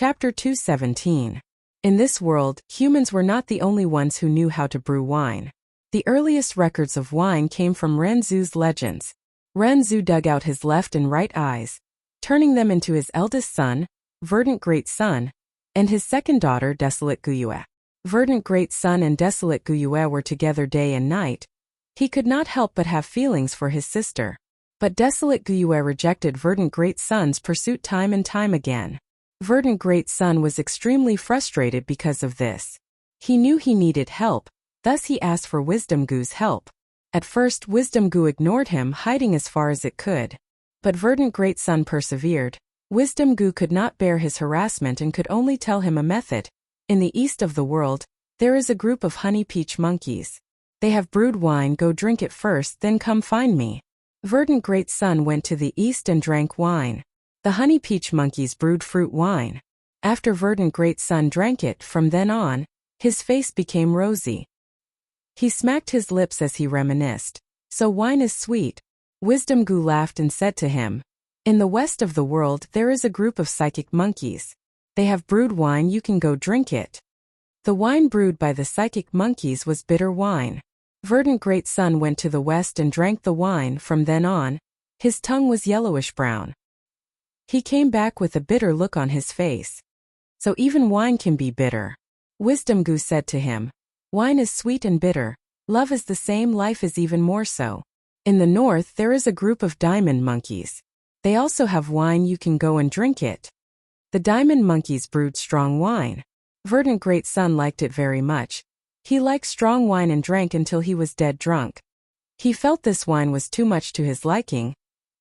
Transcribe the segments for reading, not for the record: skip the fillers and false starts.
Chapter 217. In this world, humans were not the only ones who knew how to brew wine. The earliest records of wine came from Renzu's legends. Renzu dug out his left and right eyes, turning them into his eldest son, Verdant Great Son, and his second daughter Desolate Guyue. Verdant Great Son and Desolate Guyue were together day and night. He could not help but have feelings for his sister. But Desolate Guyue rejected Verdant Great Son's pursuit time and time again. Verdant Great Son was extremely frustrated because of this. He knew he needed help, thus he asked for Wisdom Gu's help. At first Wisdom Gu ignored him, hiding as far as it could. But Verdant Great Son persevered. Wisdom Gu could not bear his harassment and could only tell him a method. In the east of the world, there is a group of honey peach monkeys. They have brewed wine, go drink it first, then come find me. Verdant Great Son went to the east and drank wine. The honey peach monkeys brewed fruit wine. After Verdant Great Son drank it, from then on, his face became rosy. He smacked his lips as he reminisced. So wine is sweet. Wisdom Gu laughed and said to him, in the west of the world there is a group of psychic monkeys. They have brewed wine, you can go drink it. The wine brewed by the psychic monkeys was bitter wine. Verdant Great Son went to the west and drank the wine. From then on, his tongue was yellowish-brown. He came back with a bitter look on his face. So even wine can be bitter. Wisdom Gu said to him, wine is sweet and bitter. Love is the same, life is even more so. In the north there is a group of diamond monkeys. They also have wine, you can go and drink it. The diamond monkeys brewed strong wine. Verdant Great Son liked it very much. He liked strong wine and drank until he was dead drunk. He felt this wine was too much to his liking.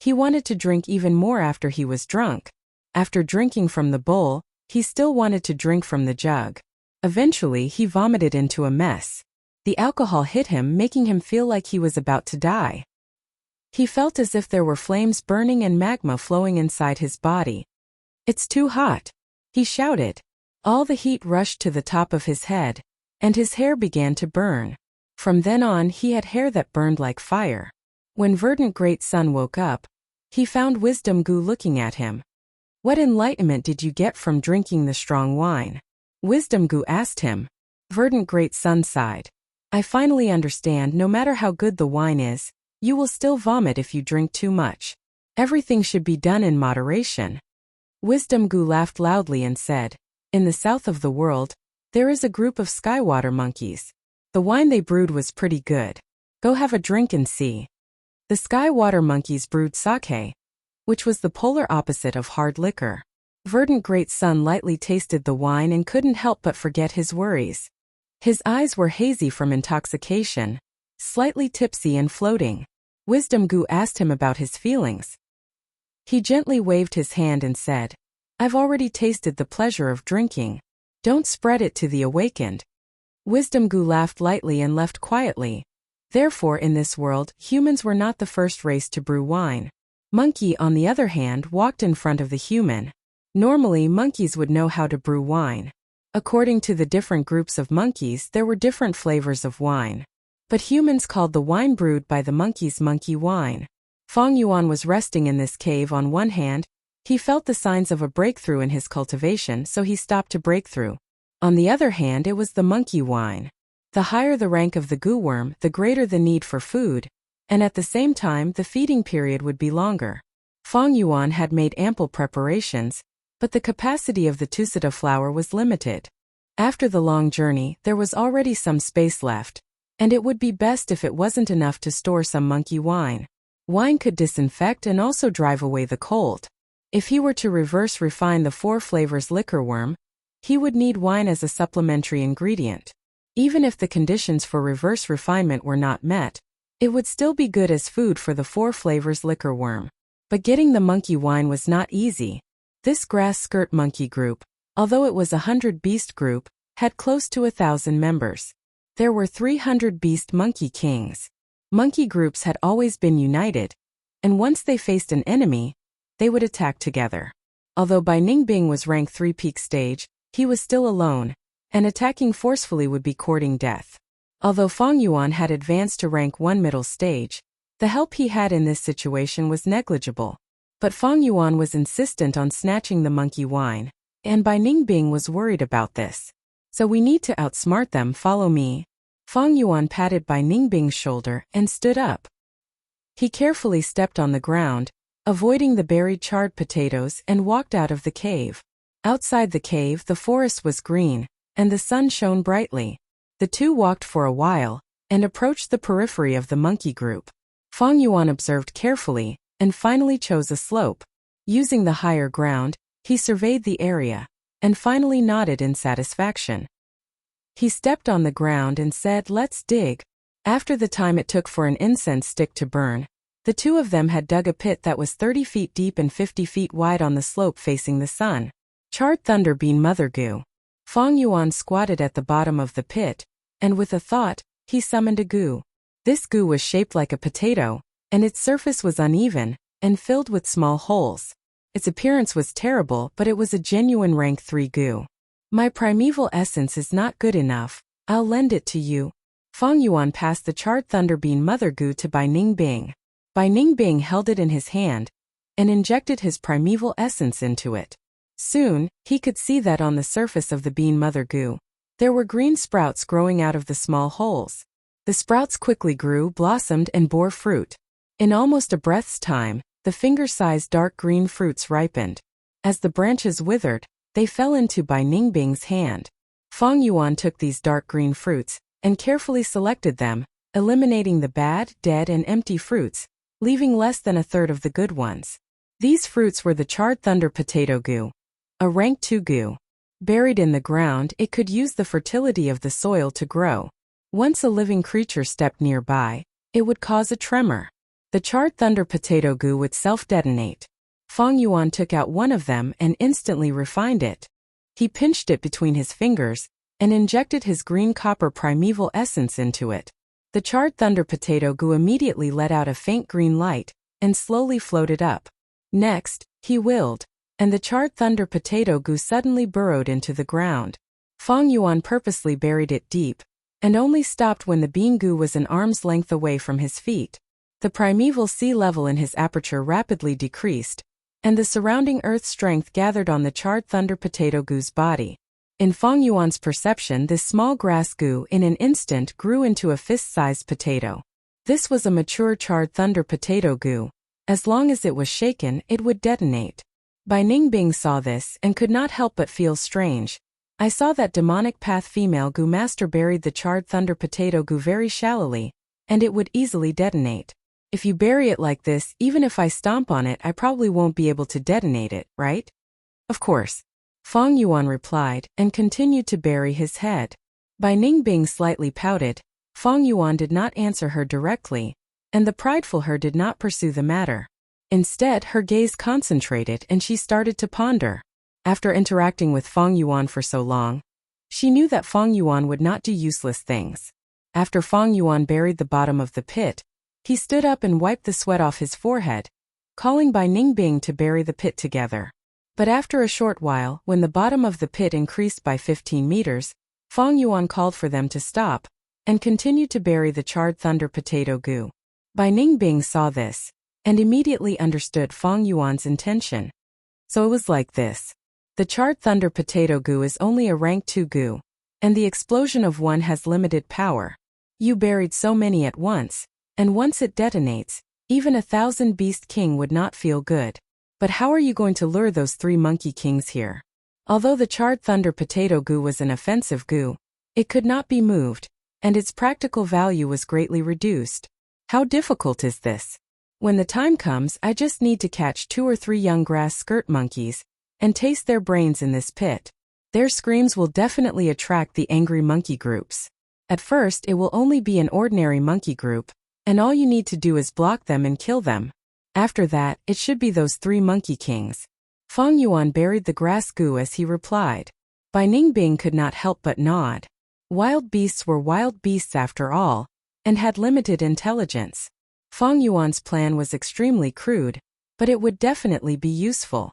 He wanted to drink even more after he was drunk. After drinking from the bowl, he still wanted to drink from the jug. Eventually he vomited into a mess. The alcohol hit him, making him feel like he was about to die. He felt as if there were flames burning and magma flowing inside his body. It's too hot, he shouted. All the heat rushed to the top of his head, and his hair began to burn. From then on he had hair that burned like fire. When Verdant Great Son woke up, he found Wisdom Gu looking at him. What enlightenment did you get from drinking the strong wine? Wisdom Gu asked him. Verdant Great Son sighed. I finally understand, no matter how good the wine is, you will still vomit if you drink too much. Everything should be done in moderation. Wisdom Gu laughed loudly and said, in the south of the world, there is a group of skywater monkeys. The wine they brewed was pretty good. Go have a drink and see. The skywater monkeys brewed sake, which was the polar opposite of hard liquor. Verdant Great Son lightly tasted the wine and couldn't help but forget his worries. His eyes were hazy from intoxication, slightly tipsy and floating. Wisdom Gu asked him about his feelings. He gently waved his hand and said, I've already tasted the pleasure of drinking. Don't spread it to the awakened. Wisdom Gu laughed lightly and left quietly. Therefore in this world, humans were not the first race to brew wine. Monkey, on the other hand, walked in front of the human. Normally monkeys would know how to brew wine. According to the different groups of monkeys, there were different flavors of wine. But humans called the wine brewed by the monkeys monkey wine. Feng Yuan was resting in this cave. On one hand, he felt the signs of a breakthrough in his cultivation, so he stopped to break through. On the other hand, it was the monkey wine. The higher the rank of the gu worm, the greater the need for food, and at the same time the feeding period would be longer. Feng Yuan had made ample preparations, but the capacity of the tusita flower was limited. After the long journey, there was already some space left, and it would be best if it wasn't enough to store some monkey wine. Wine could disinfect and also drive away the cold. If he were to reverse refine the 4 flavors liquor worm, he would need wine as a supplementary ingredient. Even if the conditions for reverse refinement were not met, it would still be good as food for the 4 flavors liquor worm. But getting the monkey wine was not easy. This grass skirt monkey group, although it was a 100 beast group, had close to 1,000 members. There were 300 beast monkey kings. Monkey groups had always been united, and once they faced an enemy, they would attack together. Although Bai Ningbing was rank 3 peak stage, he was still alone, and attacking forcefully would be courting death. Although Feng Yuan had advanced to rank 1 middle stage, the help he had in this situation was negligible. But Feng Yuan was insistent on snatching the monkey wine. And Bai Ningbing was worried about this. So we need to outsmart them, follow me. Fang Yuan patted Bai Ningbing's shoulder and stood up. He carefully stepped on the ground, avoiding the buried charred potatoes, and walked out of the cave. Outside the cave, the forest was green, and the sun shone brightly. The two walked for a while, and approached the periphery of the monkey group. Fang Yuan observed carefully, and finally chose a slope. Using the higher ground, he surveyed the area, and finally nodded in satisfaction. He stepped on the ground and said, "Let's dig." After the time it took for an incense stick to burn, the two of them had dug a pit that was 30 feet deep and 50 feet wide on the slope facing the sun. Charred thunder bean mother goo. Fang Yuan squatted at the bottom of the pit, and with a thought, he summoned a goo. This goo was shaped like a potato, and its surface was uneven, and filled with small holes. Its appearance was terrible, but it was a genuine rank 3 goo. "My primeval essence is not good enough, I'll lend it to you." Fang Yuan passed the charred thunder bean mother goo to Bai Ningbing. Bai Ningbing held it in his hand, and injected his primeval essence into it. Soon, he could see that on the surface of the bean mother goo, there were green sprouts growing out of the small holes. The sprouts quickly grew, blossomed, and bore fruit. In almost a breath's time, the finger-sized dark green fruits ripened. As the branches withered, they fell into Bai Ningbing's hand. Fang Yuan took these dark green fruits, and carefully selected them, eliminating the bad, dead, and empty fruits, leaving less than a third of the good ones. These fruits were the charred thunder potato goo, a rank 2 goo. Buried in the ground, it could use the fertility of the soil to grow. Once a living creature stepped nearby, it would cause a tremor. The charred thunder potato goo would self-detonate. Fang Yuan took out one of them and instantly refined it. He pinched it between his fingers, and injected his green copper primeval essence into it. The charred thunder potato goo immediately let out a faint green light, and slowly floated up. Next, he willed, and the charred thunder potato goo suddenly burrowed into the ground. Fang Yuan purposely buried it deep, and only stopped when the bean goo was an arm's length away from his feet. The primeval sea level in his aperture rapidly decreased, and the surrounding earth strength gathered on the charred thunder potato goo's body. In Fang Yuan's perception, this small grass goo in an instant grew into a fist-sized potato. This was a mature charred thunder potato goo. As long as it was shaken, it would detonate. Bai Ningbing saw this and could not help but feel strange. "I saw that demonic path female goo master buried the charred thunder potato goo very shallowly, and it would easily detonate. If you bury it like this, even if I stomp on it, I probably won't be able to detonate it, right?" "Of course," Fang Yuan replied, and continued to bury his head. Bai Ningbing slightly pouted. Fang Yuan did not answer her directly, and the prideful her did not pursue the matter. Instead, her gaze concentrated and she started to ponder. After interacting with Fang Yuan for so long, she knew that Fang Yuan would not do useless things. After Fang Yuan buried the bottom of the pit, he stood up and wiped the sweat off his forehead, calling Bai Ningbing to bury the pit together. But after a short while, when the bottom of the pit increased by 15 meters, Fang Yuan called for them to stop, and continued to bury the charred thunder potato goo. Bai Ningbing saw this, and immediately understood Fang Yuan's intention. "So it was like this. The charred thunder potato goo is only a rank 2 goo, and the explosion of one has limited power. You buried so many at once, and once it detonates, even 1,000 Beast King would not feel good. But how are you going to lure those 3 monkey kings here?" Although the charred thunder potato goo was an offensive goo, it could not be moved, and its practical value was greatly reduced. "How difficult is this? When the time comes, I just need to catch 2 or 3 young grass skirt monkeys, and taste their brains in this pit. Their screams will definitely attract the angry monkey groups. At first it will only be an ordinary monkey group, and all you need to do is block them and kill them. After that, it should be those 3 monkey kings." Fang Yuan buried the grass goo as he replied. Bai Ningbing could not help but nod. Wild beasts were wild beasts after all, and had limited intelligence. Fang Yuan's plan was extremely crude, but it would definitely be useful.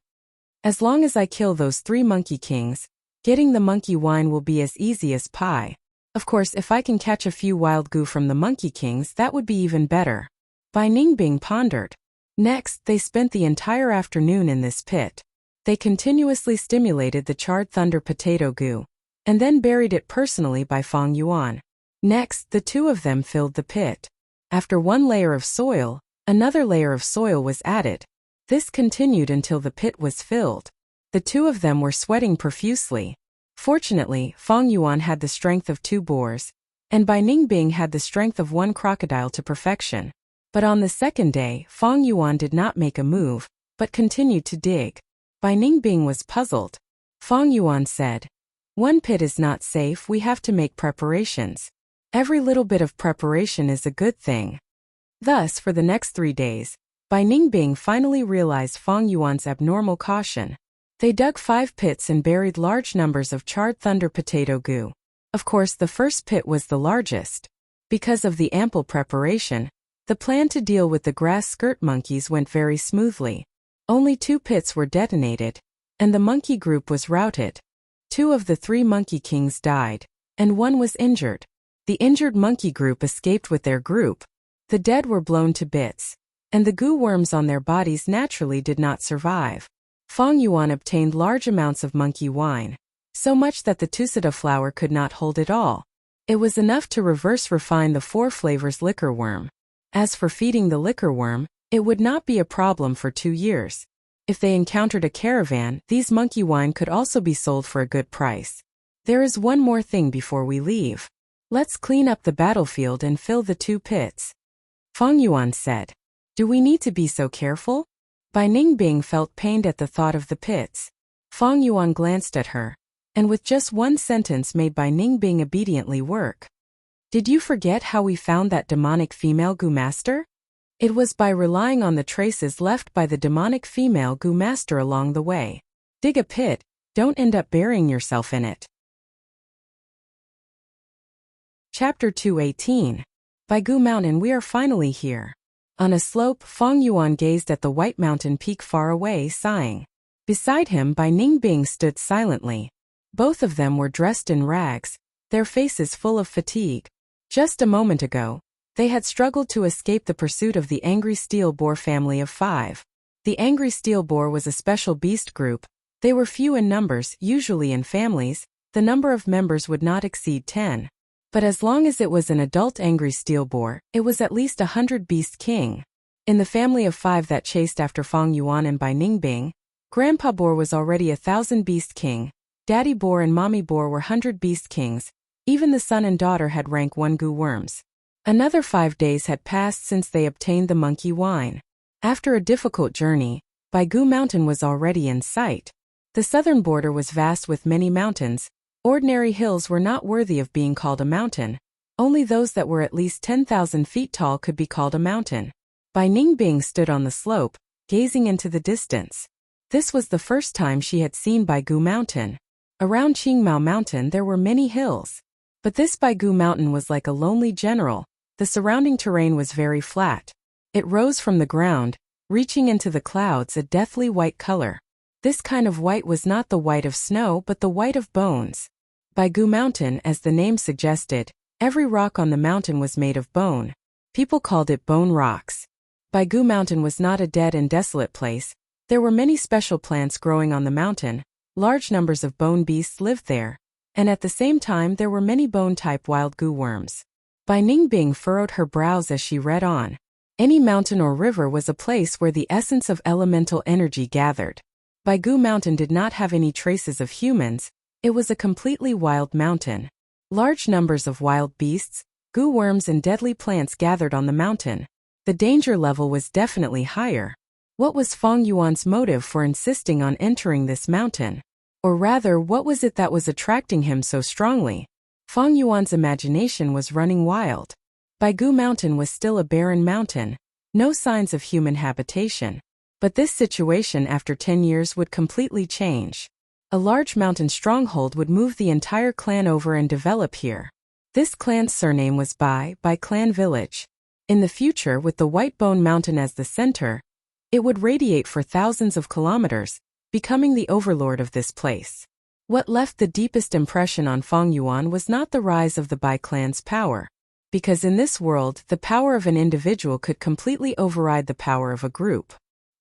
"As long as I kill those 3 monkey kings, getting the monkey wine will be as easy as pie. Of course, if I can catch a few wild goo from the monkey kings, that would be even better." Bai Ningbing pondered. Next, they spent the entire afternoon in this pit. They continuously stimulated the charred thunder potato goo, and then buried it personally by Feng Yuan. Next, the two of them filled the pit. After one layer of soil, another layer of soil was added. This continued until the pit was filled. The two of them were sweating profusely. Fortunately, Feng Yuan had the strength of 2 boars, and Bai Ningbing had the strength of 1 crocodile to perfection. But on the second day, Feng Yuan did not make a move, but continued to dig. Bai Ningbing was puzzled. Feng Yuan said, "One pit is not safe, we have to make preparations. Every little bit of preparation is a good thing." Thus, for the next 3 days, Bai Ningbing finally realized Feng Yuan's abnormal caution. They dug 5 pits and buried large numbers of charred thunder potato goo. Of course, the first pit was the largest. Because of the ample preparation, the plan to deal with the grass skirt monkeys went very smoothly. Only 2 pits were detonated, and the monkey group was routed. 2 of the 3 monkey kings died, and 1 was injured. The injured monkey group escaped with their group. The dead were blown to bits, and the goo worms on their bodies naturally did not survive. Feng Yuan obtained large amounts of monkey wine, so much that the Tusita flour could not hold it all. It was enough to reverse refine the 4 flavors liquor worm. As for feeding the liquor worm, it would not be a problem for 2 years. If they encountered a caravan, these monkey wine could also be sold for a good price. There is one more thing before we leave. Let's clean up the battlefield and fill the 2 pits. Feng Yuan said. Do we need to be so careful? Bai Ningbing felt pained at the thought of the pits. Feng Yuan glanced at her, and with just one sentence made Bai Ningbing obediently work. Did you forget how we found that demonic female goo master? It was by relying on the traces left by the demonic female goo master along the way. Dig a pit, don't end up burying yourself in it. Chapter 218. By Goo Mountain we are finally here. On a slope, Feng Yuan gazed at the white mountain peak far away, sighing. Beside him, Bai Ningbing stood silently. Both of them were dressed in rags, their faces full of fatigue. Just a moment ago, they had struggled to escape the pursuit of the angry steel boar family of 5. The angry steel boar was a special beast group. They were few in numbers, usually in families. The number of members would not exceed 10. But as long as it was an adult angry steel boar, it was at least 100 beast king. In the family of 5 that chased after Feng Yuan and Bai Ningbing, Grandpa boar was already 1,000 beast king. Daddy boar and mommy boar were 100 beast kings. Even the son and daughter had rank 1 goo worms. Another 5 days had passed since they obtained the monkey wine. After a difficult journey, Bai Goo Mountain was already in sight. The southern border was vast with many mountains. Ordinary hills were not worthy of being called a mountain. Only those that were at least 10,000 feet tall could be called a mountain. Bai Ningbing stood on the slope, gazing into the distance. This was the first time she had seen Bai Goo Mountain. Around Qingmao Mountain there were many hills. But this Bai Goo Mountain was like a lonely general. The surrounding terrain was very flat. It rose from the ground, reaching into the clouds a deathly white color. This kind of white was not the white of snow but the white of bones. Bai Goo Mountain, as the name suggested, every rock on the mountain was made of bone. People called it bone rocks. Bai Goo Mountain was not a dead and desolate place. There were many special plants growing on the mountain. Large numbers of bone beasts lived there. And at the same time there were many bone-type wild goo worms. Bai Ningbing furrowed her brows as she read on. Any mountain or river was a place where the essence of elemental energy gathered. Bai Goo Mountain did not have any traces of humans. It was a completely wild mountain. Large numbers of wild beasts, goo worms and deadly plants gathered on the mountain. The danger level was definitely higher. What was Feng Yuan's motive for insisting on entering this mountain? Or rather, what was it that was attracting him so strongly? Feng Yuan's imagination was running wild. Bai Goo Mountain was still a barren mountain. No signs of human habitation. But this situation after 10 years would completely change. A large mountain stronghold would move the entire clan over and develop here. This clan's surname was Bai Clan Village. In the future, with the White Bone Mountain as the center, it would radiate for thousands of kilometers, becoming the overlord of this place. What left the deepest impression on Feng Yuan was not the rise of the Bai clan's power. Because in this world, the power of an individual could completely override the power of a group.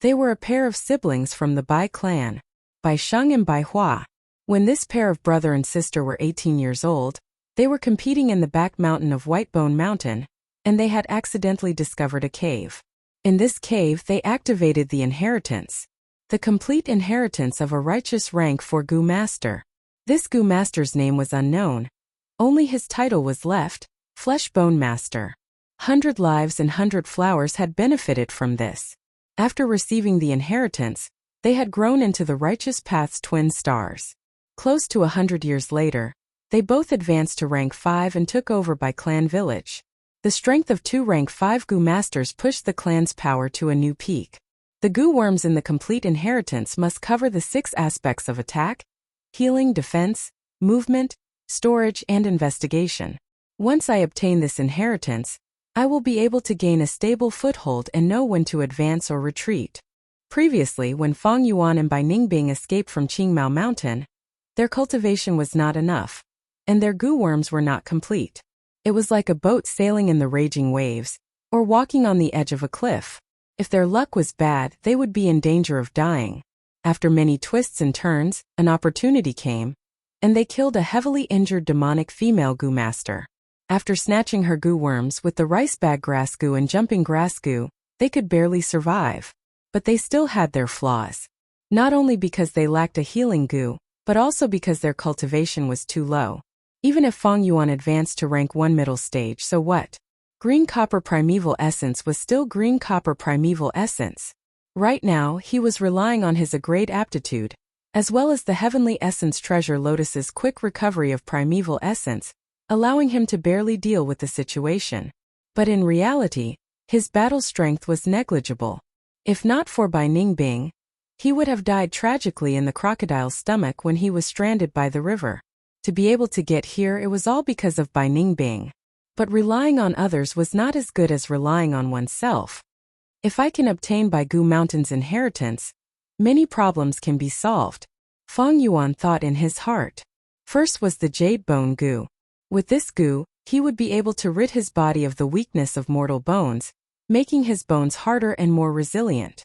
They were a pair of siblings from the Bai clan. by Sheng and by Hua. When this pair of brother and sister were 18 years old, they were competing in the back mountain of Whitebone Mountain, and they had accidentally discovered a cave. In this cave they activated the inheritance. The complete inheritance of a righteous rank 4 Gu Master. This Gu Master's name was unknown. Only his title was left, Flesh Bone Master. 100 lives and 100 flowers had benefited from this. After receiving the inheritance, they had grown into the Righteous Path's twin stars. Close to 100 years later, they both advanced to rank 5 and took over by Clan Village. The strength of 2 rank 5 Gu Masters pushed the clan's power to a new peak. The Gu Worms in the complete inheritance must cover the 6 aspects of attack, healing, defense, movement, storage, and investigation. Once I obtain this inheritance, I will be able to gain a stable foothold and know when to advance or retreat. Previously, when Fang Yuan and Bai Ningbing escaped from Qingmao Mountain, their cultivation was not enough, and their Gu Worms were not complete. It was like a boat sailing in the raging waves, or walking on the edge of a cliff. If their luck was bad, they would be in danger of dying. After many twists and turns, an opportunity came, and they killed a heavily injured demonic female Gu Master. After snatching her Gu Worms with the rice bag grass Gu and jumping grass Gu, they could barely survive. But they still had their flaws. Not only because they lacked a healing Gu, but also because their cultivation was too low. Even if Fang Yuan advanced to rank 1 middle stage, so what? Green Copper Primeval Essence was still Green Copper Primeval Essence. Right now, he was relying on his A-grade aptitude, as well as the Heavenly Essence Treasure Lotus's quick recovery of Primeval Essence, allowing him to barely deal with the situation. But in reality, his battle strength was negligible. If not for Bai Ningbing, he would have died tragically in the crocodile's stomach when he was stranded by the river. To be able to get here, it was all because of Bai Ningbing. But relying on others was not as good as relying on oneself. If I can obtain Bai Gu Mountain's inheritance, many problems can be solved, Fang Yuan thought in his heart. First was the Jade Bone Gu. With this Gu, he would be able to rid his body of the weakness of mortal bones, making his bones harder and more resilient.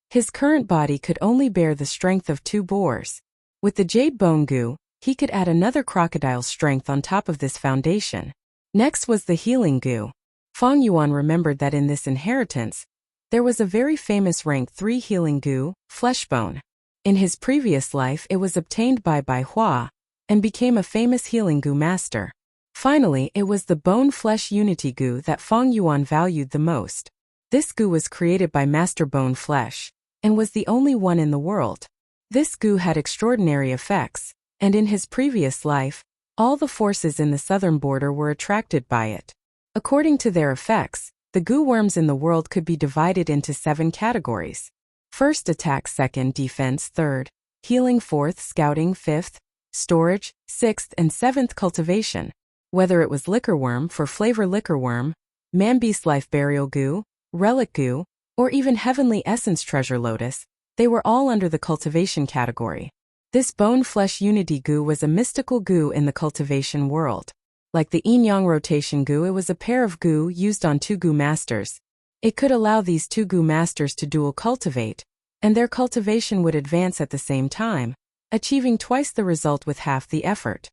His current body could only bear the strength of 2 boars. With the Jade Bone Gu, he could add another crocodile's strength on top of this foundation. Next was the Healing Gu. Fang Yuan remembered that in this inheritance, there was a very famous rank 3 Healing Gu, Fleshbone. In his previous life it was obtained by Bai Hua, and became a famous Healing Gu Master. Finally, it was the Bone Flesh Unity Gu that Fang Yuan valued the most. This Gu was created by Master Bone Flesh, and was the only one in the world. This Gu had extraordinary effects, and in his previous life, all the forces in the southern border were attracted by it. According to their effects, the Gu Worms in the world could be divided into 7 categories. First, attack; second, defense; third, healing; fourth, scouting; fifth, storage; sixth and seventh, cultivation. Whether it was Liquor Worm for flavor Liquor Worm, Man-Beast Life Burial Gu, Relic Gu, or even Heavenly Essence Treasure Lotus, they were all under the cultivation category. This Bone Flesh Unity Gu was a mystical Gu in the cultivation world. Like the Yin-Yang Rotation Gu, it was a pair of Gu used on 2 Gu Masters. It could allow these 2 Gu Masters to dual cultivate, and their cultivation would advance at the same time, achieving twice the result with half the effort.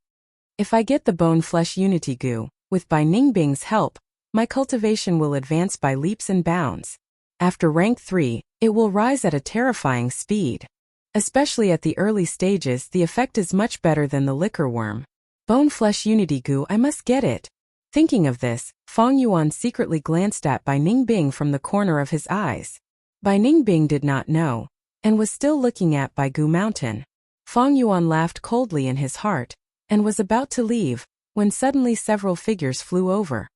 If I get the Bone Flesh Unity Gu, with Bai Ningbing's help, my cultivation will advance by leaps and bounds. After rank 3, it will rise at a terrifying speed. Especially at the early stages, the effect is much better than the Liquor Worm. Bone Flesh Unity Gu, I must get it. Thinking of this, Fang Yuan secretly glanced at Bai Ningbing from the corner of his eyes. Bai Ningbing did not know, and was still looking at Bai Gu Mountain. Fang Yuan laughed coldly in his heart, and was about to leave, when suddenly several figures flew over.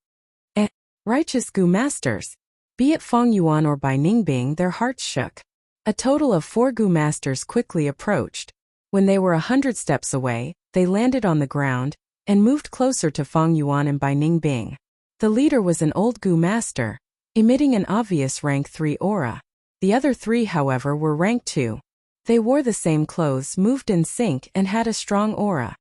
Righteous Gu Masters. Be it Fang Yuan or Bai Ningbing, their hearts shook. A total of 4 Gu Masters quickly approached. When they were 100 steps away, they landed on the ground, and moved closer to Fang Yuan and Bai Ningbing. The leader was an old Gu Master, emitting an obvious rank 3 aura. The other 3, however, were rank 2. They wore the same clothes, moved in sync, and had a strong aura.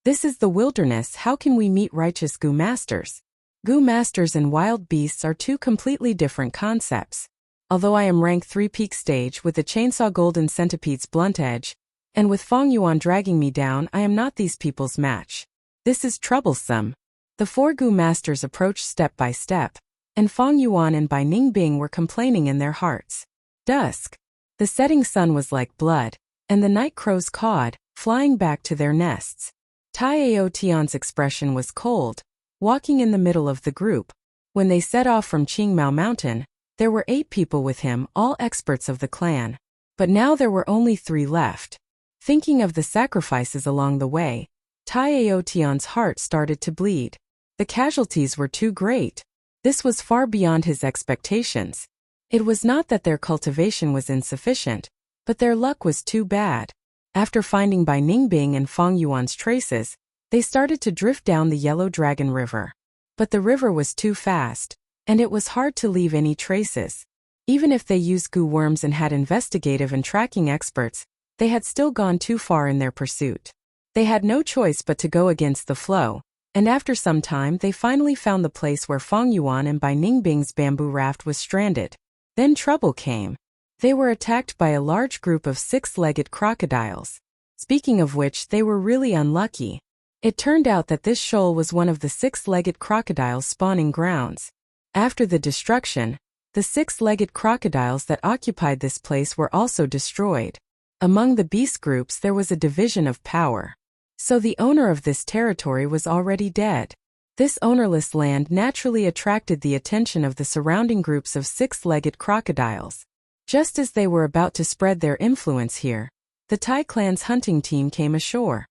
This is the wilderness. How can we meet righteous Gu Masters? Gu Masters and wild beasts are 2 completely different concepts. Although I am rank 3 peak stage with the Chainsaw Golden Centipede's blunt edge, And with Feng Yuan dragging me down, I am not these people's match. This is troublesome. The 4 Gu masters approached step by step, and Feng Yuan and Bai Ningbing were complaining in their hearts. Dusk. The setting sun was like blood, and the night crows cawed, flying back to their nests. Tai Aotian's expression was cold, walking in the middle of the group. When they set off from Qingmao Mountain, there were 8 people with him, all experts of the clan. But now there were only 3 left. Thinking of the sacrifices along the way, Tai Aotian's heart started to bleed. The casualties were too great. This was far beyond his expectations. It was not that their cultivation was insufficient, but their luck was too bad. After finding Bai Ningbing and Feng Yuan's traces, they started to drift down the Yellow Dragon River. But the river was too fast, and it was hard to leave any traces. Even if they used Gu worms and had investigative and tracking experts, they had still gone too far in their pursuit. They had no choice but to go against the flow, and after some time they finally found the place where Feng Yuan and Bai Ningbing's bamboo raft was stranded. Then trouble came. They were attacked by a large group of 6-legged crocodiles. Speaking of which, they were really unlucky. It turned out that this shoal was one of the 6-legged crocodiles' spawning grounds. After the destruction, the 6-legged crocodiles that occupied this place were also destroyed. Among the beast groups there was a division of power. So the owner of this territory was already dead. This ownerless land naturally attracted the attention of the surrounding groups of 6-legged crocodiles. Just as they were about to spread their influence here, the Tai clan's hunting team came ashore.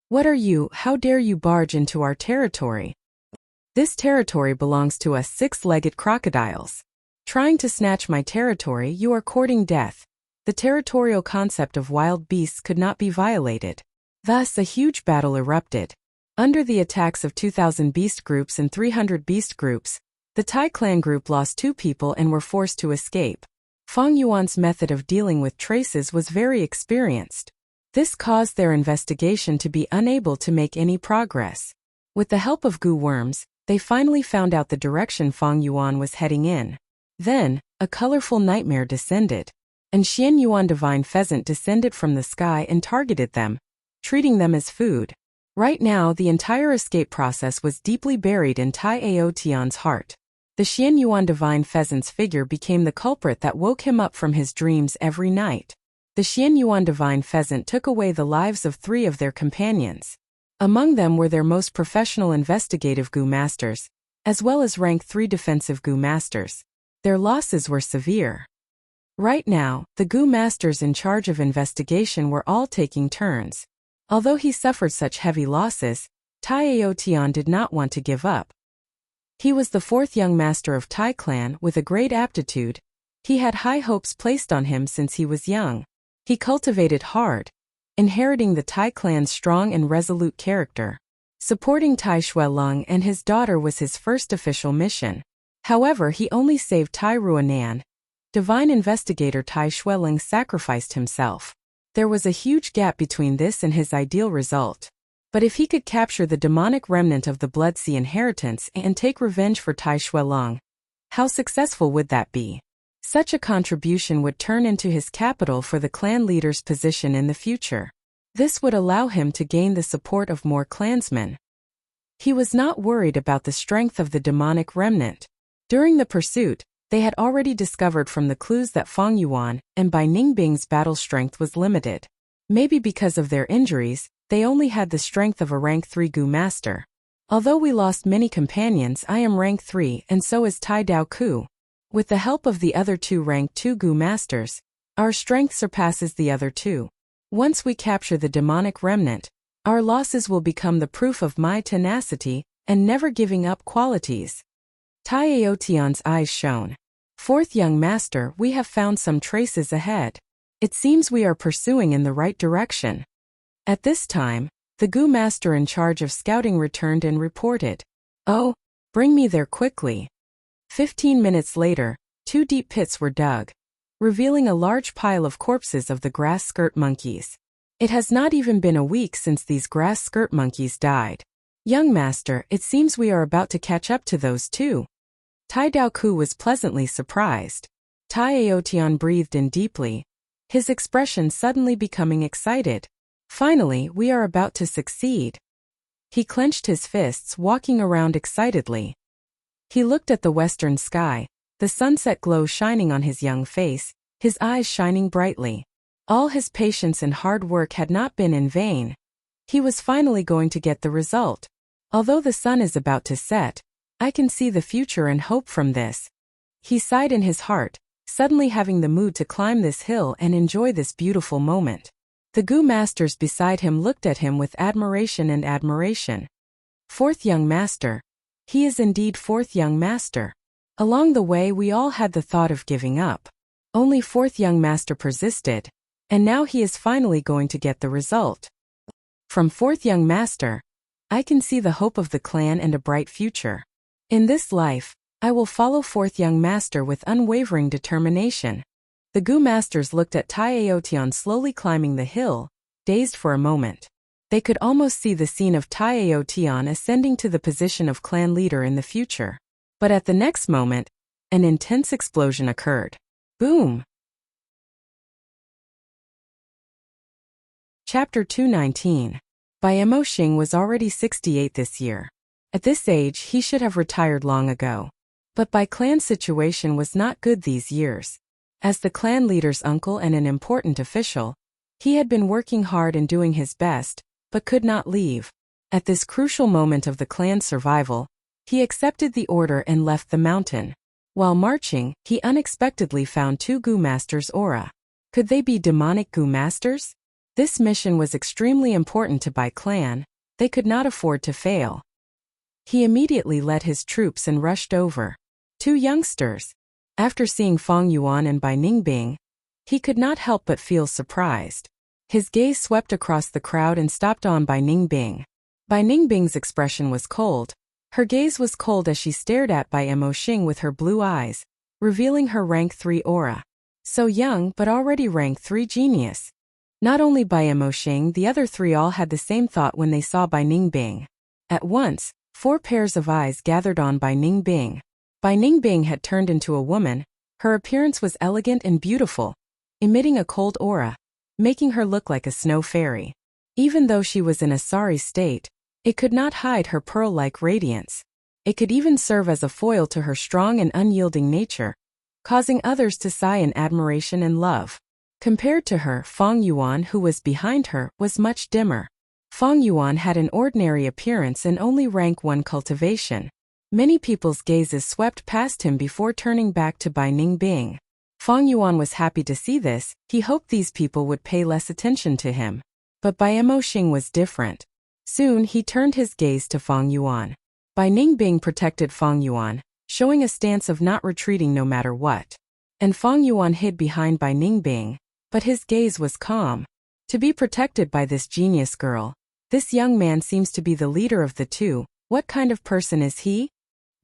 "What are you? How dare you barge into our territory? This territory belongs to us 6-legged crocodiles. Trying to snatch my territory, you are courting death." The territorial concept of wild beasts could not be violated. Thus, a huge battle erupted. Under the attacks of 2,000 beast groups and 300 beast groups, the Tai clan group lost 2 people and were forced to escape. Feng Yuan's method of dealing with traces was very experienced. This caused their investigation to be unable to make any progress. With the help of Gu worms, they finally found out the direction Feng Yuan was heading in. Then, a colorful nightmare descended. And Xian Yuan Divine Pheasant descended from the sky and targeted them, treating them as food. Right now, the entire escape process was deeply buried in Tai Aotian's heart. The Xian Yuan Divine Pheasant's figure became the culprit that woke him up from his dreams every night. The Xian Yuan Divine Pheasant took away the lives of 3 of their companions. Among them were their most professional investigative Gu masters, as well as rank 3 defensive Gu masters. Their losses were severe. Right now, the Gu masters in charge of investigation were all taking turns. Although he suffered such heavy losses, Tai Aotian did not want to give up. He was the 4th young master of Tai clan with a great aptitude. He had high hopes placed on him since he was young. He cultivated hard, inheriting the Tai clan's strong and resolute character. Supporting Tai Shuelong and his daughter was his first official mission. However, he only saved Tai Ruanan. Divine investigator Tai Shuelong sacrificed himself. There was a huge gap between this and his ideal result. But if he could capture the demonic remnant of the Blood Sea inheritance and take revenge for Tai Shuelong, how successful would that be? Such a contribution would turn into his capital for the clan leader's position in the future. This would allow him to gain the support of more clansmen. He was not worried about the strength of the demonic remnant. During the pursuit, they had already discovered from the clues that Feng Yuan and Bai Ningbing's battle strength was limited. Maybe because of their injuries, they only had the strength of a rank 3 Gu master. Although we lost many companions, I am rank 3 and so is Tai Dao Ku. With the help of the other 2 rank 2 Gu masters, our strength surpasses the other 2. Once we capture the demonic remnant, our losses will become the proof of my tenacity and never giving up qualities. Tai Aotian's eyes shone. 4th young master, we have found some traces ahead. It seems we are pursuing in the right direction. At this time, the Gu master in charge of scouting returned and reported, "Oh, bring me there quickly." 15 minutes later, 2 deep pits were dug, revealing a large pile of corpses of the grass skirt monkeys. It has not even been a week since these grass skirt monkeys died. "Young master, it seems we are about to catch up to those 2. Tai Dao Ku was pleasantly surprised. Tai Aotian breathed in deeply. his expression suddenly becoming excited. Finally, we are about to succeed. He clenched his fists, walking around excitedly. He looked at the western sky, the sunset glow shining on his young face, his eyes shining brightly. All his patience and hard work had not been in vain. He was finally going to get the result. Although the sun is about to set, I can see the future and hope from this. He sighed in his heart, suddenly having the mood to climb this hill and enjoy this beautiful moment. The Gu masters beside him looked at him with admiration and admiration. Fourth young master. He is indeed fourth young master. Along the way we all had the thought of giving up. Only fourth young master persisted, and now he is finally going to get the result. From fourth young master, I can see the hope of the clan and a bright future. In this life, I will follow fourth young master with unwavering determination. The Gu masters looked at Taiaotian slowly climbing the hill, dazed for a moment. They could almost see the scene of Taiaotian ascending to the position of clan leader in the future. But at the next moment, an intense explosion occurred. Boom! Chapter 219. Bai Xing was already 68 this year. At this age he should have retired long ago. But Bai clan's situation was not good these years. As the clan leader's uncle and an important official, he had been working hard and doing his best, but could not leave. At this crucial moment of the clan's survival, he accepted the order and left the mountain. While marching, he unexpectedly found two Gu masters' aura. Could they be demonic Gu masters? This mission was extremely important to Bai clan. They could not afford to fail. He immediately led his troops and rushed over. Two youngsters. After seeing Fang Yuan and Bai Ningbing, he could not help but feel surprised. His gaze swept across the crowd and stopped on Bai Ningbing. Bai Ningbing's expression was cold. Her gaze was cold as she stared at Bai Xing with her blue eyes, revealing her rank 3 aura. So young but already rank 3 genius. Not only Bai Xing, the other three all had the same thought when they saw Bai Ningbing. At once, 4 pairs of eyes gathered on Bai Ningbing. Bai Ningbing had turned into a woman. Her appearance was elegant and beautiful, emitting a cold aura, making her look like a snow fairy. Even though she was in a sorry state, it could not hide her pearl-like radiance. It could even serve as a foil to her strong and unyielding nature, causing others to sigh in admiration and love. Compared to her, Fang Yuan, who was behind her, was much dimmer. Fang Yuan had an ordinary appearance and only rank 1 cultivation. Many people's gazes swept past him before turning back to Bai Ningbing. Fang Yuan was happy to see this. He hoped these people would pay less attention to him. But Bai Xing was different. Soon he turned his gaze to Fang Yuan. Bai Ningbing protected Fang Yuan, showing a stance of not retreating no matter what. And Fang Yuan hid behind Bai Ningbing, but his gaze was calm. To be protected by this genius girl, this young man seems to be the leader of the two. What kind of person is he?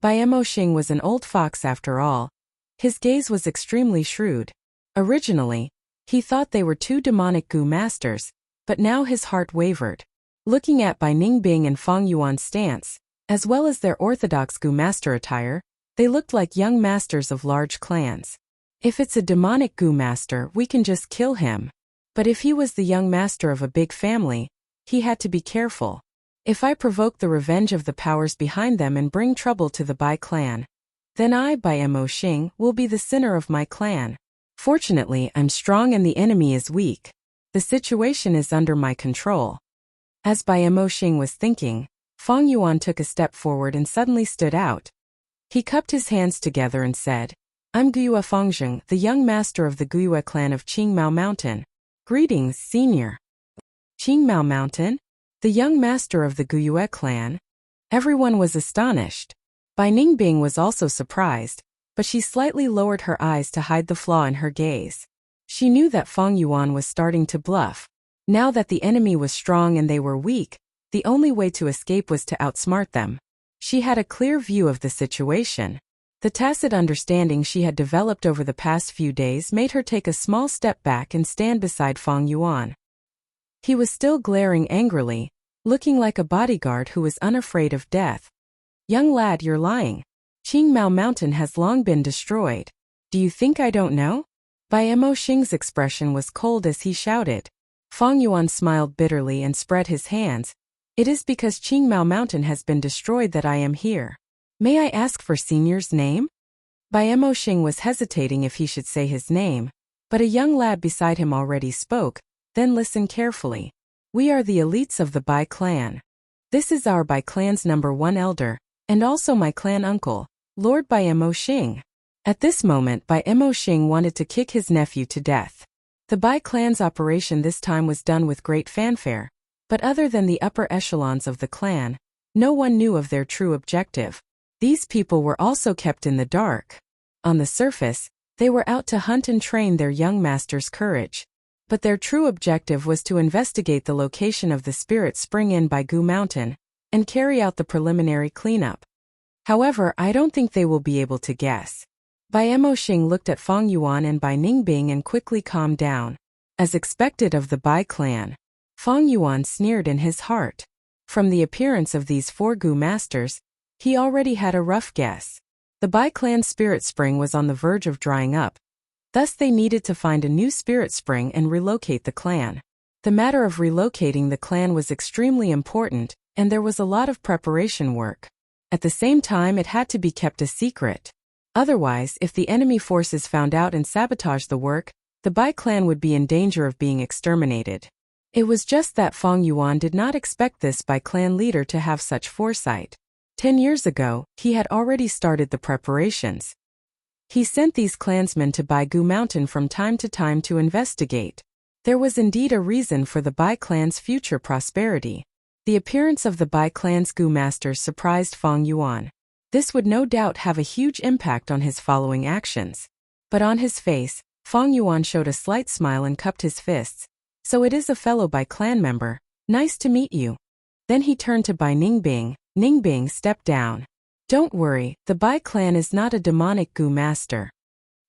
Bai Xing was an old fox after all. His gaze was extremely shrewd. Originally, he thought they were two demonic Gu masters, but now his heart wavered. Looking at Bai Ningbing and Fang Yuan's stance, as well as their orthodox Gu master attire, they looked like young masters of large clans. If it's a demonic Gu master, we can just kill him. But if he was the young master of a big family, he had to be careful. If I provoke the revenge of the powers behind them and bring trouble to the Bai clan, then I, Bai Xing, will be the sinner of my clan. Fortunately, I'm strong and the enemy is weak. The situation is under my control. As Bai Xing was thinking, Fang Yuan took a step forward and suddenly stood out. He cupped his hands together and said, I'm Guyue Fangzheng, the young master of the Guyue clan of Qingmao Mountain. Greetings, senior. Qingmao Mountain? The young master of the Guyue clan? Everyone was astonished. Bai Ningbing was also surprised, but she slightly lowered her eyes to hide the flaw in her gaze. She knew that Fang Yuan was starting to bluff. Now that the enemy was strong and they were weak, the only way to escape was to outsmart them. She had a clear view of the situation. The tacit understanding she had developed over the past few days made her take a small step back and stand beside Fang Yuan. He was still glaring angrily, looking like a bodyguard who was unafraid of death. Young lad, you're lying. Qingmao Mountain has long been destroyed. Do you think I don't know? Bai Emoshing's expression was cold as he shouted. Fang Yuan smiled bitterly and spread his hands. It is because Qingmao Mountain has been destroyed that I am here. May I ask for Senior's name? Bai Emoshing was hesitating if he should say his name, but a young lad beside him already spoke. Then listen carefully. We are the elites of the Bai clan. This is our Bai clan's #1 elder, and also my clan uncle, Lord Bai Emoshing. At this moment Bai Emoshing wanted to kick his nephew to death. The Bai clan's operation this time was done with great fanfare, but other than the upper echelons of the clan, no one knew of their true objective. These people were also kept in the dark. On the surface, they were out to hunt and train their young master's courage. But their true objective was to investigate the location of the spirit spring in Baigu Mountain and carry out the preliminary cleanup. However, I don't think they will be able to guess. Bai Emoshing looked at Fang Yuan and Bai Ningbing and quickly calmed down. As expected of the Bai clan, Fang Yuan sneered in his heart. From the appearance of these 4 Gu masters, he already had a rough guess. The Bai clan's spirit spring was on the verge of drying up. Thus they needed to find a new spirit spring and relocate the clan. The matter of relocating the clan was extremely important, and there was a lot of preparation work. At the same time, it had to be kept a secret. Otherwise, if the enemy forces found out and sabotaged the work, the Bai clan would be in danger of being exterminated. It was just that Fang Yuan did not expect this Bai clan leader to have such foresight. 10 years ago, he had already started the preparations. He sent these clansmen to Baigu Mountain from time to time to investigate. There was indeed a reason for the Bai clan's future prosperity. The appearance of the Bai clan's Gu masters surprised Fang Yuan. This would no doubt have a huge impact on his following actions. But on his face, Fang Yuan showed a slight smile and cupped his fists. So it is a fellow Bai clan member. Nice to meet you. Then he turned to Bai Ningbing. Ningbing stepped down. Don't worry, the Bai clan is not a demonic Gu master.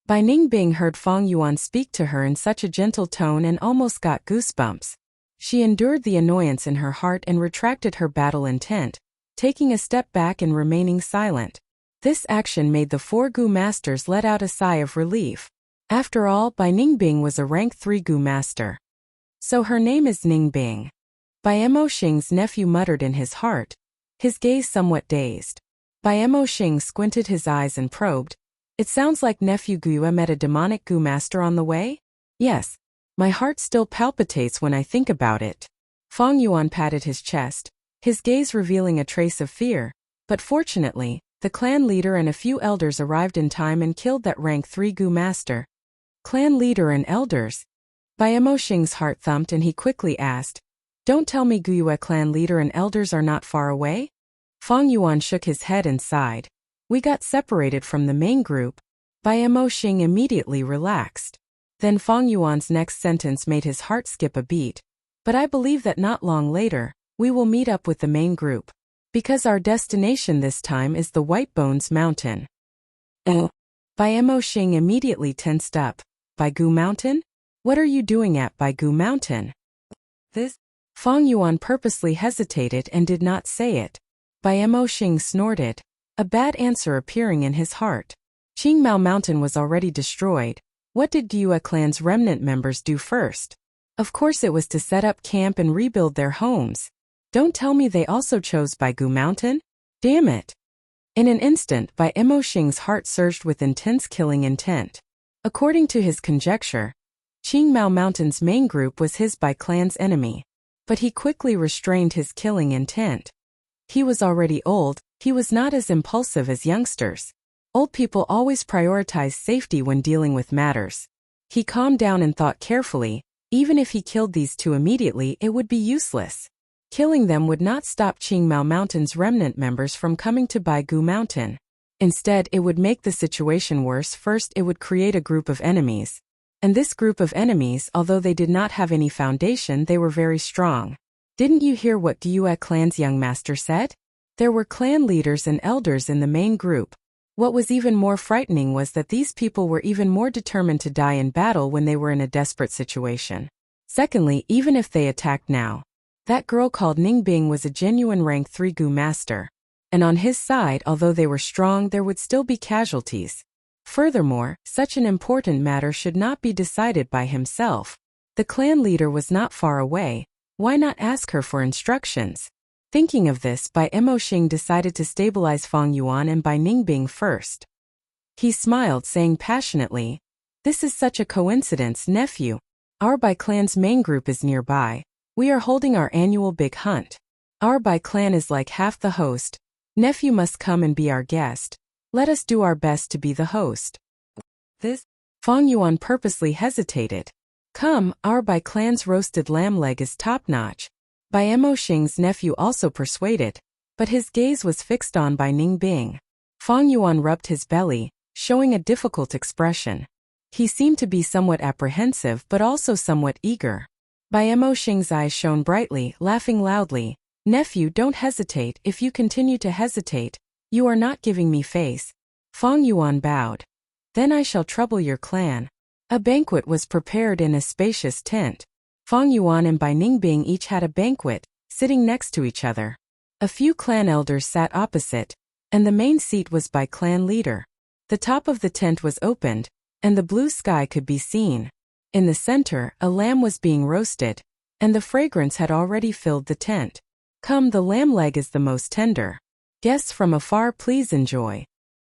Bai Ningbing heard Fang Yuan speak to her in such a gentle tone and almost got goosebumps. She endured the annoyance in her heart and retracted her battle intent, taking a step back and remaining silent. This action made the 4 Gu masters let out a sigh of relief. After all, Bai Ningbing was a rank 3 Gu master. So her name is Ningbing. Bai Emoshing's nephew muttered in his heart, his gaze somewhat dazed. Bai Emoshing squinted his eyes and probed. It sounds like nephew Guya met a demonic Gu master on the way? Yes. My heart still palpitates when I think about it. Fang Yuan patted his chest, his gaze revealing a trace of fear. But fortunately, the clan leader and a few elders arrived in time and killed that rank 3 Gu master. Clan leader and elders? Bai Emoshing's heart thumped and he quickly asked, Don't tell me Guya clan leader and elders are not far away? Fang Yuan shook his head and sighed. We got separated from the main group. Bai Emoshing immediately relaxed. Then Fang Yuan's next sentence made his heart skip a beat. But I believe that not long later, we will meet up with the main group. Because our destination this time is the White Bones Mountain. Oh. Bai Emoshing immediately tensed up. Baigu Mountain? What are you doing at Baigu Mountain? This? Fang Yuan purposely hesitated and did not say it. Bai Emoshing snorted, a bad answer appearing in his heart. Qingmao Mountain was already destroyed. What did Guya clan's remnant members do first? Of course it was to set up camp and rebuild their homes. Don't tell me they also chose Baigu Mountain? Damn it. In an instant, Bai Emoshing's heart surged with intense killing intent. According to his conjecture, Qingmao Mountain's main group was his Bai clan's enemy. But he quickly restrained his killing intent. He was already old, he was not as impulsive as youngsters. Old people always prioritize safety when dealing with matters. He calmed down and thought carefully, even if he killed these 2 immediately, it would be useless. Killing them would not stop Qingmao Mountain's remnant members from coming to Baigu Mountain. Instead, it would make the situation worse. First, it would create a group of enemies. And this group of enemies, although they did not have any foundation, they were very strong. Didn't you hear what Guya clan's young master said? There were clan leaders and elders in the main group. What was even more frightening was that these people were even more determined to die in battle when they were in a desperate situation. Secondly, even if they attacked now, that girl called Ningbing was a genuine rank 3 Gu master. And on his side, although they were strong, there would still be casualties. Furthermore, such an important matter should not be decided by himself. The clan leader was not far away. Why not ask her for instructions? Thinking of this, Bai Emoxing decided to stabilize Fang Yuan and Bai Ningbing first. He smiled, saying passionately, "This is such a coincidence, nephew. Our Bai clan's main group is nearby. We are holding our annual big hunt. Our Bai clan is like half the host. Nephew must come and be our guest. Let us do our best to be the host." This? Fang Yuan purposely hesitated. "Come, our Bai clan's roasted lamb leg is top-notch." Bai Emoxing's nephew also persuaded, but his gaze was fixed on Bai Ningbing. Fang Yuan rubbed his belly, showing a difficult expression. He seemed to be somewhat apprehensive but also somewhat eager. Bai Emoxing's eyes shone brightly, laughing loudly. "Nephew, don't hesitate. If you continue to hesitate, you are not giving me face." Fang Yuan bowed. "Then I shall trouble your clan." A banquet was prepared in a spacious tent. Fang Yuan and Bai Ningbing each had a banquet, sitting next to each other. A few clan elders sat opposite, and the main seat was by clan leader. The top of the tent was opened, and the blue sky could be seen. In the center, a lamb was being roasted, and the fragrance had already filled the tent. "Come, the lamb leg is the most tender. Guests from afar, please enjoy."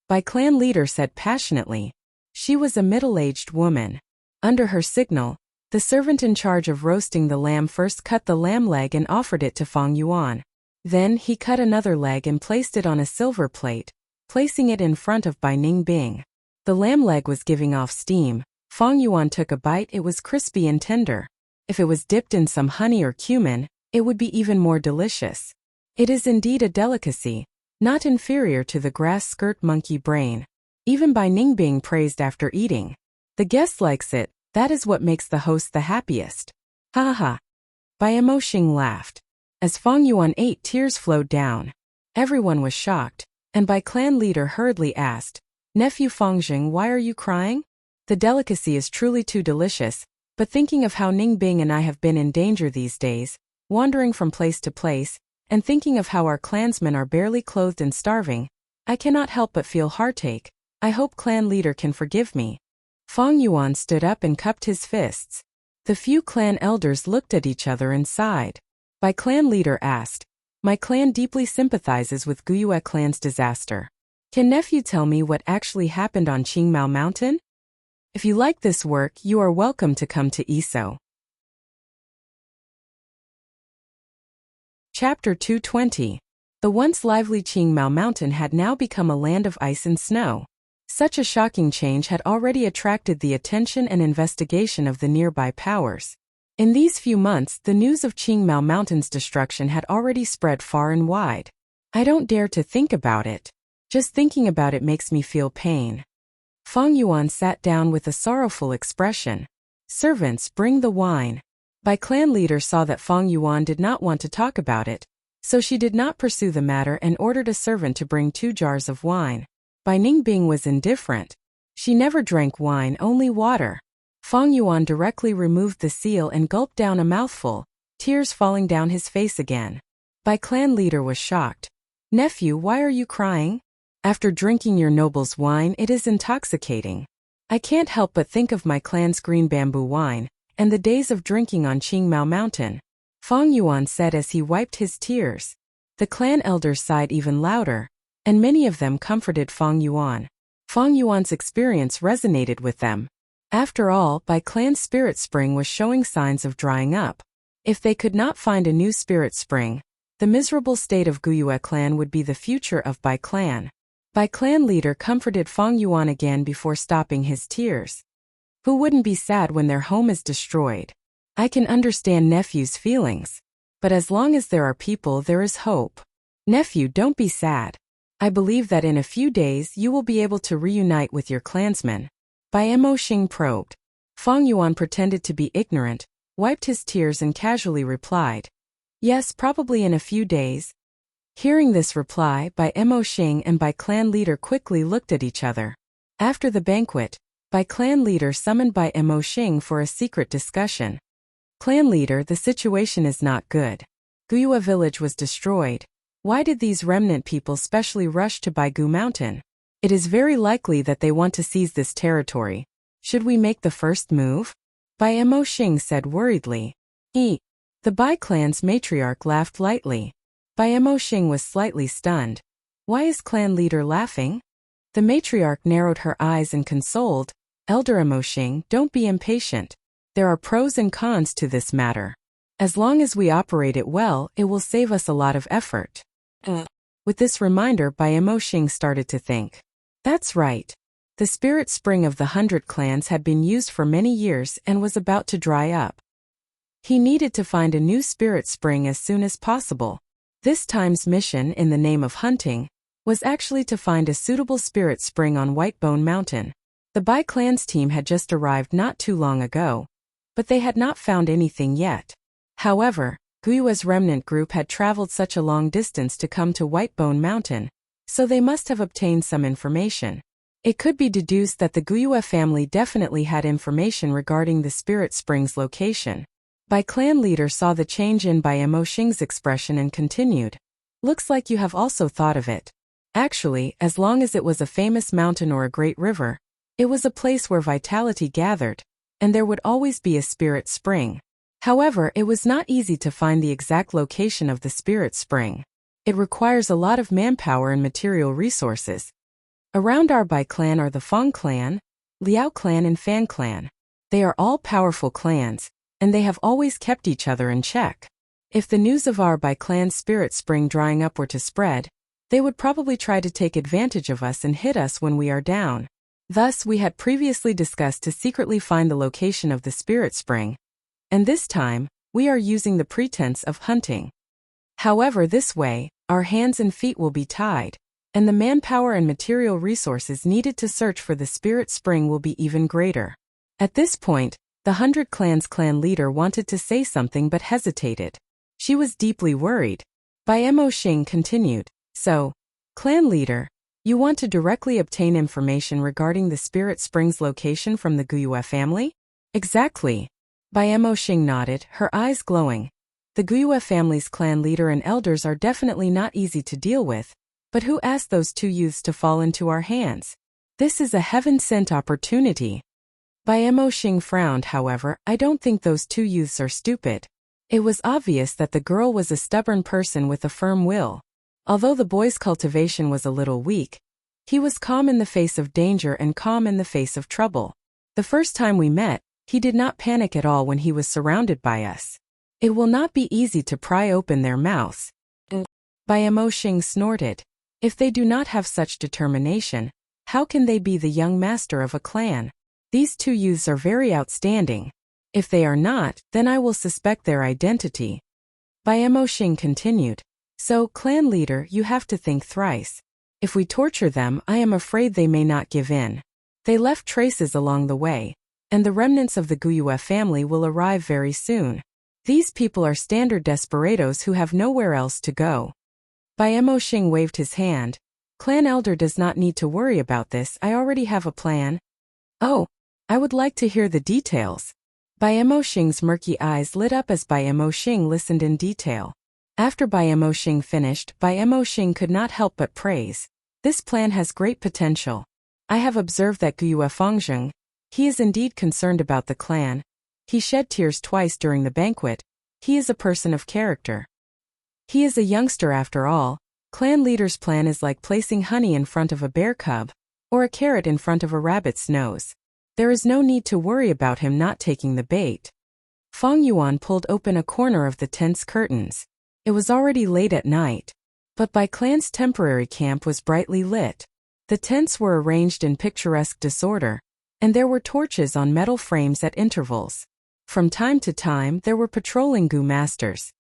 Bai clan leader said passionately. She was a middle-aged woman. Under her signal, the servant in charge of roasting the lamb first cut the lamb leg and offered it to Fang Yuan. Then he cut another leg and placed it on a silver plate, placing it in front of Bai Ningbing. The lamb leg was giving off steam. Fang Yuan took a bite. It was crispy and tender. If it was dipped in some honey or cumin, it would be even more delicious. It is indeed a delicacy, not inferior to the grass skirt monkey brain. Even Bai Ningbing praised after eating. "The guest likes it. That is what makes the host the happiest." Ha ha ha. Bai Emoxing laughed. As Fang Yuan ate, tears flowed down. Everyone was shocked, and Bai clan leader hurriedly asked, "Nephew Fangjing, why are you crying?" "The delicacy is truly too delicious, but thinking of how Ningbing and I have been in danger these days, wandering from place to place, and thinking of how our clansmen are barely clothed and starving, I cannot help but feel heartache. I hope clan leader can forgive me." Fang Yuan stood up and cupped his fists. The few clan elders looked at each other and sighed. Bai clan leader asked, "My clan deeply sympathizes with Guyue clan's disaster. Can nephew tell me what actually happened on Qingmao Mountain?" If you like this work, you are welcome to come to ESO. Chapter 220. The once lively Qingmao Mountain had now become a land of ice and snow. Such a shocking change had already attracted the attention and investigation of the nearby powers. In these few months, the news of Qingmao Mountain's destruction had already spread far and wide. "I don't dare to think about it. Just thinking about it makes me feel pain." Fang Yuan sat down with a sorrowful expression. "Servants, bring the wine." Bai clan leader saw that Fang Yuan did not want to talk about it, so she did not pursue the matter and ordered a servant to bring 2 jars of wine. Bai Ningbing was indifferent. She never drank wine, only water. Fang Yuan directly removed the seal and gulped down a mouthful, tears falling down his face again. Bai clan leader was shocked. "Nephew, why are you crying?" "After drinking your noble's wine, it is intoxicating. I can't help but think of my clan's green bamboo wine, and the days of drinking on Qingmao Mountain," Fang Yuan said as he wiped his tears. The clan elders sighed even louder, and many of them comforted Fang Yuan. Fang Yuan's experience resonated with them. After all, Bai clan's spirit spring was showing signs of drying up. If they could not find a new spirit spring, the miserable state of Guyue clan would be the future of Bai clan. Bai clan leader comforted Fang Yuan again before stopping his tears. "Who wouldn't be sad when their home is destroyed? I can understand nephew's feelings. But as long as there are people, there is hope. Nephew, don't be sad. I believe that in a few days you will be able to reunite with your clansmen." Bai Emoxing probed. Fang Yuan pretended to be ignorant, wiped his tears and casually replied, "Yes, probably in a few days." Hearing this reply, Bai Emoxing and Bai clan leader quickly looked at each other. After the banquet, Bai clan leader summoned Bai Emoxing for a secret discussion. "Clan leader, the situation is not good. Guyue village was destroyed. Why did these remnant people specially rush to Baigu Mountain?" It is very likely that they want to seize this territory. Should we make the first move? Bai Emoxing said worriedly. The Bai clan's matriarch laughed lightly. Bai Emoxing was slightly stunned. Why is clan leader laughing? The matriarch narrowed her eyes and consoled. Elder Emoxing, don't be impatient. There are pros and cons to this matter. As long as we operate it well, it will save us a lot of effort. With this reminder, Bai Emoxing started to think. That's right. The spirit spring of the 100 clans had been used for many years and was about to dry up. He needed to find a new spirit spring as soon as possible. This time's mission, in the name of hunting, was actually to find a suitable spirit spring on Whitebone Mountain. The Bai clan's team had just arrived not too long ago, but they had not found anything yet. However, Guyua's remnant group had traveled such a long distance to come to Whitebone Mountain, so they must have obtained some information. It could be deduced that the Guyua family definitely had information regarding the spirit spring's location. Bai clan leader saw the change in Bai Emoxing's expression and continued. Looks like you have also thought of it. Actually, as long as it was a famous mountain or a great river, it was a place where vitality gathered, and there would always be a spirit spring. However, it was not easy to find the exact location of the spirit spring. It requires a lot of manpower and material resources. Around our Bai clan are the Fong clan, Liao clan and Fan clan. They are all powerful clans, and they have always kept each other in check. If the news of our Bai clan's spirit spring drying up were to spread, they would probably try to take advantage of us and hit us when we are down. Thus, we had previously discussed to secretly find the location of the spirit spring, and this time, we are using the pretense of hunting. However, this way, our hands and feet will be tied, and the manpower and material resources needed to search for the spirit spring will be even greater. At this point, the 100 Clans clan leader wanted to say something but hesitated. She was deeply worried. Bai Emoxing continued, So, clan leader, you want to directly obtain information regarding the spirit spring's location from the Guyua family? Exactly. Bai Emoxing nodded, her eyes glowing. The Guyua family's clan leader and elders are definitely not easy to deal with, but who asked those two youths to fall into our hands? This is a heaven-sent opportunity. Bai Emoxing frowned, however, I don't think those two youths are stupid. It was obvious that the girl was a stubborn person with a firm will. Although the boy's cultivation was a little weak, he was calm in the face of danger and calm in the face of trouble. The first time we met, he did not panic at all when he was surrounded by us. It will not be easy to pry open their mouths. Bai Emoxing snorted. If they do not have such determination, how can they be the young master of a clan? These two youths are very outstanding. If they are not, then I will suspect their identity. Bai Emoxing continued. So, clan leader, you have to think thrice. If we torture them, I am afraid they may not give in. They left traces along the way, and the remnants of the Guyua family will arrive very soon. These people are standard desperados who have nowhere else to go. Bai Emoxing waved his hand. Clan elder does not need to worry about this, I already have a plan. Oh, I would like to hear the details. Bai Emoxing's murky eyes lit up as Bai Emoxing listened in detail. After Bai Emoxing finished, Bai Emoxing could not help but praise. This plan has great potential. I have observed that Guyua Fengzheng, he is indeed concerned about the clan. He shed tears twice during the banquet. He is a person of character. He is a youngster after all. Clan leader's plan is like placing honey in front of a bear cub, or a carrot in front of a rabbit's nose. There is no need to worry about him not taking the bait. Feng Yuan pulled open a corner of the tent's curtains. It was already late at night, but Bai clan's temporary camp was brightly lit. The tents were arranged in picturesque disorder, and there were torches on metal frames at intervals. From time to time, there were patrolling Gu masters.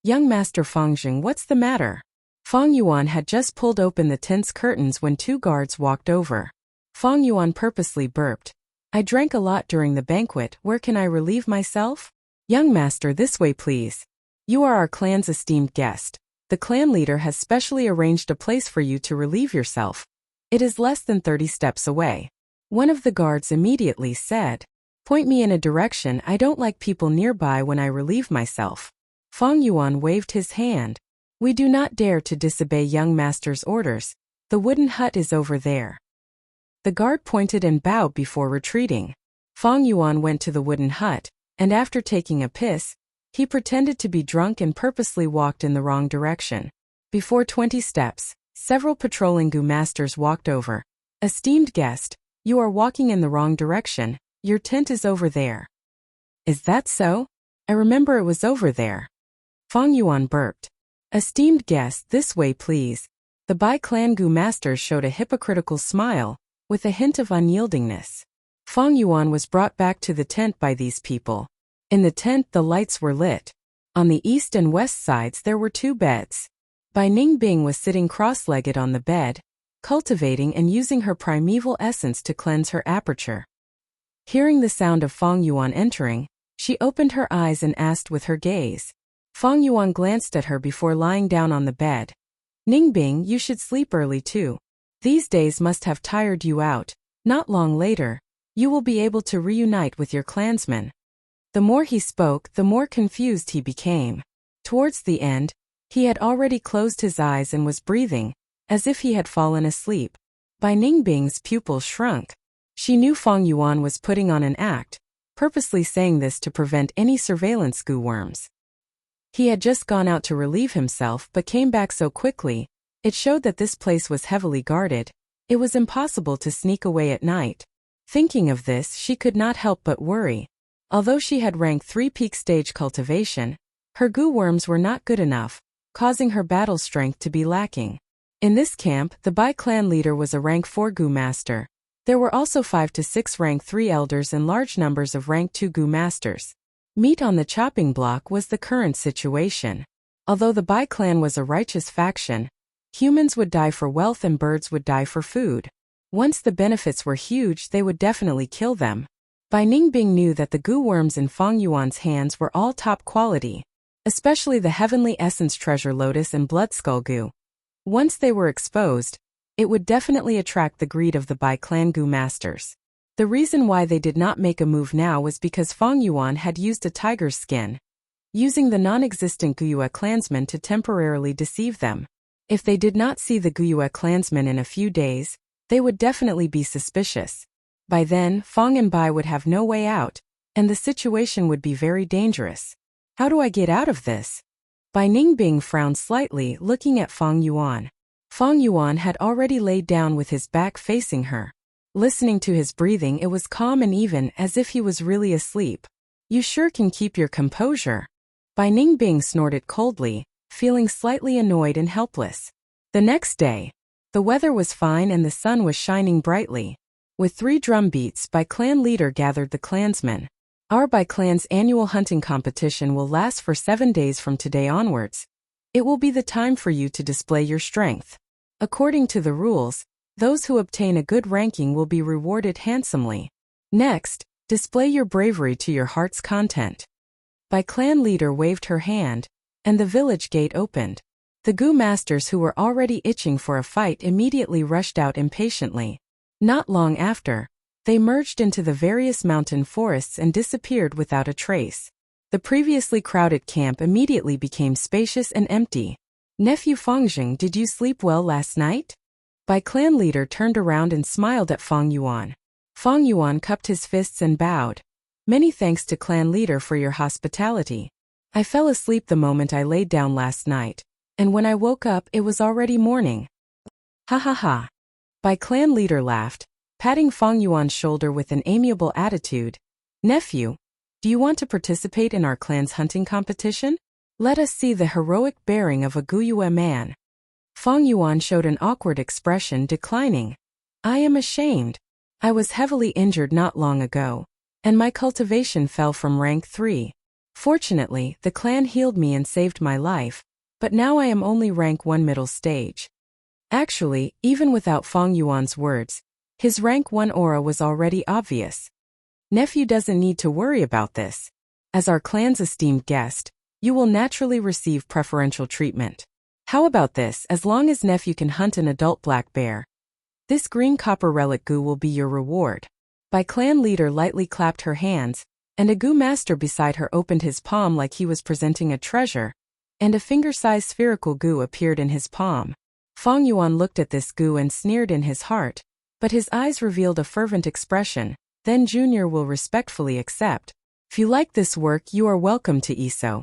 Young Master Fengzheng, what's the matter? Feng Yuan had just pulled open the tent's curtains when two guards walked over. Feng Yuan purposely burped. I drank a lot during the banquet, where can I relieve myself? Young Master, this way please. You are our clan's esteemed guest. The clan leader has specially arranged a place for you to relieve yourself. It is less than 30 steps away. One of the guards immediately said, Point me in a direction, I don't like people nearby when I relieve myself. Feng Yuan waved his hand. We do not dare to disobey young master's orders. The wooden hut is over there. The guard pointed and bowed before retreating. Fang Yuan went to the wooden hut, and after taking a piss, he pretended to be drunk and purposely walked in the wrong direction. Before 20 steps, several patrolling Gu masters walked over. Esteemed guest, you are walking in the wrong direction. Your tent is over there. Is that so? I remember it was over there. Fang Yuan burped. Esteemed guest, this way please. The Bai clan Gu masters showed a hypocritical smile, with a hint of unyieldingness. Fang Yuan was brought back to the tent by these people. In the tent the lights were lit. On the east and west sides there were 2 beds. Bai Ningbing was sitting cross-legged on the bed, cultivating and using her primeval essence to cleanse her aperture. Hearing the sound of Fang Yuan entering, she opened her eyes and asked with her gaze. Fang Yuan glanced at her before lying down on the bed. Ningbing, you should sleep early too. These days must have tired you out. Not long later, you will be able to reunite with your clansmen. The more he spoke, the more confused he became. Towards the end, he had already closed his eyes and was breathing, as if he had fallen asleep. Bai Ningbing's pupils shrunk. She knew Fang Yuan was putting on an act, purposely saying this to prevent any surveillance Gu worms. He had just gone out to relieve himself but came back so quickly, it showed that this place was heavily guarded. It was impossible to sneak away at night. Thinking of this, she could not help but worry. Although she had rank 3 peak stage cultivation, her Gu worms were not good enough, causing her battle strength to be lacking. In this camp, the Bai clan leader was a rank 4 Gu master. There were also 5 to 6 rank 3 elders and large numbers of rank 2 Gu masters. Meat on the chopping block was the current situation. Although the Bai clan was a righteous faction, humans would die for wealth and birds would die for food. Once the benefits were huge, they would definitely kill them. Bai Ningbing knew that the Gu worms in Fang Yuan's hands were all top quality, especially the Heavenly Essence Treasure Lotus and Blood Skull Gu. Once they were exposed, it would definitely attract the greed of the Bai clan Gu masters. The reason why they did not make a move now was because Fang Yuan had used a tiger's skin, using the non-existent Guyue clansmen to temporarily deceive them. If they did not see the Guyue clansmen in a few days, they would definitely be suspicious. By then, Fang and Bai would have no way out, and the situation would be very dangerous. How do I get out of this? Bai Ningbing frowned slightly, looking at Fang Yuan. Fang Yuan had already laid down with his back facing her. Listening to his breathing, it was calm and even, as if he was really asleep. You sure can keep your composure. Bai Ningbing snorted coldly, feeling slightly annoyed and helpless. The next day, the weather was fine and the sun was shining brightly. With 3 drum beats, Bai clan leader gathered the clansmen. Our Bai clan's annual hunting competition will last for 7 days from today onwards. It will be the time for you to display your strength. According to the rules, those who obtain a good ranking will be rewarded handsomely. Next, display your bravery to your heart's content. Bai clan leader waved her hand, and the village gate opened. The Gu masters who were already itching for a fight immediately rushed out impatiently. Not long after, they merged into the various mountain forests and disappeared without a trace. The previously crowded camp immediately became spacious and empty. Nephew Fangjing, did you sleep well last night? Bai clan leader turned around and smiled at Fang Yuan. Fang Yuan cupped his fists and bowed. Many thanks to clan leader for your hospitality. I fell asleep the moment I laid down last night, and when I woke up it was already morning. Ha ha ha. Bai clan leader laughed, patting Fang Yuan's shoulder with an amiable attitude. Nephew, do you want to participate in our clan's hunting competition? Let us see the heroic bearing of a Guyue man. Fang Yuan showed an awkward expression, declining. I am ashamed. I was heavily injured not long ago, and my cultivation fell from rank 3. Fortunately, the clan healed me and saved my life, but now I am only rank 1 middle stage. Actually, even without Fang Yuan's words, his rank 1 aura was already obvious. Nephew doesn't need to worry about this. As our clan's esteemed guest, you will naturally receive preferential treatment. How about this? As long as nephew can hunt an adult black bear, this green copper relic Gu will be your reward. Bai clan leader lightly clapped her hands, and a Gu master beside her opened his palm like he was presenting a treasure, and a finger-sized spherical Gu appeared in his palm. Fong Yuan looked at this goo and sneered in his heart, but his eyes revealed a fervent expression. Then Junior will respectfully accept. If you like this work, you are welcome to ESO.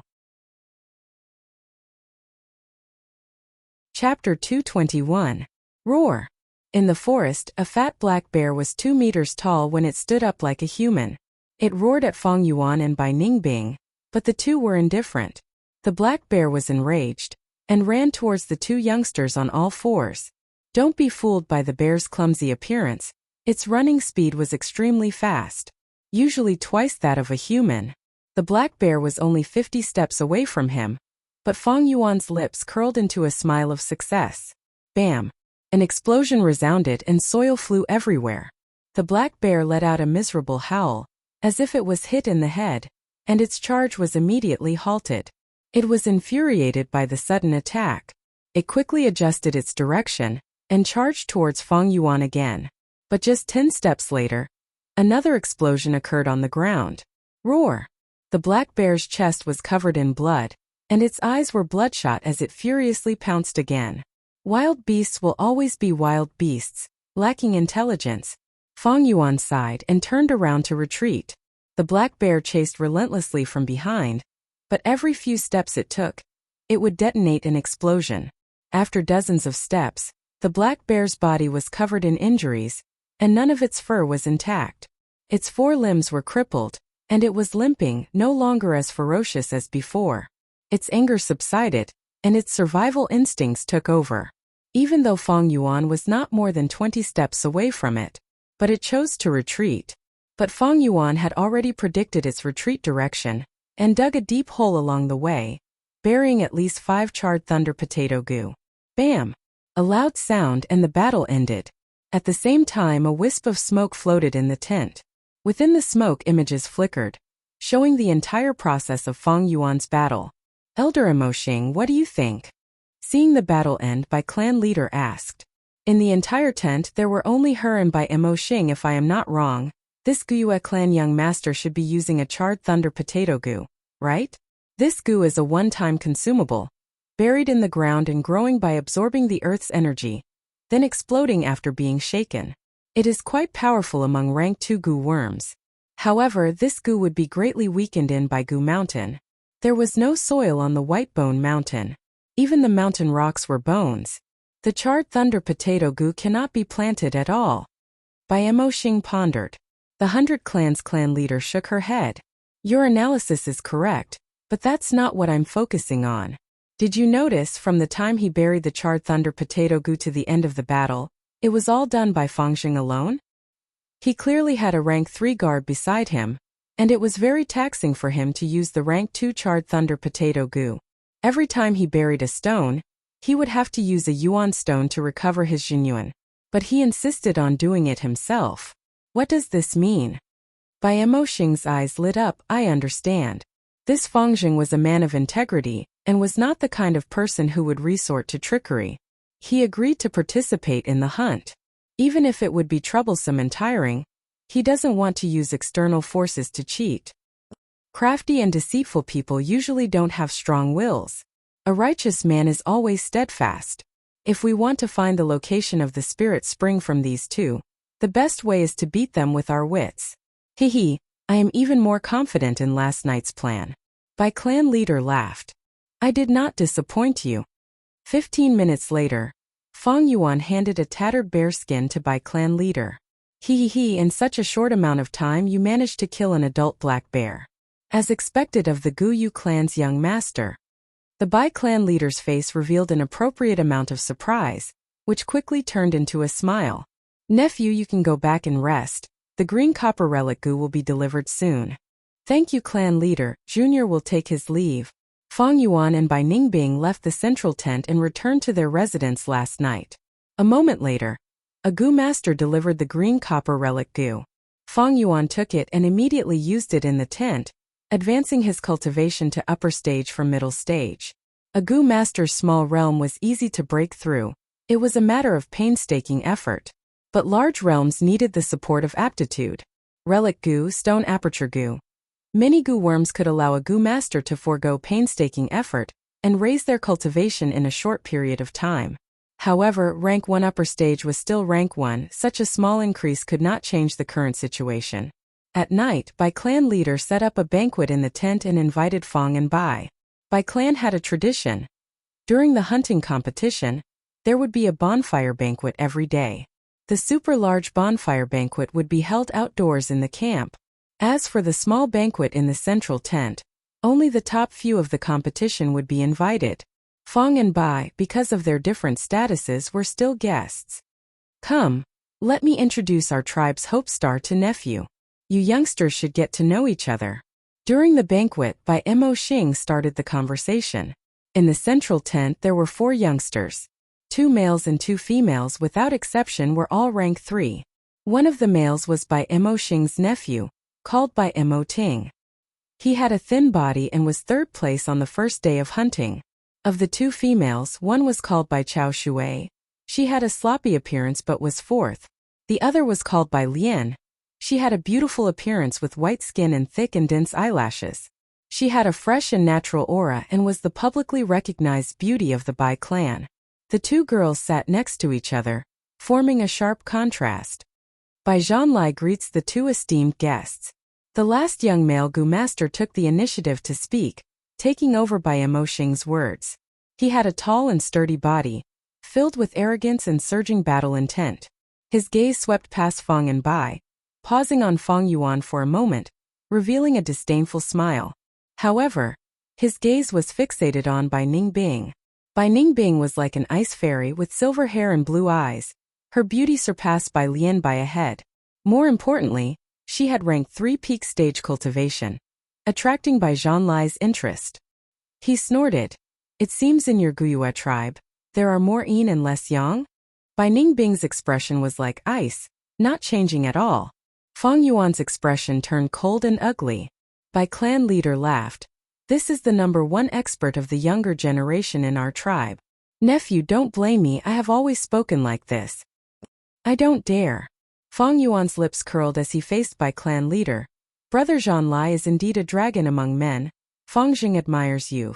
Chapter 221. Roar. In the forest, a fat black bear was 2 meters tall when it stood up like a human. It roared at Fong Yuan and Bai Ningbing, but the two were indifferent. The black bear was enraged and ran towards the two youngsters on all fours. Don't be fooled by the bear's clumsy appearance. Its running speed was extremely fast, usually twice that of a human. The black bear was only 50 steps away from him, but Fong Yuan's lips curled into a smile of success. Bam! An explosion resounded and soil flew everywhere. The black bear let out a miserable howl, as if it was hit in the head, and its charge was immediately halted. It was infuriated by the sudden attack. It quickly adjusted its direction and charged towards Fong Yuan again. But just 10 steps later, another explosion occurred on the ground. Roar! The black bear's chest was covered in blood, and its eyes were bloodshot as it furiously pounced again. Wild beasts will always be wild beasts, lacking intelligence. Fong Yuan sighed and turned around to retreat. The black bear chased relentlessly from behind, but every few steps it took, it would detonate an explosion. After dozens of steps, the black bear's body was covered in injuries, and none of its fur was intact. Its 4 limbs were crippled, and it was limping, no longer as ferocious as before. Its anger subsided, and its survival instincts took over. Even though Fong Yuan was not more than 20 steps away from it, but it chose to retreat. But Fong Yuan had already predicted its retreat direction, and dug a deep hole along the way, burying at least 5 charred thunder potato goo. Bam! A loud sound and the battle ended. At the same time, a wisp of smoke floated in the tent. Within the smoke, images flickered, showing the entire process of Fong Yuan's battle. Elder Emoshing, what do you think? Seeing the battle end, Bai clan leader asked. In the entire tent, there were only her and Bai Emoshing. If I am not wrong, this Guyue clan young master should be using a charred thunder potato goo, right? This goo is a one-time consumable, buried in the ground and growing by absorbing the earth's energy, then exploding after being shaken. It is quite powerful among rank 2 goo worms. However, this goo would be greatly weakened in by Goo Mountain. There was no soil on the White Bone Mountain. Even the mountain rocks were bones. The charred thunder potato goo cannot be planted at all. Bai Emoshing pondered. The 100 Clans clan leader shook her head. Your analysis is correct, but that's not what I'm focusing on. Did you notice from the time he buried the charred thunder potato goo to the end of the battle, it was all done by Fangxing alone? He clearly had a rank 3 guard beside him, and it was very taxing for him to use the rank 2 charred thunder potato goo. Every time he buried a stone, he would have to use a yuan stone to recover his jinyuan, but he insisted on doing it himself. What does this mean? Bai Emoshing's eyes lit up. I understand. This Fangxing was a man of integrity, and was not the kind of person who would resort to trickery. He agreed to participate in the hunt. Even if it would be troublesome and tiring, he doesn't want to use external forces to cheat. Crafty and deceitful people usually don't have strong wills. A righteous man is always steadfast. If we want to find the location of the spirit spring from these two, the best way is to beat them with our wits. Hehe, I am even more confident in last night's plan. Bai clan leader laughed. I did not disappoint you. 15 minutes later, Fong Yuan handed a tattered bear skin to Bai clan leader. In such a short amount of time you managed to kill an adult black bear. As expected of the Guyu clan's young master. The Bai clan leader's face revealed an appropriate amount of surprise, which quickly turned into a smile. Nephew, you can go back and rest. The green copper relic goo will be delivered soon. Thank you, clan leader. Junior will take his leave. Fong Yuan and Bai Ningbing left the central tent and returned to their residence last night. A moment later, a goo master delivered the green copper relic goo. Fong Yuan took it and immediately used it in the tent, advancing his cultivation to upper stage from middle stage. A goo master's small realm was easy to break through. It was a matter of painstaking effort. But large realms needed the support of aptitude. Relic goo, stone aperture goo. Many goo worms could allow a goo master to forego painstaking effort and raise their cultivation in a short period of time. However, rank 1 upper stage was still rank 1, such a small increase could not change the current situation. At night, Bai clan leader set up a banquet in the tent and invited Fong and Bai. Bai clan had a tradition. During the hunting competition, there would be a bonfire banquet every day. The super large bonfire banquet would be held outdoors in the camp. As for the small banquet in the central tent, only the top few of the competition would be invited. Fong and Bai, because of their different statuses, were still guests. Come, let me introduce our tribe's Hope Star to nephew. You youngsters should get to know each other. During the banquet, Bai Mo Xing started the conversation. In the central tent there were 4 youngsters. 2 males and 2 females without exception were all rank 3. One of the males was Bai Mo Xing's nephew, called Bai Mo Ting. He had a thin body and was 3rd place on the first day of hunting. Of the 2 females, one was called Bai Chao Shui. She had a sloppy appearance but was 4th. The other was called Bai Lian. She had a beautiful appearance with white skin and thick and dense eyelashes. She had a fresh and natural aura and was the publicly recognized beauty of the Bai clan. The 2 girls sat next to each other, forming a sharp contrast. Bai Zhanlai greets the 2 esteemed guests. The last young male Gu master took the initiative to speak, taking over Bai Mo Xing's words. He had a tall and sturdy body, filled with arrogance and surging battle intent. His gaze swept past Fong and Bai, pausing on Fong Yuan for a moment, revealing a disdainful smile. However, his gaze was fixated on Bai Ningbing. Bai Ningbing was like an ice fairy with silver hair and blue eyes. Her beauty surpassed Bai Lian by a head. More importantly, she had ranked 3 peak stage cultivation, attracting Bai Zhanlai's interest. He snorted. It seems in your Guyue tribe, there are more yin and less yang? Bai Ningbing's expression was like ice, not changing at all. Fong Yuan's expression turned cold and ugly. Bai clan leader laughed. This is the #1 expert of the younger generation in our tribe. Nephew, don't blame me, I have always spoken like this. I don't dare. Fong Yuan's lips curled as he faced Bai clan leader. Brother Zhanlai is indeed a dragon among men. Fong Jing admires you.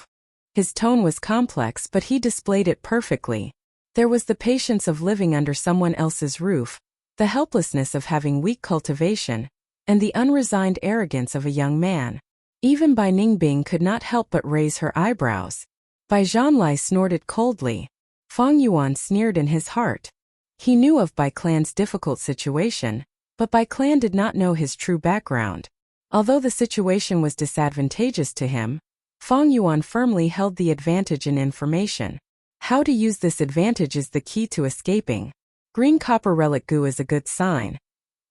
His tone was complex but he displayed it perfectly. There was the patience of living under someone else's roof, the helplessness of having weak cultivation, and the unresigned arrogance of a young man. Even Bai Ningbing could not help but raise her eyebrows. Bai Zhanlai snorted coldly. Fong Yuan sneered in his heart. He knew of Bai clan's difficult situation, but Bai clan did not know his true background. Although the situation was disadvantageous to him, Fong Yuan firmly held the advantage in information. How to use this advantage is the key to escaping. Green copper relic Gu is a good sign.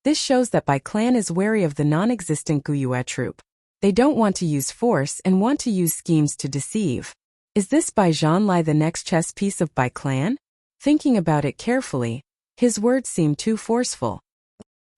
This shows that Bai clan is wary of the non-existent Guyue troop. They don't want to use force and want to use schemes to deceive. Is this Bai Zhanlai the next chess piece of Bai clan? Thinking about it carefully, his words seemed too forceful.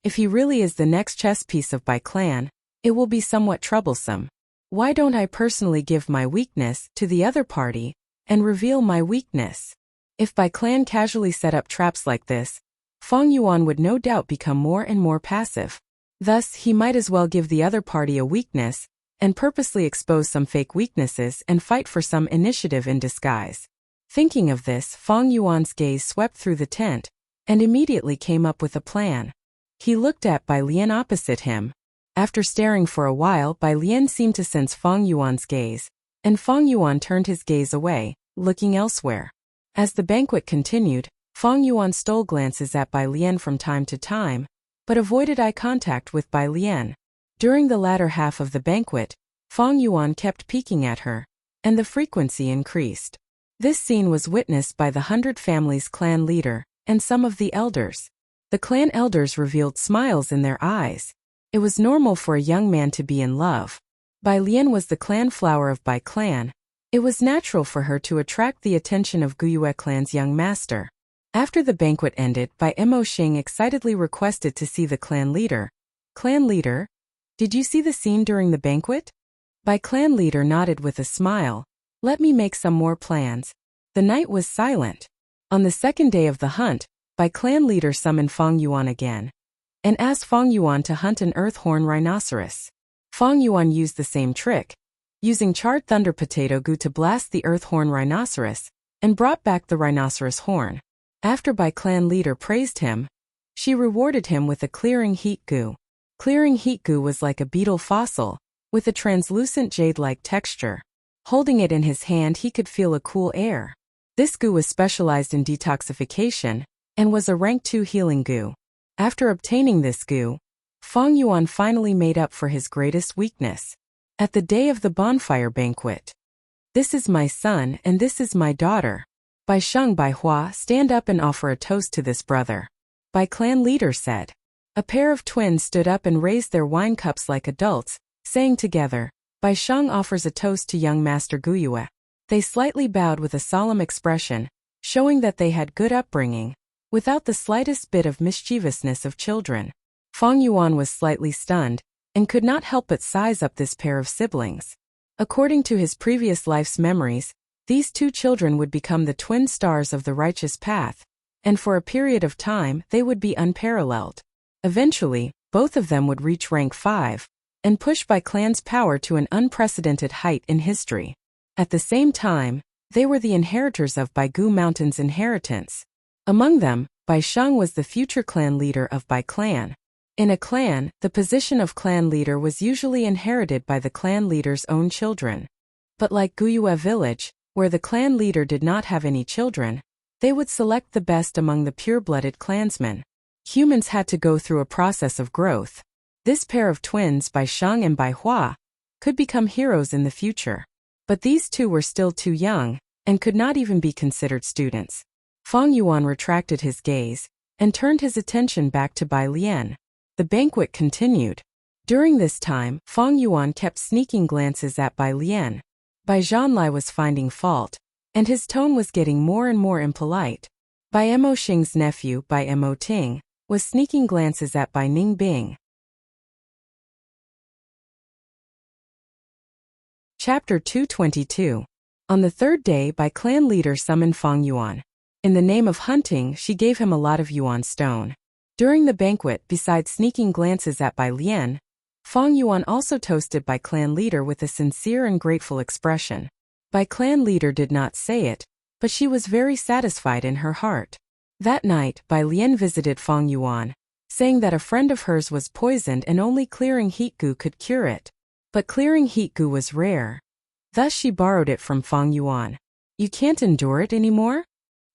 If he really is the next chess piece of Bai clan, it will be somewhat troublesome. Why don't I personally give my weakness to the other party and reveal my weakness? If Bai clan casually set up traps like this, Fong Yuan would no doubt become more and more passive. Thus, he might as well give the other party a weakness and purposely expose some fake weaknesses and fight for some initiative in disguise. Thinking of this, Fong Yuan's gaze swept through the tent and immediately came up with a plan. He looked at Bai Lian opposite him. After staring for a while, Bai Lian seemed to sense Fong Yuan's gaze, and Fong Yuan turned his gaze away, looking elsewhere. As the banquet continued, Fong Yuan stole glances at Bai Lian from time to time, but avoided eye contact with Bai Lian. During the latter half of the banquet, Fong Yuan kept peeking at her, and the frequency increased. This scene was witnessed by the 100 Families clan leader and some of the elders. The clan elders revealed smiles in their eyes. It was normal for a young man to be in love. Bai Lian was the clan flower of Bai clan. It was natural for her to attract the attention of Guyue clan's young master. After the banquet ended, Bai Mo Xing excitedly requested to see the clan leader. Clan leader, did you see the scene during the banquet? Bai clan leader nodded with a smile. Let me make some more plans. The night was silent. On the second day of the hunt, Bai clan leader summoned Fong Yuan again and asked Fong Yuan to hunt an earth-horn rhinoceros. Fong Yuan used the same trick, using charred thunder potato goo to blast the earth-horn rhinoceros, and brought back the rhinoceros horn. After Bai clan leader praised him, she rewarded him with a clearing heat goo. Clearing heat goo was like a beetle fossil, with a translucent jade-like texture. Holding it in his hand, he could feel a cool air. This goo was specialized in detoxification, and was a rank 2 healing goo. After obtaining this goo, Feng Yuan finally made up for his greatest weakness. At the day of the bonfire banquet, "This is my son and this is my daughter. Bai Sheng Bai Hua, stand up and offer a toast to this brother," Bai clan leader said. A pair of twins stood up and raised their wine cups like adults, saying together, "Bai Sheng offers a toast to young Master Guyue." They slightly bowed with a solemn expression, showing that they had good upbringing, without the slightest bit of mischievousness of children. Feng Yuan was slightly stunned, and could not help but size up this pair of siblings. According to his previous life's memories, these two children would become the twin stars of the righteous path, and for a period of time they would be unparalleled. Eventually, both of them would reach rank 5, and push Bai clan's power to an unprecedented height in history. At the same time, they were the inheritors of Baigu Mountain's inheritance. Among them, Bai Sheng was the future clan leader of Bai clan. In a clan, the position of clan leader was usually inherited by the clan leader's own children. But like Guyue village, where the clan leader did not have any children, they would select the best among the pure-blooded clansmen. Humans had to go through a process of growth. This pair of twins, Bai Sheng and Bai Hua, could become heroes in the future. But these two were still too young, and could not even be considered students. Feng Yuan retracted his gaze, and turned his attention back to Bai Lian. The banquet continued. During this time, Feng Yuan kept sneaking glances at Bai Lian. Bai Zhanlai was finding fault, and his tone was getting more and more impolite. Bai Mo Xing's nephew, Bai Mo Ting, was sneaking glances at Bai Ning Bing. Chapter 222. On the third day, Bai clan leader summoned Feng Yuan. In the name of hunting, she gave him a lot of yuan stone. During the banquet, besides sneaking glances at Bai Lian, Feng Yuan also toasted Bai clan leader with a sincere and grateful expression. Bai clan leader did not say it, but she was very satisfied in her heart. That night, Bai Lian visited Feng Yuan, saying that a friend of hers was poisoned and only clearing heat goo could cure it. But clearing heat goo was rare. Thus she borrowed it from Feng Yuan. "You can't endure it anymore?"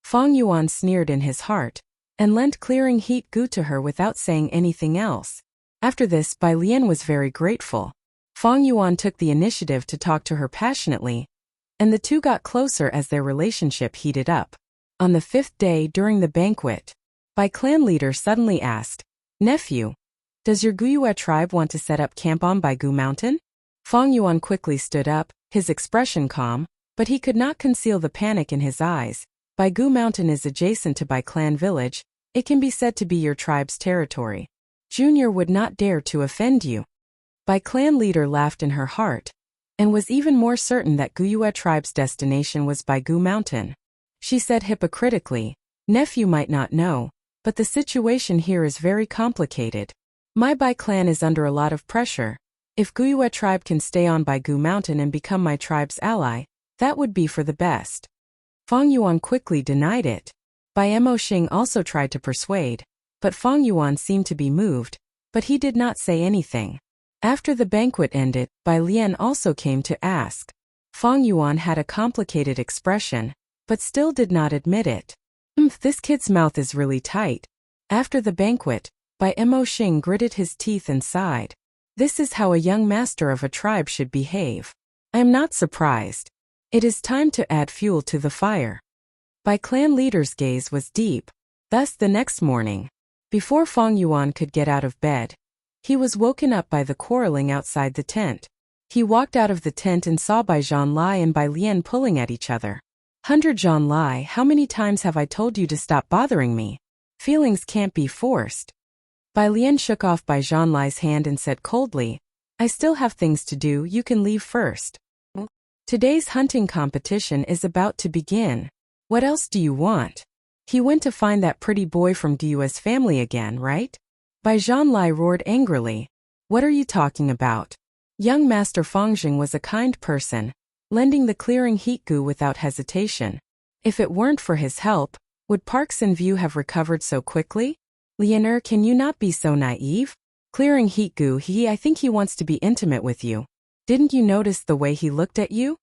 Feng Yuan sneered in his heart, and lent clearing heat goo to her without saying anything else. After this, Bai Lian was very grateful. Feng Yuan took the initiative to talk to her passionately, and the two got closer as their relationship heated up. On the 5th day during the banquet, Bai clan leader suddenly asked, "Nephew, does your Guyue tribe want to set up camp on Baigu Mountain?" Feng Yuan quickly stood up, his expression calm, but he could not conceal the panic in his eyes. Baigu Mountain is adjacent to Bai clan village. It can be said to be your tribe's territory. Junior would not dare to offend you. Bai clan leader laughed in her heart, and was even more certain that Guyue tribe's destination was Baigu Mountain. She said hypocritically, "Nephew might not know, but the situation here is very complicated. My Bai clan is under a lot of pressure. If Guyue tribe can stay on Baigu Mountain and become my tribe's ally, that would be for the best." Feng Yuan quickly denied it. Bai Mo Xing also tried to persuade, but Feng Yuan seemed to be moved, but he did not say anything. After the banquet ended, Bai Lian also came to ask. Feng Yuan had a complicated expression, but still did not admit it. This kid's mouth is really tight." After the banquet, Bai Mo Xing gritted his teeth and sighed. "This is how a young master of a tribe should behave. I am not surprised. It is time to add fuel to the fire." Bai clan leader's gaze was deep. Thus the next morning, before Feng Yuan could get out of bed, he was woken up by the quarreling outside the tent. He walked out of the tent and saw Bai Zhanlai and Bai Lian pulling at each other. "100 Zhanlai, how many times have I told you to stop bothering me? Feelings can't be forced." Bai Lian shook off Bai Zhanlai's hand and said coldly, "I still have things to do, you can leave first. Today's hunting competition is about to begin. What else do you want? He went to find that pretty boy from Guyue's family again, right?" Bai Zhanlai roared angrily. "What are you talking about? Young Master Fengjing was a kind person, lending the clearing heat goo without hesitation. If it weren't for his help, Would Parks and View have recovered so quickly? Lian, can you not be so naive? Clearing heat gu, I think he wants to be intimate with you. Didn't you notice the way he looked at you?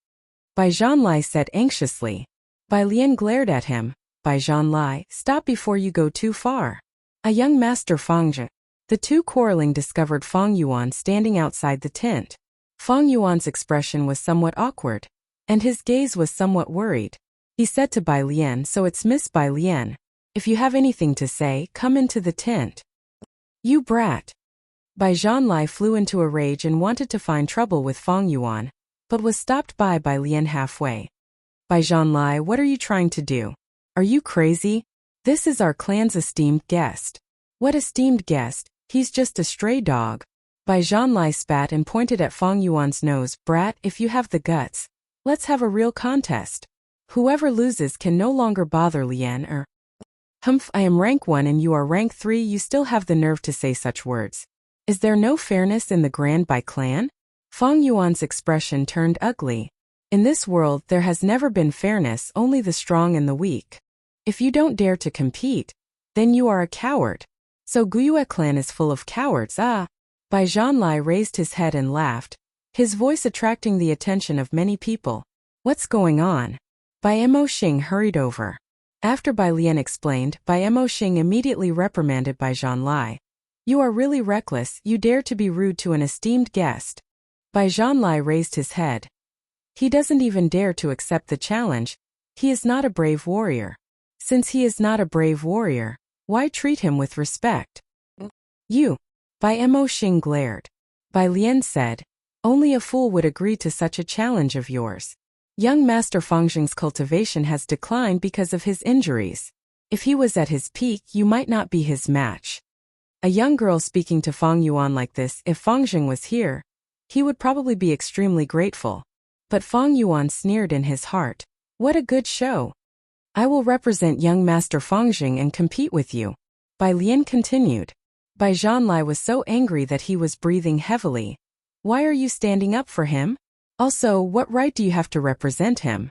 Bai Zhanlai said anxiously. Bai Lian glared at him. Bai Zhanlai, stop before you go too far. A young master Fangzhe. The two quarreling discovered Fang Yuan standing outside the tent. Fang Yuan's expression was somewhat awkward, and his gaze was somewhat worried. He said to Bai Lian, so it's Miss Bai Lian. If you have anything to say, come into the tent. You brat. Bai Zhanlai flew into a rage and wanted to find trouble with Fang Yuan, but was stopped by Bai Lian halfway. Bai Zhanlai, what are you trying to do? Are you crazy? This is our clan's esteemed guest. What esteemed guest? He's just a stray dog. Bai Zhanlai spat and pointed at Fang Yuan's nose. Brat, if you have the guts, let's have a real contest. Whoever loses can no longer bother Lian. Humph, I am rank 1 and you are rank 3. You still have the nerve to say such words. Is there no fairness in the Grand Bai clan? Fang Yuan's expression turned ugly. In this world there has never been fairness, only the strong and the weak. If you don't dare to compete, then you are a coward. So Guyue clan is full of cowards, ah? Bai Zhanlai raised his head and laughed, his voice attracting the attention of many people. What's going on? Bai Mo Xing hurried over. After Bai Lian explained, Bai Mo Xing immediately reprimanded Bai Zhanlai. You are really reckless, you dare to be rude to an esteemed guest. Bai Zhanlai raised his head. He doesn't even dare to accept the challenge. He is not a brave warrior. Since he is not a brave warrior, why treat him with respect? You. Bai Mo Xing glared. Bai Lian said, only a fool would agree to such a challenge of yours. Young Master Fangzheng's cultivation has declined because of his injuries. If he was at his peak, you might not be his match. A young girl speaking to Fang Yuan like this, if Fangzheng was here, he would probably be extremely grateful. But Fang Yuan sneered in his heart. What a good show. I will represent young Master Fangzheng and compete with you. Bai Lian continued. Bai Zhanlai was so angry that he was breathing heavily. Why are you standing up for him? Also, what right do you have to represent him?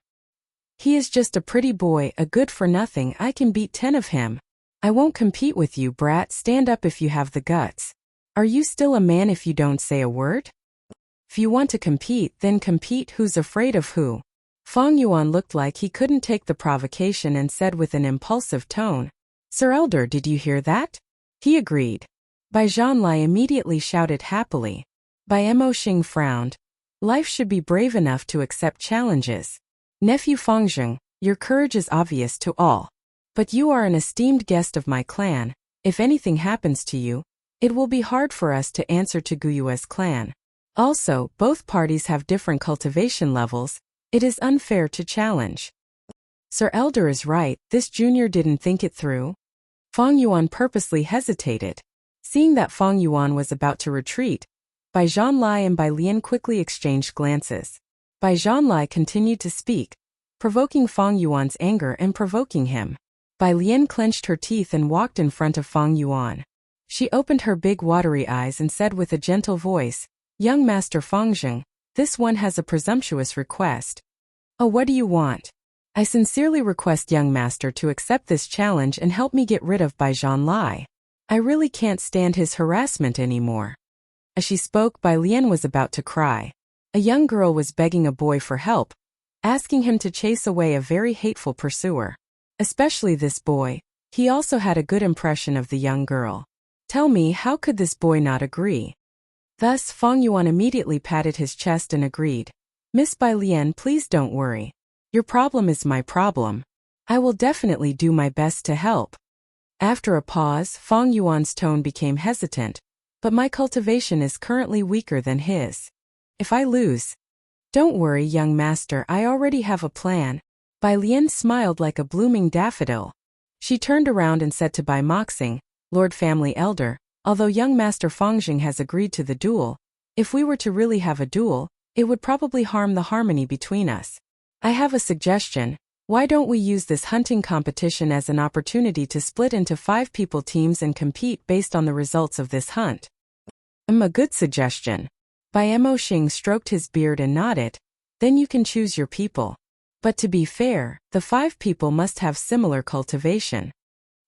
He is just a pretty boy, a good-for-nothing. I can beat 10 of him. I won't compete with you, brat. Stand up if you have the guts. Are you still a man if you don't say a word? If you want to compete, then compete. Who's afraid of who? Fang Yuan looked like he couldn't take the provocation and said with an impulsive tone, Sir Elder, did you hear that? He agreed. Bai Zhanlai immediately shouted happily. Bai Mo Xing frowned. Life should be brave enough to accept challenges. Nephew Fangzheng, your courage is obvious to all. But you are an esteemed guest of my clan. If anything happens to you, it will be hard for us to answer to Guyue's clan. Also, both parties have different cultivation levels. It is unfair to challenge. Sir Elder is right, this junior didn't think it through. Fang Yuan purposely hesitated. Seeing that Fang Yuan was about to retreat, Bai Zhanlai and Bai Lian quickly exchanged glances. Bai Zhanlai continued to speak, provoking Fang Yuan's anger and provoking him. Bai Lian clenched her teeth and walked in front of Fang Yuan. She opened her big watery eyes and said with a gentle voice, Young Master Fangzheng, this one has a presumptuous request. Oh, what do you want? I sincerely request young master to accept this challenge and help me get rid of Bai Zhanlai. I really can't stand his harassment anymore. As she spoke, Bai Lian was about to cry. A young girl was begging a boy for help, asking him to chase away a very hateful pursuer. Especially this boy, he also had a good impression of the young girl. Tell me, how could this boy not agree? Thus, Fang Yuan immediately patted his chest and agreed. Miss Bai Lian, please don't worry. Your problem is my problem. I will definitely do my best to help. After a pause, Fang Yuan's tone became hesitant, but my cultivation is currently weaker than his. If I lose... Don't worry, young master, I already have a plan. Bai Lian smiled like a blooming daffodil. She turned around and said to Bai Moxing, Lord Family Elder, although young Master Fangzheng has agreed to the duel, if we were to really have a duel, it would probably harm the harmony between us. I have a suggestion. Why don't we use this hunting competition as an opportunity to split into 5 people teams and compete based on the results of this hunt? A good suggestion. Bai Mo Xing stroked his beard and nodded. Then you can choose your people. But to be fair, the 5 people must have similar cultivation.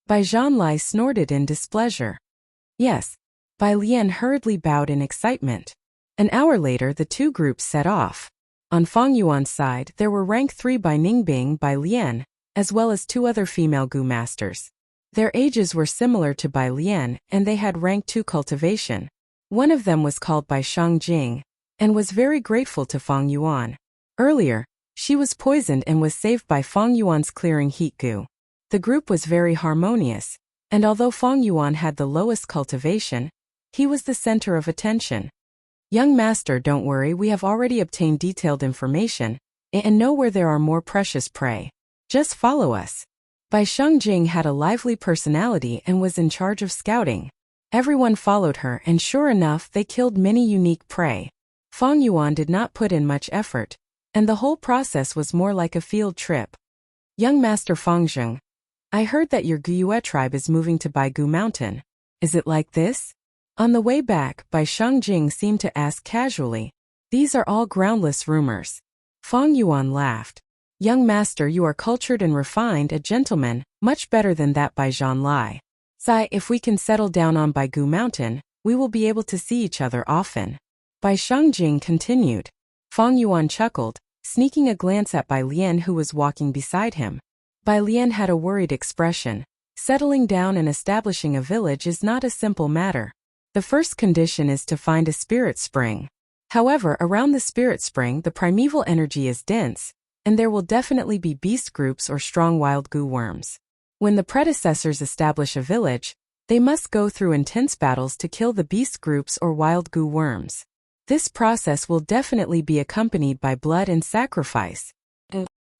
Bai Zhanlai snorted in displeasure. Yes. Bai Lian hurriedly bowed in excitement. An hour later the 2 groups set off. On Fang Yuan's side there were rank 3 Bai Ningbing, Bai Lian, as well as 2 other female Gu masters. Their ages were similar to Bai Lian, and they had rank 2 cultivation. One of them was called Bai Shangjing, and was very grateful to Fang Yuan. Earlier, she was poisoned and was saved by Fang Yuan's clearing heat Gu. The group was very harmonious, and although Fang Yuan had the lowest cultivation, he was the center of attention. Young master, don't worry, we have already obtained detailed information, and know where there are more precious prey. Just follow us. Bai Shangjing had a lively personality and was in charge of scouting. Everyone followed her, and sure enough they killed many unique prey. Fang Yuan did not put in much effort, and the whole process was more like a field trip. Young master Fangzheng, I heard that your Guyue tribe is moving to Baigu Mountain. Is it like this? On the way back, Bai Shangjing seemed to ask casually. These are all groundless rumors. Fang Yuan laughed. Young master, you are cultured and refined, a gentleman, much better than that Bai Zhanlai. Sai, if we can settle down on Baigu Mountain, we will be able to see each other often. Bai Shangjing continued. Fang Yuan chuckled, sneaking a glance at Bai Lian who was walking beside him. Bai Lian had a worried expression. Settling down and establishing a village is not a simple matter. The first condition is to find a spirit spring. However, around the spirit spring the primeval energy is dense, and there will definitely be beast groups or strong wild Gu worms. When the predecessors establish a village, they must go through intense battles to kill the beast groups or wild Gu worms. This process will definitely be accompanied by blood and sacrifice.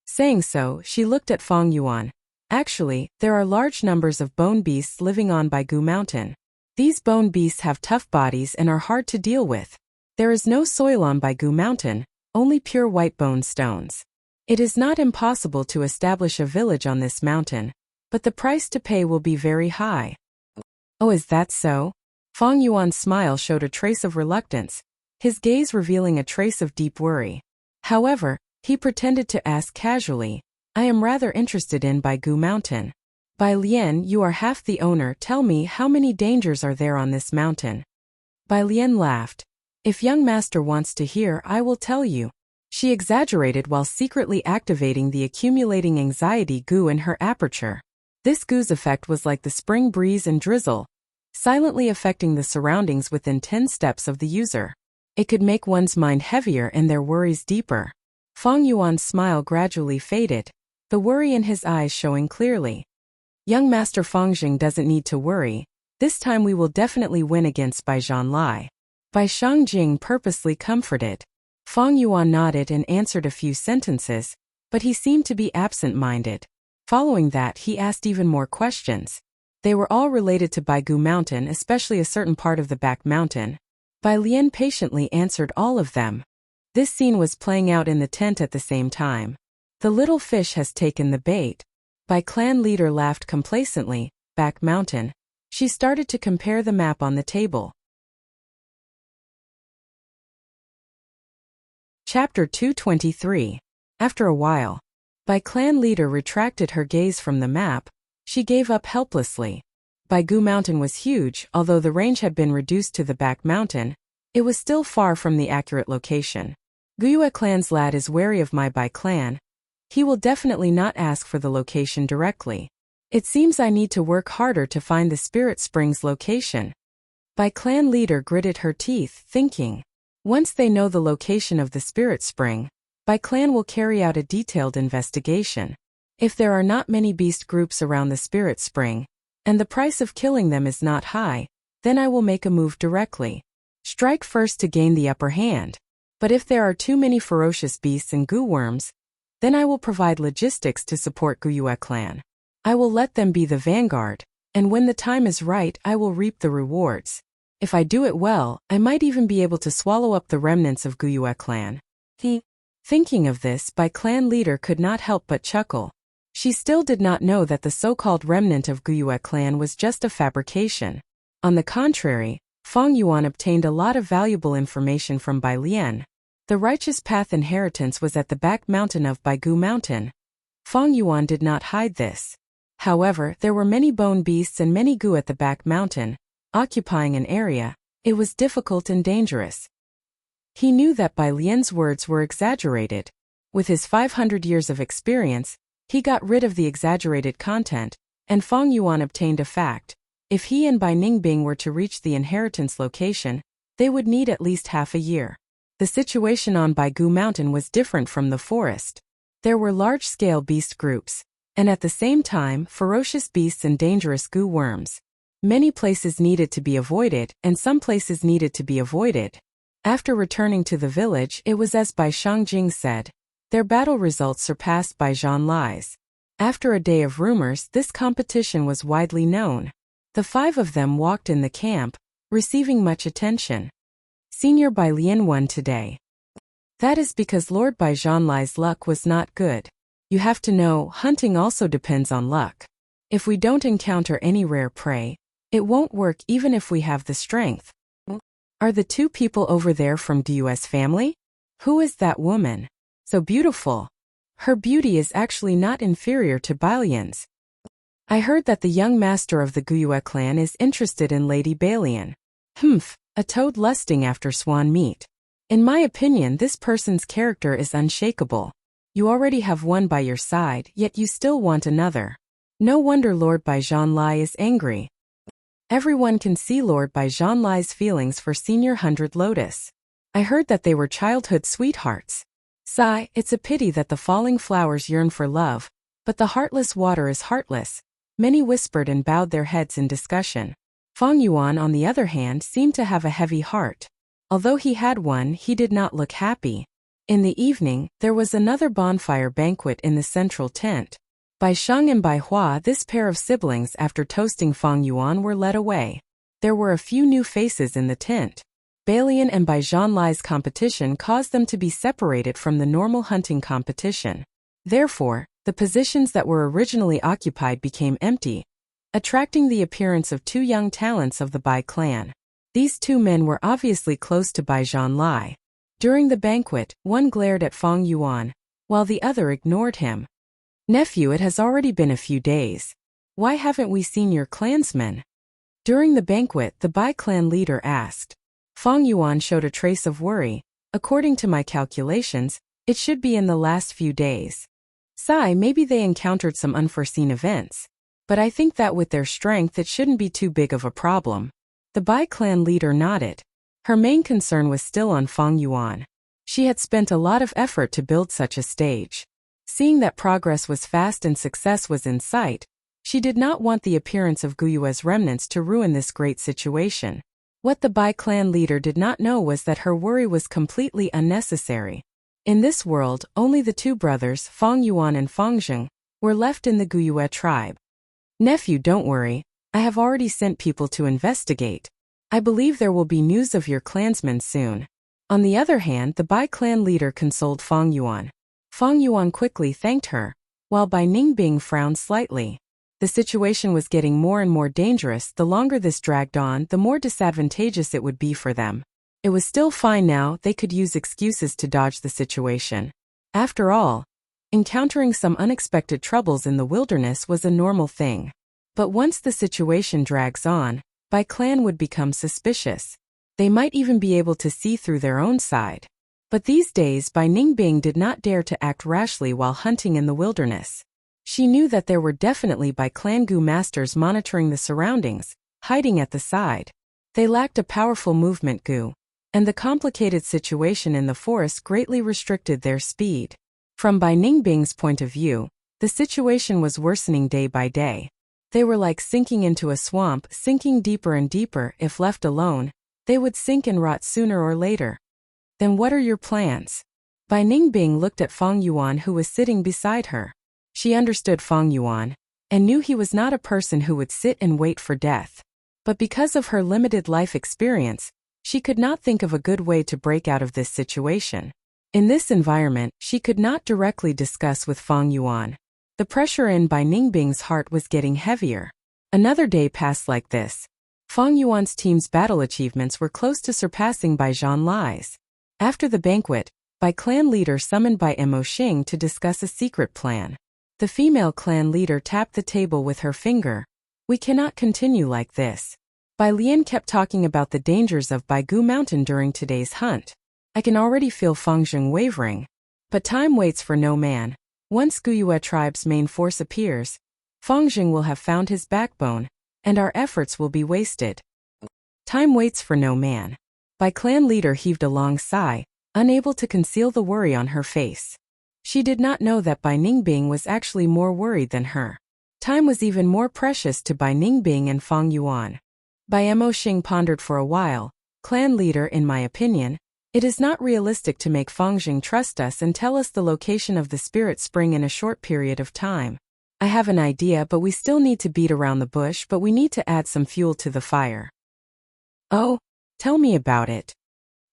Saying so, she looked at Fang Yuan. Actually, there are large numbers of bone beasts living on Baigu Mountain. These bone beasts have tough bodies and are hard to deal with. There is no soil on Baigu Mountain, only pure white bone stones. It is not impossible to establish a village on this mountain, but the price to pay will be very high. Oh, is that so? Fang Yuan's smile showed a trace of reluctance, his gaze revealing a trace of deep worry. However, he pretended to ask casually, I am rather interested in Baigu Mountain. Bai Lian, you are half the owner, tell me how many dangers are there on this mountain? Bai Lian laughed. If young master wants to hear, I will tell you. She exaggerated while secretly activating the accumulating anxiety Gu in her aperture. This Gu's effect was like the spring breeze and drizzle, silently affecting the surroundings within 10 steps of the user. It could make one's mind heavier and their worries deeper. Fang Yuan's smile gradually faded, the worry in his eyes showing clearly. Young Master Fangzheng doesn't need to worry, this time we will definitely win against Bai Zhanlai. Bai Shangjing purposely comforted. Fang Yuan nodded and answered a few sentences, but he seemed to be absent-minded. Following that he asked even more questions. They were all related to Baigu Mountain, especially a certain part of the back mountain. Bai Lian patiently answered all of them. This scene was playing out in the tent at the same time. The little fish has taken the bait. Bai clan leader laughed complacently. Back mountain. She started to compare the map on the table. Chapter 223. After a while, Bai clan leader retracted her gaze from the map. She gave up helplessly. Baigu Mountain was huge, although the range had been reduced to the back mountain. It was still far from the accurate location. Guyue clan's lad is wary of my Bai clan. He will definitely not ask for the location directly. It seems I need to work harder to find the spirit spring's location. Bai clan leader gritted her teeth, thinking. Once they know the location of the spirit spring, Bai clan will carry out a detailed investigation. If there are not many beast groups around the spirit spring, and the price of killing them is not high, then I will make a move directly. Strike first to gain the upper hand. But if there are too many ferocious beasts and Gu worms, then I will provide logistics to support Guyue clan. I will let them be the vanguard, and when the time is right I will reap the rewards. If I do it well, I might even be able to swallow up the remnants of Guyue clan. Thinking of this, Bai clan leader could not help but chuckle. She still did not know that the so-called remnant of Guyue clan was just a fabrication. On the contrary, Fang Yuan obtained a lot of valuable information from Bai Lian. The righteous path inheritance was at the back mountain of Baigu Mountain. Feng Yuan did not hide this. However, there were many bone beasts and many gu at the back mountain, occupying an area. It was difficult and dangerous. He knew that Bai Lian's words were exaggerated. With his 500 years of experience, he got rid of the exaggerated content, and Feng Yuan obtained a fact. If he and Bai Ningbing were to reach the inheritance location, they would need at least half a year. The situation on Baigu Mountain was different from the forest. There were large-scale beast groups, and at the same time, ferocious beasts and dangerous gu worms. Many places needed to be avoided, and some places needed to be avoided. After returning to the village, it was as Bai Shangjing said. Their battle results surpassed Bai Zhanlai's. After a day of rumors, this competition was widely known. The 5 of them walked in the camp, receiving much attention. Senior Bai Lian won today. That is because Lord Bai Zhanlai's luck was not good. You have to know, hunting also depends on luck. If we don't encounter any rare prey, it won't work even if we have the strength. Are the 2 people over there from Gu's family? Who is that woman? So beautiful. Her beauty is actually not inferior to Bailian's. I heard that the young master of the Guyue clan is interested in Lady Bailian. A toad lusting after swan meat. In my opinion, this person's character is unshakable. You already have one by your side, yet you still want another. No wonder Lord Bai Zhanlai is angry. Everyone can see Lord Bai Zhanlai's feelings for Senior 100 Lotus. I heard that they were childhood sweethearts. Sigh, it's a pity that the falling flowers yearn for love, but the heartless water is heartless. Many whispered and bowed their heads in discussion. Feng Yuan, on the other hand, seemed to have a heavy heart. Although he had one, he did not look happy. In the evening, there was another bonfire banquet in the central tent. Bai Sheng and Bai Hua, this pair of siblings, after toasting Feng Yuan, were led away. There were a few new faces in the tent. Bailian and Bai Zhanlai's competition caused them to be separated from the normal hunting competition. Therefore, the positions that were originally occupied became empty, attracting the appearance of 2 young talents of the Bai clan. These 2 men were obviously close to Bai Zhanlai. During the banquet, one glared at Feng Yuan, while the other ignored him. Nephew, it has already been a few days. Why haven't we seen your clansmen? During the banquet, the Bai clan leader asked. Feng Yuan showed a trace of worry. According to my calculations, it should be in the last few days. Sigh, maybe they encountered some unforeseen events. But I think that with their strength it shouldn't be too big of a problem. The Bai clan leader nodded. Her main concern was still on Feng Yuan. She had spent a lot of effort to build such a stage. Seeing that progress was fast and success was in sight, she did not want the appearance of Guyue's remnants to ruin this great situation. What the Bai clan leader did not know was that her worry was completely unnecessary. In this world, only the 2 brothers, Feng Yuan and Feng Zheng, were left in the Guyue tribe. Nephew, don't worry. I have already sent people to investigate. I believe there will be news of your clansmen soon. On the other hand, the Bai clan leader consoled Feng Yuan. Feng Yuan quickly thanked her, while Bai Ningbing frowned slightly. The situation was getting more and more dangerous. The longer this dragged on, the more disadvantageous it would be for them. It was still fine now, they could use excuses to dodge the situation. After all, encountering some unexpected troubles in the wilderness was a normal thing. But once the situation drags on, Bai clan would become suspicious. They might even be able to see through their own side. But these days Bai Ningbing did not dare to act rashly while hunting in the wilderness. She knew that there were definitely Bai clan gu masters monitoring the surroundings, hiding at the side. They lacked a powerful movement gu, and the complicated situation in the forest greatly restricted their speed. From Bai Ningbing's point of view, the situation was worsening day by day. They were like sinking into a swamp, sinking deeper and deeper. If left alone, they would sink and rot sooner or later. Then what are your plans? Bai Ningbing looked at Feng Yuan, who was sitting beside her. She understood Feng Yuan, and knew he was not a person who would sit and wait for death. But because of her limited life experience, she could not think of a good way to break out of this situation. In this environment, she could not directly discuss with Feng Yuan. The pressure in Bai Ningbing's heart was getting heavier. Another day passed like this. Feng Yuan's team's battle achievements were close to surpassing Bai Zhanlai's. After the banquet, Bai clan leader summoned Bai Mo Xing to discuss a secret plan. The female clan leader tapped the table with her finger. We cannot continue like this. Bai Lian kept talking about the dangers of Baigu Mountain during today's hunt. I can already feel Fangzheng wavering. But time waits for no man. Once Guyue tribe's main force appears, Fangzheng will have found his backbone, and our efforts will be wasted. Time waits for no man. Bai clan leader heaved a long sigh, unable to conceal the worry on her face. She did not know that Bai Ningbing was actually more worried than her. Time was even more precious to Bai Ningbing and Fang Yuan. Bai Mo Xing pondered for a while. Clan leader, in my opinion, it is not realistic to make Fangzheng trust us and tell us the location of the spirit spring in a short period of time. I have an idea, but we still need to beat around the bush, but we need to add some fuel to the fire. Oh, tell me about it.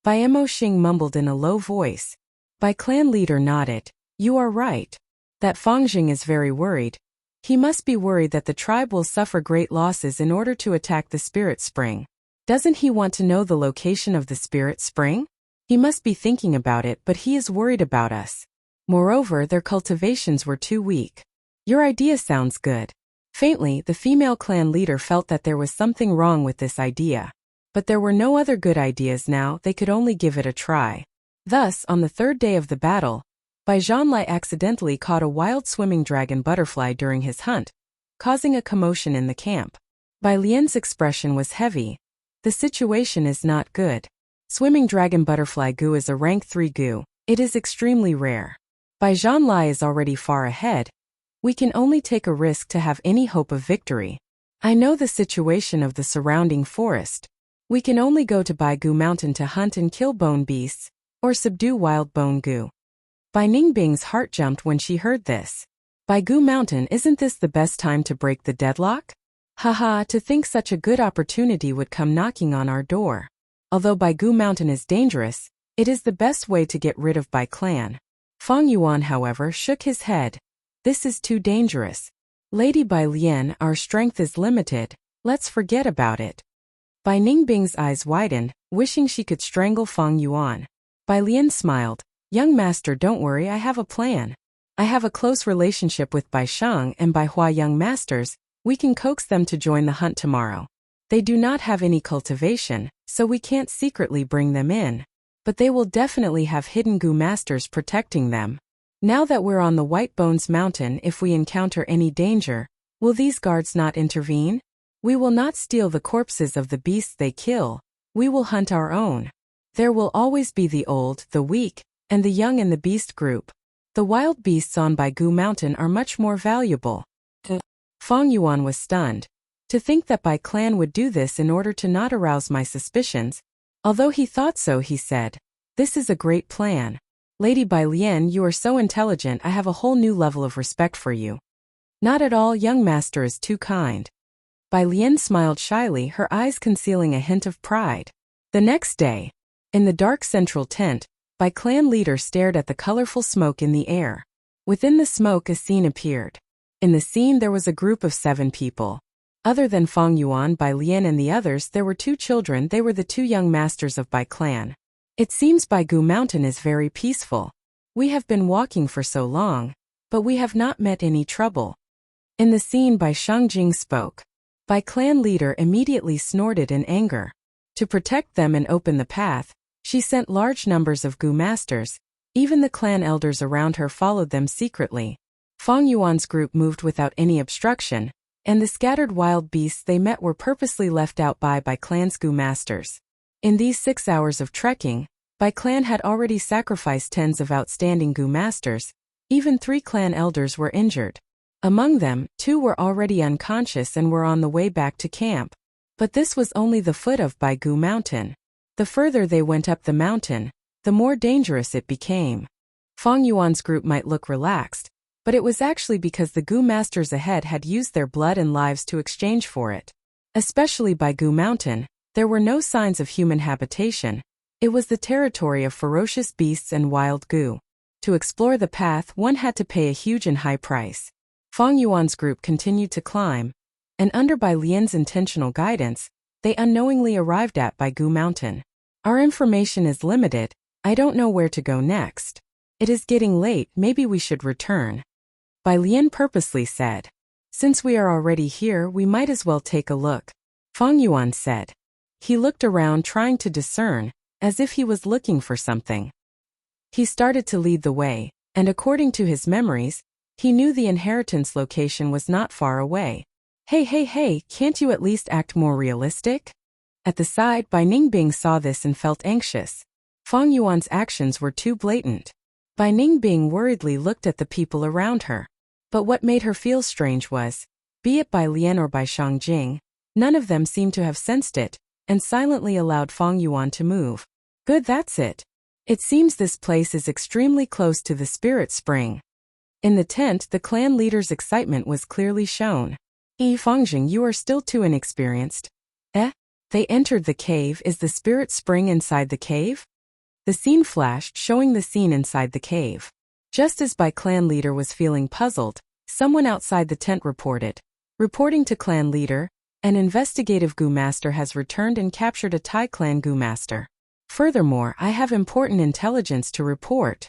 Bai Mo Xing mumbled in a low voice. Bai clan leader nodded. You are right. That Fangzheng is very worried. He must be worried that the tribe will suffer great losses in order to attack the spirit spring. Doesn't he want to know the location of the spirit spring? He must be thinking about it, but he is worried about us. Moreover, their cultivations were too weak. Your idea sounds good. Faintly, the female clan leader felt that there was something wrong with this idea. But there were no other good ideas now, they could only give it a try. Thus, on the third day of the battle, Bai Zhanlai accidentally caught a wild swimming dragon butterfly during his hunt, causing a commotion in the camp. Bai Lian's expression was heavy. The situation is not good. Swimming dragon butterfly goo is a rank 3 goo. It is extremely rare. Bai Zhanlai is already far ahead. We can only take a risk to have any hope of victory. I know the situation of the surrounding forest. We can only go to Baigu Mountain to hunt and kill bone beasts, or subdue wild bone goo. Bai Ningbing's heart jumped when she heard this. Baigu Mountain, isn't this the best time to break the deadlock? Haha, to think such a good opportunity would come knocking on our door. Although Baigu Mountain is dangerous, it is the best way to get rid of Bai clan. Fang Yuan, however, shook his head. This is too dangerous. Lady Bai Lian, our strength is limited. Let's forget about it. Bai Ningbing's eyes widened, wishing she could strangle Fang Yuan. Bai Lian smiled. Young master, don't worry, I have a plan. I have a close relationship with Bai Shang and Bai Hua young masters. We can coax them to join the hunt tomorrow. They do not have any cultivation, so we can't secretly bring them in. But they will definitely have hidden goo masters protecting them. Now that we're on the White Bones Mountain, if we encounter any danger, will these guards not intervene? We will not steal the corpses of the beasts they kill. We will hunt our own. There will always be the old, the weak, and the young in the beast group. The wild beasts on Baigu Mountain are much more valuable. Fang Yuan was stunned. To think that Bai clan would do this in order to not arouse my suspicions. Although he thought so, he said. This is a great plan. Lady Bai Lian, you are so intelligent, I have a whole new level of respect for you. Not at all, young master is too kind. Bai Lian smiled shyly, her eyes concealing a hint of pride. The next day, in the dark central tent, Bai clan leader stared at the colorful smoke in the air. Within the smoke a scene appeared. In the scene there was a group of 7 people. Other than Fang Yuan, Bai Lian and the others, there were 2 children. They were the 2 young masters of Bai clan. It seems Baigu Mountain is very peaceful. We have been walking for so long, but we have not met any trouble. In the scene, Bai Shangjing spoke. Bai clan leader immediately snorted in anger. To protect them and open the path, she sent large numbers of goo masters. Even the clan elders around her followed them secretly. Fang Yuan's group moved without any obstruction, and the scattered wild beasts they met were purposely left out by clan's goo masters. In these 6 hours of trekking, Bai clan had already sacrificed tens of outstanding goo masters. Even 3 clan elders were injured. Among them, 2 were already unconscious and were on the way back to camp. But this was only the foot of Baigu Mountain. The further they went up the mountain, the more dangerous it became. Fang Yuan's group might look relaxed, but it was actually because the goo masters ahead had used their blood and lives to exchange for it. Especially Baigu Mountain, there were no signs of human habitation. It was the territory of ferocious beasts and wild goo. To explore the path, one had to pay a huge and high price. Fang Yuan's group continued to climb, and under Bai Lian's intentional guidance, they unknowingly arrived at Baigu Mountain. Our information is limited, I don't know where to go next. It is getting late, maybe we should return. Bai Lian purposely said. Since we are already here, we might as well take a look. Fang Yuan said. He looked around trying to discern, as if he was looking for something. He started to lead the way, and according to his memories, he knew the inheritance location was not far away. Hey, can't you at least act more realistic? At the side, Bai Ningbing saw this and felt anxious. Fang Yuan's actions were too blatant. Bai Ningbing worriedly looked at the people around her. But what made her feel strange was, be it Bai Lian or Bai Shangjing, none of them seemed to have sensed it, and silently allowed Fang Yuan to move. Good, that's it. It seems this place is extremely close to the spirit spring. In the tent, the clan leader's excitement was clearly shown. Fangjing, you are still too inexperienced. They entered the cave. Is the spirit spring inside the cave? The scene flashed, showing the scene inside the cave. Just as Bai clan leader was feeling puzzled, someone outside the tent reported. Reporting to clan leader, an investigative Gu master has returned and captured a Tai clan Gu master. Furthermore, I have important intelligence to report.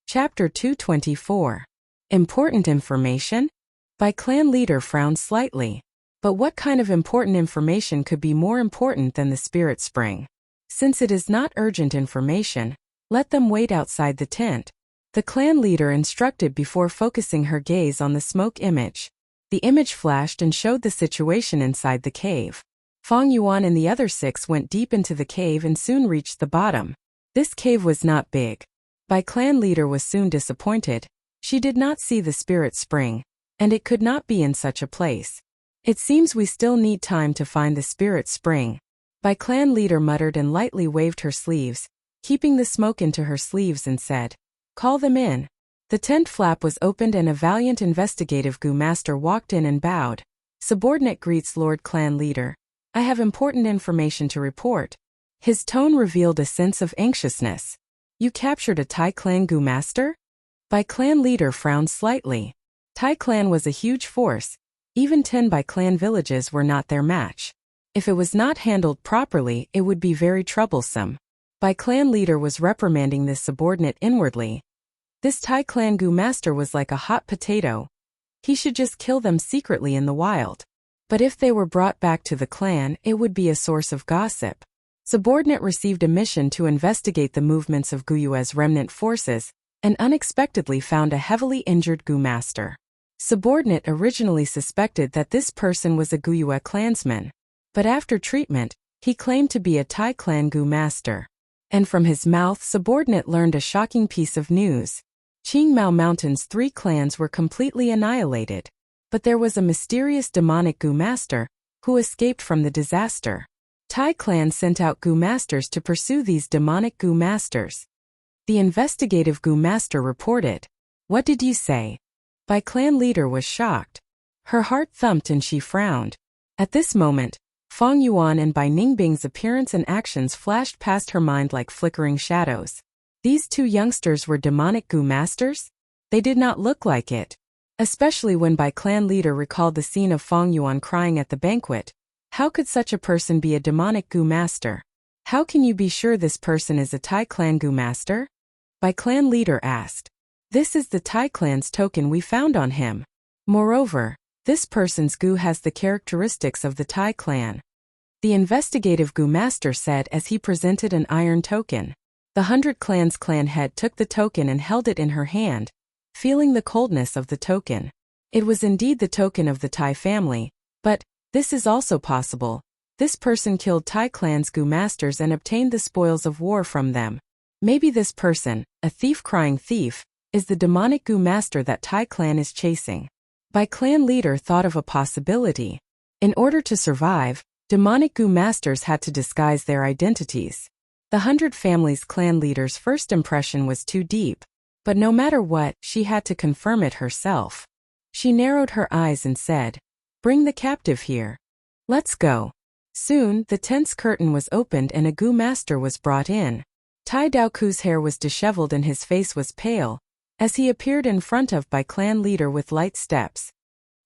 Chapter 224. Important information? Bai clan leader frowned slightly. But what kind of important information could be more important than the spirit spring? Since it is not urgent information, let them wait outside the tent. The clan leader instructed before focusing her gaze on the smoke image. The image flashed and showed the situation inside the cave. Fang Yuan and the other 6 went deep into the cave and soon reached the bottom. This cave was not big. Bai clan leader was soon disappointed. She did not see the spirit spring, and it could not be in such a place. It seems we still need time to find the spirit spring. Bai clan leader muttered and lightly waved her sleeves, keeping the smoke into her sleeves, and said, Call them in. The tent flap was opened and a valiant investigative Gu master walked in and bowed. Subordinate greets Lord clan leader. I have important information to report. His tone revealed a sense of anxiousness. You captured a Tai clan Gu master? Bai clan leader frowned slightly. Tai clan was a huge force. Even 10 Bai clan villages were not their match. If it was not handled properly, it would be very troublesome. Bai clan leader was reprimanding this subordinate inwardly. This Tai clan Gu master was like a hot potato. He should just kill them secretly in the wild. But if they were brought back to the clan, it would be a source of gossip. Subordinate received a mission to investigate the movements of Guyue's remnant forces, and unexpectedly found a heavily injured Gu master. Subordinate originally suspected that this person was a Guyue clansman. But after treatment, he claimed to be a Tai clan Gu master. And from his mouth, subordinate learned a shocking piece of news. Qingmao Mountain's 3 clans were completely annihilated. But there was a mysterious demonic Gu master who escaped from the disaster. Tai clan sent out Gu masters to pursue these demonic Gu masters. The investigative Gu master reported. What did you say? Bai clan leader was shocked. Her heart thumped and she frowned. At this moment, Fang Yuan and Bai Ningbing's appearance and actions flashed past her mind like flickering shadows. These 2 youngsters were demonic Gu masters? They did not look like it. Especially when Bai clan leader recalled the scene of Fang Yuan crying at the banquet. How could such a person be a demonic Gu master? How can you be sure this person is a Tai clan Gu master? Bai clan leader asked. This is the Tai clan's token we found on him. Moreover, this person's Gu has the characteristics of the Tai clan. The investigative Gu master said as he presented an iron token. The 100 Clans clan head took the token and held it in her hand, feeling the coldness of the token. It was indeed the token of the Tai family, but this is also possible. This person killed Tai clan's Gu masters and obtained the spoils of war from them. Maybe this person, a thief crying thief, is the demonic Gu master that Tai clan is chasing. Bai clan leader thought of a possibility. In order to survive, demonic Gu masters had to disguise their identities. The 100 Families clan leader's first impression was too deep, but no matter what, she had to confirm it herself. She narrowed her eyes and said, Bring the captive here. Let's go. Soon, the tent's curtain was opened and a Gu master was brought in. Tai Daoku's hair was disheveled and his face was pale, as he appeared in front of Bai clan leader with light steps.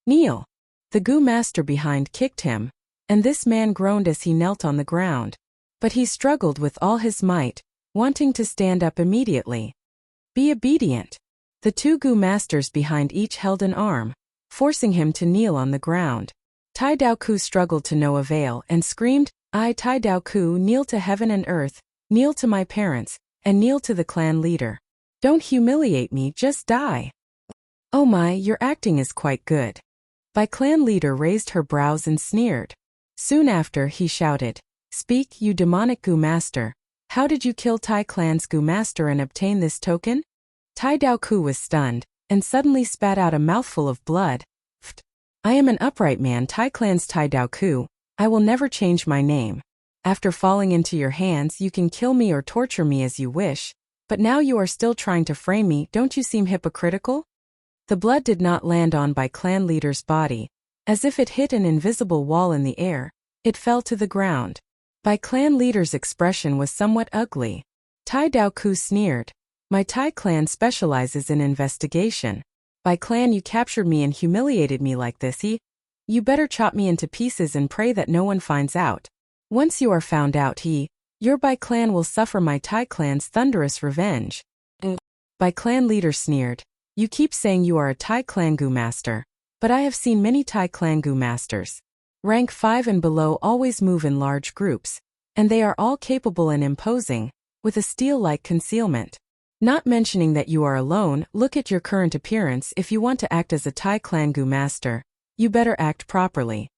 Kneel. The Gu master behind kicked him, and this man groaned as he knelt on the ground. But he struggled with all his might, wanting to stand up immediately. Be obedient. The two Gu masters behind each held an arm, forcing him to kneel on the ground. Tai Dao Ku struggled to no avail and screamed, I Tai Dao Ku kneel to heaven and earth, kneel to my parents, and kneel to the clan leader. Don't humiliate me, just die. Oh my, your acting is quite good. Bai clan leader raised her brows and sneered. Soon after he shouted, Speak, you demonic Gu master. How did you kill Tai clan's Gu master and obtain this token? Tai Dao Ku was stunned, and suddenly spat out a mouthful of blood. I am an upright man, Tai clan's Tai Dao Ku. I will never change my name. After falling into your hands you can kill me or torture me as you wish, but now you are still trying to frame me, don't you seem hypocritical? The blood did not land on Bai clan leader's body. As if it hit an invisible wall in the air, it fell to the ground. Bai clan leader's expression was somewhat ugly. Tai Dao Ku sneered. My Tai clan specializes in investigation. Bai clan, you captured me and humiliated me like this. You better chop me into pieces and pray that no one finds out. Once you are found out, your Bai clan will suffer my Tai clan's thunderous revenge. Bai clan leader sneered. You keep saying you are a Tai clan Gu master, but I have seen many Tai clan Gu masters. Rank 5 and below always move in large groups, and they are all capable and imposing, with a steel-like concealment. Not mentioning that you are alone, look at your current appearance. If you want to act as a Tai clan Gu master, you better act properly.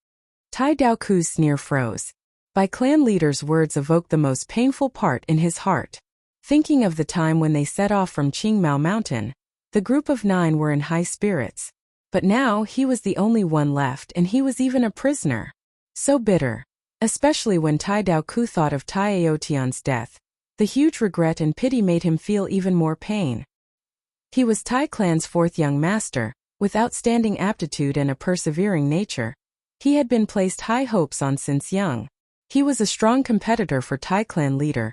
Tai Dao Ku's sneer froze. Bai clan leader's words evoked the most painful part in his heart. Thinking of the time when they set off from Qingmao Mountain, the group of 9 were in high spirits. But now he was the only one left and he was even a prisoner. So bitter. Especially when Tai Dao Ku thought of Tai Aotian's death. The huge regret and pity made him feel even more pain. He was Tai clan's 4th young master, with outstanding aptitude and a persevering nature. He had been placed high hopes on since young. He was a strong competitor for Tai clan leader,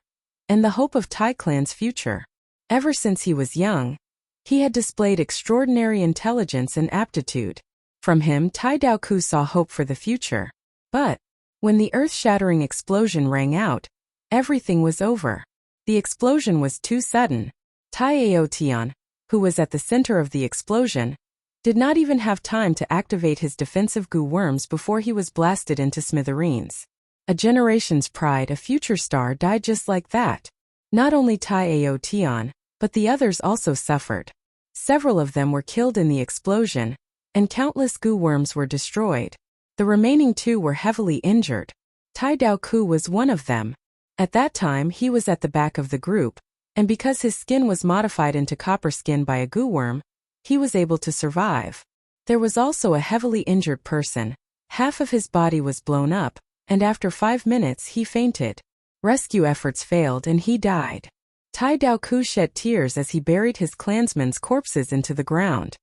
and the hope of Tai clan's future. Ever since he was young, he had displayed extraordinary intelligence and aptitude. From him, Tai Dao Ku saw hope for the future. But when the earth-shattering explosion rang out, everything was over. The explosion was too sudden. Tai Aotian, who was at the center of the explosion, did not even have time to activate his defensive Gu worms before he was blasted into smithereens. A generation's pride, a future star, died just like that. Not only Tai Aotian, but the others also suffered. Several of them were killed in the explosion, and countless Gu worms were destroyed. The remaining 2 were heavily injured. Tai Dao Ku was one of them. At that time he was at the back of the group, and because his skin was modified into copper skin by a Gu worm, he was able to survive. There was also a heavily injured person. Half of his body was blown up, and after 5 minutes he fainted. Rescue efforts failed and he died. Tai Dao Ku shed tears as he buried his clansmen's corpses into the ground.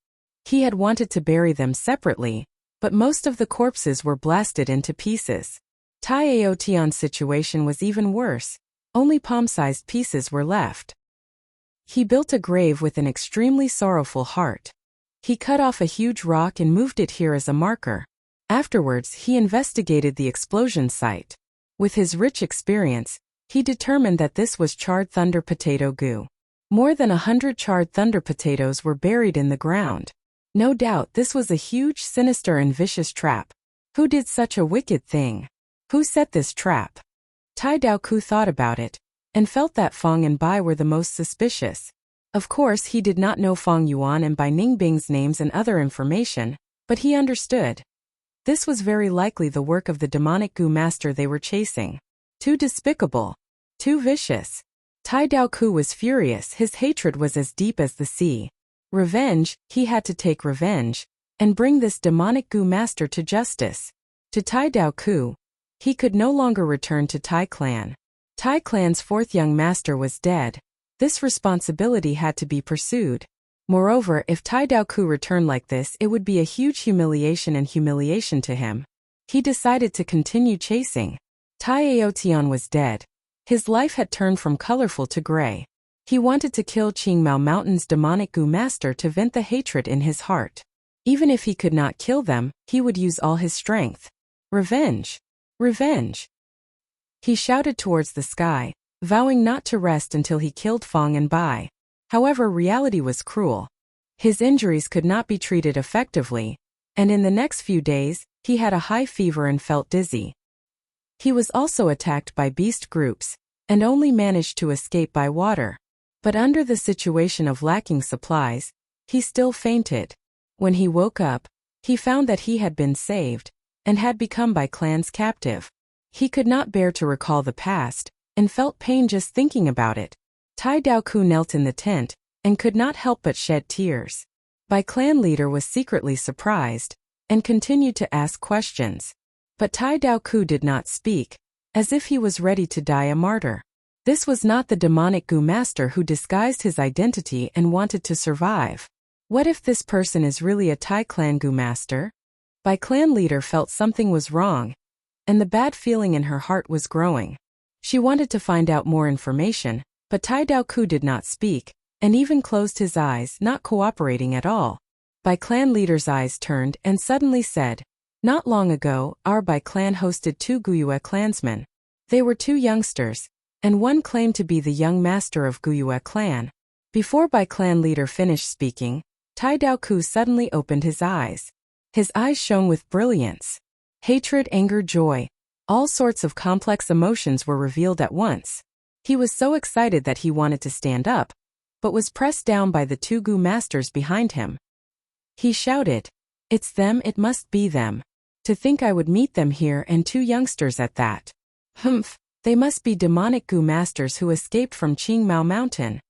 He had wanted to bury them separately, but most of the corpses were blasted into pieces. Tai Aotian's situation was even worse. Only palm-sized pieces were left. He built a grave with an extremely sorrowful heart. He cut off a huge rock and moved it here as a marker. Afterwards, he investigated the explosion site. With his rich experience, he determined that this was charred thunder potato Gu. More than 100 charred thunder potatoes were buried in the ground. No doubt this was a huge, sinister and vicious trap. Who did such a wicked thing? Who set this trap? Tai Dao Ku thought about it, and felt that Fong and Bai were the most suspicious. Of course he did not know Fong Yuan and Bai Ningbing's names and other information, but he understood. This was very likely the work of the demonic Gu master they were chasing. Too despicable. Too vicious. Tai Dao Ku was furious, his hatred was as deep as the sea. Revenge, he had to take revenge, and bring this demonic Gu master to justice. To Tai Dao Ku, he could no longer return to Tai clan. Tai clan's 4th young master was dead. This responsibility had to be pursued. Moreover, if Tai Dao Ku returned like this, it would be a huge humiliation to him. He decided to continue chasing. Tai Aotian was dead. His life had turned from colorful to gray. He wanted to kill Qingmao Mountain's demonic Gu master to vent the hatred in his heart. Even if he could not kill them, he would use all his strength. Revenge. Revenge! He shouted towards the sky, vowing not to rest until he killed Fong and Bai. However, reality was cruel. His injuries could not be treated effectively, and in the next few days, he had a high fever and felt dizzy. He was also attacked by beast groups, and only managed to escape by water. But under the situation of lacking supplies, he still fainted. When he woke up, he found that he had been saved, and had become Bai Clan's captive. He could not bear to recall the past, and felt pain just thinking about it. Tai Daoku knelt in the tent, and could not help but shed tears. Bai Clan leader was secretly surprised, and continued to ask questions. But Tai Daoku did not speak, as if he was ready to die a martyr. This was not the demonic Gu master who disguised his identity and wanted to survive. What if this person is really a Tai Clan Gu master? Bai Clan leader felt something was wrong, and the bad feeling in her heart was growing. She wanted to find out more information, but Tai Daoku did not speak, and even closed his eyes, not cooperating at all. Bai Clan leader's eyes turned and suddenly said, "Not long ago, our Bai Clan hosted 2 Guyue clansmen. They were 2 youngsters, and one claimed to be the young master of Guyue clan." Before Bai Clan leader finished speaking, Tai Daoku suddenly opened his eyes. His eyes shone with brilliance. Hatred, anger, joy, all sorts of complex emotions were revealed at once. He was so excited that he wanted to stand up, but was pressed down by the 2 Gu masters behind him. He shouted, "It's them, it must be them. To think I would meet them here, and 2 youngsters at that. Humph, they must be demonic Gu masters who escaped from Qingmao Mountain."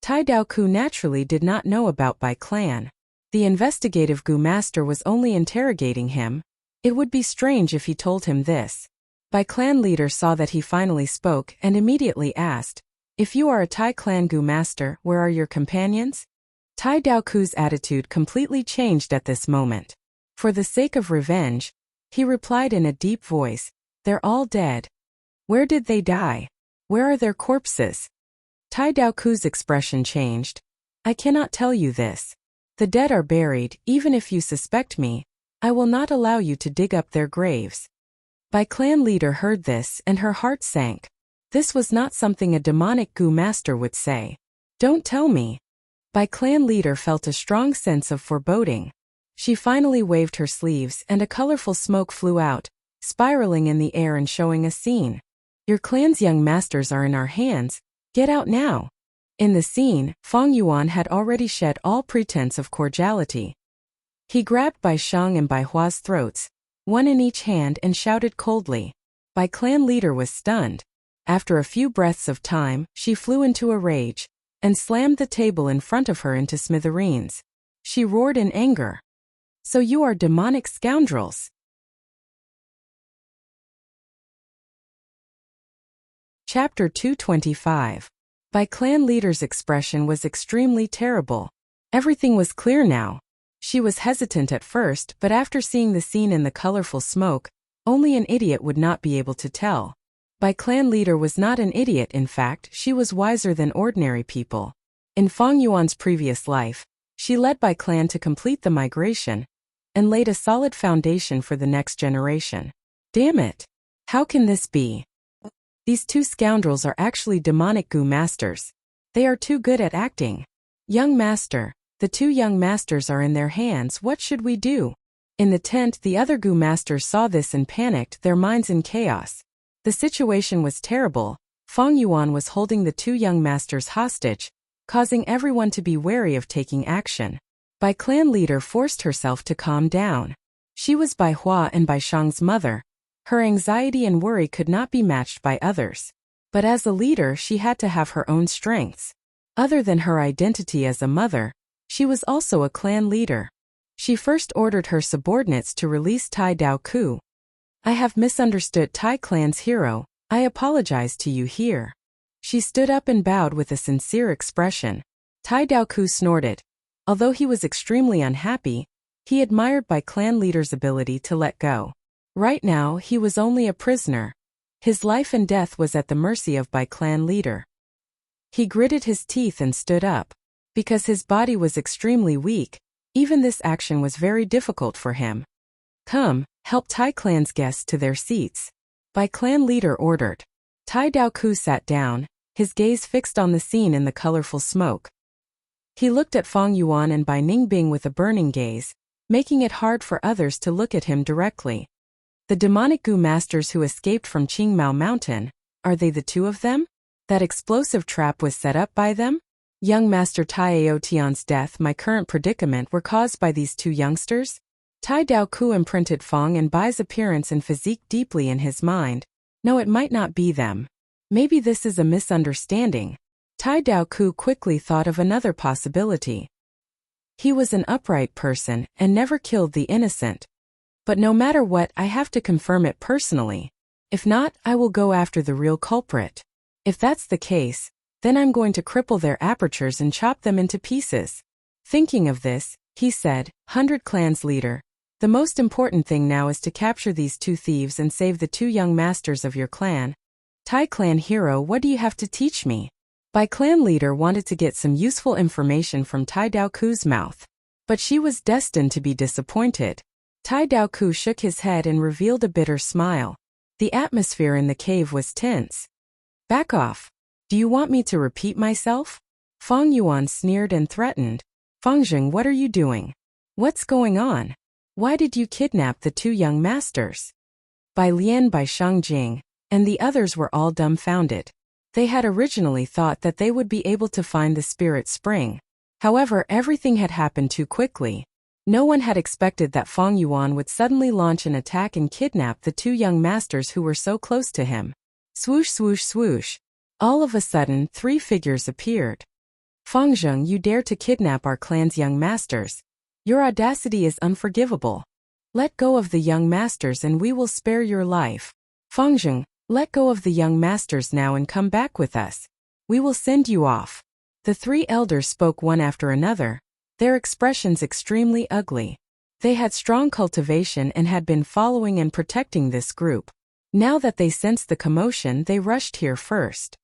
Tai Daoku naturally did not know about Bai Clan. The investigative Gu master was only interrogating him. It would be strange if he told him this. Bai Clan leader saw that he finally spoke and immediately asked, "If you are a Tai Clan Gu master, where are your companions?" Tai Daoku's attitude completely changed at this moment. For the sake of revenge, he replied in a deep voice, "They're all dead." "Where did they die? Where are their corpses?" Tai Daoku's expression changed. "I cannot tell you this. The dead are buried. Even if you suspect me, I will not allow you to dig up their graves." Bai Clan leader heard this and her heart sank. This was not something a demonic Gu master would say. "Don't tell me." Bai Clan leader felt a strong sense of foreboding. She finally waved her sleeves and a colorful smoke flew out, spiraling in the air and showing a scene. "Your clan's young masters are in our hands. Get out now." In the scene, Fong Yuan had already shed all pretense of cordiality. He grabbed Bai Shang and Bai Hua's throats, one in each hand, and shouted coldly. Bai Clan leader was stunned. After a few breaths of time, she flew into a rage, and slammed the table in front of her into smithereens. She roared in anger. "So you are demonic scoundrels!" Chapter 225. Bai Clan leader's expression was extremely terrible. Everything was clear now. She was hesitant at first, but after seeing the scene in the colorful smoke, only an idiot would not be able to tell. Bai Clan leader was not an idiot, in fact, she was wiser than ordinary people. In Fong Yuan's previous life, she led Bai Clan to complete the migration, and laid a solid foundation for the next generation. Damn it! How can this be? These 2 scoundrels are actually demonic Gu masters. They are too good at acting. "Young master, the 2 young masters are in their hands, what should we do?" In the tent, the other Gu masters saw this and panicked, their minds in chaos. The situation was terrible. Fong Yuan was holding the 2 young masters hostage, causing everyone to be wary of taking action. Bai Clan leader forced herself to calm down. She was Bai Hua and Bai Shang's mother. Her anxiety and worry could not be matched by others. But as a leader, she had to have her own strengths. Other than her identity as a mother, she was also a clan leader. She first ordered her subordinates to release Tai Daoku. "I have misunderstood Tai Clan's hero. I apologize to you here." She stood up and bowed with a sincere expression. Tai Daoku snorted. Although he was extremely unhappy, he admired Bai Clan leader's ability to let go. Right now, he was only a prisoner. His life and death was at the mercy of Bai Clan leader. He gritted his teeth and stood up. Because his body was extremely weak, even this action was very difficult for him. "Come, help Tai Clan's guests to their seats." Bai clan leader ordered. Tai Daoku sat down, his gaze fixed on the scene in the colorful smoke. He looked at Fang Yuan and Bai Ningbing with a burning gaze, making it hard for others to look at him directly. The demonic Gu masters who escaped from Qingmao Mountain, are they the two of them? That explosive trap was set up by them? Young Master Tai Aotian's death, my current predicament, were caused by these two youngsters? Tai Daoku imprinted Fang and Bai's appearance and physique deeply in his mind. No, it might not be them. Maybe this is a misunderstanding. Tai Daoku quickly thought of another possibility. He was an upright person and never killed the innocent. But no matter what, I have to confirm it personally. If not, I will go after the real culprit. If that's the case, then I'm going to cripple their apertures and chop them into pieces. Thinking of this, he said, 100 Clans leader, the most important thing now is to capture these two thieves and save the two young masters of your clan. Tai clan hero, what do you have to teach me? Bai clan leader wanted to get some useful information from Tai Daoku's mouth. But she was destined to be disappointed. Tai Daoku shook his head and revealed a bitter smile. The atmosphere in the cave was tense. Back off. Do you want me to repeat myself? Fang Yuan sneered and threatened. Fangjing, what are you doing? What's going on? Why did you kidnap the two young masters? Bai Lian, Bai Shangjing, and the others were all dumbfounded. They had originally thought that they would be able to find the spirit spring. However, everything had happened too quickly. No one had expected that Fang Yuan would suddenly launch an attack and kidnap the two young masters who were so close to him. Swoosh, swoosh, swoosh. All of a sudden, 3 figures appeared. Fangjing, you dare to kidnap our clan's young masters. Your audacity is unforgivable. Let go of the young masters and we will spare your life. Fangjing, let go of the young masters now and come back with us. We will send you off. The 3 elders spoke one after another, their expressions extremely ugly. They had strong cultivation and had been following and protecting this group. Now that they sensed the commotion, they rushed here first.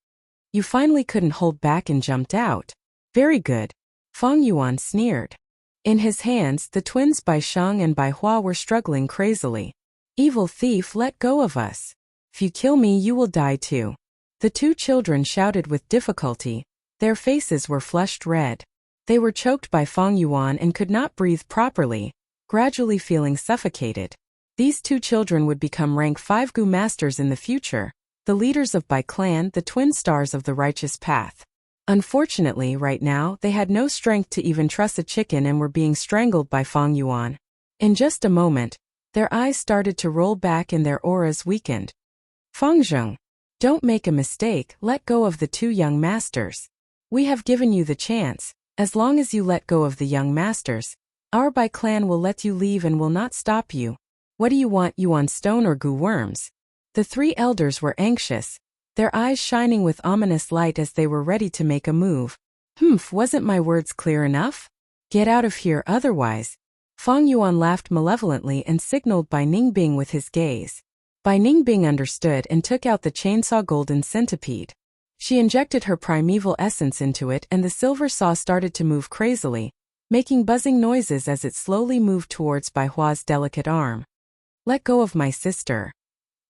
You finally couldn't hold back and jumped out. Very good. Fang Yuan sneered. In his hands, the twins Bai Shang and Bai Hua were struggling crazily. Evil thief, let go of us. If you kill me, you will die too. The 2 children shouted with difficulty. Their faces were flushed red. They were choked by Fang Yuan and could not breathe properly, gradually feeling suffocated. These 2 children would become rank 5 Gu masters in the future, the leaders of Bai clan, the twin stars of the righteous path. Unfortunately, right now, they had no strength to even truss a chicken and were being strangled by Fang Yuan. In just a moment, their eyes started to roll back and their auras weakened. Fangjing, don't make a mistake, let go of the 2 young masters. We have given you the chance. As long as you let go of the young masters, our Bai clan will let you leave and will not stop you. What do you want, Yuan stone or Gu worms? The 3 elders were anxious, their eyes shining with ominous light as they were ready to make a move. Wasn't my words clear enough? Get out of here otherwise. Fang Yuan laughed malevolently and signaled Bai Ningbing with his gaze. Bai Ningbing understood and took out the chainsaw golden centipede. She injected her primeval essence into it and the silver saw started to move crazily, making buzzing noises as it slowly moved towards Bai Hua's delicate arm. Let go of my sister.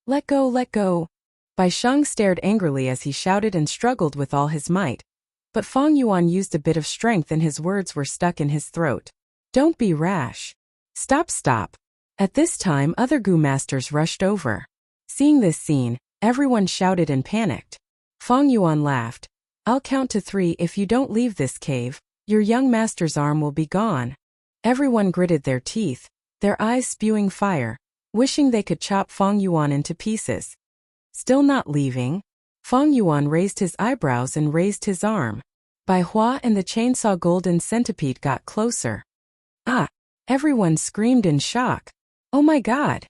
Let go, let go. Bai Shang stared angrily as he shouted and struggled with all his might. But Fang Yuan used a bit of strength and his words were stuck in his throat. Don't be rash. Stop, stop. At this time, other Gu masters rushed over. Seeing this scene, everyone shouted and panicked. Fang Yuan laughed. I'll count to 3. If you don't leave this cave, your young master's arm will be gone. Everyone gritted their teeth, their eyes spewing fire, wishing they could chop Fang Yuan into pieces. Still not leaving? Fang Yuan raised his eyebrows and raised his arm. Bai Hua and the chainsaw golden centipede got closer. Ah! Everyone screamed in shock. Oh my god!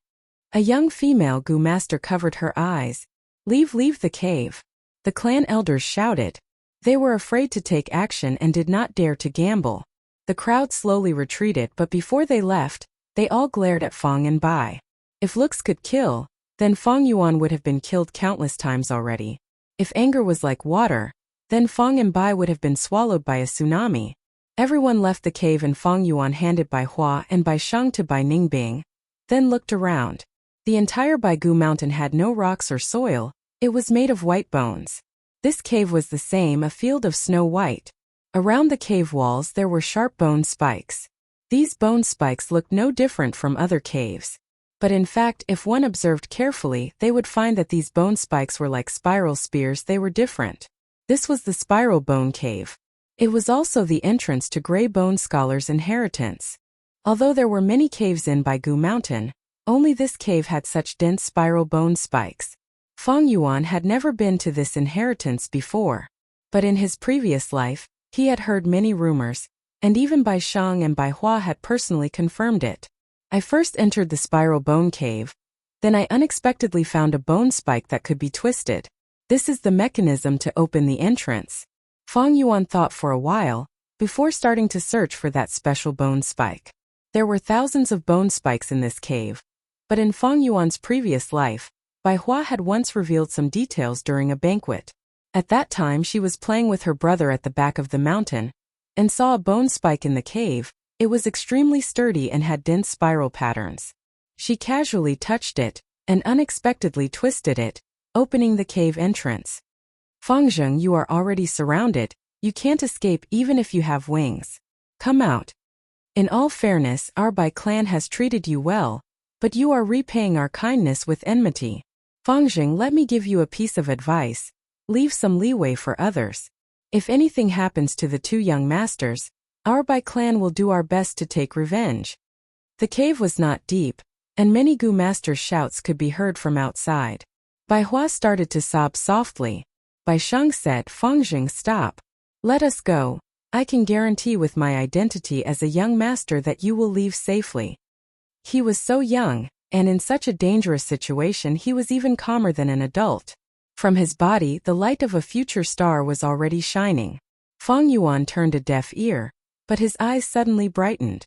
A young female Gu master covered her eyes. Leave the cave. The clan elders shouted. They were afraid to take action and did not dare to gamble. The crowd slowly retreated, but before they left, they all glared at Fang and Bai. If looks could kill, then Fang Yuan would have been killed countless times already. If anger was like water, then Fang and Bai would have been swallowed by a tsunami. Everyone left the cave and Fang Yuan handed Bai Hua and Bai Shang to Bai Ningbing, then looked around. The entire Baigu mountain had no rocks or soil, it was made of white bones. This cave was the same, a field of snow white. Around the cave walls there were sharp bone spikes. These bone spikes looked no different from other caves. But in fact, if one observed carefully, they would find that these bone spikes were like spiral spears. They were different. This was the spiral bone cave. It was also the entrance to Grey Bone Scholar's inheritance. Although there were many caves in Baigu Mountain, only this cave had such dense spiral bone spikes. Feng Yuan had never been to this inheritance before. But in his previous life, he had heard many rumors, and even Bai Shang and Bai Hua had personally confirmed it. I first entered the spiral bone cave. Then I unexpectedly found a bone spike that could be twisted. This is the mechanism to open the entrance. Feng Yuan thought for a while, before starting to search for that special bone spike. There were thousands of bone spikes in this cave. But in Feng Yuan's previous life, Bai Hua had once revealed some details during a banquet. At that time she was playing with her brother at the back of the mountain, and saw a bone spike in the cave. It was extremely sturdy and had dense spiral patterns. She casually touched it, and unexpectedly twisted it, opening the cave entrance. Fengzheng, you are already surrounded, you can't escape even if you have wings. Come out. In all fairness, our Bai clan has treated you well, but you are repaying our kindness with enmity. Fengzheng, let me give you a piece of advice. Leave some leeway for others. If anything happens to the two young masters, our Bai clan will do our best to take revenge. The cave was not deep, and many Gu masters' shouts could be heard from outside. Bai Hua started to sob softly. Bai Shang said, Fengzheng, stop. Let us go. I can guarantee with my identity as a young master that you will leave safely. He was so young, and in such a dangerous situation he was even calmer than an adult. From his body, the light of a future star was already shining. Feng Yuan turned a deaf ear, but his eyes suddenly brightened.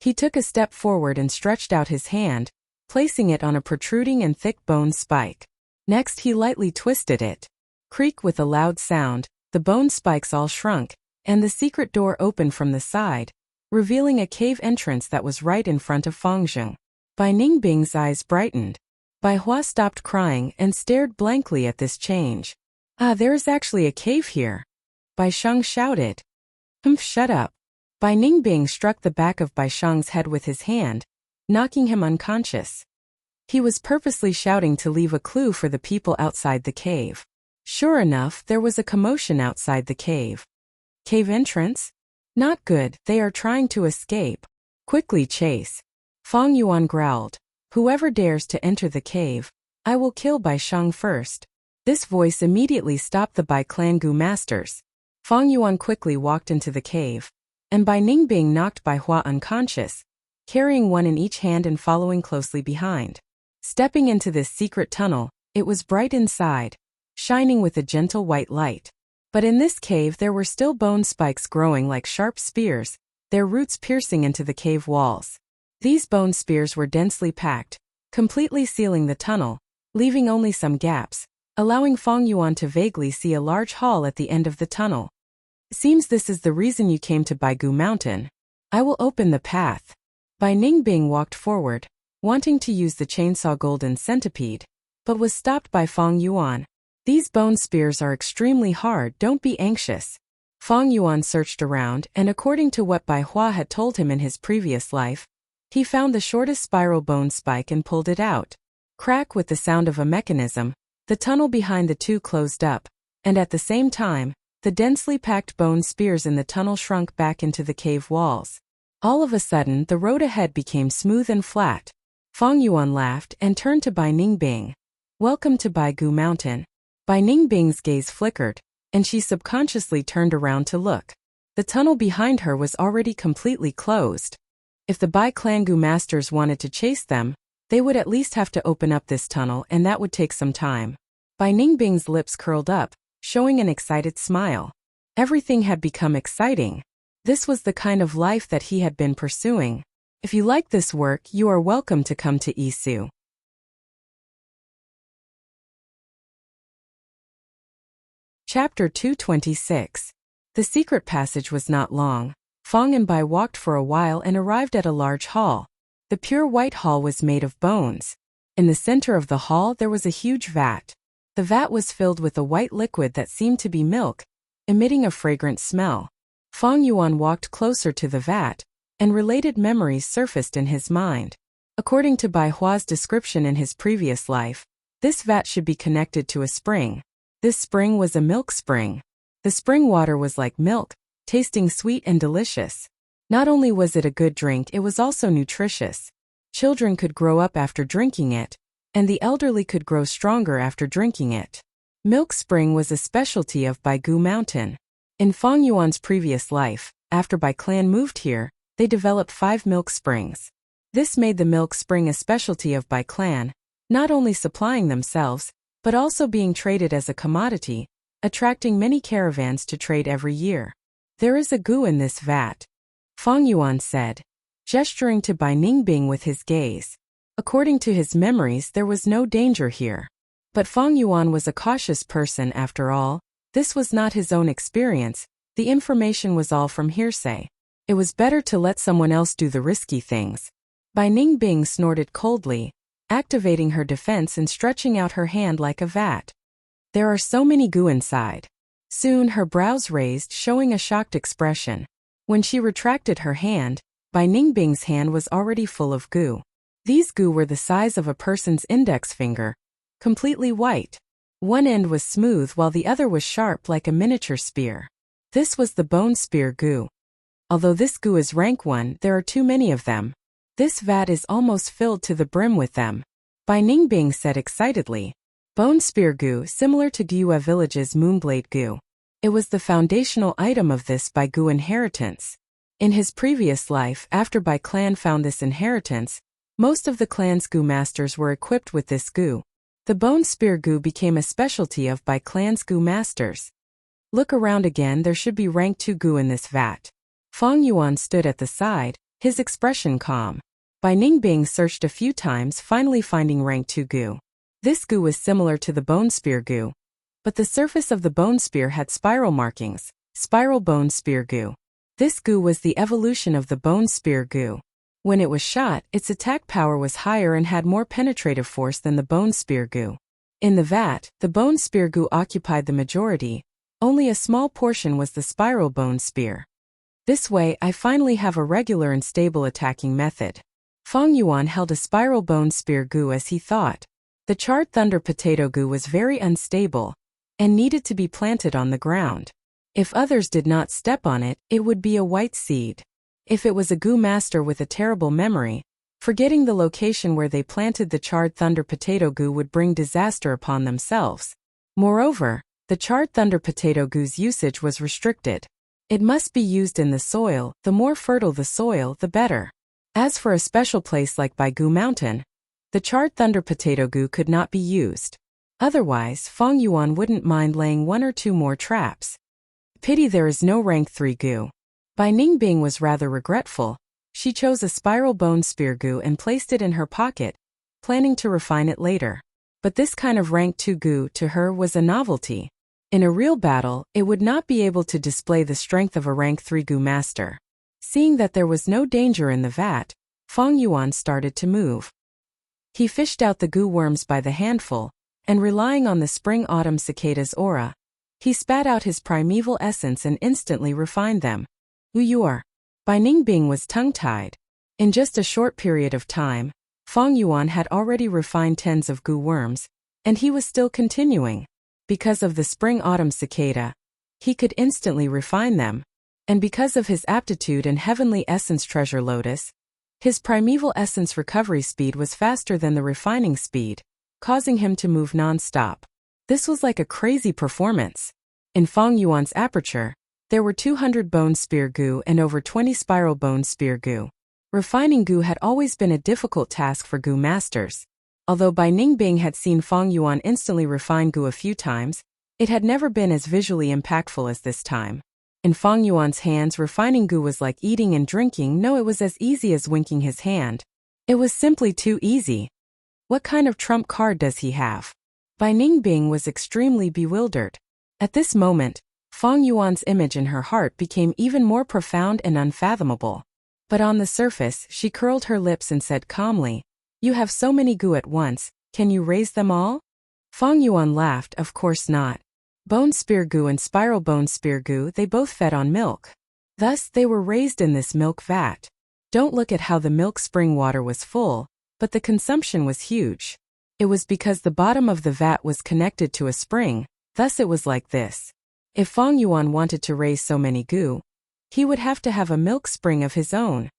He took a step forward and stretched out his hand, placing it on a protruding and thick bone spike. Next he lightly twisted it. Creak, with a loud sound, the bone spikes all shrunk, and the secret door opened from the side, revealing a cave entrance that was right in front of Fengzheng. Bai Ningbing's eyes brightened. Bai Hua stopped crying and stared blankly at this change. Ah, there is actually a cave here. Bai Shang shouted. Humph, shut up. Bai Ningbing struck the back of Bai Shang's head with his hand, knocking him unconscious. He was purposely shouting to leave a clue for the people outside the cave. Sure enough, there was a commotion outside the cave. Cave entrance? Not good, they are trying to escape. Quickly chase. Feng Yuan growled. Whoever dares to enter the cave, I will kill Bai Shang first. This voice immediately stopped the Bai clan Gu masters. Feng Yuan quickly walked into the cave, and Bai Ningbing knocked Bai Hua unconscious, carrying one in each hand and following closely behind. Stepping into this secret tunnel, it was bright inside, shining with a gentle white light. But in this cave there were still bone spikes growing like sharp spears, their roots piercing into the cave walls. These bone spears were densely packed, completely sealing the tunnel, leaving only some gaps, allowing Feng Yuan to vaguely see a large hall at the end of the tunnel. Seems this is the reason you came to Baigu Mountain. I will open the path. Bai Ningbing walked forward, wanting to use the chainsaw golden centipede, but was stopped by Feng Yuan. These bone spears are extremely hard, don't be anxious. Feng Yuan searched around, and according to what Bai Hua had told him in his previous life, he found the shortest spiral bone spike and pulled it out. Crack, with the sound of a mechanism, the tunnel behind the two closed up, and at the same time, the densely packed bone spears in the tunnel shrunk back into the cave walls. All of a sudden, the road ahead became smooth and flat. Feng Yuan laughed and turned to Bai Ningbing. Welcome to Baigu Mountain. Bai Ningbing's gaze flickered, and she subconsciously turned around to look. The tunnel behind her was already completely closed. If the Bai clan Gu masters wanted to chase them, they would at least have to open up this tunnel, and that would take some time. Bai Ningbing's lips curled up, showing an excited smile. Everything had become exciting. This was the kind of life that he had been pursuing. If you like this work, you are welcome to come to Isu. Chapter 226. The secret passage was not long. Feng and Bai walked for a while and arrived at a large hall. The pure white hall was made of bones. In the center of the hall there was a huge vat. The vat was filled with a white liquid that seemed to be milk, emitting a fragrant smell. Feng Yuan walked closer to the vat, and related memories surfaced in his mind. According to Bai Hua's description in his previous life, this vat should be connected to a spring. This spring was a milk spring. The spring water was like milk, tasting sweet and delicious. Not only was it a good drink, it was also nutritious. Children could grow up after drinking it, and the elderly could grow stronger after drinking it. Milk spring was a specialty of Baigu Mountain. In Feng Yuan's previous life, after Bai clan moved here, they developed 5 milk springs. This made the milk spring a specialty of Bai clan, not only supplying themselves, but also being traded as a commodity, attracting many caravans to trade every year. There is a gu in this vat, Feng Yuan said, gesturing to Bai Ningbing with his gaze. According to his memories, there was no danger here. But Feng Yuan was a cautious person after all. This was not his own experience, the information was all from hearsay. It was better to let someone else do the risky things. Bai Ningbing snorted coldly, activating her defense and stretching out her hand like a vat. There are so many gu inside. Soon her brows raised, showing a shocked expression. When she retracted her hand, Bai Ningbing's hand was already full of gu. These gu were the size of a person's index finger, completely white. One end was smooth while the other was sharp like a miniature spear. This was the bone spear gu. Although this gu is rank 1, there are too many of them. This vat is almost filled to the brim with them. Bai Ningbing said excitedly. Bone spear gu, similar to Gyue village's moonblade gu. It was the foundational item of this Baigu inheritance. In his previous life, after Bai clan found this inheritance, most of the clan's gu masters were equipped with this gu. The bone spear gu became a specialty of Bai clan's gu masters. Look around again, there should be rank 2 gu in this vat. Feng Yuan stood at the side, his expression calm. Bai Ningbing searched a few times, finally finding rank 2 gu. This gu was similar to the bone spear gu, but the surface of the bone spear had spiral markings, spiral bone spear gu. This gu was the evolution of the bone spear gu. When it was shot, its attack power was higher and had more penetrative force than the bone spear gu. In the vat, the bone spear gu occupied the majority, only a small portion was the spiral bone spear. This way, I finally have a regular and stable attacking method. Feng Yuan held a spiral bone spear gu as he thought. The charred thunder potato gu was very unstable and needed to be planted on the ground. If others did not step on it, it would be a white seed. If it was a gu master with a terrible memory, forgetting the location where they planted the charred thunder potato gu would bring disaster upon themselves. Moreover, the charred thunder potato gu's usage was restricted. It must be used in the soil, the more fertile the soil, the better. As for a special place like Baigu Mountain, the charred thunder potato gu could not be used. Otherwise, Feng Yuan wouldn't mind laying 1 or 2 more traps. Pity there is no rank 3 gu. Bai Ningbing was rather regretful. She chose a spiral bone spear gu and placed it in her pocket, planning to refine it later. But this kind of rank 2 gu to her was a novelty. In a real battle, it would not be able to display the strength of a rank 3 gu master. Seeing that there was no danger in the vat, Feng Yuan started to move. He fished out the gu worms by the handful, and relying on the spring-autumn cicada's aura, he spat out his primeval essence and instantly refined them. Uyur. Bai Ningbing was tongue-tied. In just a short period of time, Feng Yuan had already refined tens of gu worms, and he was still continuing. Because of the spring-autumn cicada, he could instantly refine them, and because of his aptitude and heavenly essence treasure lotus, his primeval essence recovery speed was faster than the refining speed, causing him to move non-stop. This was like a crazy performance. In Feng Yuan's aperture, there were 200 bone spear gu and over 20 spiral bone spear gu. Refining gu had always been a difficult task for gu masters. Although Bai Ningbing had seen Feng Yuan instantly refine gu a few times, it had never been as visually impactful as this time. In Feng Yuan's hands, refining gu was like eating and drinking. No, it was as easy as winking his hand. It was simply too easy. What kind of trump card does he have? Bai Ningbing was extremely bewildered. At this moment, Feng Yuan's image in her heart became even more profound and unfathomable. But on the surface, she curled her lips and said calmly, You have so many gu at once, can you raise them all? Fang Yuan laughed, of course not. Bone spear gu and spiral bone spear gu, they both fed on milk. Thus, they were raised in this milk vat. Don't look at how the milk spring water was full, but the consumption was huge. It was because the bottom of the vat was connected to a spring, thus it was like this. If Fang Yuan wanted to raise so many gu, he would have to have a milk spring of his own.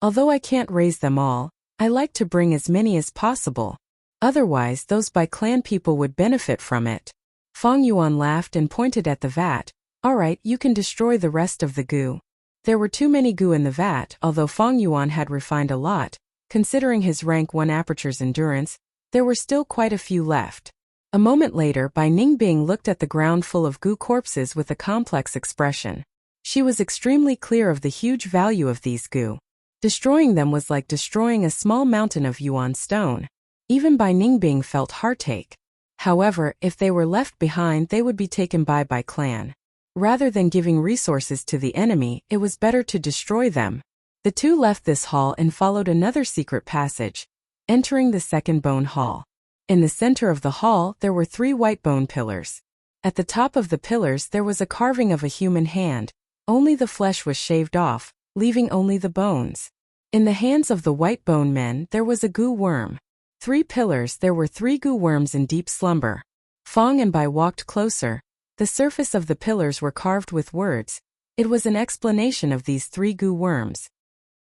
Although I can't raise them all, I like to bring as many as possible. Otherwise, those Bai clan people would benefit from it. Fang Yuan laughed and pointed at the vat. Alright, you can destroy the rest of the gu. There were too many gu in the vat, although Fang Yuan had refined a lot. Considering his rank 1 aperture's endurance, there were still quite a few left. A moment later, Bai Ningbing looked at the ground full of gu corpses with a complex expression. She was extremely clear of the huge value of these gu. Destroying them was like destroying a small mountain of yuan stone. Even Bai Ningbing felt heartache. However, if they were left behind, they would be taken by Bai clan. Rather than giving resources to the enemy, it was better to destroy them. The two left this hall and followed another secret passage, entering the second bone hall. In the center of the hall, there were 3 white bone pillars. At the top of the pillars, there was a carving of a human hand. Only the flesh was shaved off, leaving only the bones. In the hands of the white bone men, there was a gu worm. 3 pillars, there were 3 gu worms in deep slumber. Fang and Bai walked closer. The surface of the pillars were carved with words. It was an explanation of these 3 gu worms.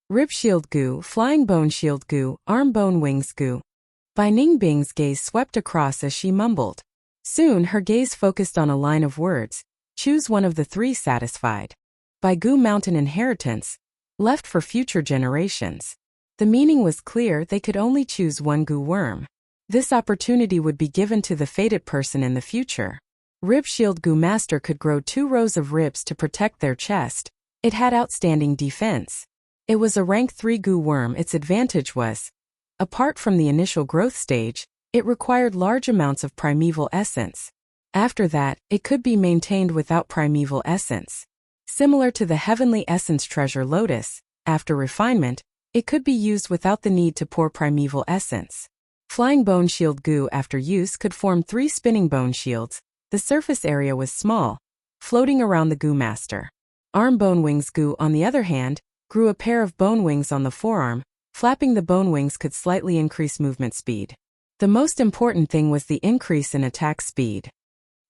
Rib shield gu, flying bone shield gu, arm bone wings gu. Bai Ningbing's gaze swept across as she mumbled. Soon her gaze focused on a line of words. Choose one of the 3 satisfied. Bai gu mountain inheritance. Left for future generations. The meaning was clear, they could only choose 1 gu worm. This opportunity would be given to the fated person in the future. Rib shield gu master could grow 2 rows of ribs to protect their chest. It had outstanding defense. It was a rank 3 gu worm. Its advantage was, apart from the initial growth stage, it required large amounts of primeval essence. After that, it could be maintained without primeval essence. Similar to the heavenly essence treasure lotus, after refinement, it could be used without the need to pour primeval essence. Flying bone shield gu after use could form 3 spinning bone shields. The surface area was small, floating around the gu master. Arm bone wings gu, on the other hand, grew a pair of bone wings on the forearm. Flapping the bone wings could slightly increase movement speed. The most important thing was the increase in attack speed.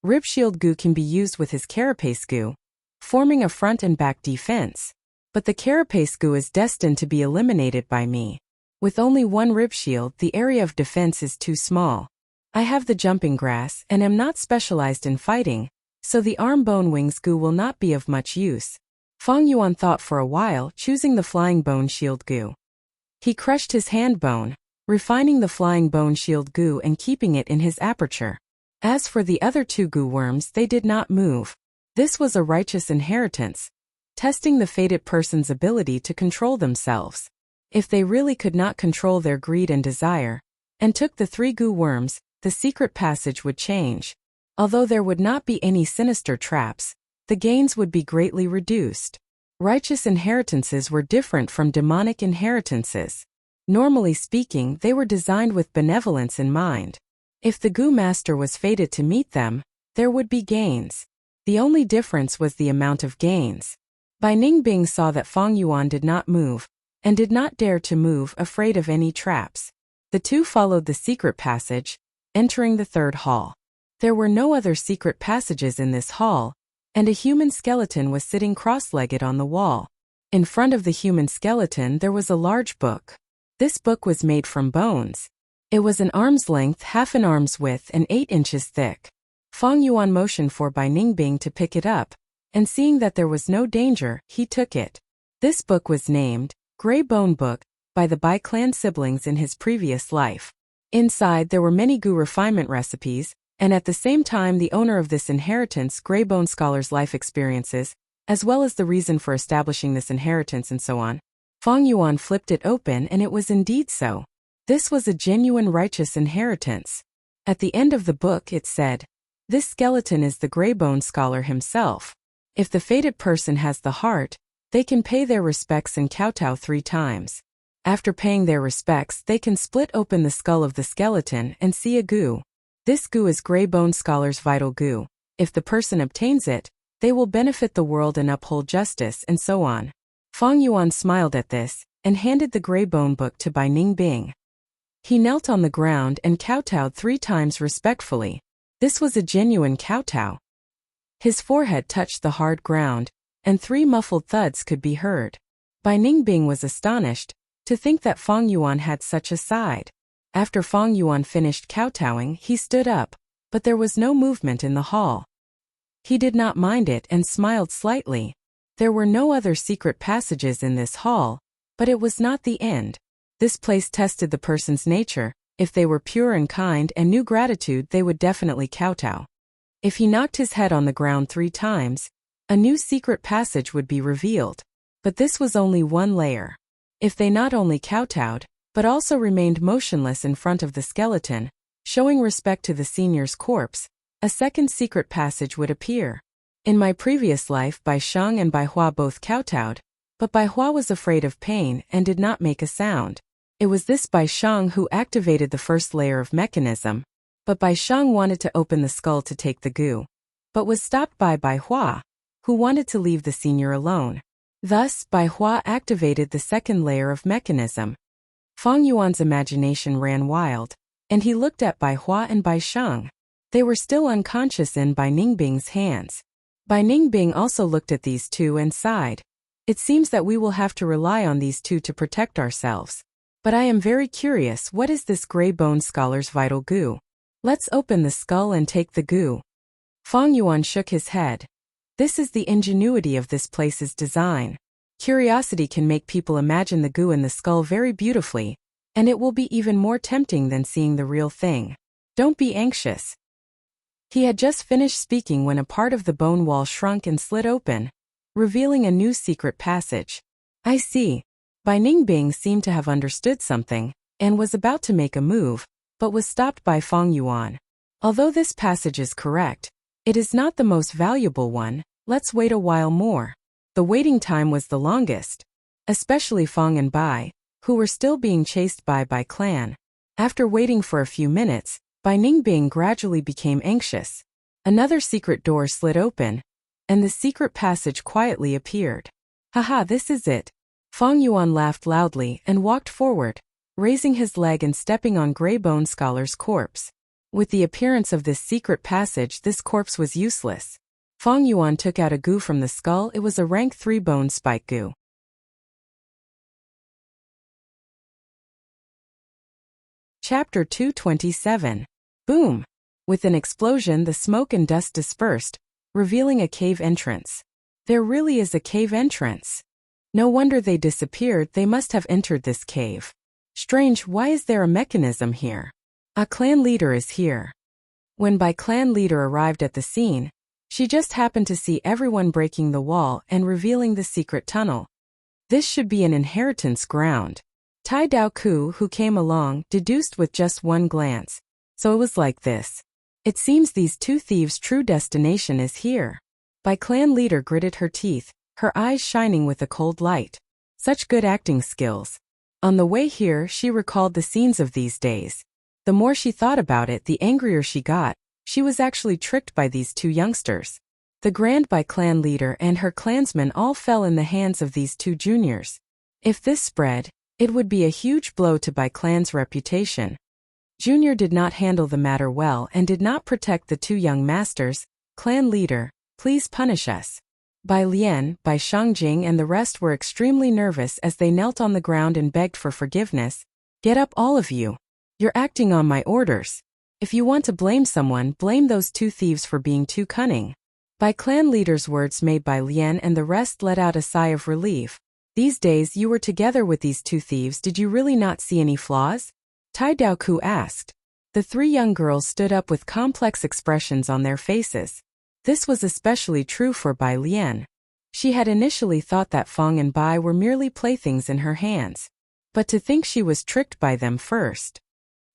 Rib shield gu can be used with his carapace gu, forming a front and back defense. But the carapace gu is destined to be eliminated by me. With only 1 rib shield, the area of defense is too small. I have the jumping grass and am not specialized in fighting, so the arm bone wings gu will not be of much use. Fang Yuan thought for a while, choosing the flying bone shield gu. He crushed his hand bone, refining the flying bone shield gu and keeping it in his aperture. As for the other 2 gu worms, they did not move. This was a righteous inheritance, testing the fated person's ability to control themselves. If they really could not control their greed and desire, and took the 3 gu worms, the secret passage would change. Although there would not be any sinister traps, the gains would be greatly reduced. Righteous inheritances were different from demonic inheritances. Normally speaking, they were designed with benevolence in mind. If the gu master was fated to meet them, there would be gains. The only difference was the amount of gains. Bai Ningbing saw that Fang Yuan did not move, and did not dare to move, afraid of any traps. The 2 followed the secret passage, entering the 3rd hall. There were no other secret passages in this hall, and a human skeleton was sitting cross-legged on the wall. In front of the human skeleton there was a large book. This book was made from bones. It was an arm's length, half an arm's width, and 8 inches thick. Fang Yuan motioned for Bai Ningbing to pick it up, and seeing that there was no danger, he took it. This book was named Grey Bone Book by the Bai clan siblings in his previous life. Inside there were many gu refinement recipes, and at the same time the owner of this inheritance, Grey Bone Scholar's life experiences, as well as the reason for establishing this inheritance and so on. Fang Yuan flipped it open and it was indeed so. This was a genuine righteous inheritance. At the end of the book it said, "This skeleton is the Grey Bone Scholar himself. If the fated person has the heart, they can pay their respects and kowtow 3 times. After paying their respects, they can split open the skull of the skeleton and see a goo. This goo is Grey Bone Scholar's vital goo. If the person obtains it, they will benefit the world and uphold justice, and so on. Fang Yuan smiled at this, and handed the Grey Bone book to Bai Ningbing. He knelt on the ground and kowtowed 3 times respectfully. This was a genuine kowtow. His forehead touched the hard ground, and 3 muffled thuds could be heard. Bai Ningbing was astonished to think that Fang Yuan had such a side. After Fang Yuan finished kowtowing, he stood up, but there was no movement in the hall. He did not mind it and smiled slightly. There were no other secret passages in this hall, but it was not the end. This place tested the person's nature. If they were pure and kind and knew gratitude, they would definitely kowtow. If he knocked his head on the ground 3 times, a new secret passage would be revealed. But this was only 1 layer. If they not only kowtowed, but also remained motionless in front of the skeleton, showing respect to the senior's corpse, a second secret passage would appear. In my previous life, Bai Sheng and Bai Hua both kowtowed, but Bai Hua was afraid of pain and did not make a sound. It was this Bai Sheng who activated the first layer of mechanism, but Bai Sheng wanted to open the skull to take the goo, but was stopped by Bai Hua, who wanted to leave the senior alone. Thus, Bai Hua activated the second layer of mechanism. Fang Yuan's imagination ran wild, and he looked at Bai Hua and Bai Sheng. They were still unconscious in Bai Ningbing's hands. Bai Ningbing also looked at these 2 and sighed. It seems that we will have to rely on these 2 to protect ourselves. But I am very curious, what is this Grey Bone Scholar's vital goo? Let's open the skull and take the goo. Fang Yuan shook his head. This is the ingenuity of this place's design. Curiosity can make people imagine the goo in the skull very beautifully, and it will be even more tempting than seeing the real thing. Don't be anxious. He had just finished speaking when a part of the bone wall shrunk and slid open, revealing a new secret passage. I see. Bai Ningbing seemed to have understood something, and was about to make a move, but was stopped by Fang Yuan. Although this passage is correct, it is not the most valuable one. Let's wait a while more. The waiting time was the longest, especially Fang and Bai, who were still being chased by Bai clan. After waiting for a few minutes, Bai Ningbing gradually became anxious. Another secret door slid open, and the secret passage quietly appeared. Haha, this is it. Fang Yuan laughed loudly and walked forward, raising his leg and stepping on Grey Bone Scholar's corpse. With the appearance of this secret passage, this corpse was useless. Fang Yuan took out a goo from the skull. It was a rank 3 bone spike goo. Chapter 227. Boom! With an explosion, the smoke and dust dispersed, revealing a cave entrance. There really is a cave entrance. No wonder they disappeared. They must have entered this cave. Strange, why is there a mechanism here? A clan leader is here. When Bai clan leader arrived at the scene, she just happened to see everyone breaking the wall and revealing the secret tunnel. This should be an inheritance ground. Tai Dao Ku, who came along, deduced with just one glance. So it was like this. It seems these 2 thieves' true destination is here. Bai clan leader gritted her teeth, her eyes shining with a cold light. Such good acting skills. On the way here, she recalled the scenes of these days. The more she thought about it, the angrier she got. She was actually tricked by these 2 youngsters. The Grand Bai clan leader and her clansmen all fell in the hands of these 2 juniors. If this spread, it would be a huge blow to Bai clan's reputation. Junior did not handle the matter well and did not protect the 2 young masters. Clan leader, please punish us. Bai Lian, Bai Shangjing and the rest were extremely nervous as they knelt on the ground and begged for forgiveness. Get up, all of you. You're acting on my orders. If you want to blame someone, blame those 2 thieves for being too cunning. Bai clan leader's words made Bai Lian and the rest let out a sigh of relief. These days you were together with these 2 thieves. Did you really not see any flaws? Tai Dao Ku asked. The 3 young girls stood up with complex expressions on their faces. This was especially true for Bai Lian. She had initially thought that Fang and Bai were merely playthings in her hands. But to think she was tricked by them first.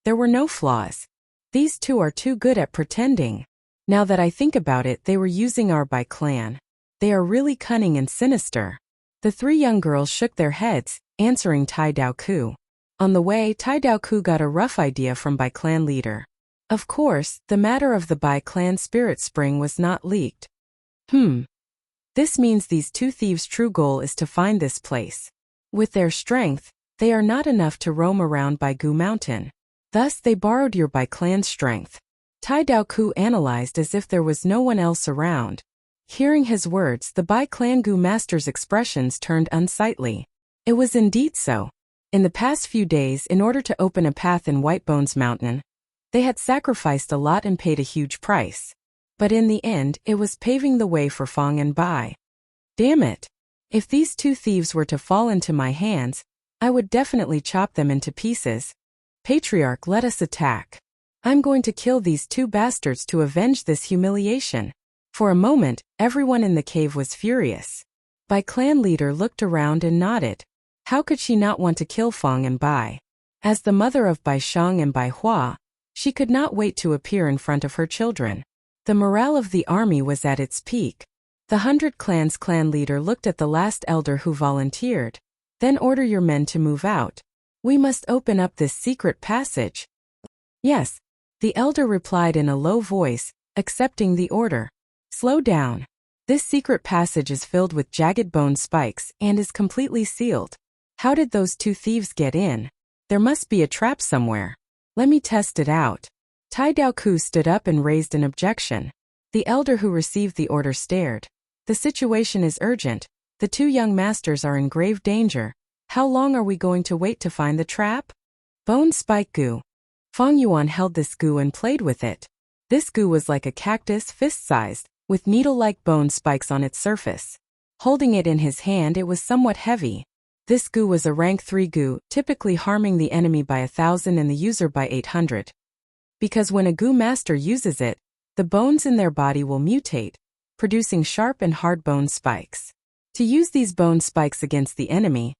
There were no flaws. These 2 are too good at pretending. Now that I think about it, they were using our Bai clan. They are really cunning and sinister. The 3 young girls shook their heads, answering Tai Dao Ku. On the way, Tai Dao Ku got a rough idea from Bai clan leader. Of course, the matter of the Bai clan spirit spring was not leaked. This means these two thieves' true goal is to find this place. With their strength, they are not enough to roam around Baigu Mountain. Thus they borrowed your Bai clan's strength. Tai Dao Ku analyzed as if there was no one else around. Hearing his words, the Bai clan Gu master's expressions turned unsightly. It was indeed so. In the past few days, in order to open a path in Whitebones Mountain, they had sacrificed a lot and paid a huge price. But in the end, it was paving the way for Fong and Bai. Damn it! If these two thieves were to fall into my hands, I would definitely chop them into pieces. Patriarch, let us attack. I'm going to kill these two bastards to avenge this humiliation. For a moment, everyone in the cave was furious. Bai clan leader looked around and nodded. How could she not want to kill Fong and Bai? As the mother of Bai Shang and Bai Hua, she could not wait to appear in front of her children. The morale of the army was at its peak. The 100 Clans clan leader looked at the last elder who volunteered. Then order your men to move out. We must open up this secret passage. Yes, the elder replied in a low voice, accepting the order. Slow down. This secret passage is filled with jagged bone spikes and is completely sealed. How did those two thieves get in? There must be a trap somewhere. Let me test it out. Tai Dao Ku stood up and raised an objection. The elder who received the order stared. The situation is urgent. The two young masters are in grave danger. How long are we going to wait to find the trap? Bone spike goo. Fong Yuan held this goo and played with it. This goo was like a cactus fist-sized, with needle-like bone spikes on its surface. Holding it in his hand, it was somewhat heavy. This goo was a rank 3 goo, typically harming the enemy by 1,000 and the user by 800. Because when a goo master uses it, the bones in their body will mutate, producing sharp and hard bone spikes. To use these bone spikes against the enemy,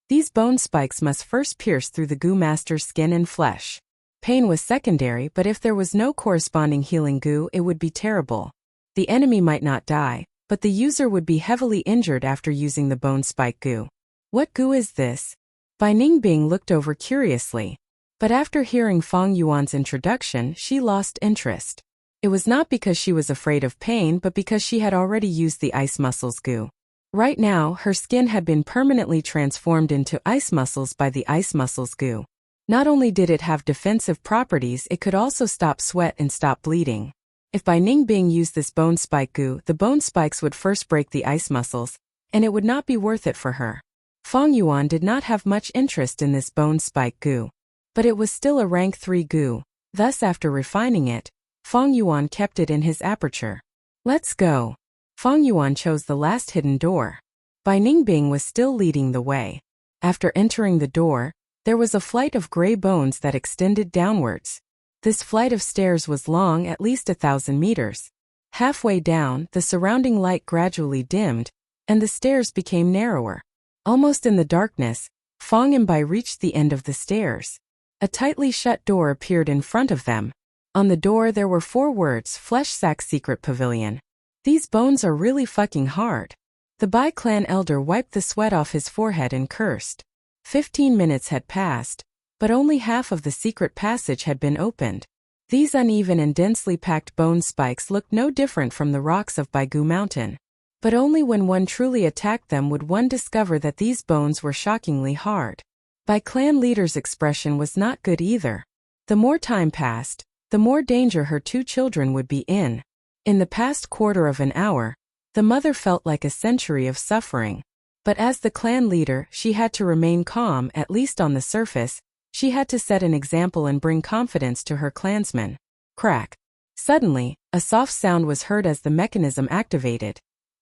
these bone spikes must first pierce through the goo master's skin and flesh. Pain was secondary, but if there was no corresponding healing goo, it would be terrible. The enemy might not die, but the user would be heavily injured after using the bone spike goo. What goo is this? Bai Ningbing looked over curiously. But after hearing Fong Yuan's introduction, she lost interest. It was not because she was afraid of pain, but because she had already used the ice muscles goo. Right now, her skin had been permanently transformed into ice muscles by the ice muscles goo. Not only did it have defensive properties, it could also stop sweat and stop bleeding. If Bai Ningbing used this bone spike goo, the bone spikes would first break the ice muscles, and it would not be worth it for her. Fong Yuan did not have much interest in this bone spike goo. But it was still a rank 3 goo, thus after refining it, Fong Yuan kept it in his aperture. Let's go. Fong Yuan chose the last hidden door. Bai Ningbing was still leading the way. After entering the door, there was a flight of gray bones that extended downwards. This flight of stairs was long, at least 1,000 meters. Halfway down, the surrounding light gradually dimmed, and the stairs became narrower. Almost in the darkness, Fong and Bai reached the end of the stairs. A tightly shut door appeared in front of them. On the door there were 4 words, Flesh Sack Secret Pavilion. These bones are really fucking hard. The Bai clan elder wiped the sweat off his forehead and cursed. 15 minutes had passed, but only half of the secret passage had been opened. These uneven and densely packed bone spikes looked no different from the rocks of Baigu Mountain. But only when one truly attacked them would one discover that these bones were shockingly hard. Bai clan leader's expression was not good either. The more time passed, the more danger her 2 children would be in. In the past quarter of an hour, the mother felt like a century of suffering. But as the clan leader, she had to remain calm, at least on the surface. She had to set an example and bring confidence to her clansmen. Crack. Suddenly, a soft sound was heard as the mechanism activated,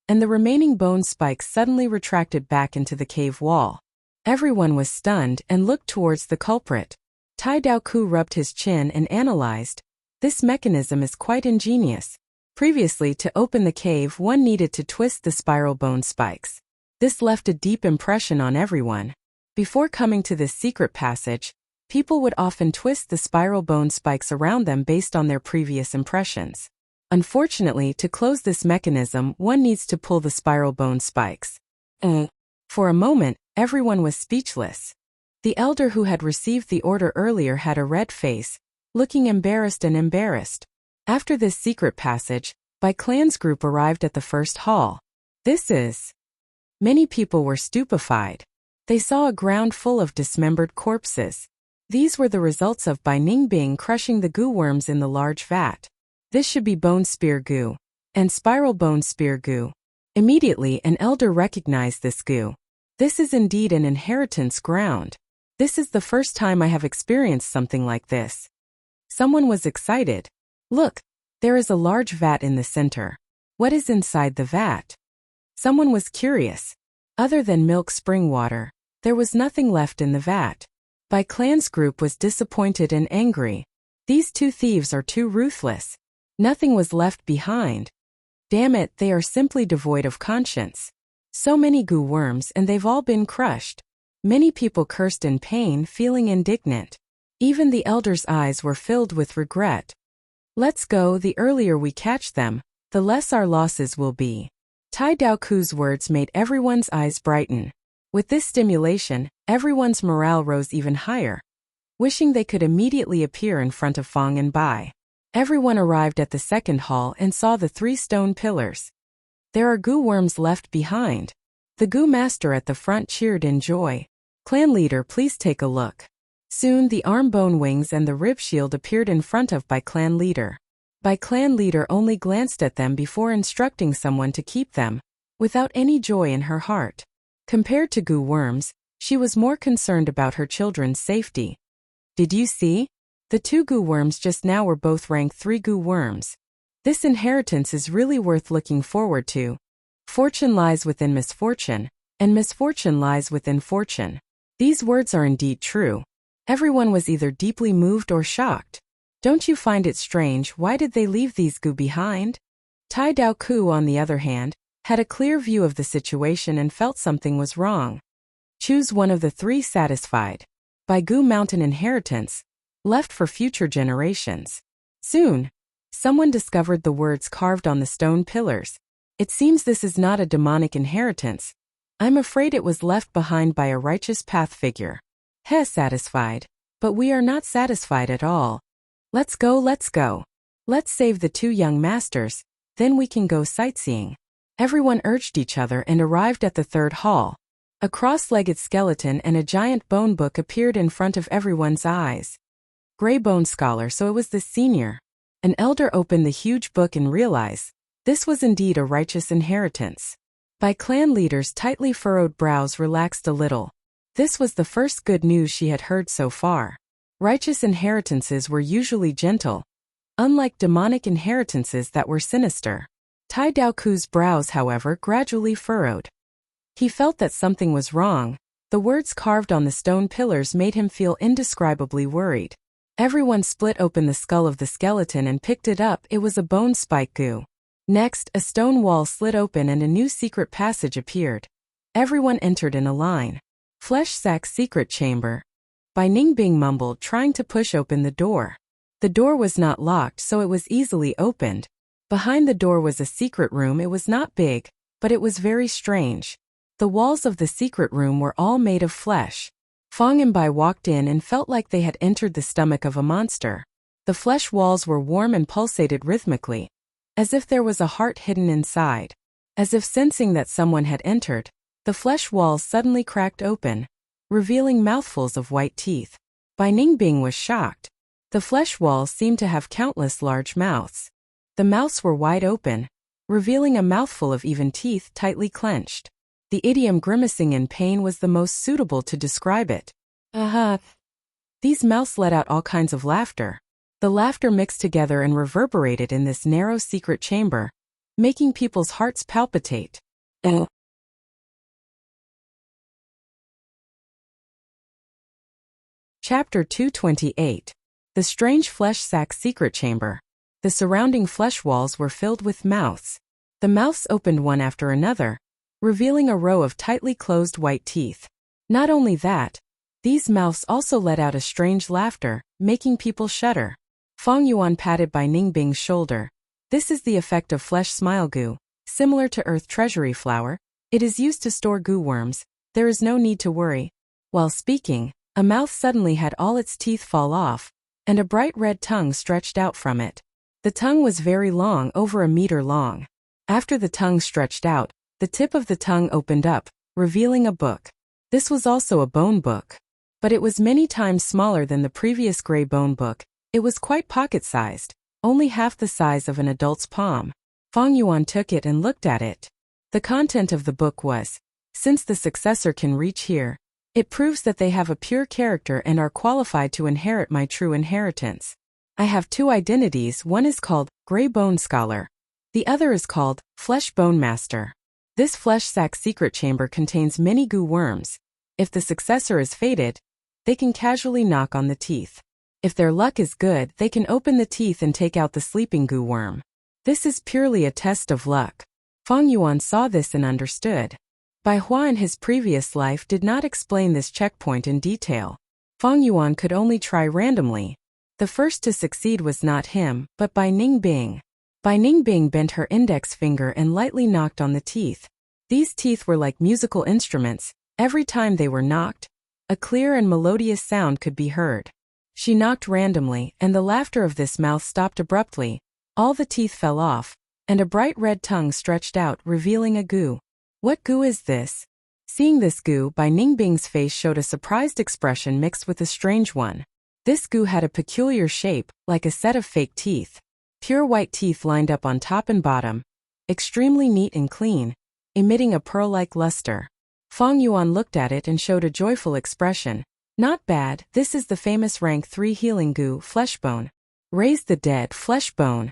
and the remaining bone spikes suddenly retracted back into the cave wall. Everyone was stunned and looked towards the culprit. Tai Dao Ku rubbed his chin and analyzed. This mechanism is quite ingenious. Previously, to open the cave, one needed to twist the spiral bone spikes. This left a deep impression on everyone. Before coming to this secret passage, people would often twist the spiral bone spikes around them based on their previous impressions. Unfortunately, to close this mechanism, one needs to pull the spiral bone spikes. For a moment, everyone was speechless. The elder who had received the order earlier had a red face, looking embarrassed and embarrassed. After this secret passage, Bai Clan's group arrived at the first hall. Many people were stupefied. They saw a ground full of dismembered corpses. These were the results of Bai Ningbing crushing the goo worms in the large vat. This should be bone spear goo. And spiral bone spear goo. Immediately an elder recognized this goo. This is indeed an inheritance ground. This is the first time I have experienced something like this. Someone was excited. Look, there is a large vat in the center. What is inside the vat? Someone was curious. Other than milk spring water, there was nothing left in the vat. Bai Clan's group was disappointed and angry. These two thieves are too ruthless. Nothing was left behind. Damn it, they are simply devoid of conscience. So many goo worms and they've all been crushed. Many people cursed in pain, feeling indignant. Even the elder's eyes were filled with regret. Let's go, the earlier we catch them, the less our losses will be. Tai Daoku's words made everyone's eyes brighten. With this stimulation, everyone's morale rose even higher. Wishing they could immediately appear in front of Fong and Bai. Everyone arrived at the second hall and saw the 3 stone pillars. There are goo worms left behind. The goo master at the front cheered in joy. Clan leader, please take a look. Soon the arm bone wings and the rib shield appeared in front of Bai Clan leader. Bai Clan leader only glanced at them before instructing someone to keep them, without any joy in her heart. Compared to goo worms, she was more concerned about her children's safety. Did you see? The 2 goo worms just now were both rank 3 goo worms. This inheritance is really worth looking forward to. Fortune lies within misfortune, and misfortune lies within fortune. These words are indeed true. Everyone was either deeply moved or shocked. Don't you find it strange, why did they leave these goo behind? Tai Daoku, on the other hand, had a clear view of the situation and felt something was wrong. Choose one of the 3 satisfied. By Goo Mountain inheritance, left for future generations. Soon, someone discovered the words carved on the stone pillars. It seems this is not a demonic inheritance. I'm afraid it was left behind by a righteous path figure. He satisfied. But we are not satisfied at all. Let's go, let's go. Let's save the 2 young masters, then we can go sightseeing. Everyone urged each other and arrived at the third hall. A cross-legged skeleton and a giant bone book appeared in front of everyone's eyes. Gray bone scholar, so it was the senior. An elder opened the huge book and realized this was indeed a righteous inheritance. Bai Clan leader's tightly furrowed brows relaxed a little. This was the first good news she had heard so far. Righteous inheritances were usually gentle, unlike demonic inheritances that were sinister. Tai Daoku's brows, however, gradually furrowed. He felt that something was wrong. The words carved on the stone pillars made him feel indescribably worried. Everyone split open the skull of the skeleton and picked it up. It was a bone spike goo. Next, a stone wall slid open and a new secret passage appeared. Everyone entered in a line. Flesh sack secret chamber. Bai Ningbing mumbled, trying to push open the door. The door was not locked, so it was easily opened. Behind the door was a secret room. It was not big, but it was very strange. The walls of the secret room were all made of flesh. Fong and Bai walked in and felt like they had entered the stomach of a monster. The flesh walls were warm and pulsated rhythmically, as if there was a heart hidden inside. As if sensing that someone had entered, the flesh walls suddenly cracked open, revealing mouthfuls of white teeth. Bai Ningbing was shocked. The flesh walls seemed to have countless large mouths. The mouths were wide open, revealing a mouthful of even teeth tightly clenched. The idiom grimacing in pain was the most suitable to describe it. These mouths let out all kinds of laughter. The laughter mixed together and reverberated in this narrow secret chamber, making people's hearts palpitate. Chapter 228. The Strange Flesh Sack Secret Chamber. The surrounding flesh walls were filled with mouths. The mouths opened one after another, revealing a row of tightly closed white teeth. Not only that, these mouths also let out a strange laughter, making people shudder. Fong Yuan patted Bai Ningbing's shoulder. This is the effect of flesh smile goo, similar to earth treasury flour. It is used to store goo worms, There is no need to worry. While speaking, a mouth suddenly had all its teeth fall off, and a bright red tongue stretched out from it. The tongue was very long, over a meter long. After the tongue stretched out, the tip of the tongue opened up, revealing a book. This was also a bone book. But it was many times smaller than the previous gray bone book. It was quite pocket-sized, only half the size of an adult's palm. Fang Yuan took it and looked at it. The content of the book was, since the successor can reach here, it proves that they have a pure character and are qualified to inherit my true inheritance. I have two identities, one is called Gray Bone Scholar. The other is called Flesh Bone Master. This flesh sac secret chamber contains many goo worms. If the successor is fated, they can casually knock on the teeth. If their luck is good, they can open the teeth and take out the sleeping goo worm. This is purely a test of luck. Fang Yuan saw this and understood. Bai Hua in his previous life did not explain this checkpoint in detail. Fang Yuan could only try randomly. The first to succeed was not him, but Bai Ningbing. Bai Ningbing bent her index finger and lightly knocked on the teeth. These teeth were like musical instruments. Every time they were knocked, a clear and melodious sound could be heard. She knocked randomly, and the laughter of this mouth stopped abruptly. All the teeth fell off, and a bright red tongue stretched out, revealing a goo. What goo is this? Seeing this goo, Bai Ningbing's face showed a surprised expression mixed with a strange one. This goo had a peculiar shape, like a set of fake teeth. Pure white teeth lined up on top and bottom, extremely neat and clean, emitting a pearl-like luster. Fang Yuan looked at it and showed a joyful expression. Not bad, this is the famous rank 3 healing goo, Fleshbone. Raise the dead, Fleshbone.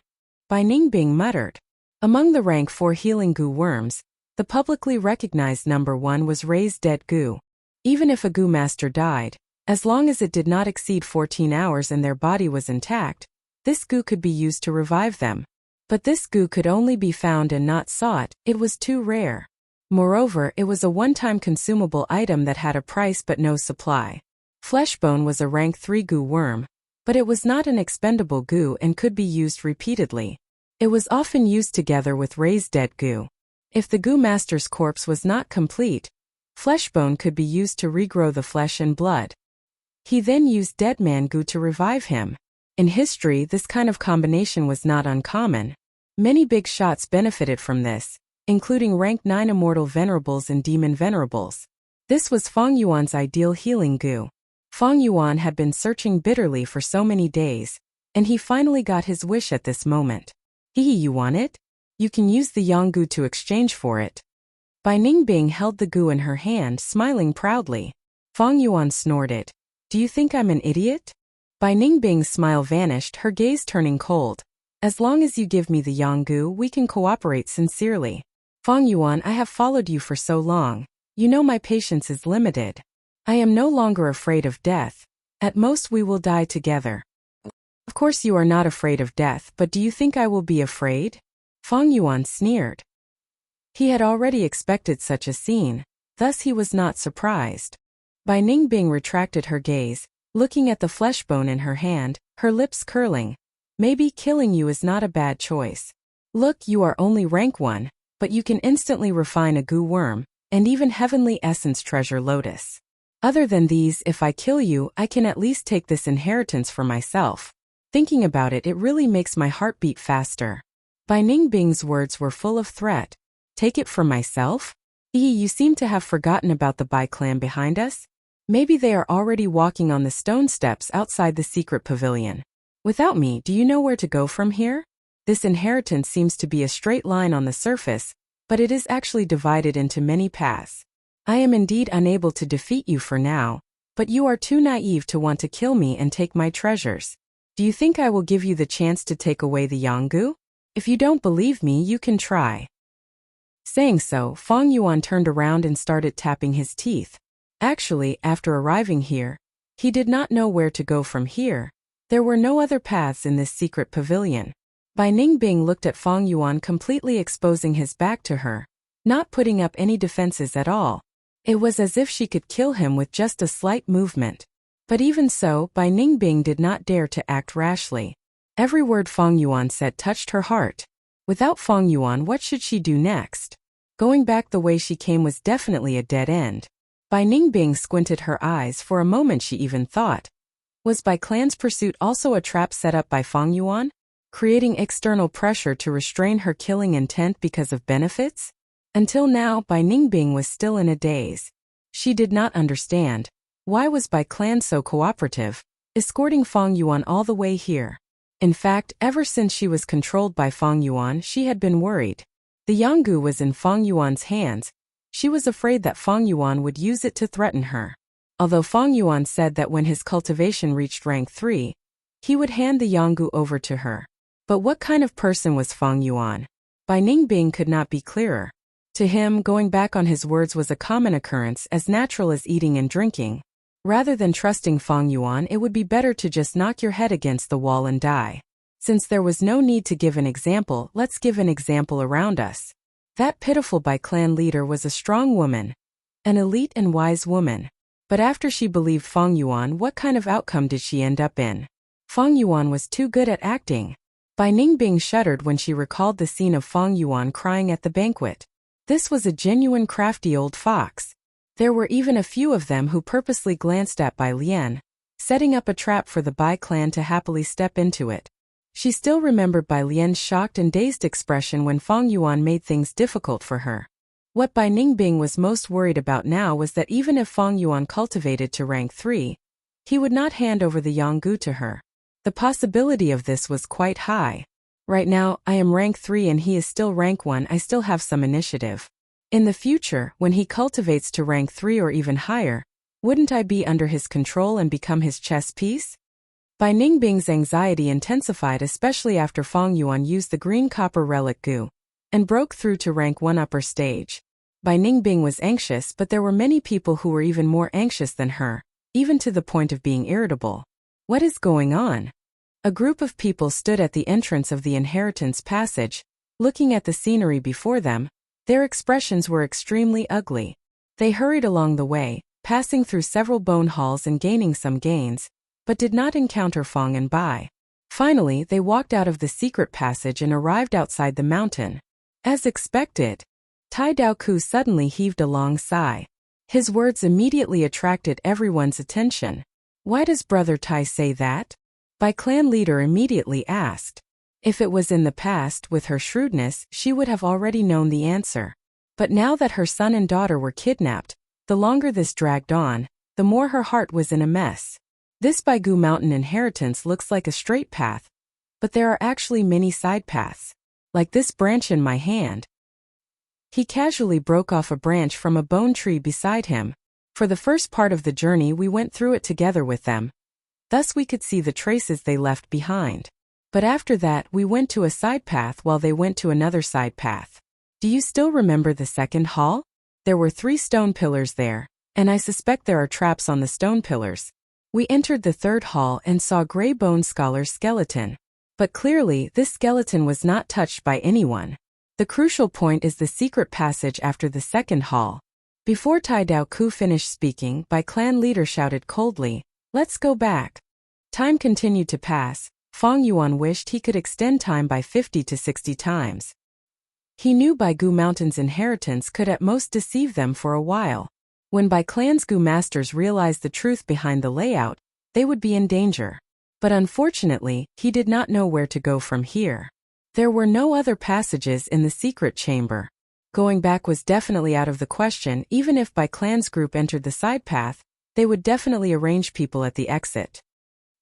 Bai Ningbing muttered. Among the rank 4 healing goo worms, the publicly recognized number 1 was raised dead goo. Even if a goo master died, as long as it did not exceed 14 hours and their body was intact, this goo could be used to revive them. But this goo could only be found and not sought, it was too rare. Moreover, it was a one-time consumable item that had a price but no supply. Fleshbone was a rank 3 goo worm, but it was not an expendable goo and could be used repeatedly. It was often used together with raised dead goo. If the goo master's corpse was not complete, Fleshbone could be used to regrow the flesh and blood. He then used dead man goo to revive him. In history, this kind of combination was not uncommon. Many big shots benefited from this, including rank 9 immortal venerables and demon venerables. This was Fang Yuan's ideal healing goo. Fang Yuan had been searching bitterly for so many days, and he finally got his wish at this moment. Hee, you want it? You can use the yang goo to exchange for it. Bai Ningbing held the goo in her hand, smiling proudly. Fang Yuan snorted. Do you think I'm an idiot? Bai Ningbing's smile vanished, her gaze turning cold. As long as you give me the yang goo, we can cooperate sincerely. Fang Yuan, I have followed you for so long. You know my patience is limited. I am no longer afraid of death. At most we will die together. Of course you are not afraid of death, but do you think I will be afraid? Fang Yuan sneered. He had already expected such a scene, thus he was not surprised. Bai Ningbing retracted her gaze, looking at the fleshbone in her hand, her lips curling. Maybe killing you is not a bad choice. Look, you are only rank 1, but you can instantly refine a goo worm, and even heavenly essence treasure lotus. Other than these, if I kill you, I can at least take this inheritance for myself. Thinking about it, it really makes my heart beat faster. Bai Ningbing's words were full of threat. Take it for myself? You seem to have forgotten about the Bai clan behind us? Maybe they are already walking on the stone steps outside the secret pavilion. Without me, do you know where to go from here? This inheritance seems to be a straight line on the surface, but it is actually divided into many paths. I am indeed unable to defeat you for now, but you are too naive to want to kill me and take my treasures. Do you think I will give you the chance to take away the Yanggu? If you don't believe me, you can try. Saying so, Fang Yuan turned around and started tapping his teeth. Actually, after arriving here, he did not know where to go from here. There were no other paths in this secret pavilion. Bai Ningbing looked at Fang Yuan, completely exposing his back to her, not putting up any defenses at all. It was as if she could kill him with just a slight movement. But even so, Bai Ningbing did not dare to act rashly. Every word Fang Yuan said touched her heart. Without Fang Yuan, what should she do next? Going back the way she came was definitely a dead end. Bai Ningbing squinted her eyes. For a moment she even thought, was Bai Clan's pursuit also a trap set up by Fang Yuan, creating external pressure to restrain her killing intent because of benefits? Until now, Bai Ningbing was still in a daze. She did not understand. Why was Bai Clan so cooperative, escorting Fang Yuan all the way here? In fact, ever since she was controlled by Fang Yuan, she had been worried. The Yanggu was in Fang Yuan's hands. She was afraid that Fang Yuan would use it to threaten her. Although Fang Yuan said that when his cultivation reached rank 3, he would hand the Yanggu over to her. But what kind of person was Fang Yuan? Bai Ningbing could not be clearer. To him, going back on his words was a common occurrence, as natural as eating and drinking. Rather than trusting Fang Yuan, it would be better to just knock your head against the wall and die. Since there was no need to give an example, let's give an example around us. That pitiful Bai Clan leader was a strong woman, an elite and wise woman. But after she believed Fang Yuan, what kind of outcome did she end up in? Fang Yuan was too good at acting. Bai Ningbing shuddered when she recalled the scene of Fang Yuan crying at the banquet. This was a genuine crafty old fox. There were even a few of them who purposely glanced at Bai Lian, setting up a trap for the Bai clan to happily step into it. She still remembered Bai Lian's shocked and dazed expression when Fang Yuan made things difficult for her. What Bai Ningbing was most worried about now was that even if Fang Yuan cultivated to rank 3, he would not hand over the Yanggu to her. The possibility of this was quite high. Right now, I am rank 3 and he is still rank 1. I still have some initiative. In the future, when he cultivates to rank 3 or even higher, wouldn't I be under his control and become his chess piece? Bai Ningbing's anxiety intensified, especially after Fang Yuan used the green copper relic Gu and broke through to rank 1 upper stage. Bai Ningbing was anxious, but there were many people who were even more anxious than her, even to the point of being irritable. What is going on? A group of people stood at the entrance of the inheritance passage, looking at the scenery before them. Their expressions were extremely ugly. They hurried along the way, passing through several bone halls and gaining some gains, but did not encounter Fang and Bai. Finally, they walked out of the secret passage and arrived outside the mountain. As expected, Tai Daoku suddenly heaved a long sigh. His words immediately attracted everyone's attention. Why does Brother Tai say that? Bai clan leader immediately asked. If it was in the past, with her shrewdness, she would have already known the answer. But now that her son and daughter were kidnapped, the longer this dragged on, the more her heart was in a mess. This Baigu Mountain inheritance looks like a straight path, but there are actually many side paths. Like this branch in my hand. He casually broke off a branch from a bone tree beside him. For the first part of the journey we went through it together with them. Thus we could see the traces they left behind. But after that we went to a side path while they went to another side path. Do you still remember the second hall? There were 3 stone pillars there, and I suspect there are traps on the stone pillars. We entered the third hall and saw Grey Bone Scholar's skeleton. But clearly this skeleton was not touched by anyone. The crucial point is the secret passage after the second hall. Before Tai Daoku finished speaking, Bai clan leader shouted coldly, "Let's go back." Time continued to pass. Fang Yuan wished he could extend time by 50 to 60 times. He knew Baigu Mountain's inheritance could at most deceive them for a while. When Bai clan's Gu masters realized the truth behind the layout, they would be in danger. But unfortunately, he did not know where to go from here. There were no other passages in the secret chamber. Going back was definitely out of the question. Even if Bai clan's group entered the side path, they would definitely arrange people at the exit.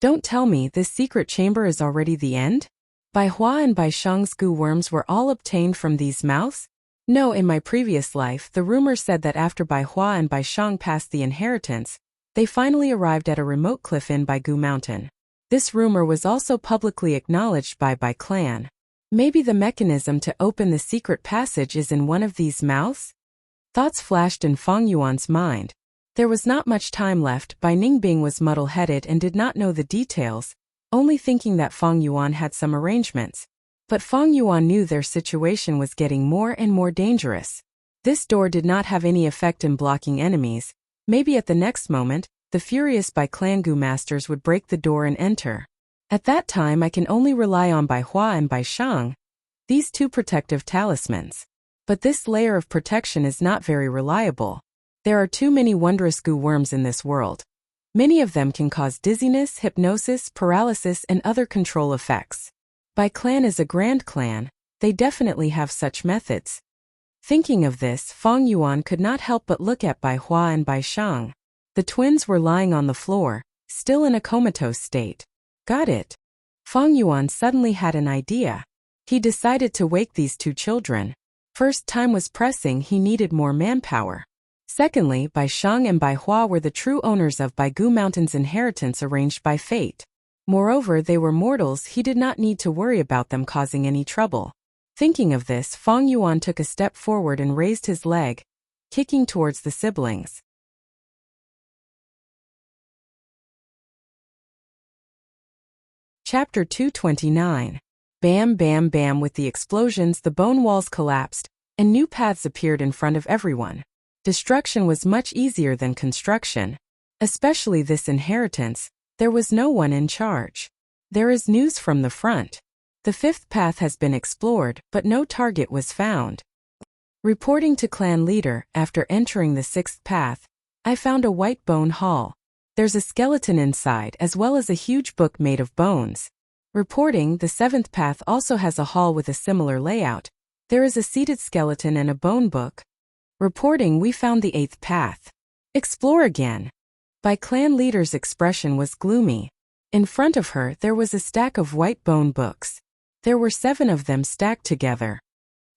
Don't tell me this secret chamber is already the end? Bai Hua and Bai Shang's Gu worms were all obtained from these mouths? No, in my previous life, the rumor said that after Bai Hua and Bai Shang passed the inheritance, they finally arrived at a remote cliff in Baigu Mountain. This rumor was also publicly acknowledged by Bai clan. Maybe the mechanism to open the secret passage is in one of these mouths? Thoughts flashed in Fang Yuan's mind. There was not much time left. Bai Ningbing was muddle-headed and did not know the details, only thinking that Fang Yuan had some arrangements. But Fang Yuan knew their situation was getting more and more dangerous. This door did not have any effect in blocking enemies. Maybe at the next moment, the furious Bai clan Gu masters would break the door and enter. At that time I can only rely on Bai Hua and Bai Shang, these 2 protective talismans. But this layer of protection is not very reliable. There are too many wondrous goo worms in this world. Many of them can cause dizziness, hypnosis, paralysis, and other control effects. Bai clan is a grand clan. They definitely have such methods. Thinking of this, Feng Yuan could not help but look at Bai Hua and Bai Sheng. The twins were lying on the floor, still in a comatose state. Got it. Feng Yuan suddenly had an idea. He decided to wake these two children. First, time was pressing, he needed more manpower. Secondly, Bai Sheng and Bai Hua were the true owners of Baigu Mountain's inheritance arranged by fate. Moreover, they were mortals, he did not need to worry about them causing any trouble. Thinking of this, Feng Yuan took a step forward and raised his leg, kicking towards the siblings. Chapter 229. Bam, bam, bam. With the explosions, the bone walls collapsed, and new paths appeared in front of everyone. Destruction was much easier than construction. Especially this inheritance, there was no one in charge. There is news from the front. The fifth path has been explored, but no target was found. Reporting to clan leader, after entering the sixth path, I found a white bone hall. There's a skeleton inside as well as a huge book made of bones. Reporting, the seventh path also has a hall with a similar layout. There is a seated skeleton and a bone book. Reporting, we found the eighth path. Explore again. Bai clan leader's expression was gloomy. In front of her, there was a stack of white bone books. There were 7 of them stacked together.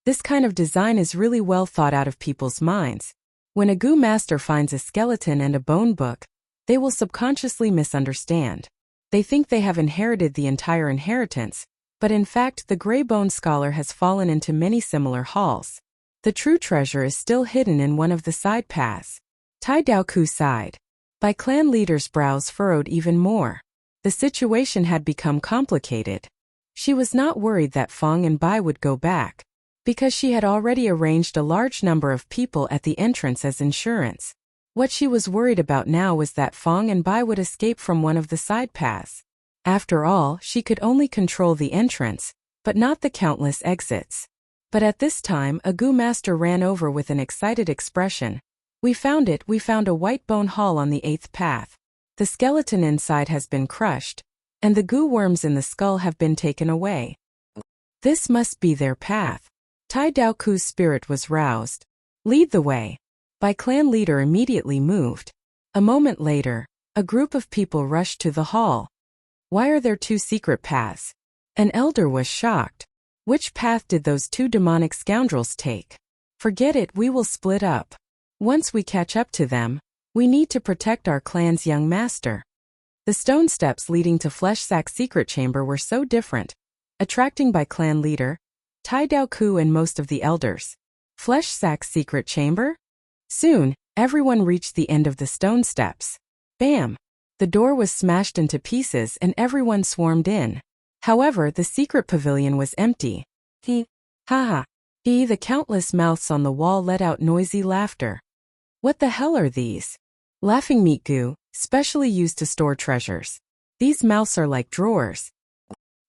This kind of design is really well thought out of people's minds. When a goo master finds a skeleton and a bone book, they will subconsciously misunderstand. They think they have inherited the entire inheritance, but in fact the gray bone scholar has fallen into many similar halls. The true treasure is still hidden in one of the side paths. Tai Daoku sighed. Bai clan leader's brows furrowed even more. The situation had become complicated. She was not worried that Feng and Bai would go back, because she had already arranged a large number of people at the entrance as insurance. What she was worried about now was that Feng and Bai would escape from one of the side paths. After all, she could only control the entrance, but not the countless exits. But at this time, a goo master ran over with an excited expression. We found it, we found a white bone hall on the 8th path. The skeleton inside has been crushed, and the goo worms in the skull have been taken away. This must be their path. Tai Daoku's spirit was roused. Lead the way. Bai clan leader immediately moved. A moment later, a group of people rushed to the hall. Why are there 2 secret paths? An elder was shocked. Which path did those 2 demonic scoundrels take? Forget it, we will split up. Once we catch up to them, we need to protect our clan's young master. The stone steps leading to Flesh Sack's secret chamber were so different, attracting Bai clan leader, Tai Daoku and most of the elders. Flesh Sack's secret chamber? Soon, everyone reached the end of the stone steps. Bam! The door was smashed into pieces and everyone swarmed in. However, the secret pavilion was empty. Ha! The countless mouths on the wall let out noisy laughter. What the hell are these? Laughing meat goo, specially used to store treasures. These mouths are like drawers.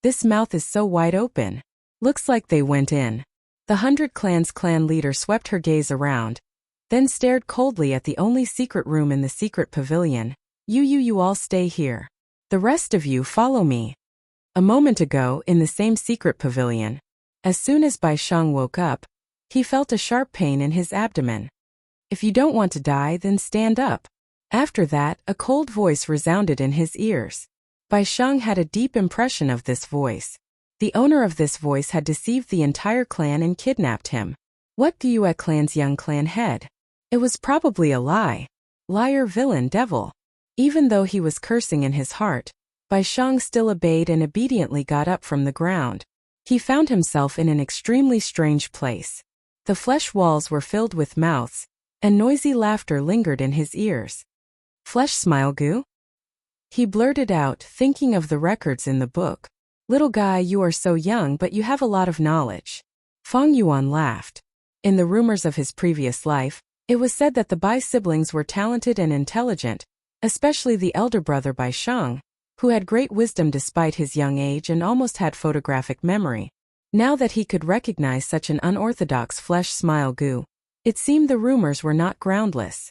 This mouth is so wide open. Looks like they went in. The 100 Clans clan leader swept her gaze around, then stared coldly at the only secret room in the secret pavilion. You all stay here. The rest of you follow me. A moment ago, in the same secret pavilion, as soon as Bai Sheng woke up, he felt a sharp pain in his abdomen. If you don't want to die, then stand up. After that, a cold voice resounded in his ears. Bai Sheng had a deep impression of this voice. The owner of this voice had deceived the entire clan and kidnapped him. What do you at clan's young clan head? It was probably a lie. Liar, villain, devil. Even though he was cursing in his heart, Bai Sheng still obeyed and obediently got up from the ground. He found himself in an extremely strange place. The flesh walls were filled with mouths, and noisy laughter lingered in his ears. Flesh smile goo? He blurted out, thinking of the records in the book. Little guy, you are so young but you have a lot of knowledge. Feng Yuan laughed. In the rumors of his previous life, it was said that the Bai siblings were talented and intelligent, especially the elder brother Bai Sheng, who had great wisdom despite his young age and almost had photographic memory. Now that he could recognize such an unorthodox flesh smile goo, it seemed the rumors were not groundless.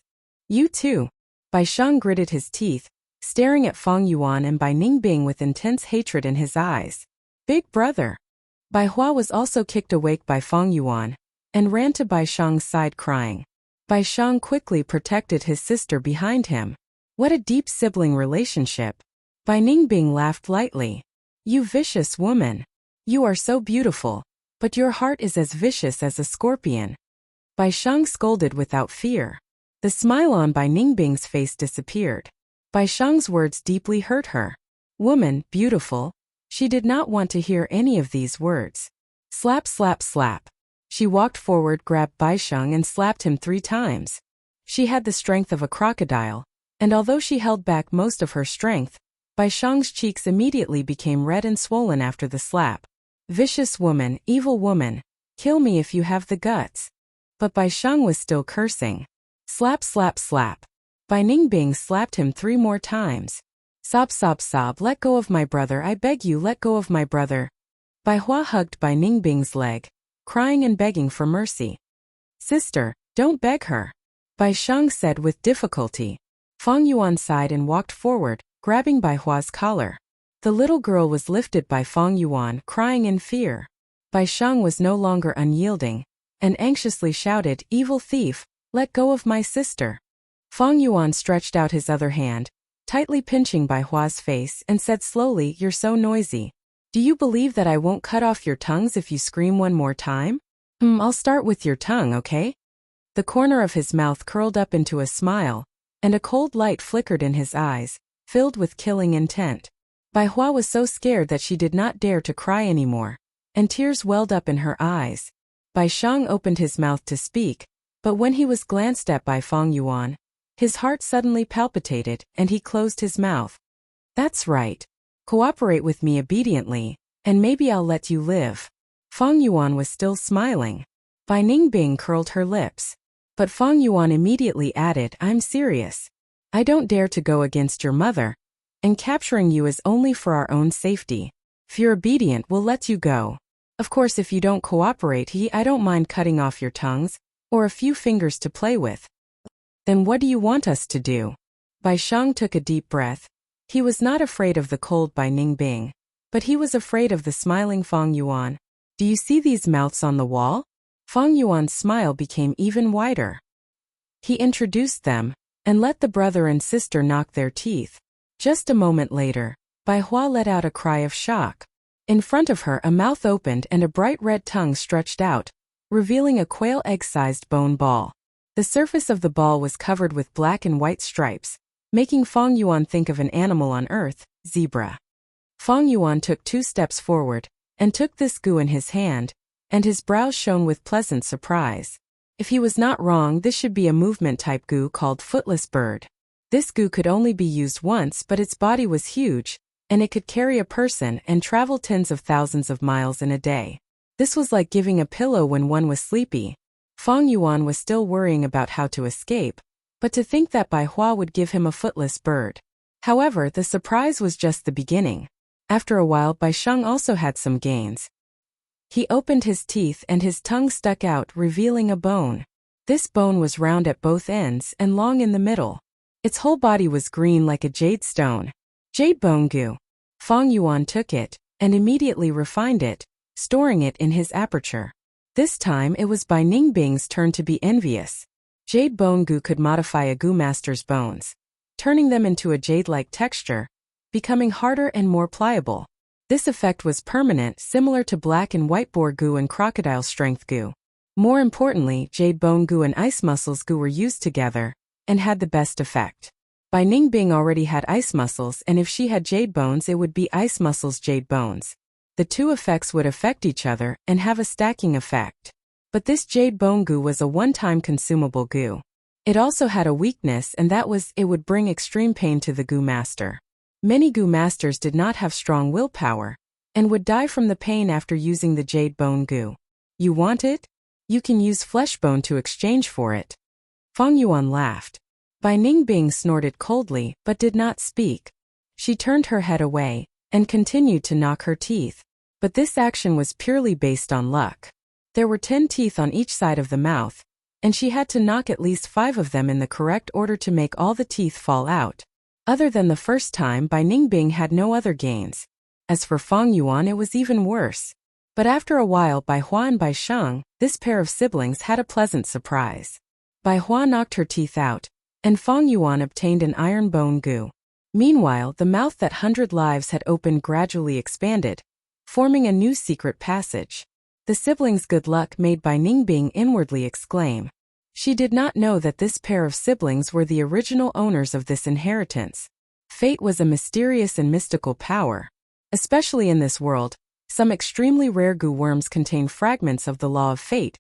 You too. Bai Shang gritted his teeth, staring at Fang Yuan and Bai Ningbing with intense hatred in his eyes. Big brother. Bai Hua was also kicked awake by Fang Yuan, and ran to Bai Shang's side crying. Bai Shang quickly protected his sister behind him. What a deep sibling relationship. Bai Ningbing laughed lightly. You vicious woman. You are so beautiful, but your heart is as vicious as a scorpion. Bai Shang scolded without fear. The smile on Bai Ningbing's face disappeared. Bai Shang's words deeply hurt her. Woman, beautiful. She did not want to hear any of these words. Slap, slap, slap. She walked forward, grabbed Bai Shang and slapped him 3 times. She had the strength of a crocodile, and although she held back most of her strength, Bai Shang's cheeks immediately became red and swollen after the slap. Vicious woman, evil woman, kill me if you have the guts. But Bai Shang was still cursing. Slap, slap, slap. Bai Ningbing slapped him 3 more times. Sob, sob, sob, let go of my brother, I beg you, let go of my brother. Bai Hua hugged Bai Ningbing's leg, crying and begging for mercy. Sister, don't beg her. Bai Shang said with difficulty. Fang Yuan sighed and walked forward, grabbing Bai Hua's collar. The little girl was lifted by Fang Yuan, crying in fear. Bai Shang was no longer unyielding, and anxiously shouted, evil thief, let go of my sister. Fang Yuan stretched out his other hand, tightly pinching Bai Hua's face, and said slowly, you're so noisy. Do you believe that I won't cut off your tongues if you scream one more time? I'll start with your tongue, okay? The corner of his mouth curled up into a smile, and a cold light flickered in his eyes, filled with killing intent. Bai Hua was so scared that she did not dare to cry anymore, and tears welled up in her eyes. Bai Shang opened his mouth to speak, but when he was glanced at by Fang Yuan, his heart suddenly palpitated, and he closed his mouth. That's right. Cooperate with me obediently, and maybe I'll let you live. Fang Yuan was still smiling. Bai Ningbing curled her lips. But Fang Yuan immediately added, I'm serious. I don't dare to go against your mother, and capturing you is only for our own safety. If you're obedient, we'll let you go. Of course, if you don't cooperate, I don't mind cutting off your tongues, or a few fingers to play with. Then what do you want us to do? Bai Shang took a deep breath. He was not afraid of the cold Bai Ningbing, but he was afraid of the smiling Fang Yuan. Do you see these mouths on the wall? Fang Yuan's smile became even wider. He introduced them, and let the brother and sister knock their teeth. Just a moment later, Bai Hua let out a cry of shock. In front of her, a mouth opened and a bright red tongue stretched out, revealing a quail egg-sized bone ball. The surface of the ball was covered with black and white stripes, making Fang Yuan think of an animal on earth, zebra. Fang Yuan took 2 steps forward, and took this goo in his hand, and his brows shone with pleasant surprise. If he was not wrong, this should be a movement-type goo called footless bird. This goo could only be used once, but its body was huge, and it could carry a person and travel tens of thousands of miles in a day. This was like giving a pillow when one was sleepy. Fang Yuan was still worrying about how to escape, but to think that Bai Hua would give him a footless bird. However, the surprise was just the beginning. After a while, Bai Shang also had some gains. He opened his teeth and his tongue stuck out, revealing a bone. This bone was round at both ends and long in the middle. Its whole body was green like a jade stone. Jade bone goo. Fang Yuan took it, and immediately refined it, storing it in his aperture. This time it was Bai Ningbing's turn to be envious. Jade bone goo could modify a goo master's bones, turning them into a jade-like texture, becoming harder and more pliable. This effect was permanent, similar to black and white boar goo and crocodile strength goo. More importantly, jade bone goo and ice muscles goo were used together, and had the best effect. Bai Ningbing already had ice muscles, and if she had jade bones, it would be ice muscles jade bones. The 2 effects would affect each other and have a stacking effect. But this jade bone goo was a one-time consumable goo. It also had a weakness, and that was, it would bring extreme pain to the goo master. Many goo masters did not have strong willpower, and would die from the pain after using the jade bone goo. You want it? You can use flesh bone to exchange for it. Fang Yuan laughed. Bai Ningbing snorted coldly, but did not speak. She turned her head away, and continued to knock her teeth. But this action was purely based on luck. There were 10 teeth on each side of the mouth, and she had to knock at least 5 of them in the correct order to make all the teeth fall out. Other than the first time, Bai Ningbing had no other gains. As for Fang Yuan, it was even worse. But after a while, Bai Hua and Bai Sheng, this pair of siblings, had a pleasant surprise. Bai Hua knocked her teeth out, and Fang Yuan obtained an iron bone goo. Meanwhile, the mouth that 100 lives had opened gradually expanded, forming a new secret passage. The siblings' good luck made Bai Ningbing inwardly exclaim. She did not know that this pair of siblings were the original owners of this inheritance. Fate was a mysterious and mystical power. Especially in this world, some extremely rare goo worms contain fragments of the law of fate,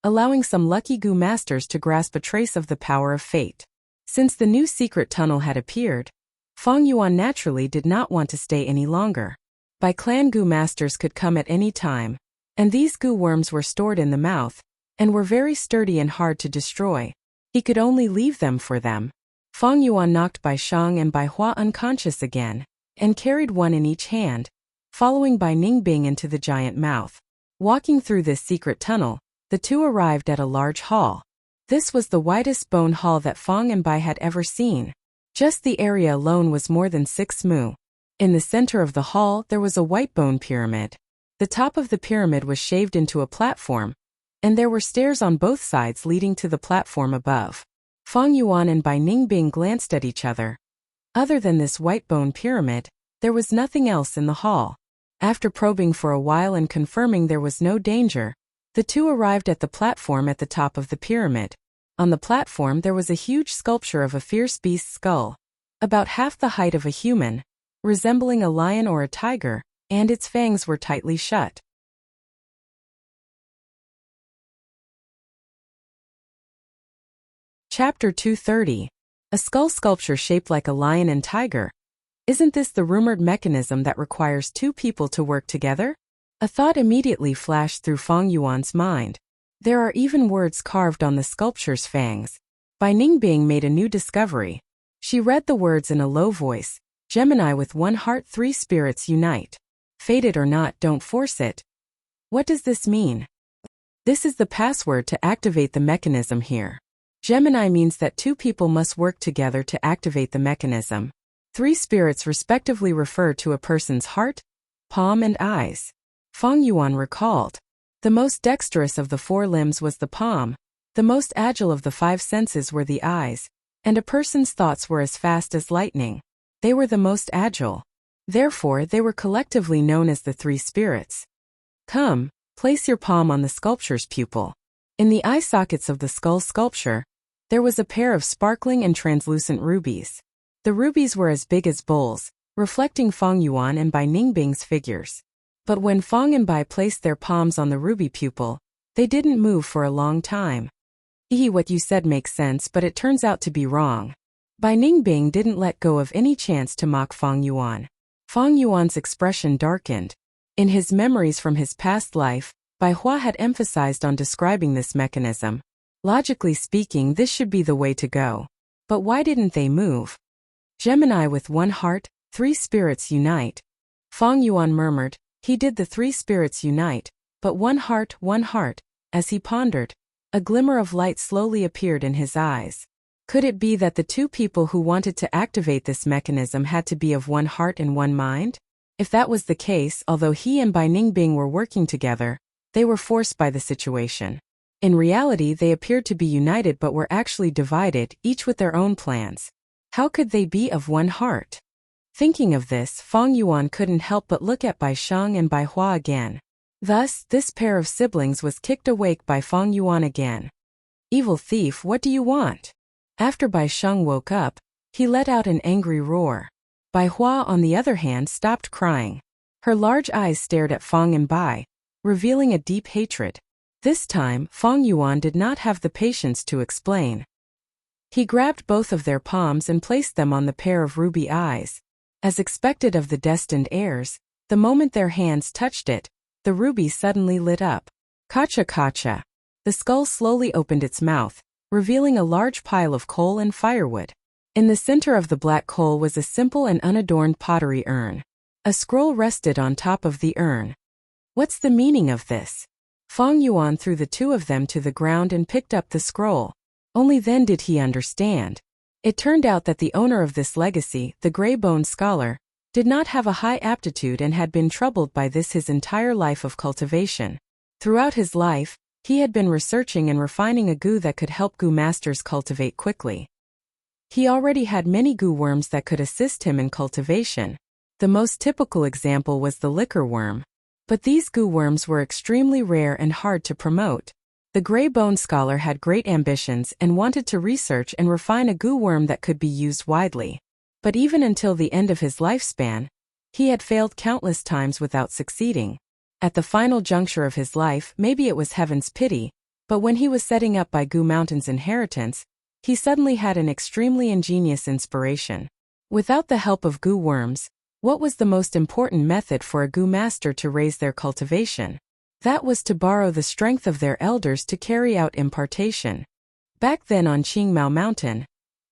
allowing some lucky goo masters to grasp a trace of the power of fate. Since the new secret tunnel had appeared, Fang Yuan naturally did not want to stay any longer. Bai clan goo masters could come at any time, and these goo worms were stored in the mouth, and were very sturdy and hard to destroy. He could only leave them for them. Fang Yuan knocked Bai Sheng and Bai Hua unconscious again, and carried one in each hand, following Bai Ningbing into the giant mouth. Walking through this secret tunnel, the two arrived at a large hall. This was the widest bone hall that Fang and Bai had ever seen. Just the area alone was more than 6 mu. In the center of the hall, there was a white bone pyramid. The top of the pyramid was shaved into a platform, and there were stairs on both sides leading to the platform above. Fang Yuan and Bai Ningbing glanced at each other. Other than this white bone pyramid, there was nothing else in the hall. After probing for a while and confirming there was no danger, the two arrived at the platform at the top of the pyramid. On the platform there was a huge sculpture of a fierce beast's skull, about half the height of a human, resembling a lion or a tiger, and its fangs were tightly shut. Chapter 230. A skull sculpture shaped like a lion and tiger. Isn't this the rumored mechanism that requires 2 people to work together? A thought immediately flashed through Fang Yuan's mind. There are even words carved on the sculpture's fangs. Bai Ningbing made a new discovery. She read the words in a low voice. Gemini with 1 heart, 3 spirits unite. Fated or not, don't force it. What does this mean? This is the password to activate the mechanism here. Gemini means that 2 people must work together to activate the mechanism. 3 spirits respectively refer to a person's heart, palm and eyes. Fang Yuan recalled. The most dexterous of the 4 limbs was the palm, the most agile of the 5 senses were the eyes, and a person's thoughts were as fast as lightning. They were the most agile. Therefore, they were collectively known as the 3 spirits. Come, place your palm on the sculpture's pupil. In the eye sockets of the skull sculpture, there was a pair of sparkling and translucent rubies. The rubies were as big as bowls, reflecting Fang Yuan and Bai Ningbing's figures. But when Fang and Bai placed their palms on the ruby pupil, they didn't move for a long time. What you said makes sense, but it turns out to be wrong. Bai Ningbing didn't let go of any chance to mock Fang Yuan. Fang Yuan's expression darkened. In his memories from his past life, Bai Hua had emphasized on describing this mechanism. Logically speaking, this should be the way to go. But why didn't they move? Gemini with 1 heart, 3 spirits unite. Fang Yuan murmured. He did the 3 spirits unite, but 1 heart, 1 heart. As he pondered, a glimmer of light slowly appeared in his eyes. Could it be that the 2 people who wanted to activate this mechanism had to be of 1 heart and 1 mind? If that was the case, although he and Bai Ningbing were working together, they were forced by the situation. In reality, they appeared to be united but were actually divided, each with their own plans. How could they be of 1 heart? Thinking of this, Fang Yuan couldn't help but look at Bai Sheng and Bai Hua again. Thus, this pair of siblings was kicked awake by Fang Yuan again. Evil thief, what do you want? After Bai Sheng woke up, he let out an angry roar. Bai Hua, on the other hand, stopped crying. Her large eyes stared at Fang and Bai, revealing a deep hatred. This time, Fang Yuan did not have the patience to explain. He grabbed both of their palms and placed them on the pair of ruby eyes. As expected of the destined heirs, the moment their hands touched it, the ruby suddenly lit up. Kacha kacha. The skull slowly opened its mouth, revealing a large pile of coal and firewood. In the center of the black coal was a simple and unadorned pottery urn. A scroll rested on top of the urn. What's the meaning of this? Fang Yuan threw the two of them to the ground and picked up the scroll. Only then did he understand. It turned out that the owner of this legacy, the gray-boned scholar, did not have a high aptitude and had been troubled by this his entire life of cultivation. Throughout his life, he had been researching and refining a goo that could help goo masters cultivate quickly. He already had many goo worms that could assist him in cultivation. The most typical example was the liquor worm. But these goo worms were extremely rare and hard to promote. The gray-boned scholar had great ambitions and wanted to research and refine a goo worm that could be used widely. But even until the end of his lifespan, he had failed countless times without succeeding. At the final juncture of his life, maybe it was heaven's pity, but when he was setting up by Goo Mountain's inheritance, he suddenly had an extremely ingenious inspiration. Without the help of goo worms, what was the most important method for a goo master to raise their cultivation? That was to borrow the strength of their elders to carry out impartation. Back then on Qingmao Mountain,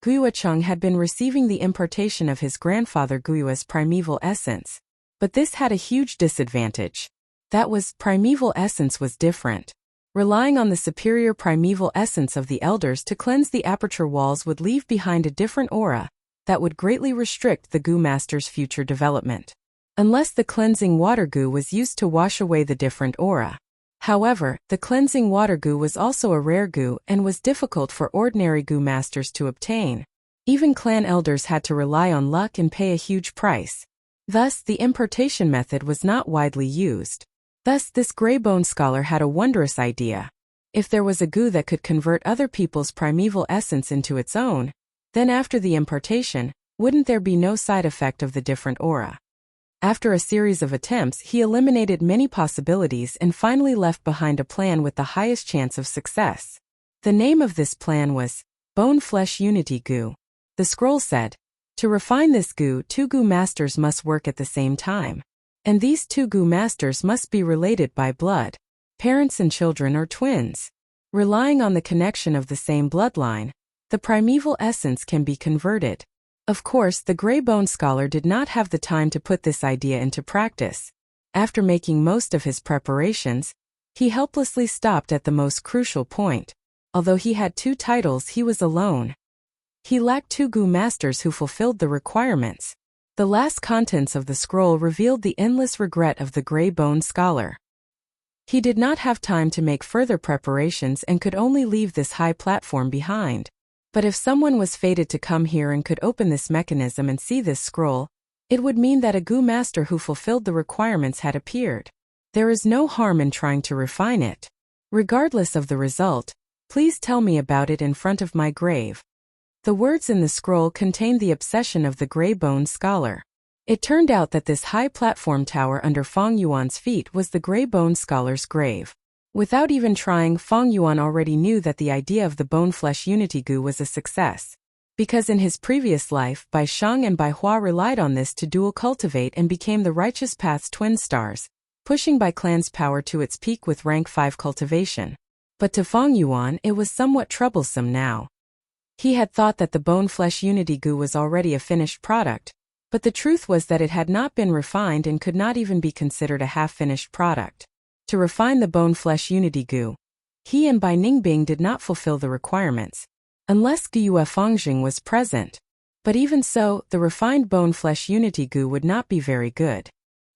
Guiyuacheng had been receiving the impartation of his grandfather Guiyua's primeval essence. But this had a huge disadvantage. That was, primeval essence was different. Relying on the superior primeval essence of the elders to cleanse the aperture walls would leave behind a different aura that would greatly restrict the goo master's future development. Unless the cleansing water goo was used to wash away the different aura. However, the cleansing water goo was also a rare goo and was difficult for ordinary goo masters to obtain. Even clan elders had to rely on luck and pay a huge price. Thus, the impartation method was not widely used. Thus, this gray-boned scholar had a wondrous idea. If there was a goo that could convert other people's primeval essence into its own, then after the impartation, wouldn't there be no side effect of the different aura? After a series of attempts, he eliminated many possibilities and finally left behind a plan with the highest chance of success. The name of this plan was Bone-Flesh Unity Goo. The scroll said, to refine this goo, two goo masters must work at the same time. And these two goo masters must be related by blood. Parents and children are twins. Relying on the connection of the same bloodline, the primeval essence can be converted. Of course, the gray-boned scholar did not have the time to put this idea into practice. After making most of his preparations, he helplessly stopped at the most crucial point. Although he had 2 titles, he was alone. He lacked 2 goo masters who fulfilled the requirements. The last contents of the scroll revealed the endless regret of the gray-boned scholar. He did not have time to make further preparations and could only leave this high platform behind. But if someone was fated to come here and could open this mechanism and see this scroll, it would mean that a goo master who fulfilled the requirements had appeared. There is no harm in trying to refine it. Regardless of the result, please tell me about it in front of my grave. The words in the scroll contained the obsession of the gray-boned scholar. It turned out that this high platform tower under Fang Yuan's feet was the gray-boned scholar's grave. Without even trying, Fang Yuan already knew that the idea of the bone-flesh unity goo was a success. Because in his previous life, Bai Shang and Bai Hua relied on this to dual cultivate and became the Righteous Path's twin stars, pushing Bai Clan's power to its peak with rank 5 cultivation. But to Fang Yuan, it was somewhat troublesome now. He had thought that the bone-flesh unity goo was already a finished product, but the truth was that it had not been refined and could not even be considered a half-finished product. To refine the bone-flesh unity goo, he and Bai Ningbing did not fulfill the requirements, unless Guiyue Fangjing was present. But even so, the refined bone-flesh unity goo would not be very good.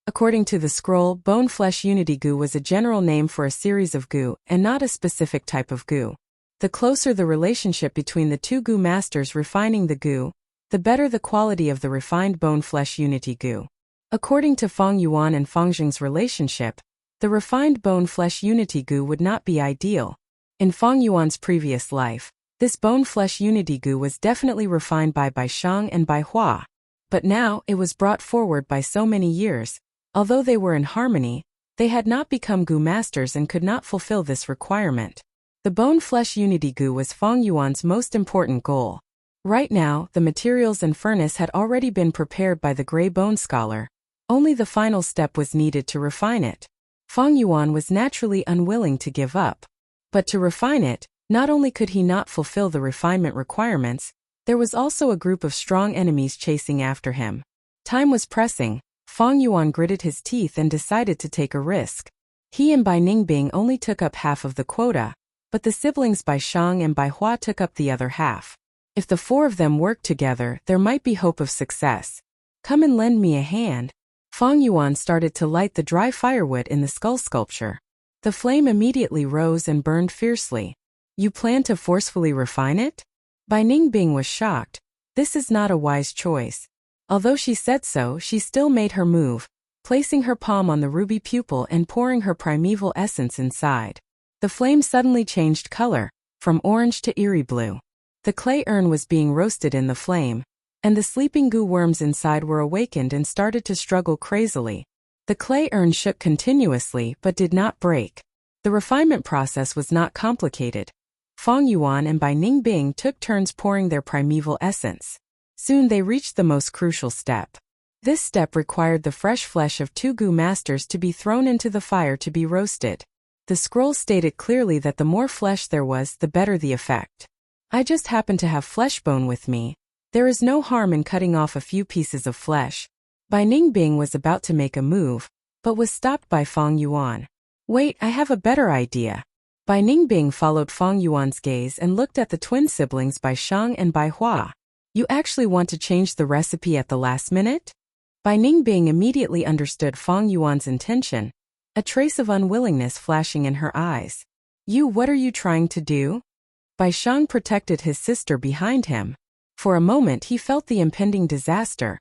According to the scroll, bone-flesh unity goo was a general name for a series of goo, and not a specific type of goo. The closer the relationship between the 2 goo masters refining the goo, the better the quality of the refined bone-flesh unity goo. According to Fang Yuan and Fangjing's relationship, the refined bone-flesh unity goo would not be ideal. In Fang Yuan's previous life, this bone-flesh unity goo was definitely refined by Bai Shang and Bai Hua. But now, it was brought forward by so many years. Although they were in harmony, they had not become goo masters and could not fulfill this requirement. The bone-flesh unity goo was Fang Yuan's most important goal. Right now, the materials and furnace had already been prepared by the gray-bone scholar. Only the final step was needed to refine it. Fang Yuan was naturally unwilling to give up. But to refine it, not only could he not fulfill the refinement requirements, there was also a group of strong enemies chasing after him. Time was pressing. Fang Yuan gritted his teeth and decided to take a risk. He and Bai Ningbing only took up half of the quota, but the siblings Bai Shang and Bai Hua took up the other half. If the four of them worked together, there might be hope of success. Come and lend me a hand. Fang Yuan started to light the dry firewood in the skull sculpture. The flame immediately rose and burned fiercely. You plan to forcefully refine it? Bai Ningbing was shocked. This is not a wise choice. Although she said so, she still made her move, placing her palm on the ruby pupil and pouring her primeval essence inside. The flame suddenly changed color, from orange to eerie blue. The clay urn was being roasted in the flame, and the sleeping goo worms inside were awakened and started to struggle crazily. The clay urn shook continuously but did not break. The refinement process was not complicated. Fang Yuan and Bai Ningbing took turns pouring their primeval essence. Soon they reached the most crucial step. This step required the fresh flesh of two goo masters to be thrown into the fire to be roasted. The scroll stated clearly that the more flesh there was, the better the effect. I just happen to have flesh bone with me. There is no harm in cutting off a few pieces of flesh. Bai Ningbing was about to make a move, but was stopped by Fang Yuan. Wait, I have a better idea. Bai Ningbing followed Fang Yuan's gaze and looked at the twin siblings Bai Shang and Bai Hua. You actually want to change the recipe at the last minute? Bai Ningbing immediately understood Fang Yuan's intention, a trace of unwillingness flashing in her eyes. What are you trying to do? Bai Shang protected his sister behind him. For a moment he felt the impending disaster,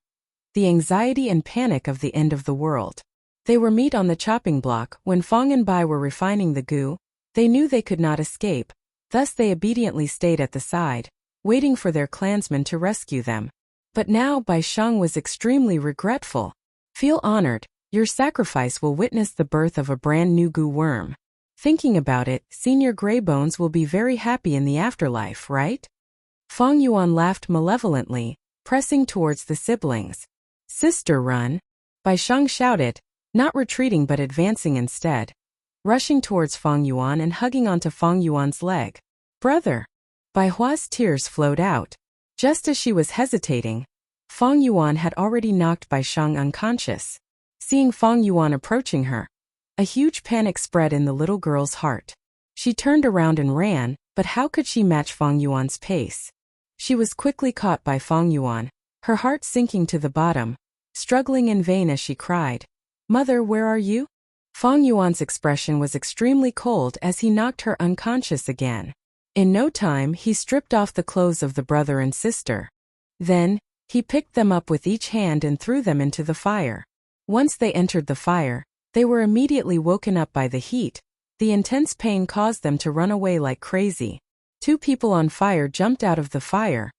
the anxiety and panic of the end of the world. They were meat on the chopping block. When Fang and Bai were refining the goo, they knew they could not escape, thus they obediently stayed at the side, waiting for their clansmen to rescue them. But now Bai Shang was extremely regretful. Feel honored, your sacrifice will witness the birth of a brand new goo worm. Thinking about it, Senior Greybones will be very happy in the afterlife, right? Fang Yuan laughed malevolently, pressing towards the siblings. Sister, run! Bai Shang shouted, not retreating but advancing instead, rushing towards Fang Yuan and hugging onto Fang Yuan's leg. Brother! Bai Hua's tears flowed out. Just as she was hesitating, Fang Yuan had already knocked Bai Shang unconscious. Seeing Fang Yuan approaching her, a huge panic spread in the little girl's heart. She turned around and ran, but how could she match Fang Yuan's pace? She was quickly caught by Fang Yuan, her heart sinking to the bottom, struggling in vain as she cried, Mother, where are you? Fang Yuan's expression was extremely cold as he knocked her unconscious again. In no time, he stripped off the clothes of the brother and sister. Then, he picked them up with each hand and threw them into the fire. Once they entered the fire, they were immediately woken up by the heat. The intense pain caused them to run away like crazy. Two people on fire jumped out of the fire,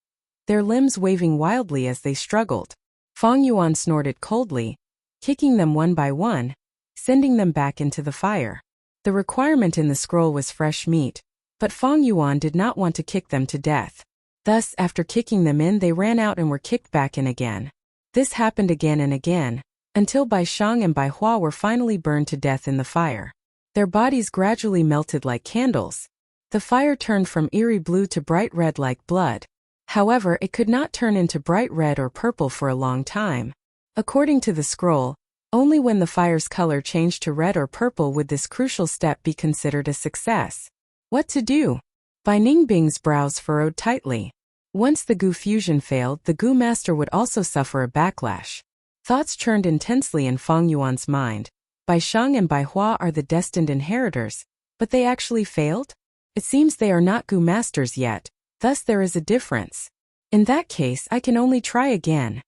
their limbs waving wildly as they struggled. Fang Yuan snorted coldly, kicking them one by one, sending them back into the fire. The requirement in the scroll was fresh meat, but Fang Yuan did not want to kick them to death. Thus, after kicking them in, they ran out and were kicked back in again. This happened again and again, until Bai Shang and Bai Hua were finally burned to death in the fire. Their bodies gradually melted like candles. The fire turned from eerie blue to bright red like blood. However, it could not turn into bright red or purple for a long time. According to the scroll, only when the fire's color changed to red or purple would this crucial step be considered a success. What to do? Bai Ningbing's brows furrowed tightly. Once the goo fusion failed, the goo master would also suffer a backlash. Thoughts churned intensely in Fang Yuan's mind. Bai Shang and Bai Hua are the destined inheritors, but they actually failed? It seems they are not goo masters yet, thus there is a difference. In that case, I can only try again.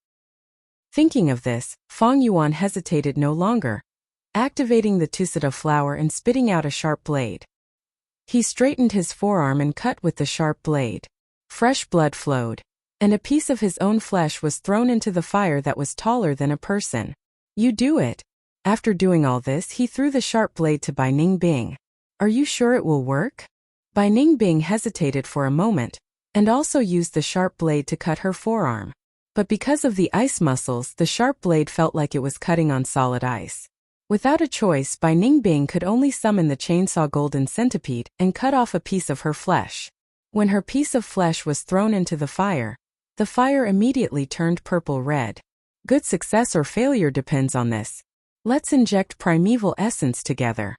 Thinking of this, Fang Yuan hesitated no longer, activating the Tusita flower and spitting out a sharp blade. He straightened his forearm and cut with the sharp blade. Fresh blood flowed, and a piece of his own flesh was thrown into the fire that was taller than a person. You do it. After doing all this, he threw the sharp blade to Bai Ningbing. Are you sure it will work? Bai Ningbing hesitated for a moment, and also used the sharp blade to cut her forearm. But because of the ice muscles, the sharp blade felt like it was cutting on solid ice. Without a choice, Bai Ningbing could only summon the chainsaw golden centipede and cut off a piece of her flesh. When her piece of flesh was thrown into the fire immediately turned purple-red. Good success or failure depends on this. Let's inject primeval essence together.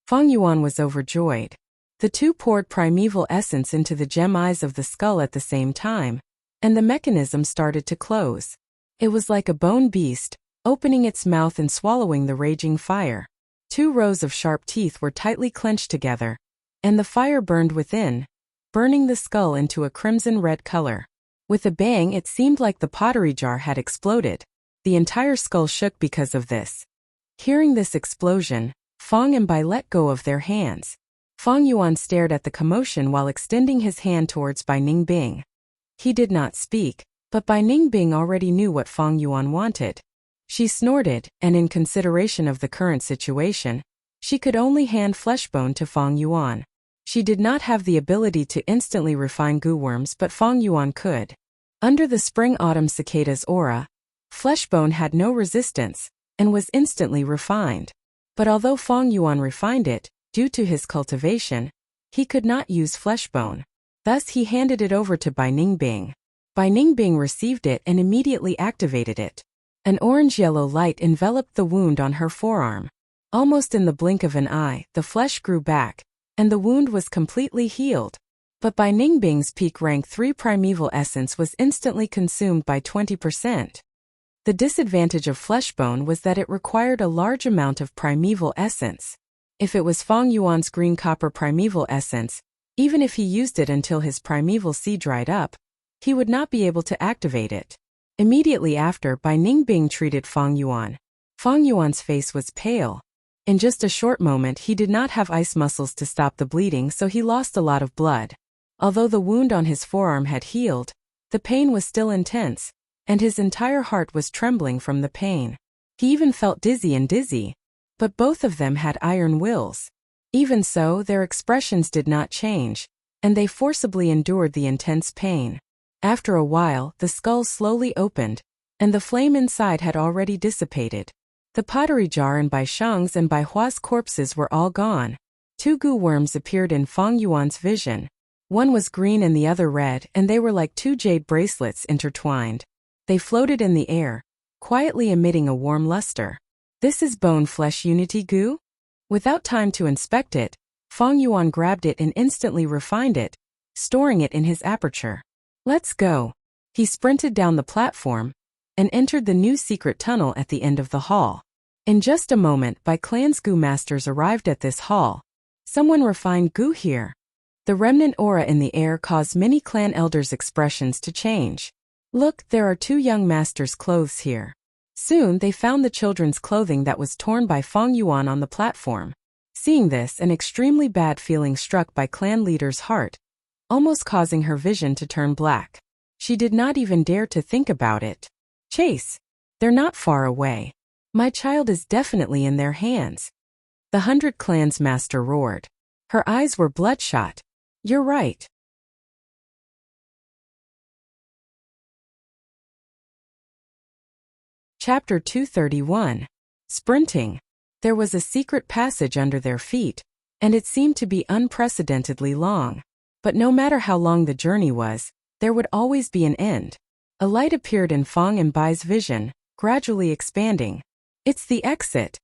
Fang Yuan was overjoyed. The two poured primeval essence into the gem eyes of the skull at the same time, and the mechanism started to close. It was like a bone beast, opening its mouth and swallowing the raging fire. 2 rows of sharp teeth were tightly clenched together, and the fire burned within, burning the skull into a crimson-red color. With a bang, it seemed like the pottery jar had exploded. The entire skull shook because of this. Hearing this explosion, Fang and Bai let go of their hands. Fang Yuan stared at the commotion while extending his hand towards Bai Ningbing. He did not speak, but Bai Ningbing already knew what Fang Yuan wanted. She snorted, and in consideration of the current situation, she could only hand fleshbone to Fang Yuan. She did not have the ability to instantly refine goo worms, but Fang Yuan could. Under the spring-autumn cicada's aura, fleshbone had no resistance, and was instantly refined. But although Fang Yuan refined it, due to his cultivation, he could not use fleshbone. Thus he handed it over to Bai Ningbing. Bai Ningbing received it and immediately activated it. An orange-yellow light enveloped the wound on her forearm. Almost in the blink of an eye, the flesh grew back, and the wound was completely healed. But Bai Ningbing's peak rank 3 primeval essence was instantly consumed by 20%. The disadvantage of fleshbone was that it required a large amount of primeval essence. If it was Fang Yuan's green copper primeval essence, even if he used it until his primeval seed dried up, he would not be able to activate it. Immediately after, Bai Ningbing treated Fang Yuan. Fang Yuan's face was pale. In just a short moment, he did not have ice muscles to stop the bleeding, so he lost a lot of blood. Although the wound on his forearm had healed, the pain was still intense, and his entire heart was trembling from the pain. He even felt dizzy, but both of them had iron wills. Even so, their expressions did not change, and they forcibly endured the intense pain. After a while, the skull slowly opened, and the flame inside had already dissipated. The pottery jar and Bai Shang's and Bai Hua's corpses were all gone. 2 goo worms appeared in Fang Yuan's vision. One was green and the other red, and they were like 2 jade bracelets intertwined. They floated in the air, quietly emitting a warm luster. This is bone-flesh unity goo? Without time to inspect it, Fang Yuan grabbed it and instantly refined it, storing it in his aperture. Let's go. He sprinted down the platform and entered the new secret tunnel at the end of the hall. In just a moment, Bai Clan's goo masters arrived at this hall. Someone refined goo here. The remnant aura in the air caused many clan elders' expressions to change. Look, there are 2 young masters' clothes here. Soon they found the children's clothing that was torn by Fang Yuan on the platform. Seeing this, an extremely bad feeling struck Bai Clan leader's heart, almost causing her vision to turn black. She did not even dare to think about it. Chase! They're not far away. My child is definitely in their hands. The 100 Clans master roared. Her eyes were bloodshot. You're right. Chapter 231. Sprinting. There was a secret passage under their feet, and it seemed to be unprecedentedly long. But no matter how long the journey was, there would always be an end. A light appeared in Fang and Bai's vision, gradually expanding. It's the exit.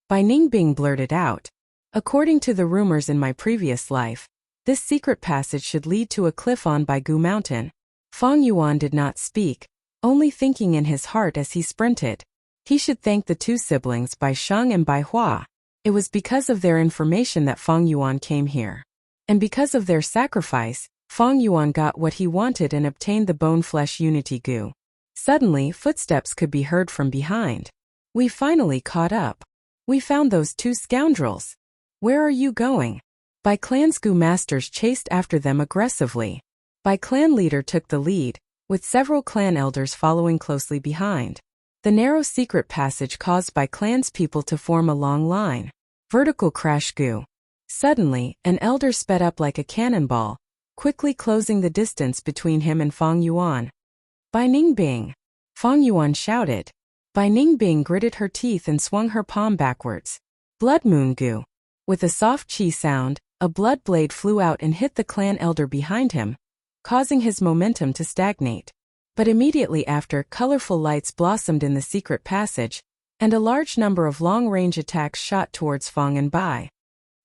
Bai Ningbing blurted out. According to the rumors in my previous life, this secret passage should lead to a cliff on Baigu Mountain. Fang Yuan did not speak, only thinking in his heart as he sprinted. He should thank the 2 siblings Bai Shang and Bai Hua. It was because of their information that Fang Yuan came here. And because of their sacrifice, Fang Yuan got what he wanted and obtained the bone-flesh unity goo. Suddenly, footsteps could be heard from behind. We finally caught up. We found those 2 scoundrels. Where are you going? Bai Clan's goo masters chased after them aggressively. Bai Clan leader took the lead, with several clan elders following closely behind. The narrow secret passage caused Bai Clan's people to form a long line. Vertical crash goo. Suddenly, an elder sped up like a cannonball, quickly closing the distance between him and Fang Yuan. Bai Ningbing! Fang Yuan shouted. Bai Ningbing gritted her teeth and swung her palm backwards. Blood moon goo. With a soft chi sound, a blood blade flew out and hit the clan elder behind him, causing his momentum to stagnate. But immediately after, colorful lights blossomed in the secret passage, and a large number of long-range attacks shot towards Fang and Bai.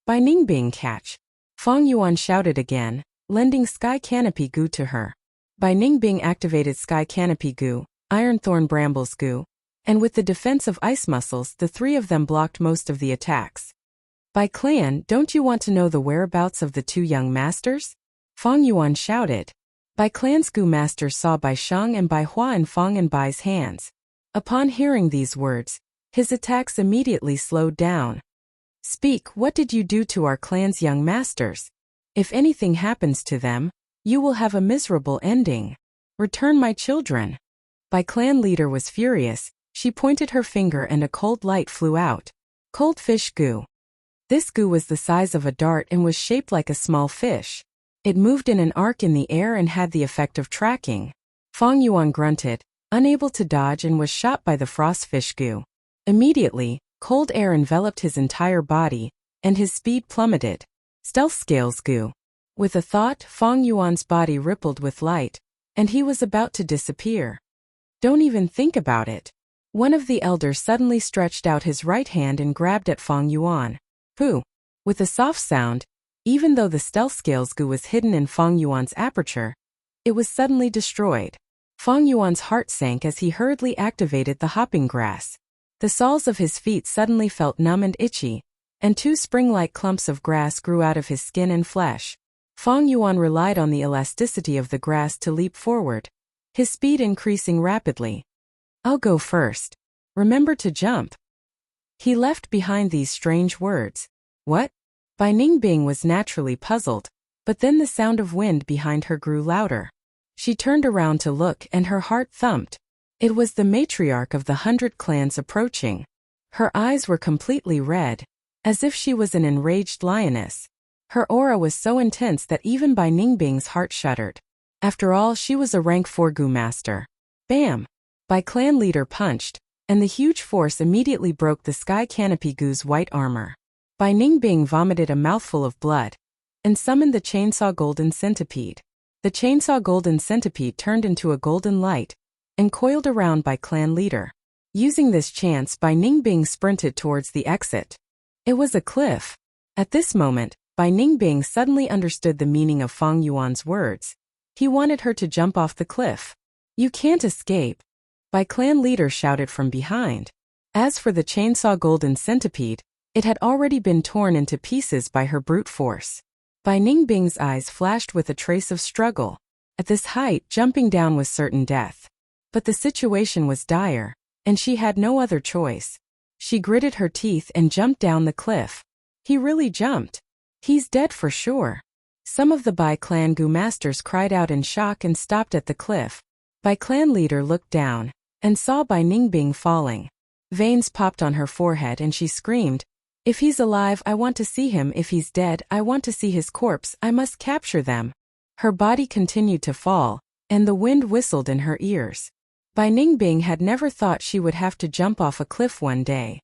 Bai Ningbing catch. Fang Yuan shouted again, lending Sky Canopy Goo to her. Bai Ningbing activated Sky Canopy Goo, Ironthorn Brambles Goo, and with the defense of ice muscles the three of them blocked most of the attacks. Bai Clan, don't you want to know the whereabouts of the two young masters? Fang Yuan shouted. Bai Clan's Goo master saw Bai Sheng and Bai Hua in Fang and Bai's hands. Upon hearing these words, his attacks immediately slowed down. Speak, what did you do to our clan's young masters? If anything happens to them, you will have a miserable ending. Return my children. Bai Clan leader was furious. She pointed her finger and a cold light flew out. Cold fish goo. This goo was the size of a dart and was shaped like a small fish. It moved in an arc in the air and had the effect of tracking. Fang Yuan grunted, unable to dodge, and was shot by the frost fish goo. Immediately, cold air enveloped his entire body, and his speed plummeted. Stealth scales goo. With a thought, Fang Yuan's body rippled with light, and he was about to disappear. Don't even think about it. One of the elders suddenly stretched out his right hand and grabbed at Fang Yuan. Pooh! With a soft sound, even though the stealth scales goo was hidden in Fang Yuan's aperture, it was suddenly destroyed. Fang Yuan's heart sank as he hurriedly activated the hopping grass. The soles of his feet suddenly felt numb and itchy, and two spring-like clumps of grass grew out of his skin and flesh. Fang Yuan relied on the elasticity of the grass to leap forward, his speed increasing rapidly. I'll go first. Remember to jump. He left behind these strange words. What? Bai Ningbing was naturally puzzled, but then the sound of wind behind her grew louder. She turned around to look and her heart thumped. It was the matriarch of the 100 clans approaching. Her eyes were completely red, as if she was an enraged lioness. Her aura was so intense that even Bai Ningbing's heart shuddered. After all, she was a rank 4 Goo master. Bam! Bai clan leader punched, and the huge force immediately broke the Sky Canopy Goo's white armor. Bai Ningbing vomited a mouthful of blood, and summoned the Chainsaw Golden Centipede. The Chainsaw Golden Centipede turned into a golden light, and coiled around Bai clan leader. Using this chance, Bai Ningbing sprinted towards the exit. It was a cliff. At this moment, Bai Ningbing suddenly understood the meaning of Fang Yuan's words. He wanted her to jump off the cliff. You can't escape. Bai clan leader shouted from behind. As for the Chainsaw Golden Centipede, it had already been torn into pieces by her brute force. Bai Ningbing's eyes flashed with a trace of struggle. At this height, jumping down was certain death. But the situation was dire, and she had no other choice. She gritted her teeth and jumped down the cliff. He really jumped. He's dead for sure. Some of the Bai clan Goo masters cried out in shock and stopped at the cliff. Bai clan leader looked down, and saw Bai Ningbing falling. Veins popped on her forehead and she screamed, "If he's alive, I want to see him. If he's dead, I want to see his corpse. I must capture them." Her body continued to fall, and the wind whistled in her ears. Bai Ningbing had never thought she would have to jump off a cliff one day.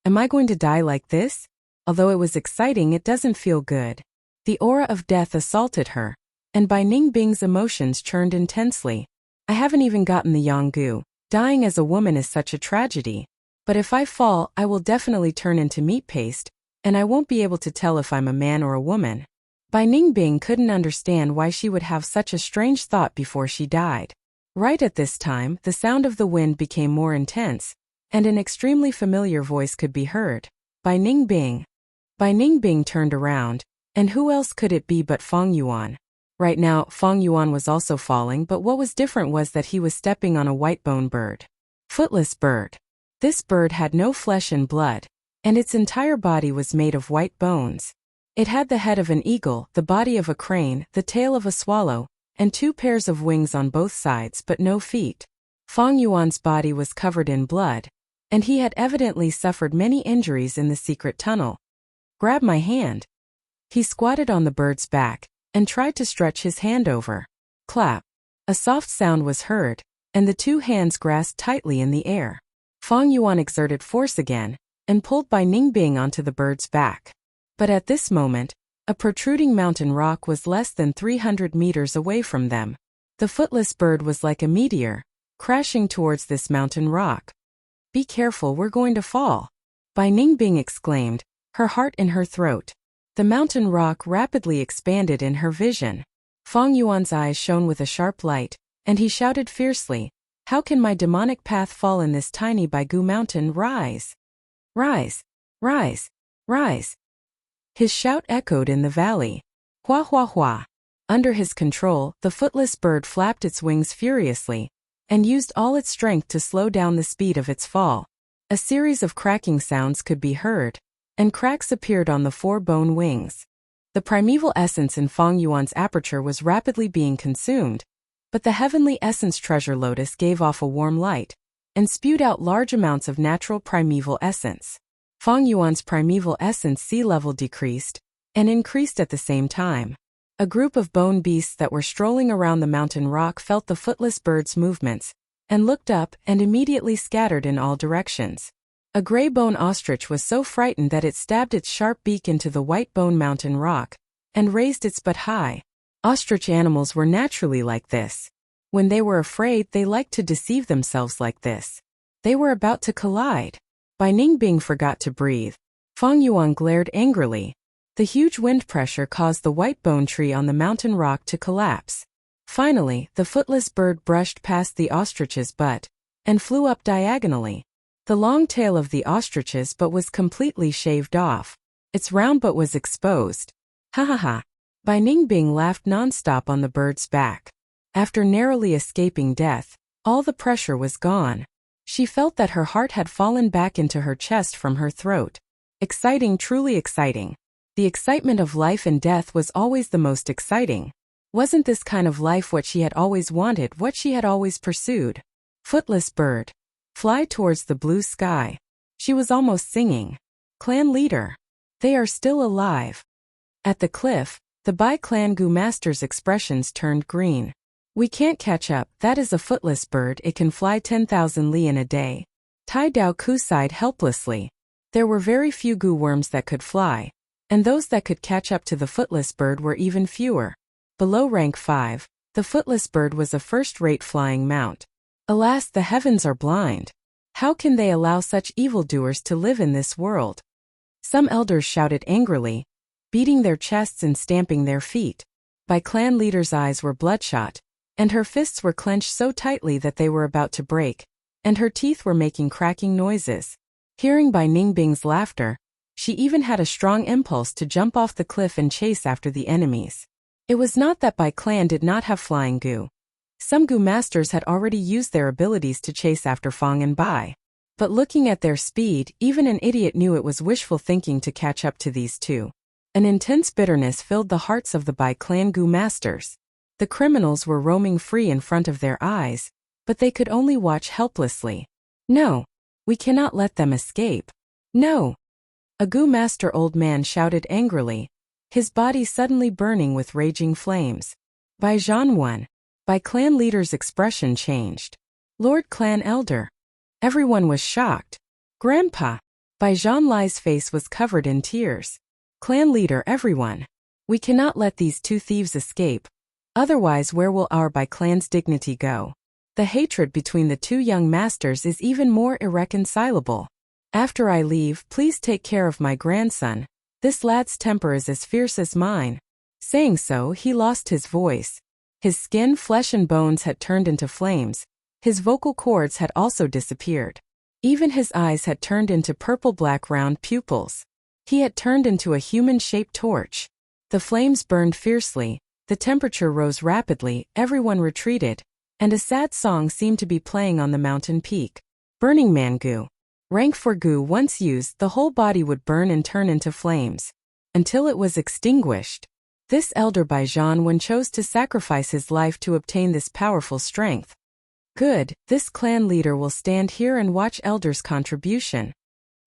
Am I going to die like this? Although it was exciting, it doesn't feel good. The aura of death assaulted her, and Bai Ningbing's emotions churned intensely. I haven't even gotten the Yanggu. Dying as a woman is such a tragedy. But if I fall, I will definitely turn into meat paste, and I won't be able to tell if I'm a man or a woman. Bai Ningbing couldn't understand why she would have such a strange thought before she died. Right at this time, the sound of the wind became more intense, and an extremely familiar voice could be heard. Bai Ningbing. Bai Ningbing turned around, and who else could it be but Fang Yuan? Right now, Fang Yuan was also falling, but what was different was that he was stepping on a white-bone bird. Footless bird. This bird had no flesh and blood, and its entire body was made of white bones. It had the head of an eagle, the body of a crane, the tail of a swallow, and 2 pairs of wings on both sides but no feet. Fang Yuan's body was covered in blood, and he had evidently suffered many injuries in the secret tunnel. Grab my hand. He squatted on the bird's back, and tried to stretch his hand over. Clap. A soft sound was heard, and the 2 hands grasped tightly in the air. Fang Yuan exerted force again, and pulled Bai Ningbing onto the bird's back. But at this moment, a protruding mountain rock was less than 300 meters away from them. The footless bird was like a meteor, crashing towards this mountain rock. Be careful, we're going to fall. Bai Ningbing exclaimed, her heart in her throat. The mountain rock rapidly expanded in her vision. Feng Yuan's eyes shone with a sharp light, and he shouted fiercely, "How can my demonic path fall in this tiny Baigu mountain? Rise! Rise! Rise! Rise!" His shout echoed in the valley. Hua hua hua. Under his control, the footless bird flapped its wings furiously, and used all its strength to slow down the speed of its fall. A series of cracking sounds could be heard, and cracks appeared on the four bone wings. The primeval essence in Feng Yuan's aperture was rapidly being consumed, but the heavenly essence treasure lotus gave off a warm light, and spewed out large amounts of natural primeval essence. Feng Yuan's primeval essence sea level decreased, and increased at the same time. A group of bone beasts that were strolling around the mountain rock felt the footless bird's movements, and looked up and immediately scattered in all directions. A gray bone ostrich was so frightened that it stabbed its sharp beak into the white bone mountain rock, and raised its butt high. Ostrich animals were naturally like this. When they were afraid, they liked to deceive themselves like this. They were about to collide. Bai Ningbing forgot to breathe. Feng Yuan glared angrily. The huge wind pressure caused the white bone tree on the mountain rock to collapse. Finally, the footless bird brushed past the ostrich's butt, and flew up diagonally. The long tail of the ostrich's butt was completely shaved off. Its round butt was exposed. Ha ha ha. Bai Ningbing laughed nonstop on the bird's back. After narrowly escaping death, all the pressure was gone. She felt that her heart had fallen back into her chest from her throat. Exciting, truly exciting. The excitement of life and death was always the most exciting. Wasn't this kind of life what she had always wanted, what she had always pursued? Footless bird, fly towards the blue sky. She was almost singing. Clan leader. They are still alive. At the cliff, the Bai Clan Gu master's expressions turned green. We can't catch up, that is a footless bird, it can fly 10,000 li in a day. Tai Dao Ku sighed helplessly. There were very few Gu worms that could fly, and those that could catch up to the footless bird were even fewer. Below rank 5, the footless bird was a first-rate flying mount. Alas, the heavens are blind. How can they allow such evildoers to live in this world? Some elders shouted angrily, beating their chests and stamping their feet. Bai Clan leader's eyes were bloodshot, and her fists were clenched so tightly that they were about to break, and her teeth were making cracking noises. Hearing Bai Ningbing's laughter, she even had a strong impulse to jump off the cliff and chase after the enemies. It was not that Bai Clan did not have flying Gu. Some Gu masters had already used their abilities to chase after Feng and Bai. But looking at their speed, even an idiot knew it was wishful thinking to catch up to these two. An intense bitterness filled the hearts of the Bai Clan Gu masters. The criminals were roaming free in front of their eyes, but they could only watch helplessly. No, we cannot let them escape. No. A Gu master old man shouted angrily, his body suddenly burning with raging flames. Bai Zhan won. Bai Clan leader's expression changed. Lord Clan Elder. Everyone was shocked. Grandpa. Bai Zhan Lai's face was covered in tears. Clan leader, everyone. We cannot let these two thieves escape. Otherwise, where will our Bai Clan's dignity go? The hatred between the two young masters is even more irreconcilable. After I leave, please take care of my grandson. This lad's temper is as fierce as mine. Saying so, he lost his voice. His skin, flesh and bones had turned into flames. His vocal cords had also disappeared. Even his eyes had turned into purple-black round pupils. He had turned into a human-shaped torch. The flames burned fiercely, the temperature rose rapidly, everyone retreated, and a sad song seemed to be playing on the mountain peak. Burning Man Gu. Rank 4 Gu once used, the whole body would burn and turn into flames, until it was extinguished. This elder Bai Zhan Wen chose to sacrifice his life to obtain this powerful strength. Good, this clan leader will stand here and watch elder's contribution.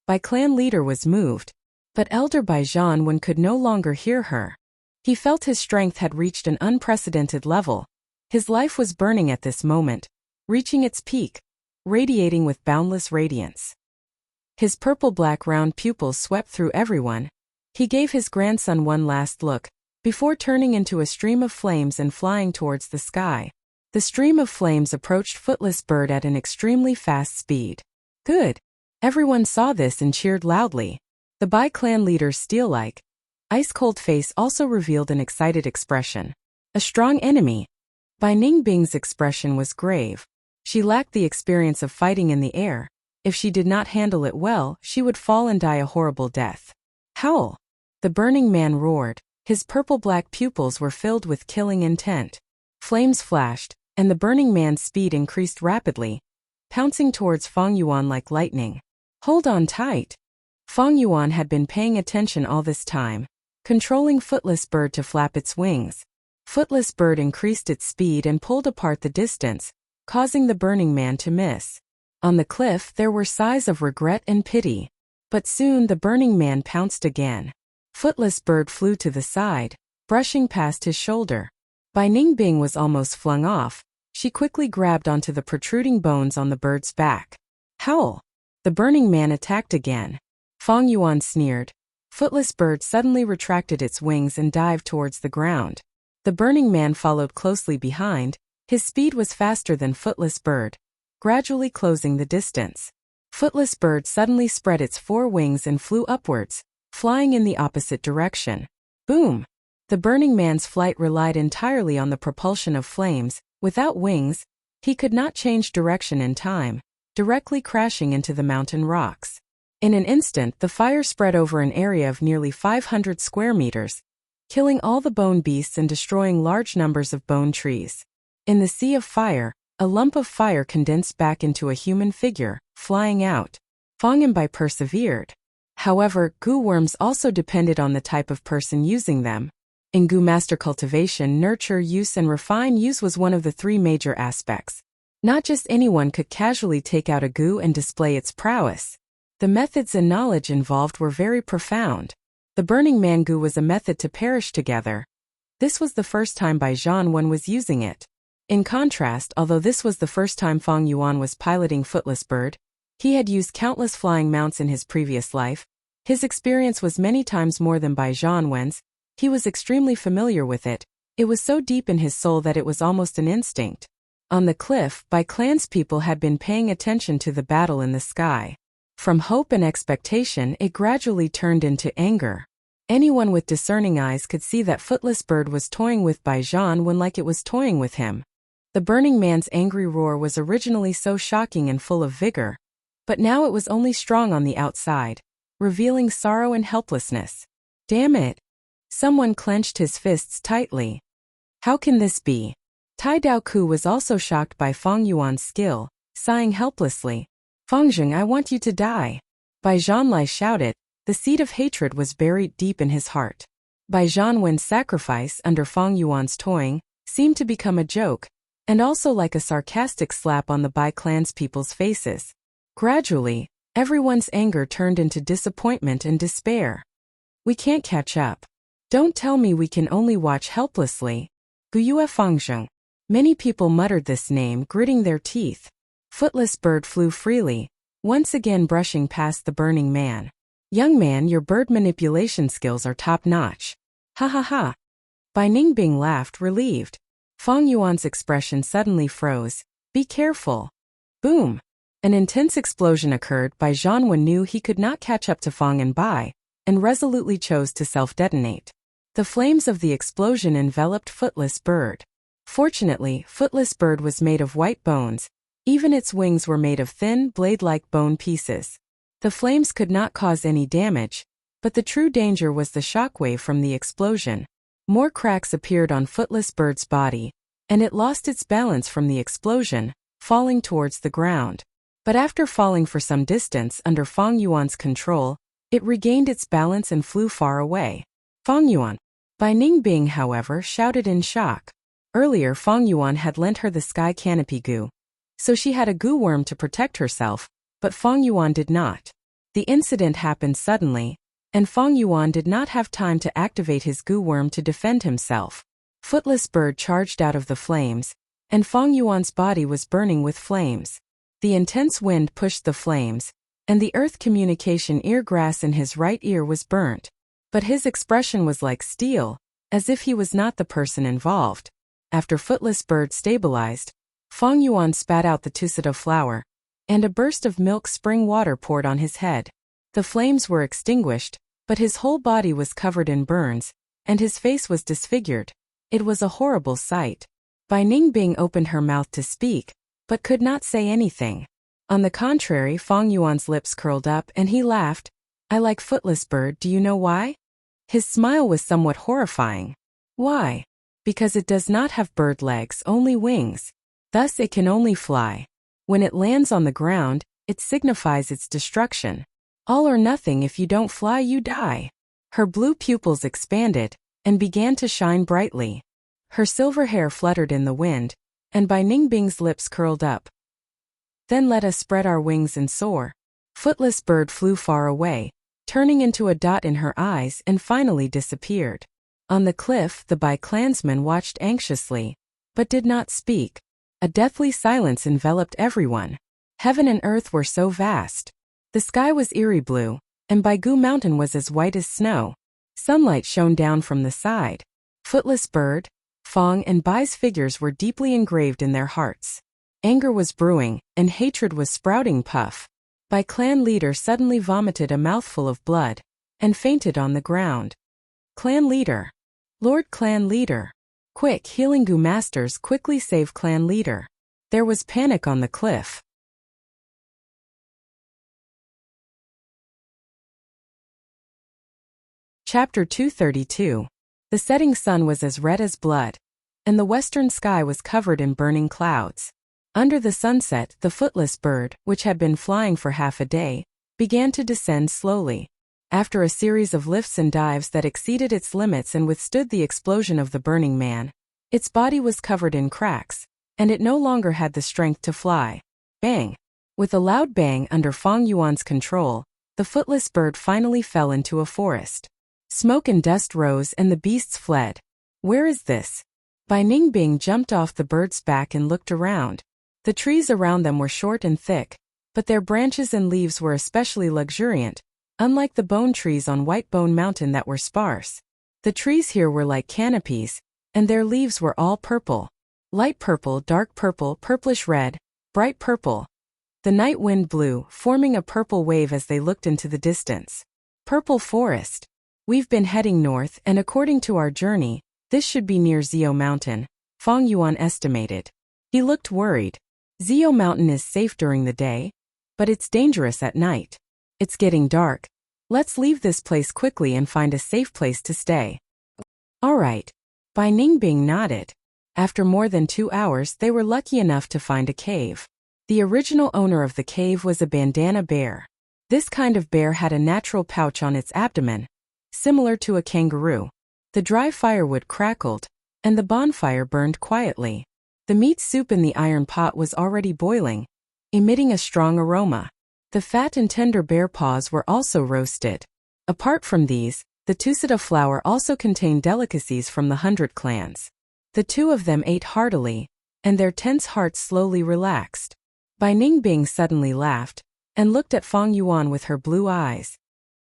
Bai Clan leader was moved, but elder Bai Zhan Wen could no longer hear her. He felt his strength had reached an unprecedented level. His life was burning at this moment, reaching its peak, radiating with boundless radiance. His purple-black round pupils swept through everyone. He gave his grandson one last look, before turning into a stream of flames and flying towards the sky. The stream of flames approached Footless Bird at an extremely fast speed. Good. Everyone saw this and cheered loudly. The Bai Clan leader's steel-like ice-cold face also revealed an excited expression. A strong enemy. Bai Ningbing's expression was grave. She lacked the experience of fighting in the air. If she did not handle it well, she would fall and die a horrible death. Howl! The burning man roared. His purple-black pupils were filled with killing intent. Flames flashed, and the burning man's speed increased rapidly, pouncing towards Feng Yuan like lightning. Hold on tight. Feng Yuan had been paying attention all this time, controlling Footless Bird to flap its wings. Footless Bird increased its speed and pulled apart the distance, causing the burning man to miss. On the cliff there were sighs of regret and pity. But soon the burning man pounced again. Footless Bird flew to the side, brushing past his shoulder. Bai Ningbing was almost flung off. She quickly grabbed onto the protruding bones on the bird's back. Howl! The burning man attacked again. Feng Yuan sneered. Footless Bird suddenly retracted its wings and dived towards the ground. The burning man followed closely behind. His speed was faster than Footless Bird, gradually closing the distance. Footless Bird suddenly spread its 4 wings and flew upwards, flying in the opposite direction. Boom! The burning man's flight relied entirely on the propulsion of flames. Without wings, he could not change direction in time, directly crashing into the mountain rocks. In an instant, the fire spread over an area of nearly 500 square meters, killing all the bone beasts and destroying large numbers of bone trees. In the sea of fire, a lump of fire condensed back into a human figure, flying out. Feng Yunbai persevered. However, goo worms also depended on the type of person using them. In goo master cultivation, nurture use and refine use was one of the 3 major aspects. Not just anyone could casually take out a goo and display its prowess. The methods and knowledge involved were very profound. The burning man goo was a method to perish together. This was the first time Bai Zhanwen was using it. In contrast, although this was the first time Feng Yuan was piloting Footless Bird, he had used countless flying mounts in his previous life. His experience was many times more than Bai Zhanwen's. He was extremely familiar with it. It was so deep in his soul that it was almost an instinct. On the cliff, Bai Clan's people had been paying attention to the battle in the sky. From hope and expectation, it gradually turned into anger. Anyone with discerning eyes could see that Footless Bird was toying with Bai Zhanwen like it was toying with him. The burning man's angry roar was originally so shocking and full of vigor, but now it was only strong on the outside, revealing sorrow and helplessness. Damn it! Someone clenched his fists tightly. How can this be? Tai Daoku was also shocked by Feng Yuan's skill, sighing helplessly. Fengzheng, I want you to die. Bai Zhanlai shouted. The seed of hatred was buried deep in his heart. Bai Zhanwen's sacrifice under Feng Yuan's toying seemed to become a joke, and also like a sarcastic slap on the Bai clan's people's faces. Gradually, everyone's anger turned into disappointment and despair. We can't catch up. Don't tell me we can only watch helplessly. Guyue Fengzheng. Many people muttered this name, gritting their teeth. Footless Bird flew freely, once again brushing past the burning man. Young man, your bird manipulation skills are top-notch. Ha ha ha. Bai Ningbing laughed, relieved. Feng Yuan's expression suddenly froze. Be careful. Boom. An intense explosion occurred. Bai Zhanwen knew he could not catch up to Feng and Bai, and resolutely chose to self-detonate. The flames of the explosion enveloped Footless Bird. Fortunately, Footless Bird was made of white bones. Even its wings were made of thin, blade-like bone pieces. The flames could not cause any damage, but the true danger was the shockwave from the explosion. More cracks appeared on Footless Bird's body, and it lost its balance from the explosion, falling towards the ground. But after falling for some distance under Feng Yuan's control, it regained its balance and flew far away. Feng Yuan. Bai Ningbing, however, shouted in shock. Earlier, Feng Yuan had lent her the sky canopy goo, so she had a goo worm to protect herself, but Feng Yuan did not. The incident happened suddenly, and Feng Yuan did not have time to activate his goo worm to defend himself. Footless Bird charged out of the flames, and Feng Yuan's body was burning with flames. The intense wind pushed the flames, and the earth communication ear grass in his right ear was burnt. But his expression was like steel, as if he was not the person involved. After Footless Bird stabilized, Feng Yuan spat out the Tusita flower, and a burst of milk spring water poured on his head. The flames were extinguished, but his whole body was covered in burns, and his face was disfigured. It was a horrible sight. Bai Ningbing opened her mouth to speak, but could not say anything. On the contrary, Fang Yuan's lips curled up and he laughed. I like footless bird, do you know why? His smile was somewhat horrifying. Why? Because it does not have bird legs, only wings. Thus it can only fly. When it lands on the ground, it signifies its destruction. All or nothing, if you don't fly, you die. Her blue pupils expanded and began to shine brightly. Her silver hair fluttered in the wind, and Bai Ningbing's lips curled up. Then let us spread our wings and soar. Footless bird flew far away, turning into a dot in her eyes and finally disappeared. On the cliff, the Bai clansmen watched anxiously, but did not speak. A deathly silence enveloped everyone. Heaven and earth were so vast. The sky was eerie blue, and Baigu Mountain was as white as snow. Sunlight shone down from the side. Footless bird, Fang and Bai's figures were deeply engraved in their hearts. Anger was brewing, and hatred was sprouting. Puff. Bai clan leader suddenly vomited a mouthful of blood, and fainted on the ground. Clan leader. Lord clan leader. Quick, healing Gu masters quickly save clan leader. There was panic on the cliff. Chapter 232. The setting sun was as red as blood, and the western sky was covered in burning clouds. Under the sunset, the footless bird, which had been flying for half a day, began to descend slowly. After a series of lifts and dives that exceeded its limits and withstood the explosion of the Burning Man, its body was covered in cracks, and it no longer had the strength to fly. Bang! With a loud bang under Fang Yuan's control, the footless bird finally fell into a forest. Smoke and dust rose and the beasts fled. Where is this? Bai Ningbing jumped off the bird's back and looked around. The trees around them were short and thick, but their branches and leaves were especially luxuriant, unlike the bone trees on White Bone Mountain that were sparse. The trees here were like canopies, and their leaves were all purple. Light purple, dark purple, purplish red, bright purple. The night wind blew, forming a purple wave as they looked into the distance. Purple forest. We've been heading north, and according to our journey, this should be near Zio Mountain, Fang Yuan estimated. He looked worried. Zio Mountain is safe during the day, but it's dangerous at night. It's getting dark. Let's leave this place quickly and find a safe place to stay. All right. Bai Ningbing nodded. After more than 2 hours, they were lucky enough to find a cave. The original owner of the cave was a bandana bear. This kind of bear had a natural pouch on its abdomen, similar to a kangaroo. The dry firewood crackled, and the bonfire burned quietly. The meat soup in the iron pot was already boiling, emitting a strong aroma. The fat and tender bear paws were also roasted. Apart from these, the Tusita flour also contained delicacies from the 100 clans. The two of them ate heartily, and their tense hearts slowly relaxed. Bai Ningbing suddenly laughed, and looked at Fang Yuan with her blue eyes.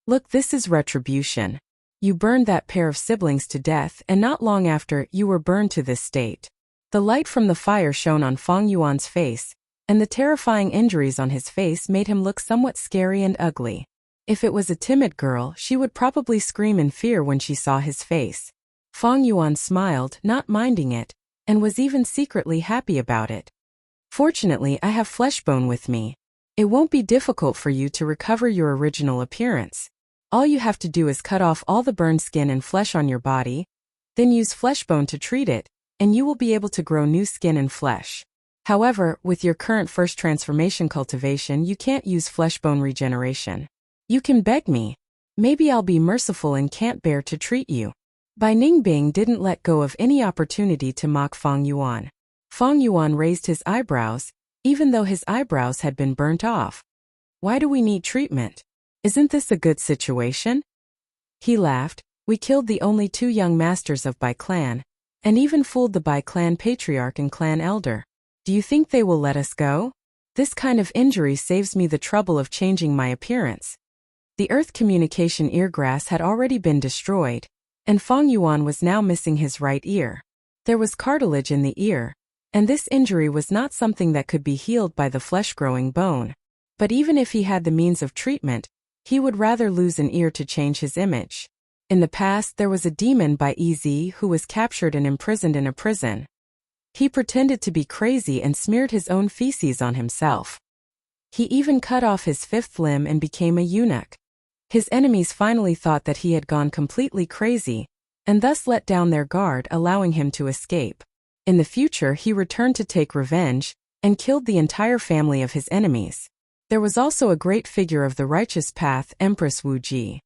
Look, this is retribution. You burned that pair of siblings to death, and not long after, you were burned to this state. The light from the fire shone on Fang Yuan's face, and the terrifying injuries on his face made him look somewhat scary and ugly. If it was a timid girl, she would probably scream in fear when she saw his face. Fang Yuan smiled, not minding it, and was even secretly happy about it. Fortunately, I have Fleshbone with me. It won't be difficult for you to recover your original appearance. All you have to do is cut off all the burned skin and flesh on your body, then use Fleshbone to treat it, and you will be able to grow new skin and flesh. However, with your current first transformation cultivation, you can't use Fleshbone regeneration. You can beg me. Maybe I'll be merciful and can't bear to treat you. Bai Ningbing didn't let go of any opportunity to mock Fang Yuan. Fang Yuan raised his eyebrows, even though his eyebrows had been burnt off. Why do we need treatment? Isn't this a good situation? He laughed. We killed the only 2 young masters of Bai clan, and even fooled the Bai clan patriarch and clan elder. Do you think they will let us go? This kind of injury saves me the trouble of changing my appearance. The earth communication eargrass had already been destroyed, and Fang Yuan was now missing his right ear. There was cartilage in the ear, and this injury was not something that could be healed by the flesh-growing bone. But even if he had the means of treatment, He would rather lose an ear to change his image. In the past, there was a demon by Ez who was captured and imprisoned in a prison. He pretended to be crazy and smeared his own feces on himself. He even cut off his fifth limb and became a eunuch. His enemies finally thought that he had gone completely crazy, and thus let down their guard, allowing him to escape. In the future, he returned to take revenge, and killed the entire family of his enemies. There was also a great figure of the righteous path, Empress Wuxia.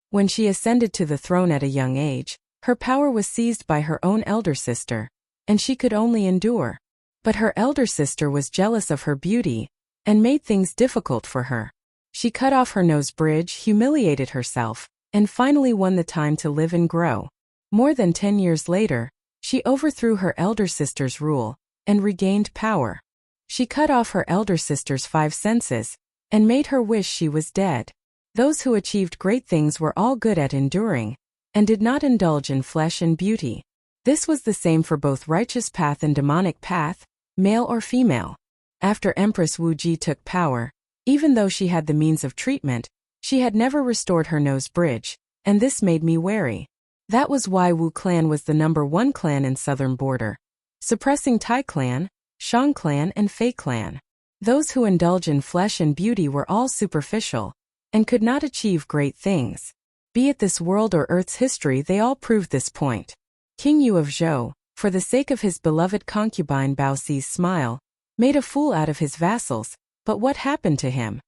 When she ascended to the throne at a young age, her power was seized by her own elder sister, and she could only endure. But her elder sister was jealous of her beauty, and made things difficult for her. She cut off her nose bridge, humiliated herself, and finally won the time to live and grow. More than 10 years later, she overthrew her elder sister's rule, and regained power. She cut off her elder sister's 5 senses, and made her wish she was dead. Those who achieved great things were all good at enduring, and did not indulge in flesh and beauty. This was the same for both righteous path and demonic path, male or female. After Empress Wuxia took power, even though she had the means of treatment, she had never restored her nose bridge, and this made me wary. That was why Wu clan was the #1 clan in southern border, suppressing Tai clan, Shang clan and Fei clan. Those who indulge in flesh and beauty were all superficial, and could not achieve great things. Be it this world or Earth's history, they all proved this point. King Yu of Zhou, for the sake of his beloved concubine Bao Si's smile, made a fool out of his vassals, but what happened to him?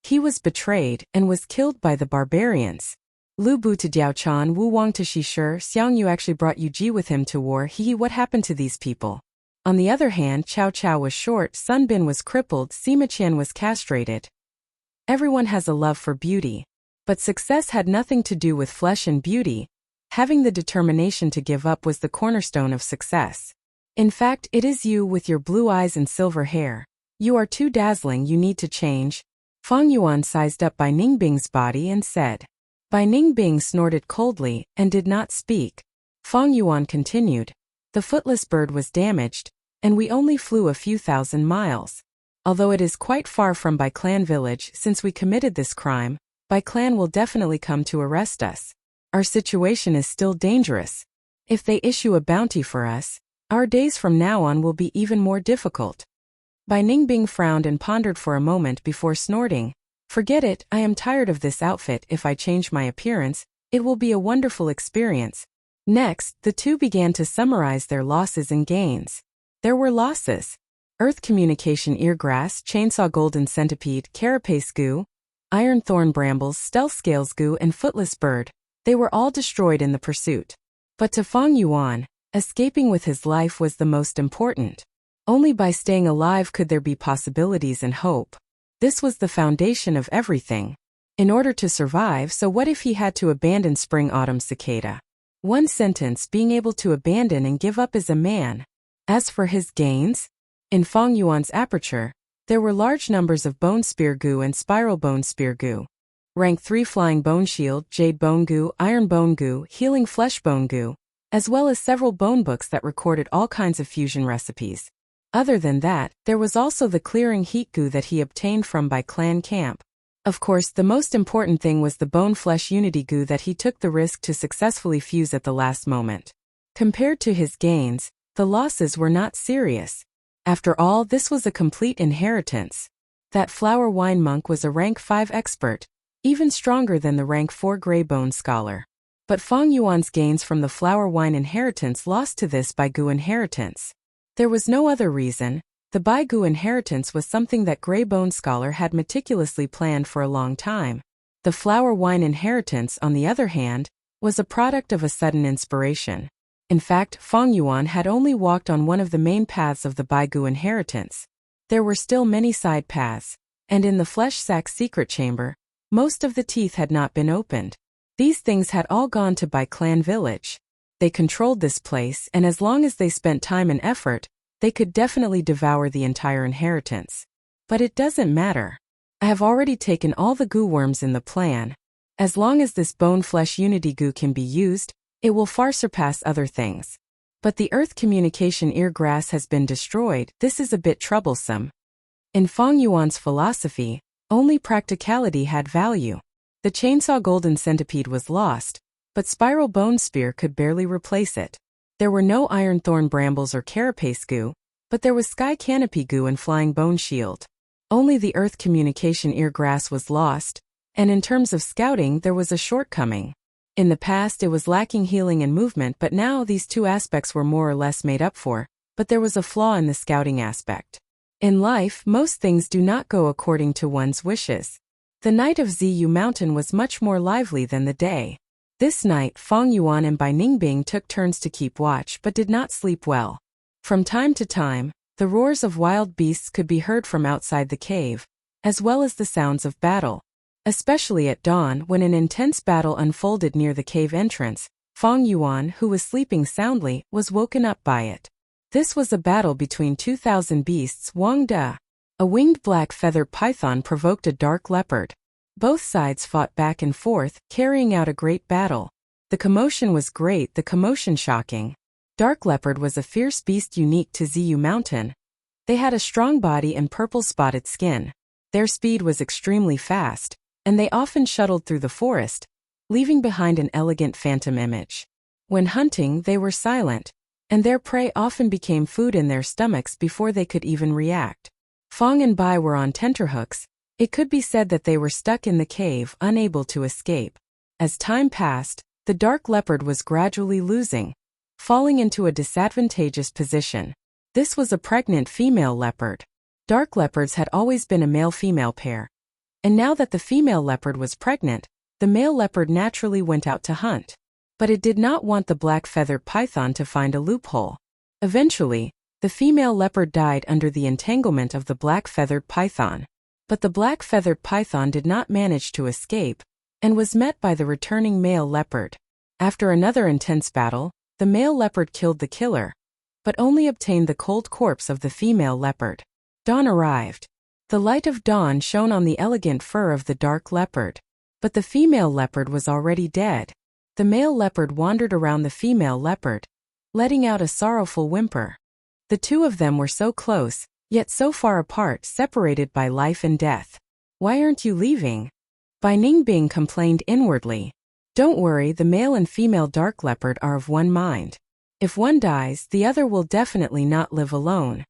He was betrayed, and was killed by the barbarians. Lu Bu to Diao Chan, Wu Wang to Shi Shi, Xiang Yu actually brought Yu Ji with him to war. What happened to these people? On the other hand, Cao Cao was short, Sun Bin was crippled, Sima Qian was castrated. Everyone has a love for beauty. But success had nothing to do with flesh and beauty. Having the determination to give up was the cornerstone of success. In fact, it is you with your blue eyes and silver hair. You are too dazzling, you need to change. Fang Yuan sized up Bai Ningbing's body and said. Bai Ningbing snorted coldly, and did not speak. Fang Yuan continued. The footless bird was damaged, and we only flew a few thousand miles. Although it is quite far from Bai Clan village, since we committed this crime, Bai Clan will definitely come to arrest us. Our situation is still dangerous. If they issue a bounty for us, our days from now on will be even more difficult. Bai Ningbing frowned and pondered for a moment before snorting. Forget it, I am tired of this outfit. If I change my appearance, it will be a wonderful experience. Next, the two began to summarize their losses and gains. There were losses. Earth communication eargrass, chainsaw golden centipede, carapace goo, iron thorn brambles, stealth scales goo and footless bird. They were all destroyed in the pursuit. But to Fang Yuan, escaping with his life was the most important. Only by staying alive could there be possibilities and hope. This was the foundation of everything. In order to survive, so what if he had to abandon spring-autumn cicada? One sentence, being able to abandon and give up as a man. As for his gains, in Fang Yuan's aperture, there were large numbers of bone spear goo and spiral bone spear goo. Rank 3 flying bone shield, jade bone goo, iron bone goo, healing flesh bone goo, as well as several bone books that recorded all kinds of fusion recipes. Other than that, there was also the clearing heat goo that he obtained from Bai Clan camp. Of course, the most important thing was the bone flesh unity goo that he took the risk to successfully fuse at the last moment. Compared to his gains, the losses were not serious. After all, this was a complete inheritance. That flower wine monk was a rank 5 expert, even stronger than the rank 4 gray bone scholar. But Fang Yuan's gains from the flower wine inheritance lost to this Bai Gu inheritance. There was no other reason. The Bai Gu inheritance was something that Grey Bone Scholar had meticulously planned for a long time. The flower wine inheritance, on the other hand, was a product of a sudden inspiration. In fact, Fang Yuan had only walked on one of the main paths of the Bai Gu inheritance. There were still many side paths, and in the flesh sack secret chamber, most of the teeth had not been opened. These things had all gone to Bai Clan village. They controlled this place, and as long as they spent time and effort, they could definitely devour the entire inheritance. But it doesn't matter. I have already taken all the goo worms in the plan. As long as this bone-flesh unity goo can be used, it will far surpass other things. But the earth communication eargrass has been destroyed. This is a bit troublesome. In Fang Yuan's philosophy, only practicality had value. The chainsaw golden centipede was lost, but spiral bone spear could barely replace it. There were no iron thorn brambles or carapace goo, but there was sky canopy goo and flying bone shield. Only the earth communication ear grass was lost, and in terms of scouting there was a shortcoming. In the past it was lacking healing and movement, but now these two aspects were more or less made up for, but there was a flaw in the scouting aspect. In life, most things do not go according to one's wishes. The night of Ziyu Mountain was much more lively than the day. This night, Fang Yuan and Bai Ningbing took turns to keep watch but did not sleep well. From time to time, the roars of wild beasts could be heard from outside the cave, as well as the sounds of battle. Especially at dawn when an intense battle unfolded near the cave entrance, Fang Yuan, who was sleeping soundly, was woken up by it. This was a battle between 2,000 beasts. Wang Da, a winged black feathered python, provoked a dark leopard. Both sides fought back and forth, carrying out a great battle. The commotion was great, the commotion shocking. Dark leopard was a fierce beast unique to Ziyu Mountain. They had a strong body and purple spotted skin. Their speed was extremely fast, and they often shuttled through the forest, leaving behind an elegant phantom image. When hunting, they were silent, and their prey often became food in their stomachs before they could even react. Fang and Bai were on tenterhooks. It could be said that they were stuck in the cave, unable to escape. As time passed, the dark leopard was gradually losing, falling into a disadvantageous position. This was a pregnant female leopard. Dark leopards had always been a male-female pair. And now that the female leopard was pregnant, the male leopard naturally went out to hunt. But it did not want the black feathered python to find a loophole. Eventually, the female leopard died under the entanglement of the black feathered python. But the black feathered python did not manage to escape, and was met by the returning male leopard. After another intense battle, the male leopard killed the killer, but only obtained the cold corpse of the female leopard. Dawn arrived. The light of dawn shone on the elegant fur of the dark leopard, but the female leopard was already dead. The male leopard wandered around the female leopard, letting out a sorrowful whimper. The two of them were so close, yet so far apart, separated by life and death. "Why aren't you leaving?" Bai Ningbing complained inwardly. "Don't worry, the male and female dark leopard are of one mind. If one dies, the other will definitely not live alone."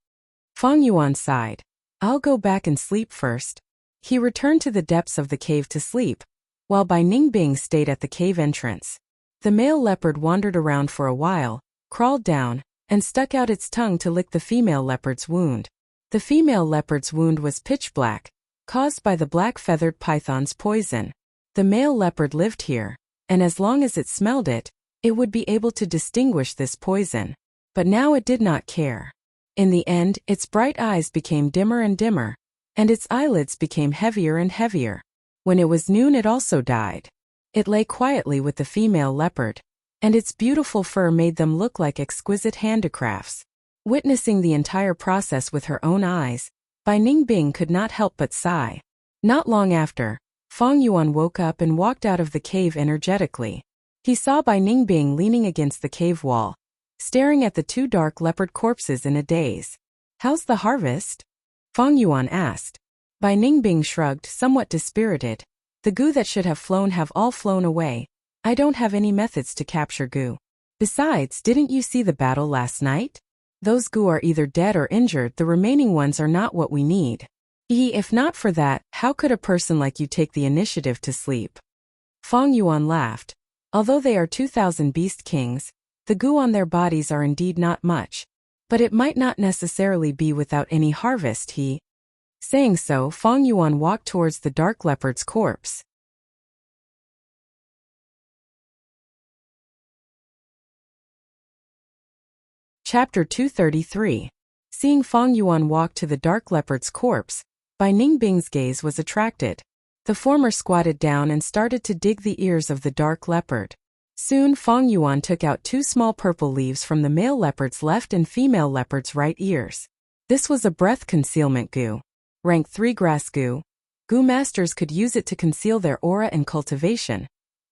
Fang Yuan sighed. "I'll go back and sleep first." He returned to the depths of the cave to sleep, while Bai Ningbing stayed at the cave entrance. The male leopard wandered around for a while, crawled down, and stuck out its tongue to lick the female leopard's wound. The female leopard's wound was pitch black, caused by the black feathered python's poison. The male leopard lived here, and as long as it smelled it, it would be able to distinguish this poison. But now it did not care. In the end, its bright eyes became dimmer and dimmer, and its eyelids became heavier and heavier. When it was noon, it also died. It lay quietly with the female leopard, and its beautiful fur made them look like exquisite handicrafts. Witnessing the entire process with her own eyes, Bai Ningbing could not help but sigh. Not long after, Fang Yuan woke up and walked out of the cave energetically. He saw Bai Ningbing leaning against the cave wall, staring at the two dark leopard corpses in a daze. "How's the harvest?" Fang Yuan asked. Bai Ningbing shrugged, somewhat dispirited. "The goo that should have flown have all flown away. I don't have any methods to capture goo. Besides, didn't you see the battle last night? Those goo are either dead or injured, the remaining ones are not what we need. If not for that, how could a person like you take the initiative to sleep?" Fang Yuan laughed. Although they are 2,000 beast kings, the goo on their bodies are indeed not much. But it might not necessarily be without any harvest, Saying so, Fang Yuan walked towards the dark leopard's corpse. Chapter 233. Seeing Fang Yuan walk to the dark leopard's corpse, Bai Ningbing's gaze was attracted. The former squatted down and started to dig the ears of the dark leopard. Soon Fang Yuan took out two small purple leaves from the male leopard's left and female leopard's right ears. This was a breath concealment goo. Rank 3 grass goo. Goo masters could use it to conceal their aura and cultivation,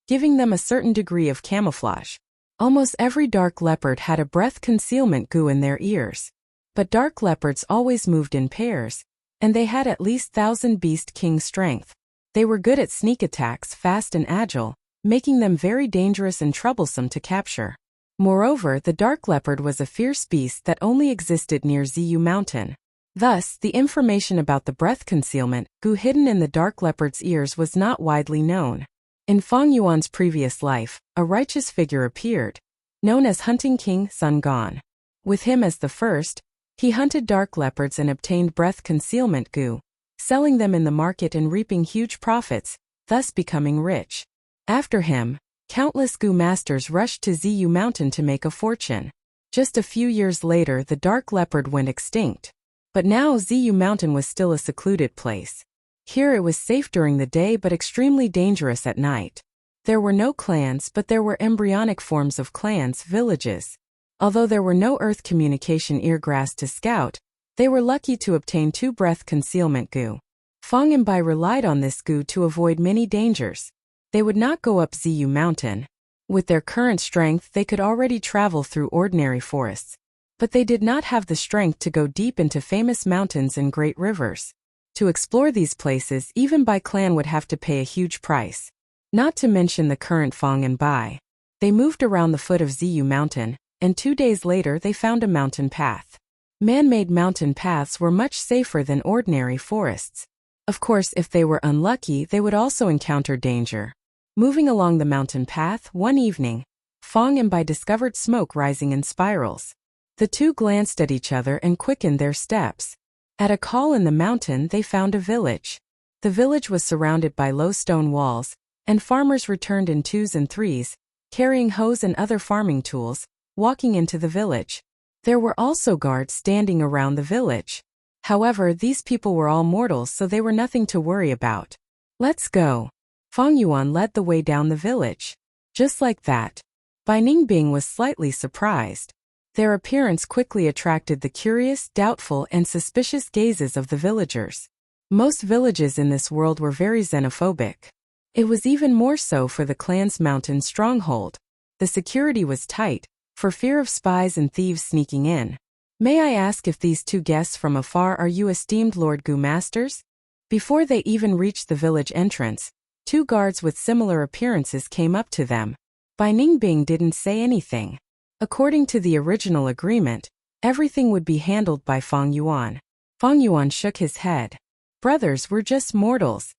giving them a certain degree of camouflage. Almost every dark leopard had a breath concealment goo in their ears. But dark leopards always moved in pairs, and they had at least 1,000 beast king strength. They were good at sneak attacks, fast and agile, making them very dangerous and troublesome to capture. Moreover, the dark leopard was a fierce beast that only existed near Ziyu Mountain. Thus, the information about the breath concealment, gu hidden in the dark leopard's ears, was not widely known. In Fang Yuan's previous life, a righteous figure appeared, known as Hunting King Sun Gong. With him as the first, he hunted dark leopards and obtained breath concealment gu, selling them in the market and reaping huge profits, thus becoming rich. After him, countless gu masters rushed to Ziyu Mountain to make a fortune. Just a few years later, the dark leopard went extinct. But now Ziyu Mountain was still a secluded place. Here it was safe during the day but extremely dangerous at night. There were no clans, but there were embryonic forms of clans, villages. Although there were no earth communication eargrass to scout, they were lucky to obtain 2 breath concealment gu. Fang and Bai relied on this gu to avoid many dangers. They would not go up Ziyu Mountain. With their current strength, they could already travel through ordinary forests. But they did not have the strength to go deep into famous mountains and great rivers. To explore these places, even Bai clan would have to pay a huge price. Not to mention the current Fang and Bai. They moved around the foot of Ziyu Mountain, and 2 days later they found a mountain path. Man-made mountain paths were much safer than ordinary forests. Of course, if they were unlucky, they would also encounter danger. Moving along the mountain path, one evening, Fang and Bai discovered smoke rising in spirals. The two glanced at each other and quickened their steps. At a call in the mountain, they found a village. The village was surrounded by low stone walls, and farmers returned in 2s and 3s, carrying hoes and other farming tools, walking into the village. There were also guards standing around the village. However, these people were all mortals, so they were nothing to worry about. Let's go. Fang Yuan led the way down the village. Just like that. Bai Ningbing was slightly surprised. Their appearance quickly attracted the curious, doubtful, and suspicious gazes of the villagers. Most villages in this world were very xenophobic. It was even more so for the clan's mountain stronghold. The security was tight, for fear of spies and thieves sneaking in. May I ask if these 2 guests from afar are you esteemed Lord Gu Masters? Before they even reached the village entrance, 2 guards with similar appearances came up to them. Bai Ningbing didn't say anything. According to the original agreement, everything would be handled by Fang Yuan. Fang Yuan shook his head. Brothers, we're just mortals.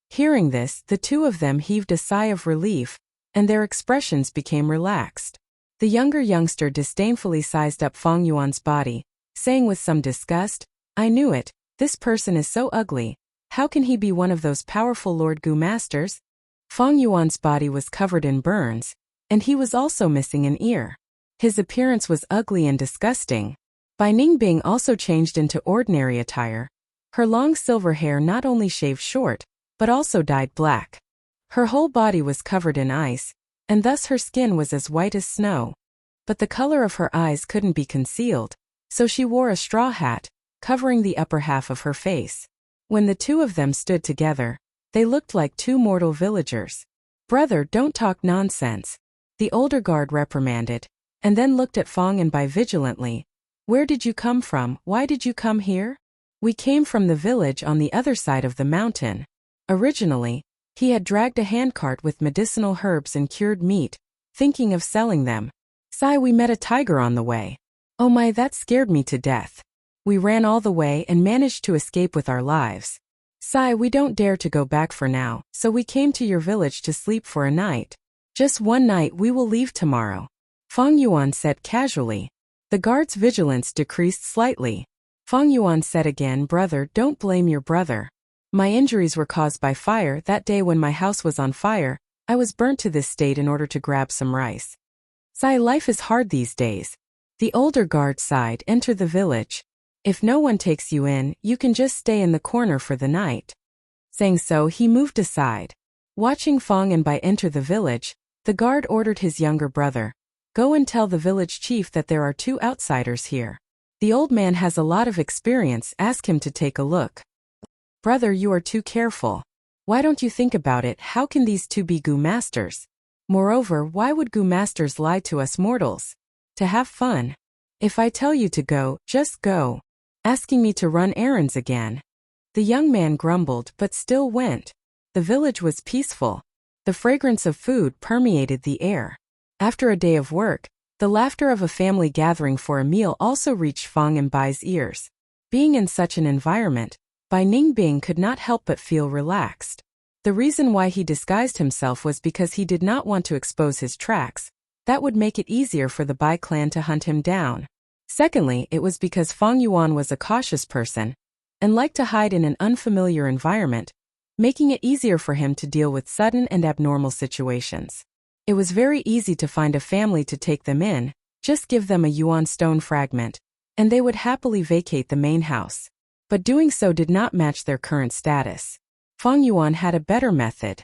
Hearing this, the 2 of them heaved a sigh of relief, and their expressions became relaxed. The younger youngster disdainfully sized up Fang Yuan's body, saying with some disgust, I knew it, this person is so ugly. How can he be one of those powerful Lord Gu Masters? Fang Yuan's body was covered in burns, and he was also missing an ear. His appearance was ugly and disgusting. Bai Ningbing also changed into ordinary attire. Her long silver hair not only shaved short, but also dyed black. Her whole body was covered in ice, and thus her skin was as white as snow. But the color of her eyes couldn't be concealed, so she wore a straw hat, covering the upper half of her face. When the 2 of them stood together, they looked like 2 mortal villagers. Brother, don't talk nonsense. The older guard reprimanded, and then looked at Fang and Bai vigilantly. Where did you come from? Why did you come here? We came from the village on the other side of the mountain. Originally, he had dragged a handcart with medicinal herbs and cured meat, thinking of selling them. Sai, we met a tiger on the way. Oh my, that scared me to death. We ran all the way and managed to escape with our lives. Sai, we don't dare to go back for now, so we came to your village to sleep for a night. Just one night, we will leave tomorrow. Fang Yuan said casually. The guard's vigilance decreased slightly. Fang Yuan said again, brother, don't blame your brother. My injuries were caused by fire. That day when my house was on fire, I was burnt to this state in order to grab some rice. Sai, life is hard these days. The older guard sighed. Enter the village. If no one takes you in, you can just stay in the corner for the night. Saying so, he moved aside. Watching Fang and Bai enter the village, the guard ordered his younger brother, go and tell the village chief that there are 2 outsiders here. The old man has a lot of experience, ask him to take a look. Brother, you are too careful. Why don't you think about it? How can these 2 be Gu Masters? Moreover, why would Gu Masters lie to us mortals? To have fun. If I tell you to go, just go. Asking me to run errands again. The young man grumbled but still went. The village was peaceful. The fragrance of food permeated the air. After a day of work, the laughter of a family gathering for a meal also reached Fang and Bai's ears. Being in such an environment, Bai Ningbing could not help but feel relaxed. The reason why he disguised himself was because he did not want to expose his tracks. That would make it easier for the Bai clan to hunt him down. Secondly, it was because Fang Yuan was a cautious person and liked to hide in an unfamiliar environment, making it easier for him to deal with sudden and abnormal situations. It was very easy to find a family to take them in, just give them a yuan stone fragment, and they would happily vacate the main house. But doing so did not match their current status. Fang Yuan had a better method.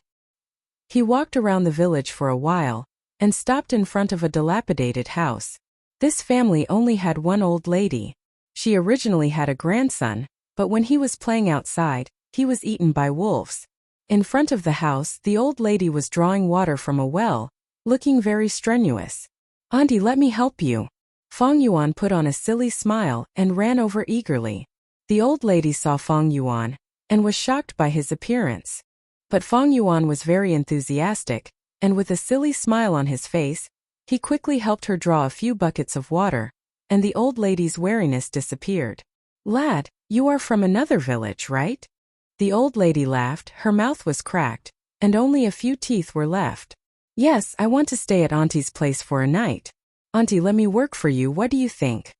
He walked around the village for a while and stopped in front of a dilapidated house. This family only had one old lady. She originally had a grandson, but when he was playing outside, he was eaten by wolves. In front of the house, the old lady was drawing water from a well, looking very strenuous. "Auntie, let me help you." Fang Yuan put on a silly smile and ran over eagerly. The old lady saw Fang Yuan and was shocked by his appearance. But Fang Yuan was very enthusiastic, and with a silly smile on his face, he quickly helped her draw a few buckets of water, and the old lady's wariness disappeared. "Lad, you are from another village, right?" The old lady laughed. Her mouth was cracked, and only a few teeth were left. "Yes, I want to stay at Auntie's place for a night. Auntie, let me work for you, what do you think?"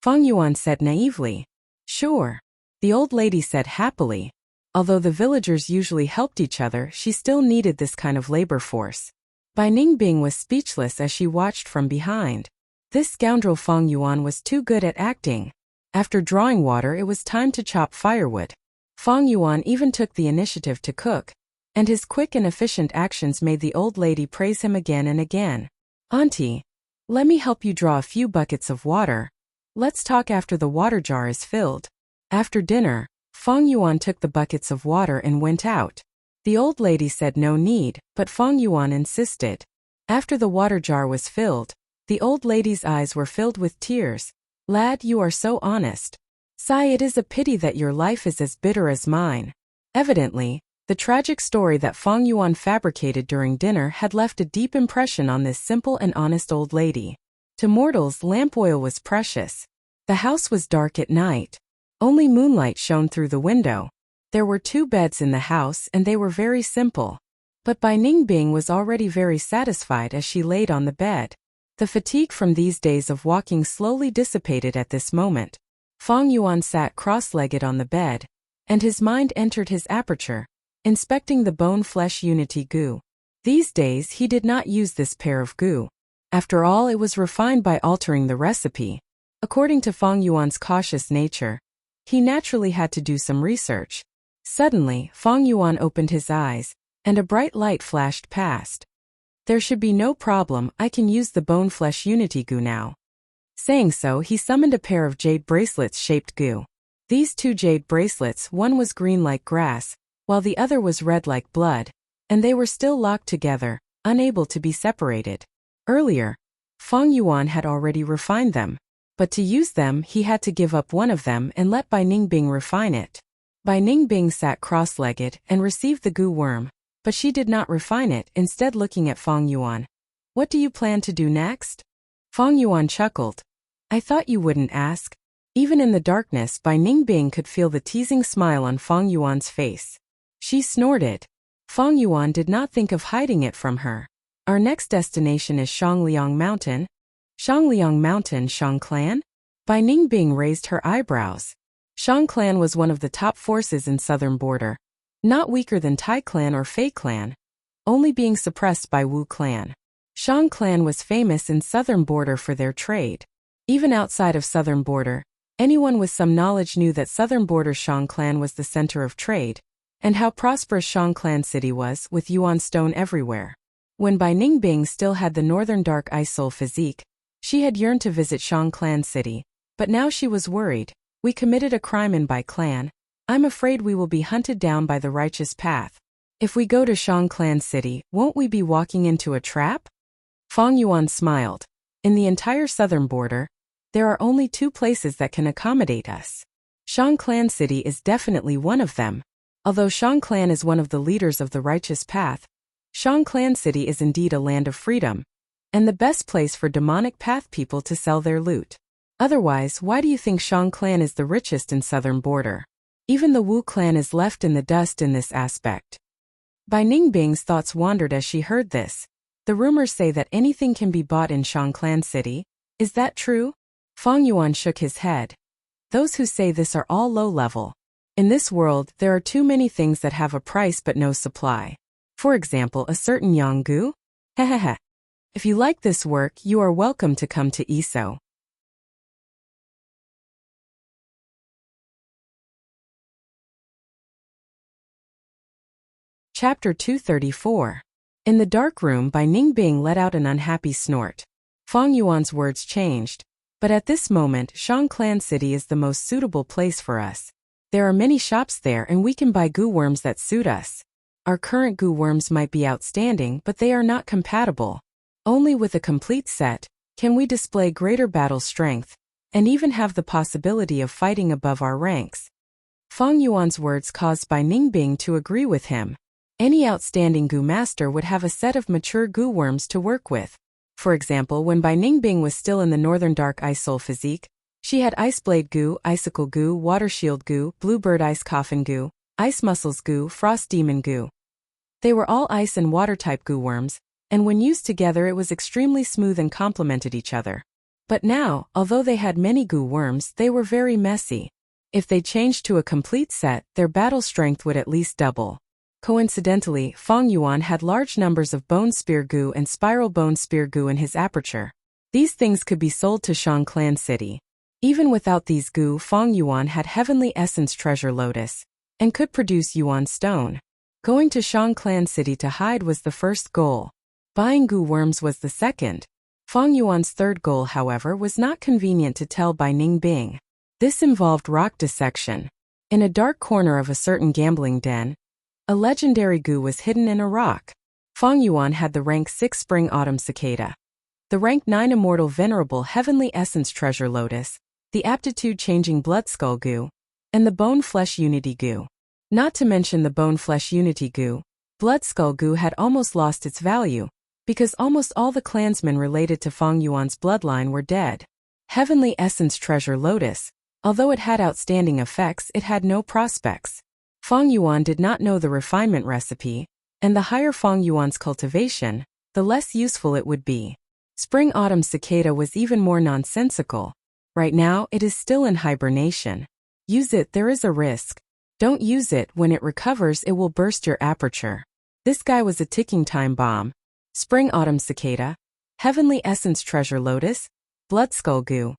Fang Yuan said naively. "Sure." The old lady said happily. Although the villagers usually helped each other, she still needed this kind of labor force. Bai Ningbing was speechless as she watched from behind. This scoundrel Fang Yuan was too good at acting. After drawing water, it was time to chop firewood. Fang Yuan even took the initiative to cook, and his quick and efficient actions made the old lady praise him again and again. "Auntie, let me help you draw a few buckets of water. Let's talk after the water jar is filled." After dinner, Fang Yuan took the buckets of water and went out. The old lady said no need, but Fang Yuan insisted. After the water jar was filled, the old lady's eyes were filled with tears. "Lad, you are so honest. Sigh, it is a pity that your life is as bitter as mine." Evidently, the tragic story that Fang Yuan fabricated during dinner had left a deep impression on this simple and honest old lady. To mortals, lamp oil was precious. The house was dark at night. Only moonlight shone through the window. There were 2 beds in the house and they were very simple. But Bai Ningbing was already very satisfied as she laid on the bed. The fatigue from these days of walking slowly dissipated at this moment. Fang Yuan sat cross-legged on the bed, and his mind entered his aperture, inspecting the bone-flesh unity goo. These days he did not use this pair of goo. After all, it was refined by altering the recipe. According to Fang Yuan's cautious nature, he naturally had to do some research. Suddenly, Fang Yuan opened his eyes, and a bright light flashed past. "There should be no problem, I can use the bone-flesh unity goo now." Saying so, he summoned a pair of jade bracelets-shaped goo. These 2 jade bracelets, one was green like grass, while the other was red like blood, and they were still locked together, unable to be separated. Earlier, Fang Yuan had already refined them, but to use them he had to give up one of them and let Bai Ningbing refine it. Bai Ningbing sat cross-legged and received the goo worm, but she did not refine it, instead looking at Fang Yuan. "What do you plan to do next?" Fang Yuan chuckled. "I thought you wouldn't ask." Even in the darkness, Bai Ningbing could feel the teasing smile on Fang Yuan's face. She snorted. Fang Yuan did not think of hiding it from her. "Our next destination is Shangliang Mountain." "Shangliang Mountain, Shang Clan?" Bai Ningbing raised her eyebrows. Shang Clan was one of the top forces in southern border. Not weaker than Tai Clan or Fei Clan, only being suppressed by Wu Clan. Shang Clan was famous in southern border for their trade. Even outside of southern border, anyone with some knowledge knew that southern border Shang Clan was the center of trade, and how prosperous Shang Clan city was, with yuan stone everywhere. When Bai Ningbing still had the northern dark ice soul physique, she had yearned to visit Shang Clan city, but now she was worried. "We committed a crime in Bai Clan. I'm afraid we will be hunted down by the righteous path. If we go to Shang Clan city, won't we be walking into a trap?" Fang Yuan smiled. "In the entire southern border, there are only 2 places that can accommodate us. Shang Clan city is definitely one of them. Although Shang Clan is one of the leaders of the righteous path, Shang Clan City is indeed a land of freedom, and the best place for demonic path people to sell their loot. Otherwise, why do you think Shang Clan is the richest in southern border? Even the Wu clan is left in the dust in this aspect. Bai Ningbing's thoughts wandered as she heard this. The rumors say that anything can be bought in Shang Clan City. Is that true? Fang Yuan shook his head. Those who say this are all low level. In this world, there are too many things that have a price but no supply. For example, a certain Yanggu? Hehehe. If you like this work, you are welcome to come to ESO. Chapter 234. In the dark room, Bai Ningbing let out an unhappy snort. Fang Yuan's words changed. But at this moment, Shang Clan City is the most suitable place for us. There are many shops there and we can buy goo worms that suit us. Our current goo worms might be outstanding, but they are not compatible. Only with a complete set can we display greater battle strength, and even have the possibility of fighting above our ranks. Fang Yuan's words caused Bai Ningbing to agree with him. Any outstanding goo master would have a set of mature goo worms to work with. For example, when Bai Ningbing was still in the northern dark ice soul physique, she had ice blade goo, icicle goo, water shield goo, bluebird ice coffin goo, ice muscles goo, frost demon goo. They were all ice and water type goo worms, and when used together it was extremely smooth and complemented each other. But now, although they had many goo worms, they were very messy. If they changed to a complete set, their battle strength would at least double. Coincidentally, Fang Yuan had large numbers of bone spear goo and spiral bone spear goo in his aperture. These things could be sold to Shang Clan City. Even without these goo, Fang Yuan had heavenly essence treasure lotus, and could produce Yuan stone. Going to Shang Clan City to hide was the first goal. Buying goo worms was the second. Fang Yuan's third goal, however, was not convenient to tell Bai Ningbing. This involved rock dissection. In a dark corner of a certain gambling den, a legendary goo was hidden in a rock. Fang Yuan had the rank 6 Spring Autumn Cicada, the rank 9 Immortal Venerable Heavenly Essence Treasure Lotus, the Aptitude Changing Blood Skull goo, and the Bone Flesh Unity goo. Not to mention the Bone Flesh Unity goo, Blood Skull goo had almost lost its value, because almost all the clansmen related to Fang Yuan's bloodline were dead. Heavenly Essence Treasure Lotus, although it had outstanding effects, it had no prospects. Fang Yuan did not know the refinement recipe, and the higher Fang Yuan's cultivation, the less useful it would be. Spring Autumn Cicada was even more nonsensical. Right now, it is still in hibernation. Use it, there is a risk. Don't use it, when it recovers it will burst your aperture. This guy was a ticking time bomb. Spring Autumn Cicada, Heavenly Essence Treasure Lotus, Blood Skull goo,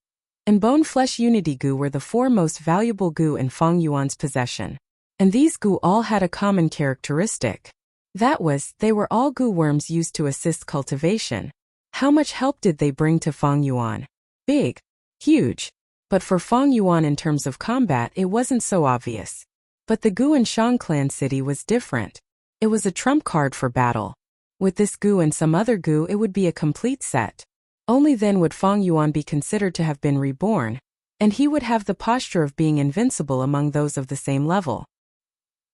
and Bone Flesh Unity goo were the 4 most valuable goo in Fang Yuan's possession. And these goo all had a common characteristic. That was, they were all goo worms used to assist cultivation. How much help did they bring to Fang Yuan? Big. Huge. But for Fang Yuan in terms of combat it wasn't so obvious. But the goo in Shang Clan City was different. It was a trump card for battle. With this goo and some other goo it would be a complete set. Only then would Fang Yuan be considered to have been reborn, and he would have the posture of being invincible among those of the same level.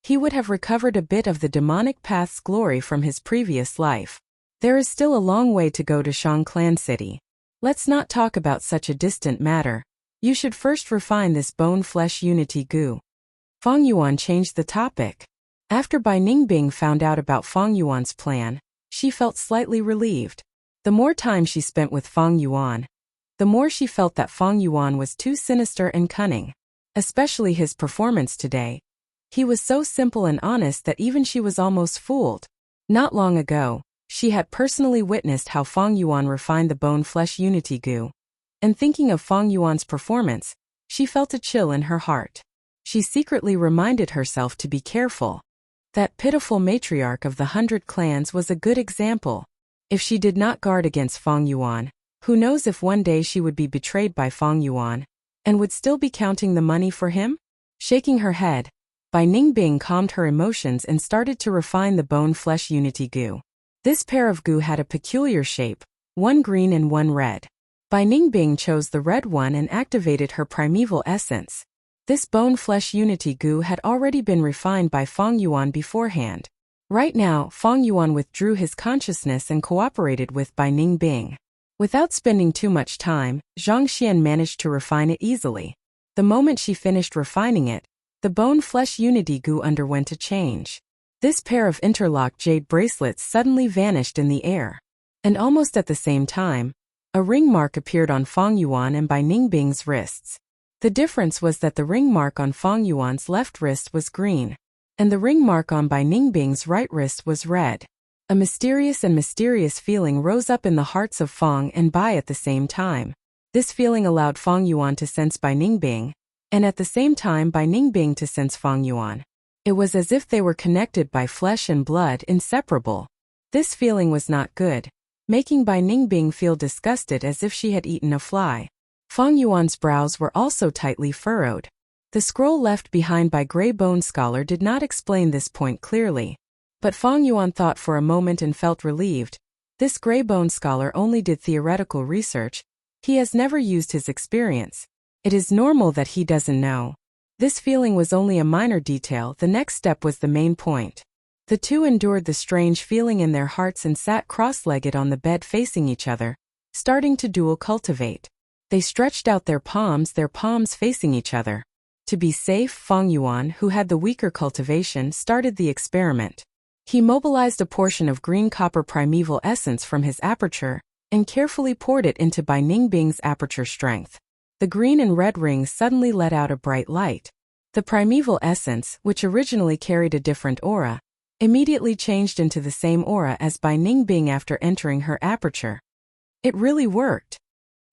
He would have recovered a bit of the demonic path's glory from his previous life. There is still a long way to go to Shang Clan City. Let's not talk about such a distant matter. You should first refine this Bone Flesh Unity goo. Fang Yuan changed the topic. After Bai Ningbing found out about Fang Yuan's plan, she felt slightly relieved. The more time she spent with Fang Yuan, the more she felt that Fang Yuan was too sinister and cunning. Especially his performance today. He was so simple and honest that even she was almost fooled. Not long ago, she had personally witnessed how Fang Yuan refined the Bone Flesh Unity goo. And thinking of Fang Yuan's performance, she felt a chill in her heart. She secretly reminded herself to be careful. That pitiful matriarch of the 100 clans was a good example. If she did not guard against Fang Yuan, who knows if one day she would be betrayed by Fang Yuan, and would still be counting the money for him? Shaking her head, Bai Ningbing calmed her emotions and started to refine the Bone Flesh Unity goo. This pair of goo had a peculiar shape, one green and one red. Bai Ningbing chose the red one and activated her primeval essence. This bone-flesh unity goo had already been refined by Feng Yuan beforehand. Right now, Feng Yuan withdrew his consciousness and cooperated with Bai Ningbing. Without spending too much time, Zhang Xian managed to refine it easily. The moment she finished refining it, the bone-flesh unity goo underwent a change. This pair of interlocked jade bracelets suddenly vanished in the air. And almost at the same time, a ring mark appeared on Feng Yuan and Bai Ningbing's wrists. The difference was that the ring mark on Feng Yuan's left wrist was green, and the ring mark on Bai Ningbing's right wrist was red. A mysterious feeling rose up in the hearts of Feng and Bai at the same time. This feeling allowed Feng Yuan to sense Bai Ningbing, and at the same time Bai Ningbing to sense Feng Yuan. It was as if they were connected by flesh and blood, inseparable. This feeling was not good, making Bai Ningbing feel disgusted as if she had eaten a fly. Feng Yuan's brows were also tightly furrowed. The scroll left behind by Grey Bone Scholar did not explain this point clearly. But Feng Yuan thought for a moment and felt relieved. This Grey Bone Scholar only did theoretical research. He has never used his experience. It is normal that he doesn't know. This feeling was only a minor detail. The next step was the main point. The two endured the strange feeling in their hearts and sat cross-legged on the bed facing each other, starting to dual cultivate. They stretched out their palms facing each other. To be safe, Feng Yuan, who had the weaker cultivation, started the experiment. He mobilized a portion of green copper primeval essence from his aperture and carefully poured it into Bai Ningbing's aperture strength. The green and red rings suddenly let out a bright light. The primeval essence, which originally carried a different aura, immediately changed into the same aura as Bai Ningbing after entering her aperture. It really worked.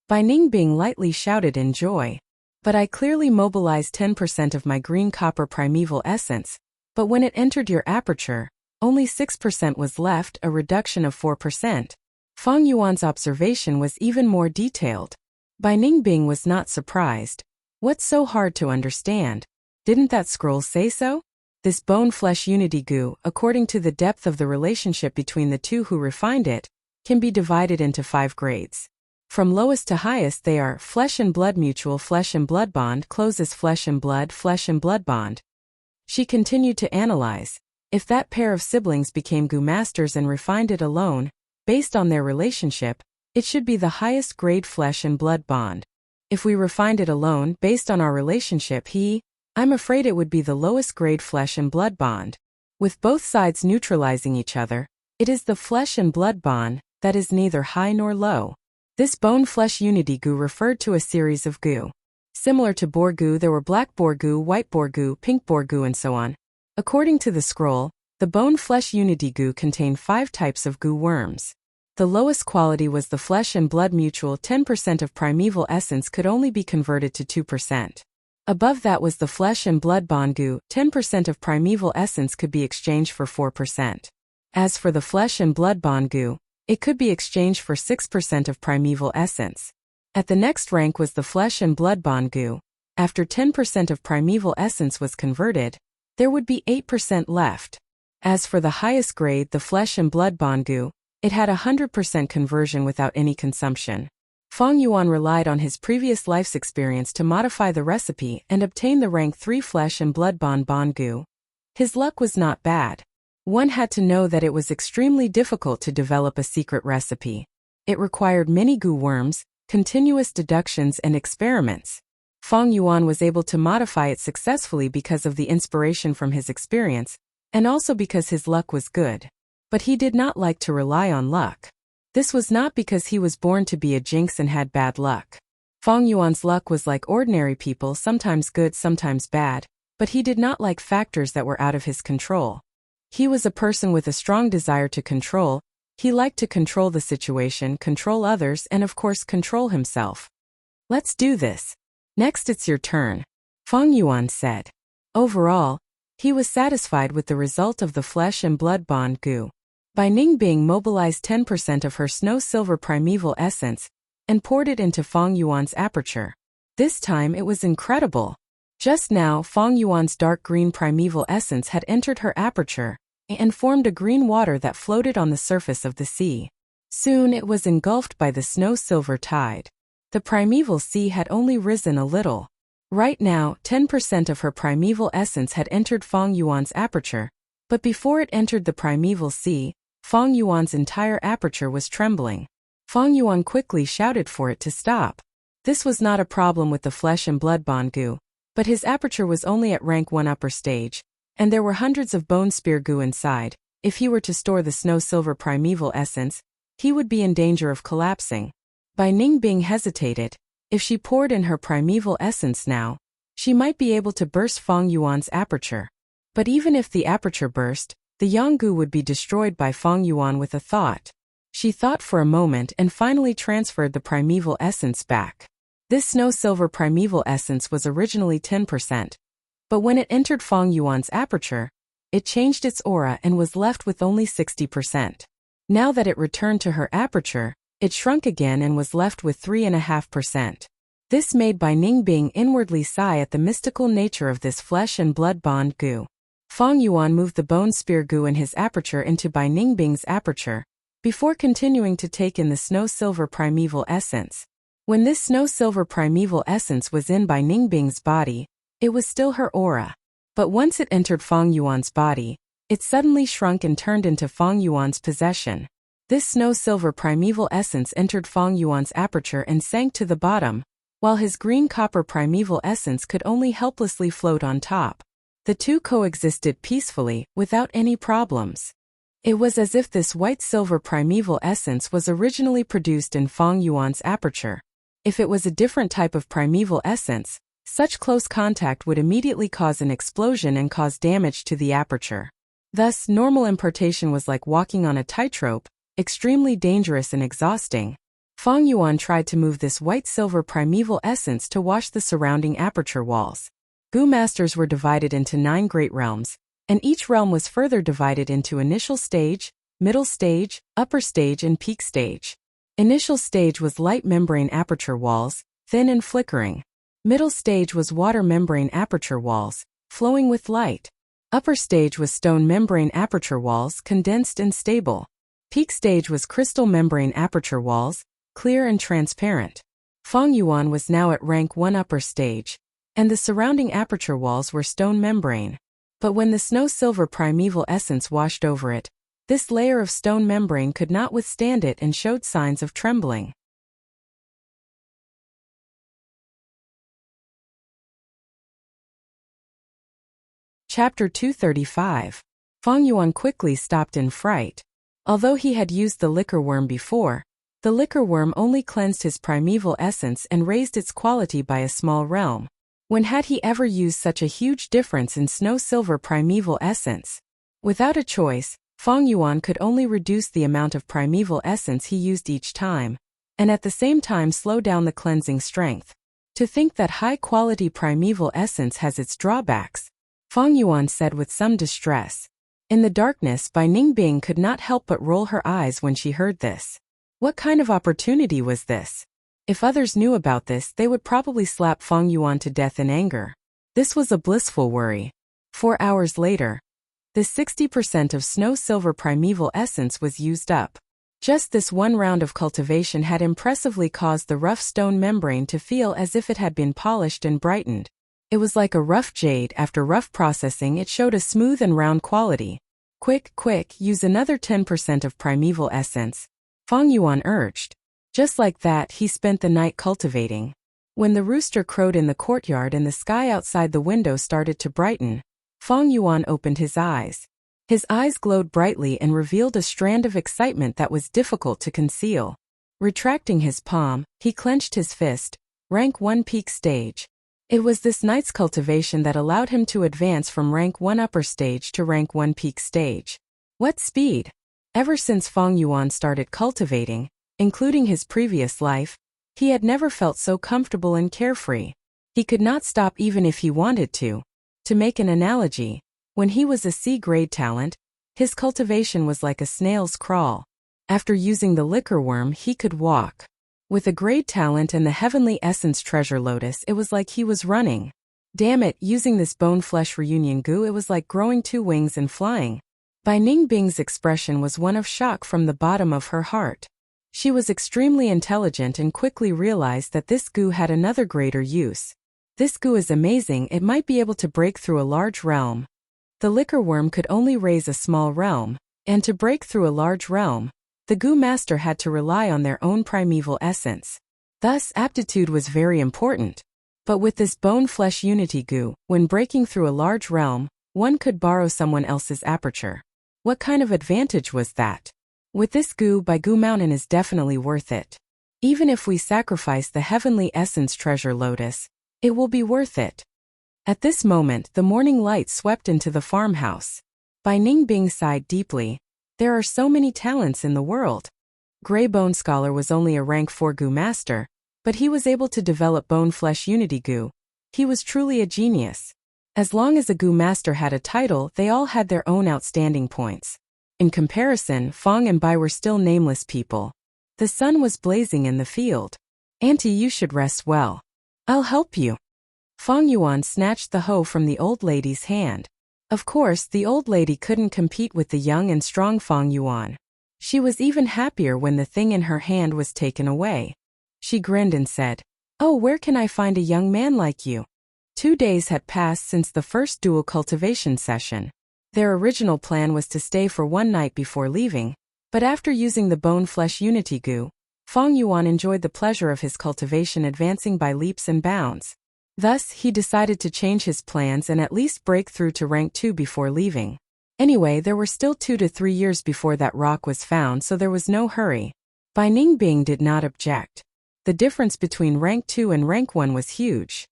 Bai Ningbing lightly shouted in joy. But I clearly mobilized 10% of my green copper primeval essence, but when it entered your aperture, only 6% was left, a reduction of 4%. Feng Yuan's observation was even more detailed. Bai Ningbing was not surprised. What's so hard to understand? Didn't that scroll say so? This bone-flesh unity goo, according to the depth of the relationship between the two who refined it, can be divided into 5 grades. From lowest to highest they are flesh and blood mutual flesh and blood bond closest flesh and blood bond. She continued to analyze. If that pair of siblings became goo masters and refined it alone, based on their relationship, it should be the highest grade flesh and blood bond. If we refined it alone based on our relationship, I'm afraid it would be the lowest grade flesh and blood bond. With both sides neutralizing each other, it is the flesh and blood bond that is neither high nor low. This bone-flesh unity goo referred to a series of goo. Similar to boar goo, there were black boar goo, white boar goo, pink boar goo, and so on. According to the scroll, the bone-flesh unity goo contained 5 types of goo worms. The lowest quality was the flesh and blood mutual. 10% of primeval essence could only be converted to 2%. Above that was the flesh and blood bond goo. 10% of primeval essence could be exchanged for 4%. As for the flesh and blood bond goo, it could be exchanged for 6% of primeval essence. At the next rank was the flesh and blood bond goo. After 10% of primeval essence was converted, there would be 8% left. As for the highest grade, the flesh and blood bond goo, it had 100% conversion without any consumption. Feng Yuan relied on his previous life's experience to modify the recipe and obtain the rank 3 flesh and blood bond goo. His luck was not bad. One had to know that it was extremely difficult to develop a secret recipe. It required many goo worms, continuous deductions and experiments. Feng Yuan was able to modify it successfully because of the inspiration from his experience, and also because his luck was good. But he did not like to rely on luck. This was not because he was born to be a jinx and had bad luck. Feng Yuan's luck was like ordinary people, sometimes good, sometimes bad, but he did not like factors that were out of his control. He was a person with a strong desire to control. He liked to control the situation, control others, and of course control himself. Let's do this. Next it's your turn, Feng Yuan said. Overall, he was satisfied with the result of the flesh and blood bond goo. Bai Ningbing mobilized 10% of her snow-silver primeval essence and poured it into Feng Yuan's aperture. This time it was incredible. Just now, Feng Yuan's dark green primeval essence had entered her aperture and formed a green water that floated on the surface of the sea. Soon it was engulfed by the snow-silver tide. The primeval sea had only risen a little. Right now, 10% of her primeval essence had entered Fang Yuan's aperture, but before it entered the primeval sea, Fang Yuan's entire aperture was trembling. Fang Yuan quickly shouted for it to stop. This was not a problem with the flesh and blood bond goo, but his aperture was only at rank 1 upper stage, and there were hundreds of bone spear goo inside. If he were to store the snow-silver primeval essence, he would be in danger of collapsing. Bai Ningbing hesitated. If she poured in her primeval essence now, she might be able to burst Fang Yuan's aperture. But even if the aperture burst, the Yanggu would be destroyed by Fang Yuan with a thought. She thought for a moment and finally transferred the primeval essence back. This snow-silver primeval essence was originally 10%. But when it entered Fang Yuan's aperture, it changed its aura and was left with only 60%. Now that it returned to her aperture, it shrunk again and was left with 3.5%. This made Bai Ningbing inwardly sigh at the mystical nature of this flesh and blood bond goo. Fang Yuan moved the bone spear goo in his aperture into Bai Ningbing's aperture, before continuing to take in the snow-silver primeval essence. When this snow-silver primeval essence was in Bai Ningbing's body, it was still her aura. But once it entered Fang Yuan's body, it suddenly shrunk and turned into Fang Yuan's possession. This snow-silver primeval essence entered Fang Yuan's aperture and sank to the bottom, while his green-copper primeval essence could only helplessly float on top. The two coexisted peacefully, without any problems. It was as if this white-silver primeval essence was originally produced in Fang Yuan's aperture. If it was a different type of primeval essence, such close contact would immediately cause an explosion and cause damage to the aperture. Thus, normal impartation was like walking on a tightrope, extremely dangerous and exhausting. Fang Yuan tried to move this white-silver primeval essence to wash the surrounding aperture walls. Goo masters were divided into 9 great realms, and each realm was further divided into initial stage, middle stage, upper stage and peak stage. Initial stage was light membrane aperture walls, thin and flickering. Middle stage was water membrane aperture walls, flowing with light. Upper stage was stone membrane aperture walls, condensed and stable. Peak stage was crystal membrane aperture walls, clear and transparent. Fang Yuan was now at rank 1 upper stage, and the surrounding aperture walls were stone membrane. But when the snow-silver primeval essence washed over it, this layer of stone membrane could not withstand it and showed signs of trembling. Chapter 235. Fang Yuan quickly stopped in fright. Although he had used the liquor worm before, the liquor worm only cleansed his primeval essence and raised its quality by a small realm. When had he ever used such a huge difference in snow-silver primeval essence? Without a choice, Fang Yuan could only reduce the amount of primeval essence he used each time, and at the same time slow down the cleansing strength. To think that high-quality primeval essence has its drawbacks, Fang Yuan said with some distress. In the darkness, Bai Ningbing could not help but roll her eyes when she heard this. What kind of opportunity was this? If others knew about this, they would probably slap Fang Yuan to death in anger. This was a blissful worry. 4 hours later, the 60% of snow-silver primeval essence was used up. Just this one round of cultivation had impressively caused the rough stone membrane to feel as if it had been polished and brightened. It was like a rough jade. After rough processing, it showed a smooth and round quality. Quick, use another 10% of primeval essence, Fang Yuan urged. Just like that, he spent the night cultivating. When the rooster crowed in the courtyard and the sky outside the window started to brighten, Fang Yuan opened his eyes. His eyes glowed brightly and revealed a strand of excitement that was difficult to conceal. Retracting his palm, he clenched his fist. Rank 1 peak stage. It was this night's cultivation that allowed him to advance from rank 1 upper stage to rank 1 peak stage. What speed! Ever since Fang Yuan started cultivating, including his previous life, he had never felt so comfortable and carefree. He could not stop even if he wanted to. To make an analogy, when he was a C-grade talent, his cultivation was like a snail's crawl. After using the liquor worm, he could walk. With a grade talent and the heavenly essence treasure lotus, it was like he was running. Damn it, using this bone-flesh reunion goo, it was like growing 2 wings and flying. Bai Ningbing's expression was one of shock from the bottom of her heart. She was extremely intelligent and quickly realized that this goo had another greater use. This goo is amazing, it might be able to break through a large realm. The liquor worm could only raise a small realm, and to break through a large realm, the goo master had to rely on their own primeval essence. Thus, aptitude was very important. But with this bone-flesh unity goo, when breaking through a large realm, one could borrow someone else's aperture. What kind of advantage was that? With this goo, by Goo Mountain is definitely worth it. Even if we sacrifice the heavenly essence treasure lotus, it will be worth it. At this moment, the morning light swept into the farmhouse. Bai Ningbing sighed deeply. There are so many talents in the world. Grey Bone Scholar was only a rank 4 goo master, but he was able to develop bone-flesh unity goo. He was truly a genius. As long as a goo master had a title, they all had their own outstanding points. In comparison, Fong and Bai were still nameless people. The sun was blazing in the field. Auntie, you should rest well. I'll help you. Fong Yuan snatched the hoe from the old lady's hand. Of course, the old lady couldn't compete with the young and strong Fong Yuan. She was even happier when the thing in her hand was taken away. She grinned and said, "Oh, where can I find a young man like you?" 2 days had passed since the first dual cultivation session. Their original plan was to stay for one night before leaving, but after using the bone-flesh unity goo, Fong Yuan enjoyed the pleasure of his cultivation advancing by leaps and bounds. Thus, he decided to change his plans and at least break through to rank 2 before leaving. Anyway, there were still 2 to 3 years before that rock was found, so there was no hurry. Bai Ningbing did not object. The difference between rank 2 and rank 1 was huge.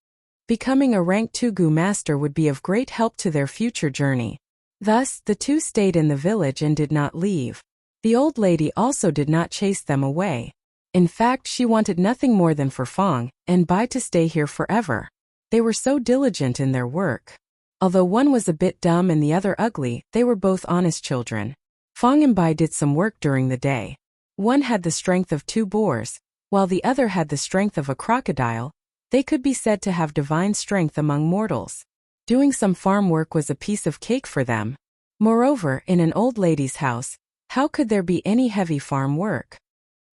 Becoming a rank 2 goo master would be of great help to their future journey. Thus, the two stayed in the village and did not leave. The old lady also did not chase them away. In fact, she wanted nothing more than for Fong and Bai to stay here forever. They were so diligent in their work. Although one was a bit dumb and the other ugly, they were both honest children. Fong and Bai did some work during the day. One had the strength of 2 boars, while the other had the strength of a crocodile. They could be said to have divine strength among mortals. Doing some farm work was a piece of cake for them. Moreover, in an old lady's house, how could there be any heavy farm work?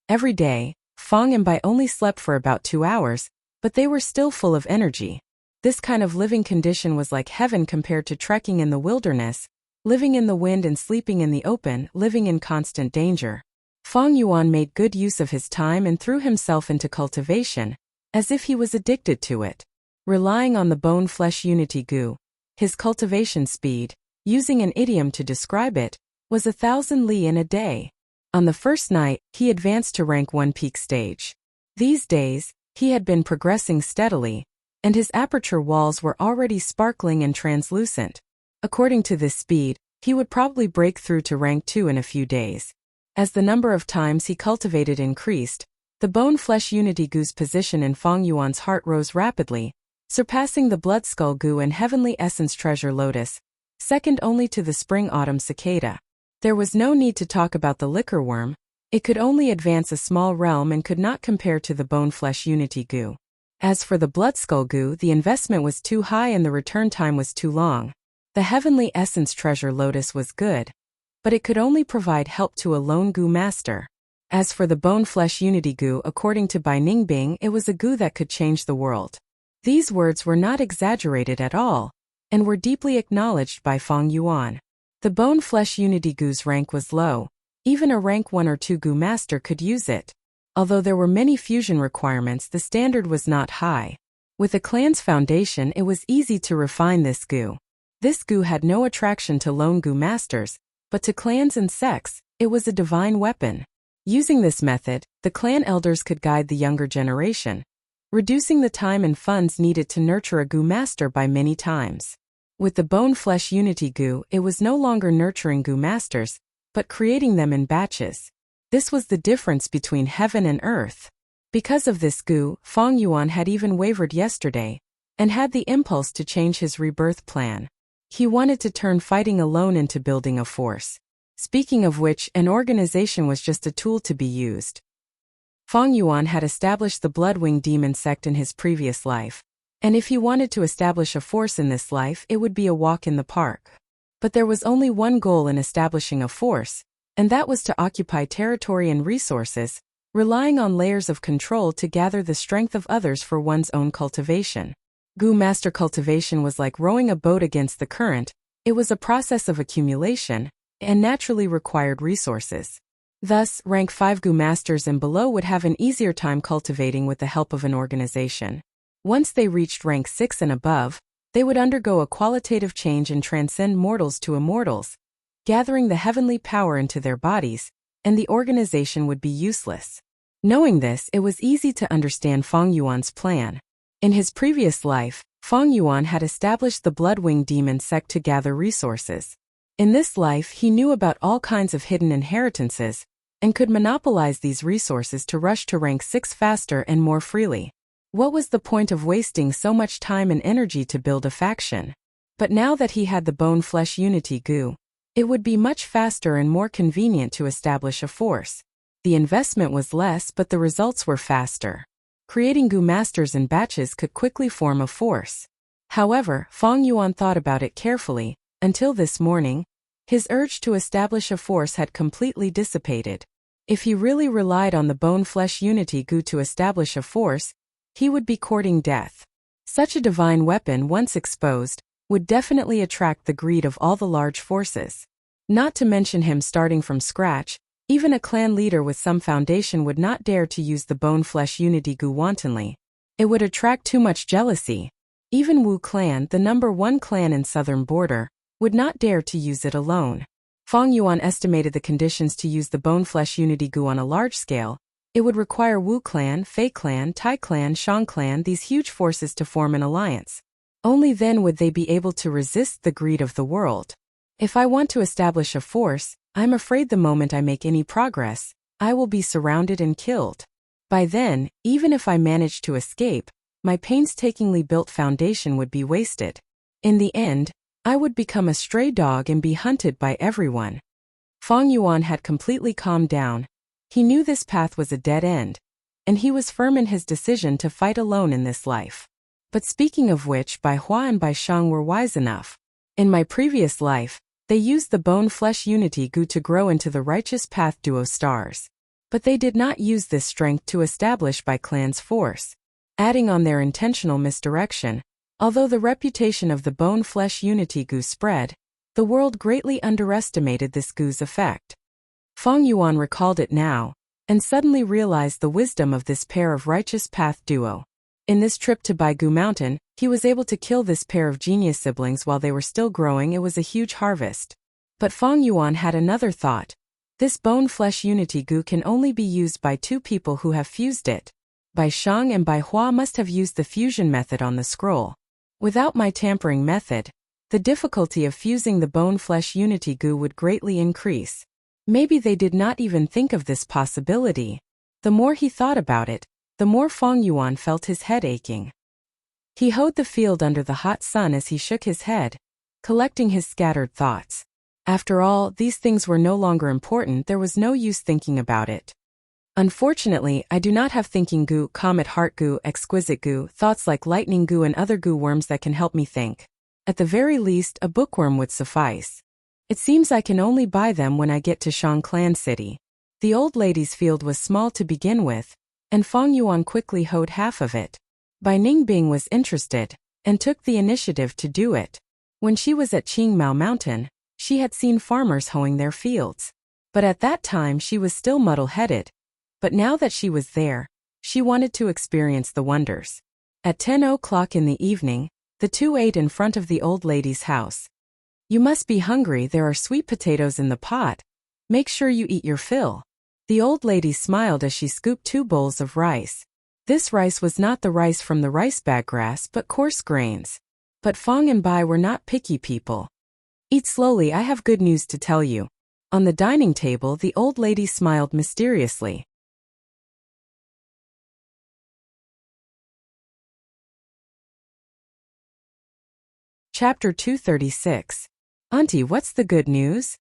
Every day, Fong and Bai only slept for about 2 hours, but they were still full of energy. This kind of living condition was like heaven compared to trekking in the wilderness, living in the wind and sleeping in the open, living in constant danger. Fong Yuan made good use of his time and threw himself into cultivation, as if he was addicted to it. Relying on the bone-flesh unity goo, his cultivation speed, using an idiom to describe it, was 1,000 li in a day. On the first night, he advanced to rank 1 peak stage. These days, he had been progressing steadily, and his aperture walls were already sparkling and translucent. According to this speed, he would probably break through to rank 2 in a few days. As the number of times he cultivated increased, the bone-flesh unity goo's position in Fong Yuan's heart rose rapidly, surpassing the blood skull goo and heavenly essence treasure lotus, second only to the spring-autumn cicada. There was no need to talk about the liquor worm. It could only advance a small realm and could not compare to the bone-flesh unity goo. As for the blood skull goo, the investment was too high and the return time was too long. The heavenly essence treasure lotus was good, but it could only provide help to a lone goo master. As for the bone-flesh unity goo, according to Bai Ningbing, it was a goo that could change the world. These words were not exaggerated at all, and were deeply acknowledged by Fong Yuan. The bone-flesh unity goo's rank was low. Even a rank 1 or 2 goo master could use it. Although there were many fusion requirements, the standard was not high. With a clan's foundation, it was easy to refine this goo. This goo had no attraction to lone goo masters, but to clans and sects, it was a divine weapon. Using this method, the clan elders could guide the younger generation, reducing the time and funds needed to nurture a goo master by many times. With the bone-flesh unity goo, it was no longer nurturing goo masters, but creating them in batches. This was the difference between heaven and earth. Because of this goo, Fong Yuan had even wavered yesterday, and had the impulse to change his rebirth plan. He wanted to turn fighting alone into building a force. Speaking of which, an organization was just a tool to be used. Fong Yuan had established the Bloodwing demon sect in his previous life, and if he wanted to establish a force in this life, it would be a walk in the park. But there was only one goal in establishing a force, and that was to occupy territory and resources, relying on layers of control to gather the strength of others for one's own cultivation. Gu master cultivation was like rowing a boat against the current. It was a process of accumulation, and naturally required resources. Thus, rank 5 Gu masters and below would have an easier time cultivating with the help of an organization. Once they reached rank 6 and above, they would undergo a qualitative change and transcend mortals to immortals, gathering the heavenly power into their bodies, and the organization would be useless. Knowing this, it was easy to understand Feng Yuan's plan. In his previous life, Feng Yuan had established the Bloodwing Demon sect to gather resources. In this life, he knew about all kinds of hidden inheritances, and could monopolize these resources to rush to rank 6 faster and more freely. What was the point of wasting so much time and energy to build a faction? But now that he had the Bone-Flesh Unity Gu, it would be much faster and more convenient to establish a force. The investment was less, but the results were faster. Creating Gu masters in batches could quickly form a force. However, Feng Yuan thought about it carefully. Until this morning, his urge to establish a force had completely dissipated. If he really relied on the Bone-Flesh Unity Gu to establish a force, he would be courting death. Such a divine weapon, once exposed, would definitely attract the greed of all the large forces. Not to mention him starting from scratch, even a clan leader with some foundation would not dare to use the Bone-Flesh Unity Gu wantonly. It would attract too much jealousy. Even Wu clan, the number 1 clan in southern border, would not dare to use it alone. Feng Yuan estimated the conditions to use the Bone-Flesh Unity Gu on a large scale. It would require Wu clan, Fei clan, Tai clan, Shang clan, these huge forces to form an alliance. Only then would they be able to resist the greed of the world. If I want to establish a force, I'm afraid the moment I make any progress, I will be surrounded and killed. By then, even if I managed to escape, my painstakingly built foundation would be wasted. In the end, I would become a stray dog and be hunted by everyone. Feng Yuan had completely calmed down. He knew this path was a dead end, and he was firm in his decision to fight alone in this life. But speaking of which, Bai Hua and Bai Shang were wise enough. In my previous life, they used the Bone-Flesh Unity Gu to grow into the Righteous Path Duo stars. But they did not use this strength to establish Bai clan's force. Adding on their intentional misdirection, although the reputation of the Bone-Flesh Unity Gu spread, the world greatly underestimated this Gu's effect. Feng Yuan recalled it now, and suddenly realized the wisdom of this pair of Righteous Path Duo. In this trip to Baigu Mountain, he was able to kill this pair of genius siblings while they were still growing. It was a huge harvest. But Feng Yuan had another thought. This Bone-Flesh Unity Gu can only be used by 2 people who have fused it. Bai Shang and Bai Hua must have used the fusion method on the scroll. Without my tampering method, the difficulty of fusing the Bone-Flesh Unity Gu would greatly increase. Maybe they did not even think of this possibility. The more he thought about it, the more Feng Yuan felt his head aching. He hoed the field under the hot sun as he shook his head, collecting his scattered thoughts. After all, these things were no longer important. There was no use thinking about it. Unfortunately, I do not have thinking Gu, comet heart Gu, exquisite Gu, thoughts like lightning Gu and other Gu worms that can help me think. At the very least, a bookworm would suffice. It seems I can only buy them when I get to Shang Clan City. The old lady's field was small to begin with, and Feng Yuan quickly hoed half of it. Bai Ningbing was interested, and took the initiative to do it. When she was at Qingmao Mountain, she had seen farmers hoeing their fields. But at that time she was still muddle-headed. But now that she was there, she wanted to experience the wonders. At 10 o'clock in the evening, the two ate in front of the old lady's house. "You must be hungry. There are sweet potatoes in the pot. Make sure you eat your fill." The old lady smiled as she scooped 2 bowls of rice. This rice was not the rice from the rice bag grass but coarse grains. But Feng and Bai were not picky people. "Eat slowly, I have good news to tell you." On the dining table, the old lady smiled mysteriously. Chapter 236. "Auntie, what's the good news?"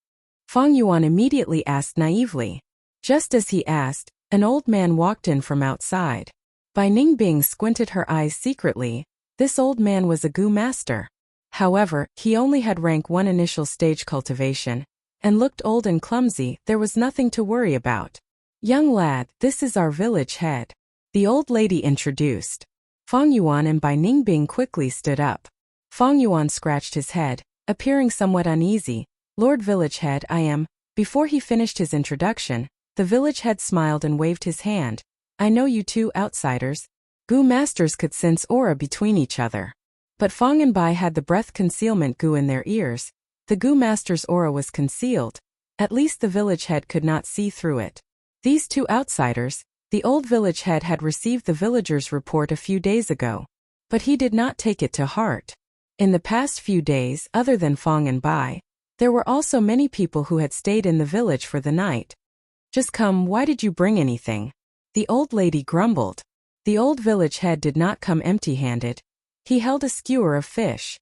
Feng Yuan immediately asked naively. Just as he asked, an old man walked in from outside. Bai Ningbing squinted her eyes secretly. This old man was a Gu master. However, he only had rank 1 initial stage cultivation, and looked old and clumsy. There was nothing to worry about. "Young lad, this is our village head," the old lady introduced. Fang Yuan and Bai Ningbing quickly stood up. Fang Yuan scratched his head, appearing somewhat uneasy. Lord Village Head, I am. Before he finished his introduction, the village head smiled and waved his hand. I know you two outsiders. Gu masters could sense aura between each other. But Fang and Bai had the breath concealment Gu in their ears. The Gu master's aura was concealed. At least the village head could not see through it. These two outsiders, the old village head had received the villager's report a few days ago. But he did not take it to heart. In the past few days, other than Fang and Bai, there were also many people who had stayed in the village for the night. Just come, why did you bring anything? The old lady grumbled. The old village head did not come empty-handed. He held a skewer of fish.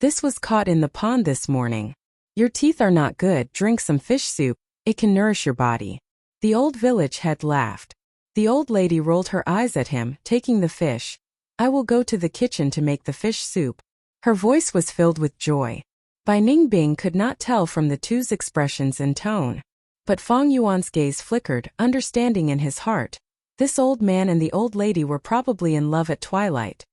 This was caught in the pond this morning. Your teeth are not good, drink some fish soup, it can nourish your body. The old village head laughed. The old lady rolled her eyes at him, taking the fish. I will go to the kitchen to make the fish soup. Her voice was filled with joy. Bai Ningbing could not tell from the two's expressions and tone. But Fang Yuan's gaze flickered, understanding in his heart. This old man and the old lady were probably in love at twilight.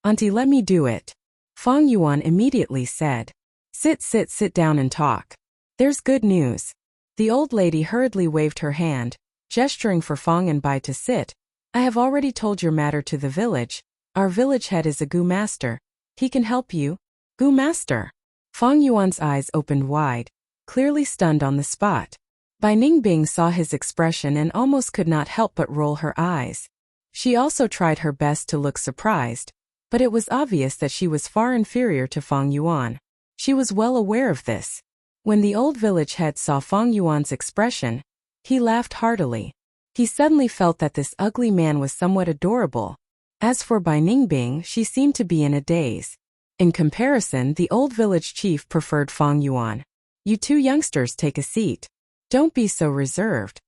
Auntie, let me do it. Fang Yuan immediately said. Sit down and talk. There's good news. The old lady hurriedly waved her hand, gesturing for Fang and Bai to sit. I have already told your matter to the village. Our village head is a Gu master. He can help you. Gu master. Fang Yuan's eyes opened wide, clearly stunned on the spot. Bai Ningbing saw his expression and almost could not help but roll her eyes. She also tried her best to look surprised, but it was obvious that she was far inferior to Fang Yuan. She was well aware of this. When the old village head saw Fang Yuan's expression, he laughed heartily. He suddenly felt that this ugly man was somewhat adorable. As for Bai Ningbing, she seemed to be in a daze. In comparison, the old village chief preferred Fang Yuan. You two youngsters, take a seat. Don't be so reserved.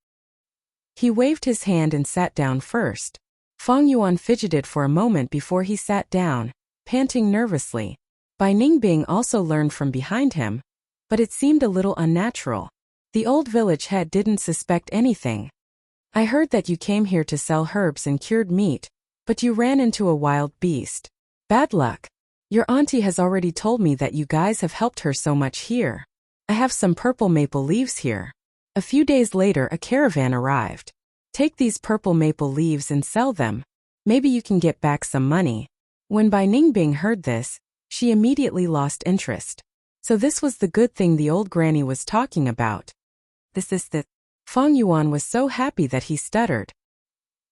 He waved his hand and sat down first. Fang Yuan fidgeted for a moment before he sat down, panting nervously. Bai Ningbing also learned from behind him, but it seemed a little unnatural. The old village head didn't suspect anything. I heard that you came here to sell herbs and cured meat, but you ran into a wild beast. Bad luck. Your auntie has already told me that you guys have helped her so much here. I have some purple maple leaves here. A few days later, a caravan arrived. Take these purple maple leaves and sell them. Maybe you can get back some money. When Bai Ningbing heard this, she immediately lost interest. So this was the good thing the old granny was talking about. This is the... Fang Yuan was so happy that he stuttered.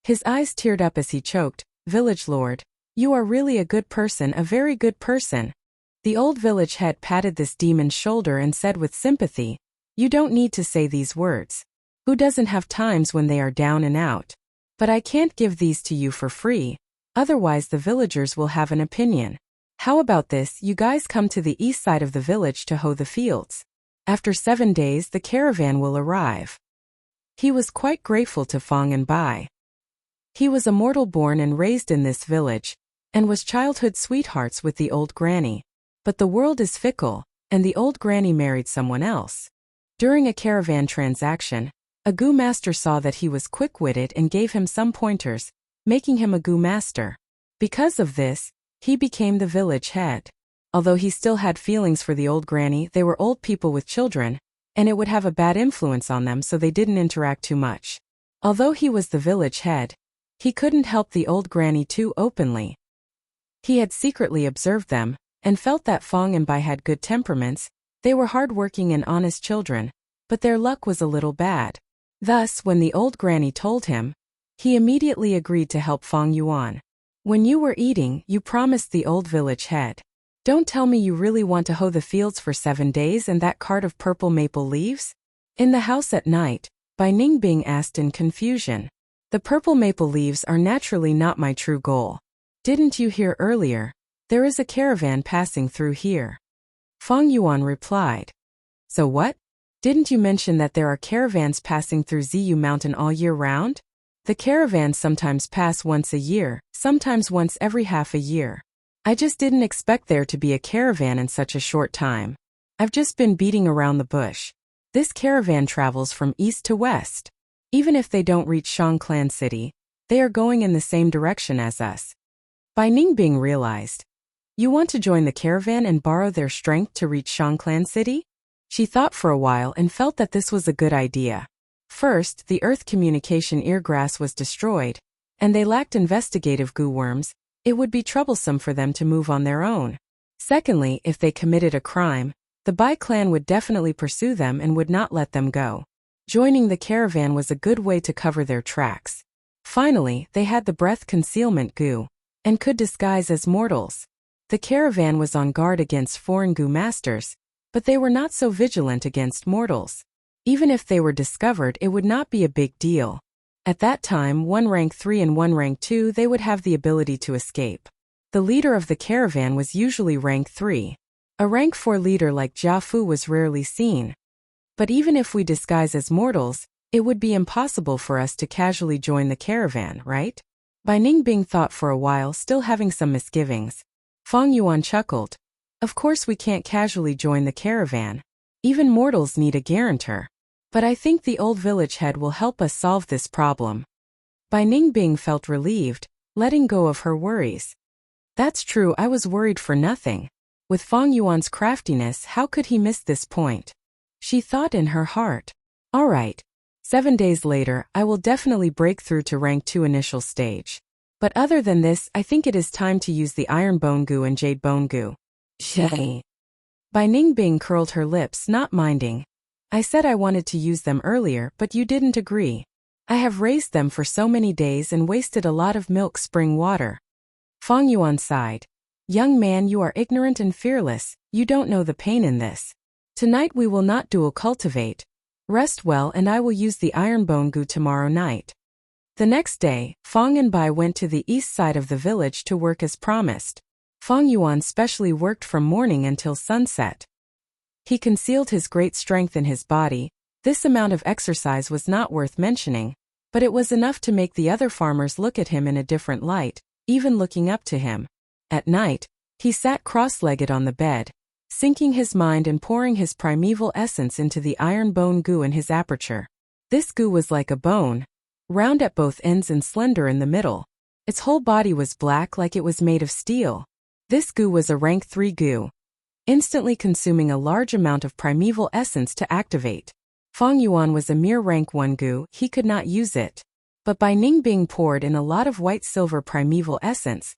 His eyes teared up as he choked. Village lord, you are really a good person, a very good person. The old village head patted this demon's shoulder and said with sympathy, you don't need to say these words. Who doesn't have times when they are down and out? But I can't give these to you for free. Otherwise the villagers will have an opinion. How about this, you guys come to the east side of the village to hoe the fields. After 7 days the caravan will arrive. He was quite grateful to Fang and Bai. He was a mortal born and raised in this village, and was childhood sweethearts with the old granny. But the world is fickle, and the old granny married someone else. During a caravan transaction, a Gu master saw that he was quick-witted and gave him some pointers, making him a Gu master. Because of this, he became the village head. Although he still had feelings for the old granny, they were old people with children, and it would have a bad influence on them, so they didn't interact too much. Although he was the village head, he couldn't help the old granny too openly. He had secretly observed them, and felt that Fang and Bai had good temperaments. They were hard-working and honest children, but their luck was a little bad. Thus, when the old granny told him, he immediately agreed to help Fang Yuan. When you were eating, you promised the old village head. Don't tell me you really want to hoe the fields for 7 days and that cart of purple maple leaves? In the house at night, Bai Ningbing asked in confusion. The purple maple leaves are naturally not my true goal. Didn't you hear earlier? There is a caravan passing through here. Fang Yuan replied. So what? Didn't you mention that there are caravans passing through Ziyu Mountain all year round? The caravans sometimes pass once a year, sometimes once every half a year. I just didn't expect there to be a caravan in such a short time. I've just been beating around the bush. This caravan travels from east to west. Even if they don't reach Shang Clan City, they are going in the same direction as us. Bai Ningbing realized. You want to join the caravan and borrow their strength to reach Shangclan City? She thought for a while and felt that this was a good idea. First, the earth communication eargrass was destroyed, and they lacked investigative goo worms. It would be troublesome for them to move on their own. Secondly, if they committed a crime, the Bai clan would definitely pursue them and would not let them go. Joining the caravan was a good way to cover their tracks. Finally, they had the breath concealment goo, and could disguise as mortals. The caravan was on guard against foreign goo masters, but they were not so vigilant against mortals. Even if they were discovered, it would not be a big deal. At that time, one rank 3 and one rank 2, they would have the ability to escape. The leader of the caravan was usually rank 3. A rank 4 leader like Jia Fu was rarely seen. But even if we disguise as mortals, it would be impossible for us to casually join the caravan, right? Bai Ningbing thought for a while, still having some misgivings. Fang Yuan chuckled. Of course we can't casually join the caravan. Even mortals need a guarantor. But I think the old village head will help us solve this problem. Bai Ningbing felt relieved, letting go of her worries. That's true, I was worried for nothing. With Fang Yuan's craftiness, how could he miss this point? She thought in her heart. All right. 7 days later, I will definitely break through to rank 2 initial stage. But other than this, I think it is time to use the iron bone goo and jade bone goo. Shay. Bai Ningbing curled her lips, not minding. I said I wanted to use them earlier, but you didn't agree. I have raised them for so many days and wasted a lot of milk spring water. Fang Yuan sighed. Young man, you are ignorant and fearless, you don't know the pain in this. Tonight we will not dual cultivate. Rest well and I will use the iron bone goo tomorrow night. The next day, Fang and Bai went to the east side of the village to work as promised. Fang Yuan specially worked from morning until sunset. He concealed his great strength in his body. This amount of exercise was not worth mentioning, but it was enough to make the other farmers look at him in a different light, even looking up to him. At night, he sat cross-legged on the bed, sinking his mind and pouring his primeval essence into the iron bone goo in his aperture. This goo was like a bone, round at both ends and slender in the middle. Its whole body was black like it was made of steel. This goo was a rank 3 goo, instantly consuming a large amount of primeval essence to activate. Fang Yuan was a mere rank 1 goo, he could not use it. But Bai Ningbing poured in a lot of white-silver primeval essence,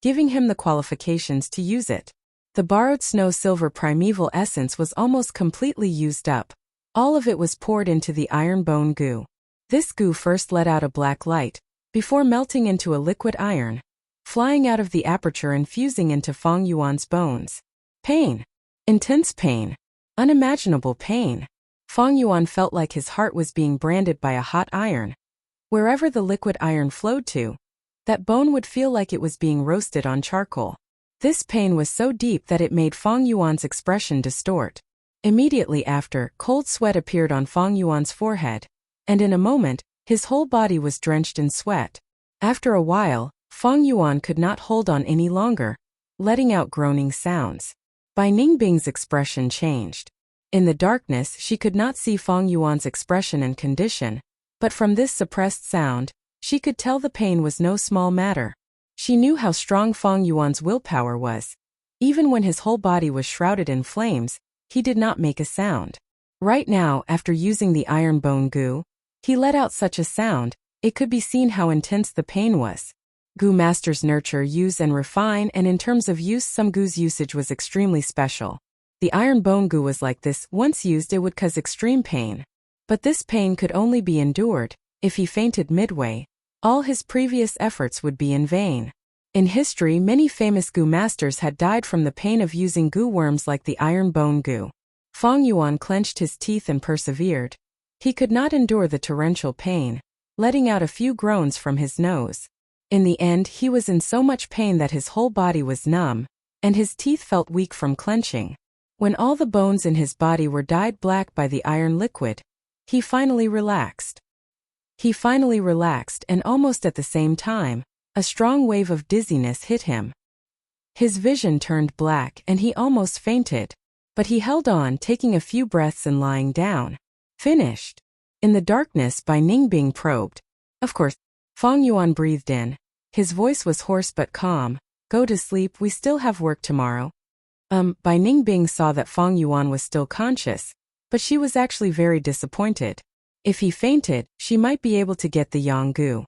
giving him the qualifications to use it. The borrowed snow-silver primeval essence was almost completely used up. All of it was poured into the iron bone goo. This goo first let out a black light, before melting into a liquid iron, flying out of the aperture and fusing into Fang Yuan's bones. Pain. Intense pain. Unimaginable pain. Fang Yuan felt like his heart was being branded by a hot iron. Wherever the liquid iron flowed to, that bone would feel like it was being roasted on charcoal. This pain was so deep that it made Fang Yuan's expression distort. Immediately after, cold sweat appeared on Fang Yuan's forehead, and in a moment, his whole body was drenched in sweat. After a while, Fang Yuan could not hold on any longer, letting out groaning sounds. Bai Ningbing's expression changed. In the darkness, she could not see Fang Yuan's expression and condition, but from this suppressed sound, she could tell the pain was no small matter. She knew how strong Fang Yuan's willpower was. Even when his whole body was shrouded in flames, he did not make a sound. Right now, after using the iron bone goo, he let out such a sound, it could be seen how intense the pain was. Goo masters nurture, use and refine, and in terms of use, some goo's usage was extremely special. The iron bone goo was like this, once used it would cause extreme pain. But this pain could only be endured. If he fainted midway, all his previous efforts would be in vain. In history, many famous goo masters had died from the pain of using goo worms like the iron bone goo. Fang Yuan clenched his teeth and persevered. He could not endure the torrential pain, letting out a few groans from his nose. In the end, he was in so much pain that his whole body was numb, and his teeth felt weak from clenching. When all the bones in his body were dyed black by the iron liquid, he finally relaxed. And almost at the same time, a strong wave of dizziness hit him. His vision turned black and he almost fainted. But he held on, taking a few breaths and lying down. Finished. In the darkness, Bai Ningbing probed. Of course, Fang Yuan breathed in. His voice was hoarse but calm. Go to sleep, we still have work tomorrow. Bai Ningbing saw that Fang Yuan was still conscious, but she was actually very disappointed. If he fainted, she might be able to get the Yanggu.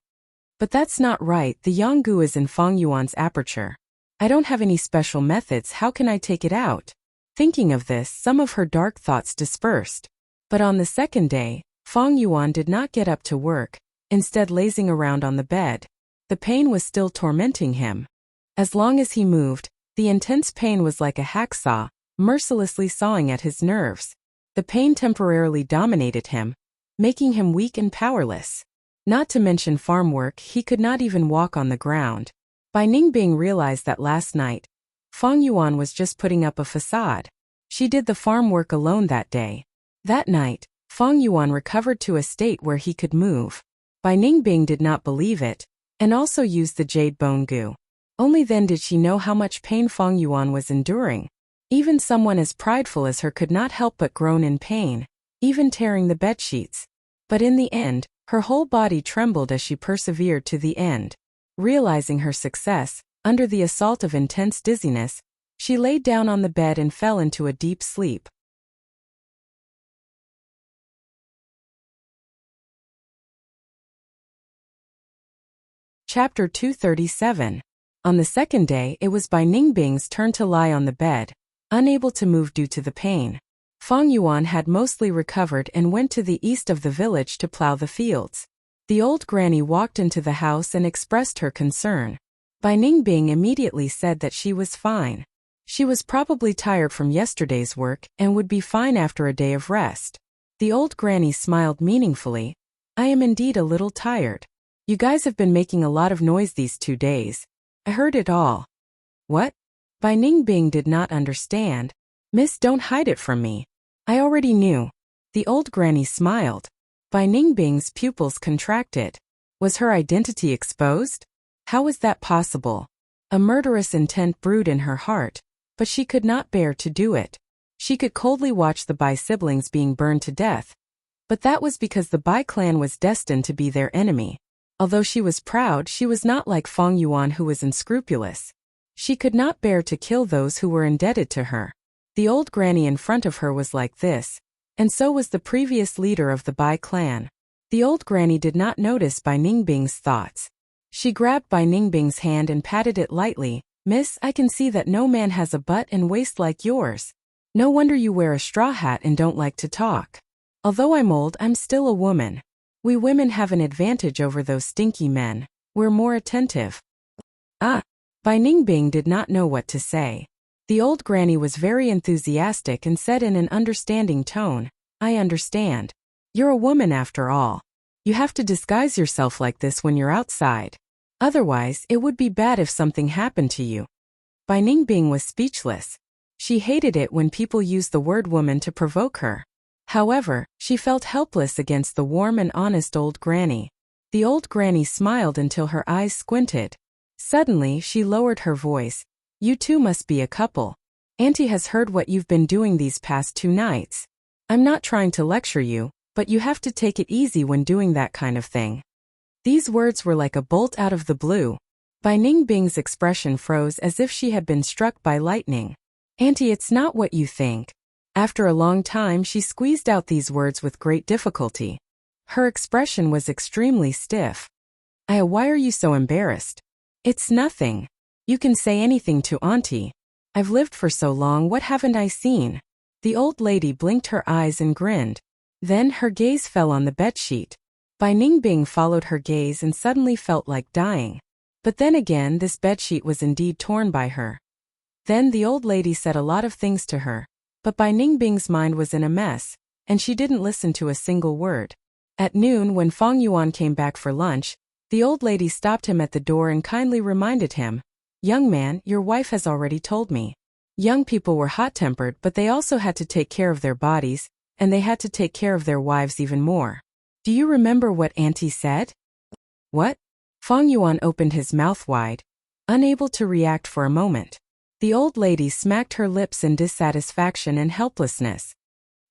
But that's not right, the Yanggu is in Fang Yuan's aperture. I don't have any special methods, how can I take it out? Thinking of this, some of her dark thoughts dispersed. But on the second day, Fang Yuan did not get up to work, instead lazing around on the bed. The pain was still tormenting him. As long as he moved, the intense pain was like a hacksaw, mercilessly sawing at his nerves. The pain temporarily dominated him, making him weak and powerless. Not to mention farm work, he could not even walk on the ground. Bai Ningbing realized that last night, Fang Yuan was just putting up a facade. She did the farm work alone that day. That night, Fang Yuan recovered to a state where he could move. Bai Ningbing did not believe it, and also used the jade bone goo. Only then did she know how much pain Fang Yuan was enduring. Even someone as prideful as her could not help but groan in pain, even tearing the bedsheets. But in the end, her whole body trembled as she persevered to the end. Realizing her success, under the assault of intense dizziness, she laid down on the bed and fell into a deep sleep. Chapter 237. On the second day, it was Bai Ningbing's turn to lie on the bed, unable to move due to the pain. Fang Yuan had mostly recovered and went to the east of the village to plow the fields. The old granny walked into the house and expressed her concern. Bai Ningbing immediately said that she was fine. She was probably tired from yesterday's work and would be fine after a day of rest. The old granny smiled meaningfully. I am indeed a little tired. You guys have been making a lot of noise these 2 days. I heard it all. What? Bai Ningbing did not understand. Miss, don't hide it from me. I already knew. The old granny smiled. Bai Ningbing's pupils contracted. Was her identity exposed? How was that possible? A murderous intent brewed in her heart, but she could not bear to do it. She could coldly watch the Bai siblings being burned to death. But that was because the Bai clan was destined to be their enemy. Although she was proud, she was not like Fang Yuan, who was unscrupulous. She could not bear to kill those who were indebted to her. The old granny in front of her was like this, and so was the previous leader of the Bai clan. The old granny did not notice Bai Ningbing's thoughts. She grabbed Bai Ningbing's hand and patted it lightly. Miss, I can see that no man has a butt and waist like yours. No wonder you wear a straw hat and don't like to talk. Although I'm old, I'm still a woman. We women have an advantage over those stinky men. We're more attentive. Bai Ningbing did not know what to say. The old granny was very enthusiastic and said in an understanding tone, I understand. You're a woman after all. You have to disguise yourself like this when you're outside. Otherwise, it would be bad if something happened to you. Bai Ningbing was speechless. She hated it when people used the word woman to provoke her. However, she felt helpless against the warm and honest old granny. The old granny smiled until her eyes squinted. Suddenly, she lowered her voice. You two must be a couple. Auntie has heard what you've been doing these past 2 nights. I'm not trying to lecture you, but you have to take it easy when doing that kind of thing. These words were like a bolt out of the blue. Bai Ningbing's expression froze as if she had been struck by lightning. Auntie, it's not what you think. After a long time, she squeezed out these words with great difficulty. Her expression was extremely stiff. Why are you so embarrassed? It's nothing. You can say anything to Auntie. I've lived for so long, what haven't I seen? The old lady blinked her eyes and grinned. Then her gaze fell on the bedsheet. Bai Ningbing followed her gaze and suddenly felt like dying. But then again, this bedsheet was indeed torn by her. Then the old lady said a lot of things to her. But Bai Ningbing's mind was in a mess, and she didn't listen to a single word. At noon, when Fang Yuan came back for lunch, the old lady stopped him at the door and kindly reminded him, Young man, your wife has already told me. Young people were hot-tempered, but they also had to take care of their bodies, and they had to take care of their wives even more. Do you remember what Auntie said? What? Fang Yuan opened his mouth wide, unable to react for a moment. The old lady smacked her lips in dissatisfaction and helplessness.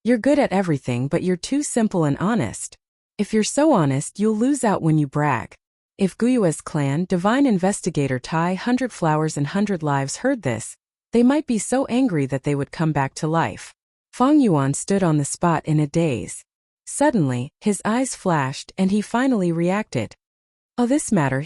You're good at everything, but you're too simple and honest. If you're so honest, you'll lose out when you brag. If Guyue's clan, Divine Investigator Tai 100 Flowers and 100 Lives heard this, they might be so angry that they would come back to life. Feng Yuan stood on the spot in a daze. Suddenly, his eyes flashed and he finally reacted. Oh, this matter.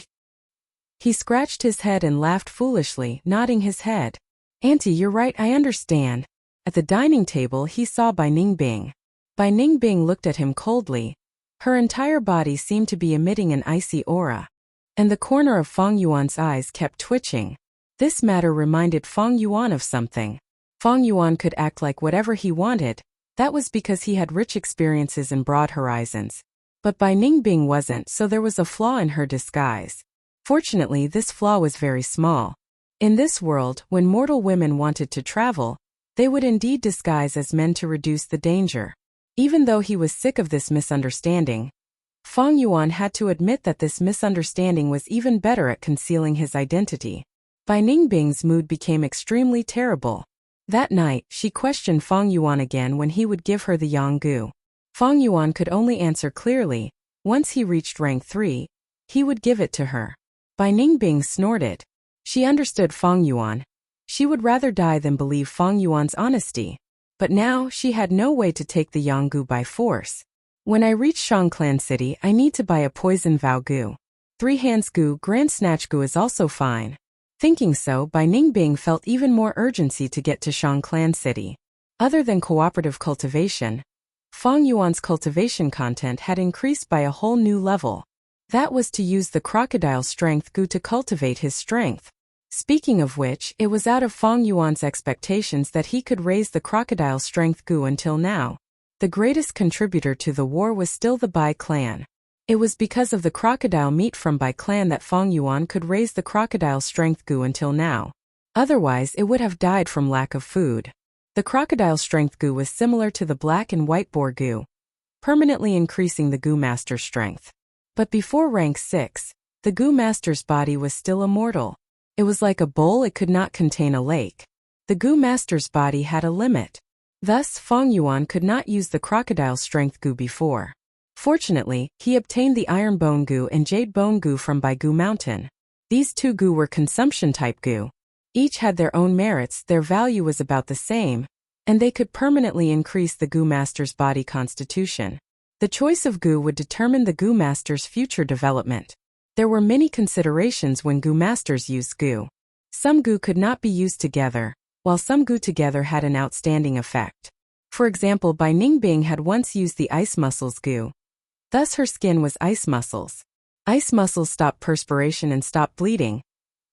He scratched his head and laughed foolishly, nodding his head. Auntie, you're right, I understand. At the dining table he saw Bai Ningbing. Bai Ningbing looked at him coldly. Her entire body seemed to be emitting an icy aura. And the corner of Feng Yuan's eyes kept twitching. This matter reminded Feng Yuan of something. Feng Yuan could act like whatever he wanted. That was because he had rich experiences and broad horizons. But Bai Ningbing wasn't, so there was a flaw in her disguise. Fortunately, this flaw was very small. In this world, when mortal women wanted to travel, they would indeed disguise as men to reduce the danger. Even though he was sick of this misunderstanding, Feng Yuan had to admit that this misunderstanding was even better at concealing his identity. Bai Ningbing's mood became extremely terrible. That night, she questioned Feng Yuan again when he would give her the Yanggu. Feng Yuan could only answer clearly. Once he reached rank 3, he would give it to her. Bai Ningbing snorted. She understood Feng Yuan. She would rather die than believe Feng Yuan's honesty. But now, she had no way to take the Yanggu by force. When I reach Shangclan City, I need to buy a poison vow gu. 3 hands gu, Grand Snatch gu is also fine. Thinking so, Bai Ningbing felt even more urgency to get to Shangclan City. Other than cooperative cultivation, Feng Yuan's cultivation content had increased by a whole new level. That was to use the crocodile strength gu to cultivate his strength. Speaking of which, it was out of Feng Yuan's expectations that he could raise the crocodile strength gu until now. The greatest contributor to the war was still the Bai clan. It was because of the crocodile meat from Bai clan that Feng Yuan could raise the crocodile strength gu until now. Otherwise, it would have died from lack of food. The crocodile strength gu was similar to the black and white boar gu, permanently increasing the gu master's strength. But before rank 6, the gu master's body was still immortal. It was like a bowl, it could not contain a lake. The gu master's body had a limit. Thus, Feng Yuan could not use the crocodile strength gu before. Fortunately, he obtained the iron bone gu and jade bone gu from Bai Gu Mountain. These 2 gu were consumption type gu. Each had their own merits, their value was about the same, and they could permanently increase the gu master's body constitution. The choice of gu would determine the gu master's future development. There were many considerations when gu masters used gu. Some gu could not be used together, while some gu together had an outstanding effect. For example, Bai Ningbing had once used the ice muscles gu. Thus her skin was ice muscles. Ice muscles stopped perspiration and stopped bleeding.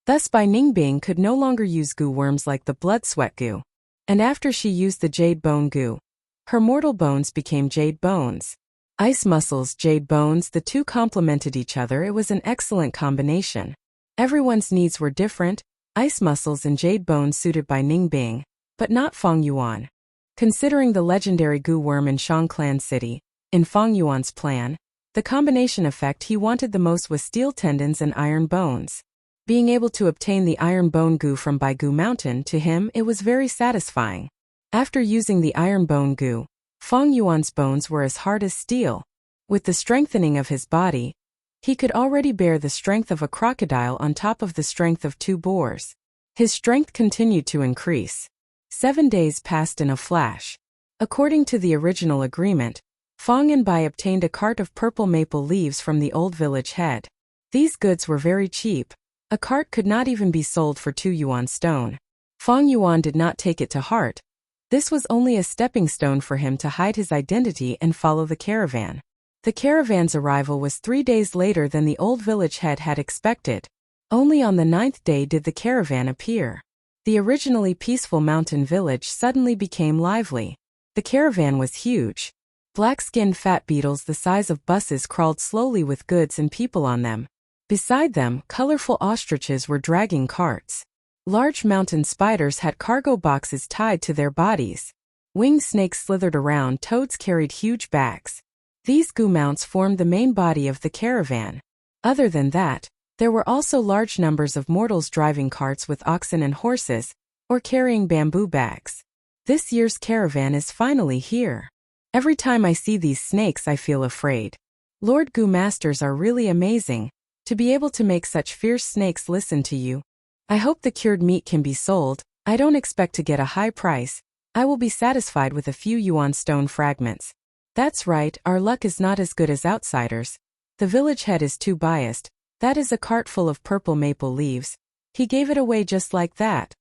Thus Bai Ningbing could no longer use gu worms like the blood sweat gu. And after she used the jade bone gu, her mortal bones became jade bones. Ice muscles, jade bones, the 2 complemented each other. It was an excellent combination. Everyone's needs were different. Ice muscles and jade bones suited Bai Ningbing, but not Feng Yuan. Considering the legendary gu worm in Shangclan City, in Feng Yuan's plan, the combination effect he wanted the most was steel tendons and iron bones. Being able to obtain the iron bone gu from Bai Gu Mountain, to him it was very satisfying. After using the iron bone gu, Feng Yuan's bones were as hard as steel. With the strengthening of his body, he could already bear the strength of a crocodile on top of the strength of 2 boars. His strength continued to increase. 7 days passed in a flash. According to the original agreement, Feng and Bai obtained a cart of purple maple leaves from the old village head. These goods were very cheap. A cart could not even be sold for 2 yuan stone. Feng Yuan did not take it to heart. This was only a stepping stone for him to hide his identity and follow the caravan. The caravan's arrival was 3 days later than the old village head had expected. Only on the 9th day did the caravan appear. The originally peaceful mountain village suddenly became lively. The caravan was huge. Black-skinned fat beetles the size of buses crawled slowly with goods and people on them. Beside them, colorful ostriches were dragging carts. Large mountain spiders had cargo boxes tied to their bodies. Winged snakes slithered around, toads carried huge bags. These gu mounts formed the main body of the caravan. Other than that, there were also large numbers of mortals driving carts with oxen and horses, or carrying bamboo bags. This year's caravan is finally here. Every time I see these snakes I feel afraid. Lord Gu Masters are really amazing. To be able to make such fierce snakes listen to you. I hope the cured meat can be sold. I don't expect to get a high price. I will be satisfied with a few yuan stone fragments. That's right, our luck is not as good as outsiders. The village head is too biased. That is a cart full of purple maple leaves. He gave it away just like that.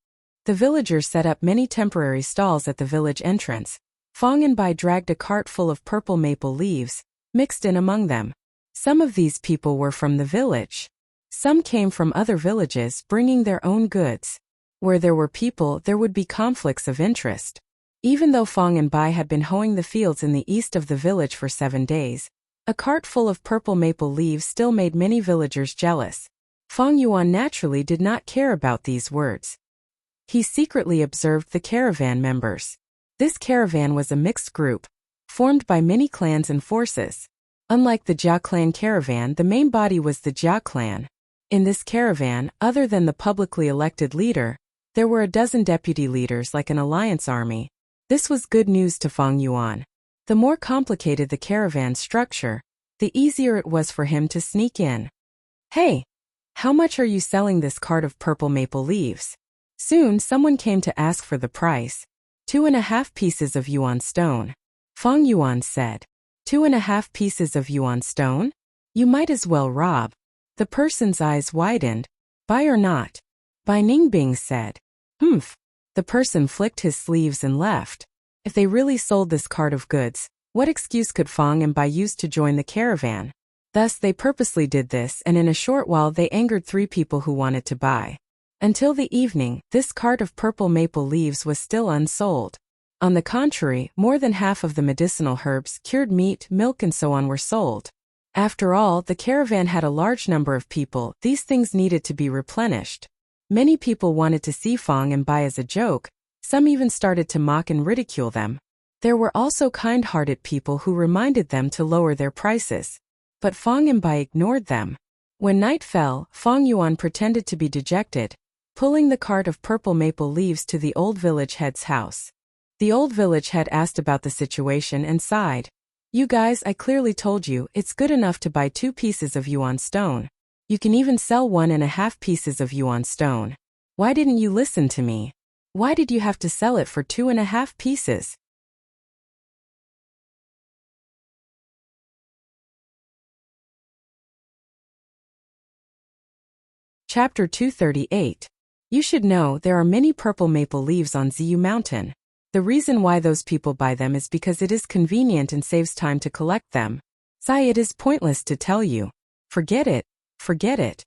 The villagers set up many temporary stalls at the village entrance. Fong and Bai dragged a cart full of purple maple leaves, mixed in among them. Some of these people were from the village. Some came from other villages bringing their own goods. Where there were people, there would be conflicts of interest. Even though Fong and Bai had been hoeing the fields in the east of the village for 7 days, a cart full of purple maple leaves still made many villagers jealous. Fong Yuan naturally did not care about these words. He secretly observed the caravan members. This caravan was a mixed group, formed by many clans and forces. Unlike the Jia clan caravan, the main body was the Jia clan. In this caravan, other than the publicly elected leader, there were a dozen deputy leaders like an alliance army. This was good news to Fong Yuan. The more complicated the caravan structure, the easier it was for him to sneak in. Hey! How much are you selling this cart of purple maple leaves? Soon someone came to ask for the price. 2.5 pieces of yuan stone. Fong Yuan said. 2.5 pieces of yuan stone? You might as well rob. The person's eyes widened. Buy or not? Bai Ningbing said. Humph. The person flicked his sleeves and left. If they really sold this cart of goods, what excuse could Fong and Bai use to join the caravan? Thus they purposely did this, and in a short while they angered 3 people who wanted to buy. Until the evening, this cart of purple maple leaves was still unsold. On the contrary, more than half of the medicinal herbs, cured meat, milk and so on were sold. After all, the caravan had a large number of people. These things needed to be replenished. Many people wanted to see Fong and Bai as a joke. Some even started to mock and ridicule them. There were also kind-hearted people who reminded them to lower their prices. But Fong and Bai ignored them. When night fell, Fong Yuan pretended to be dejected, pulling the cart of purple maple leaves to the old village head's house. The old village head asked about the situation and sighed. You guys, I clearly told you, it's good enough to buy 2 pieces of yuan stone. You can even sell 1.5 pieces of yuan stone. Why didn't you listen to me? Why did you have to sell it for 2.5 pieces? Chapter 238. You should know there are many purple maple leaves on Ziyu Mountain. The reason why those people buy them is because it is convenient and saves time to collect them. Sai, it is pointless to tell you. Forget it. Forget it.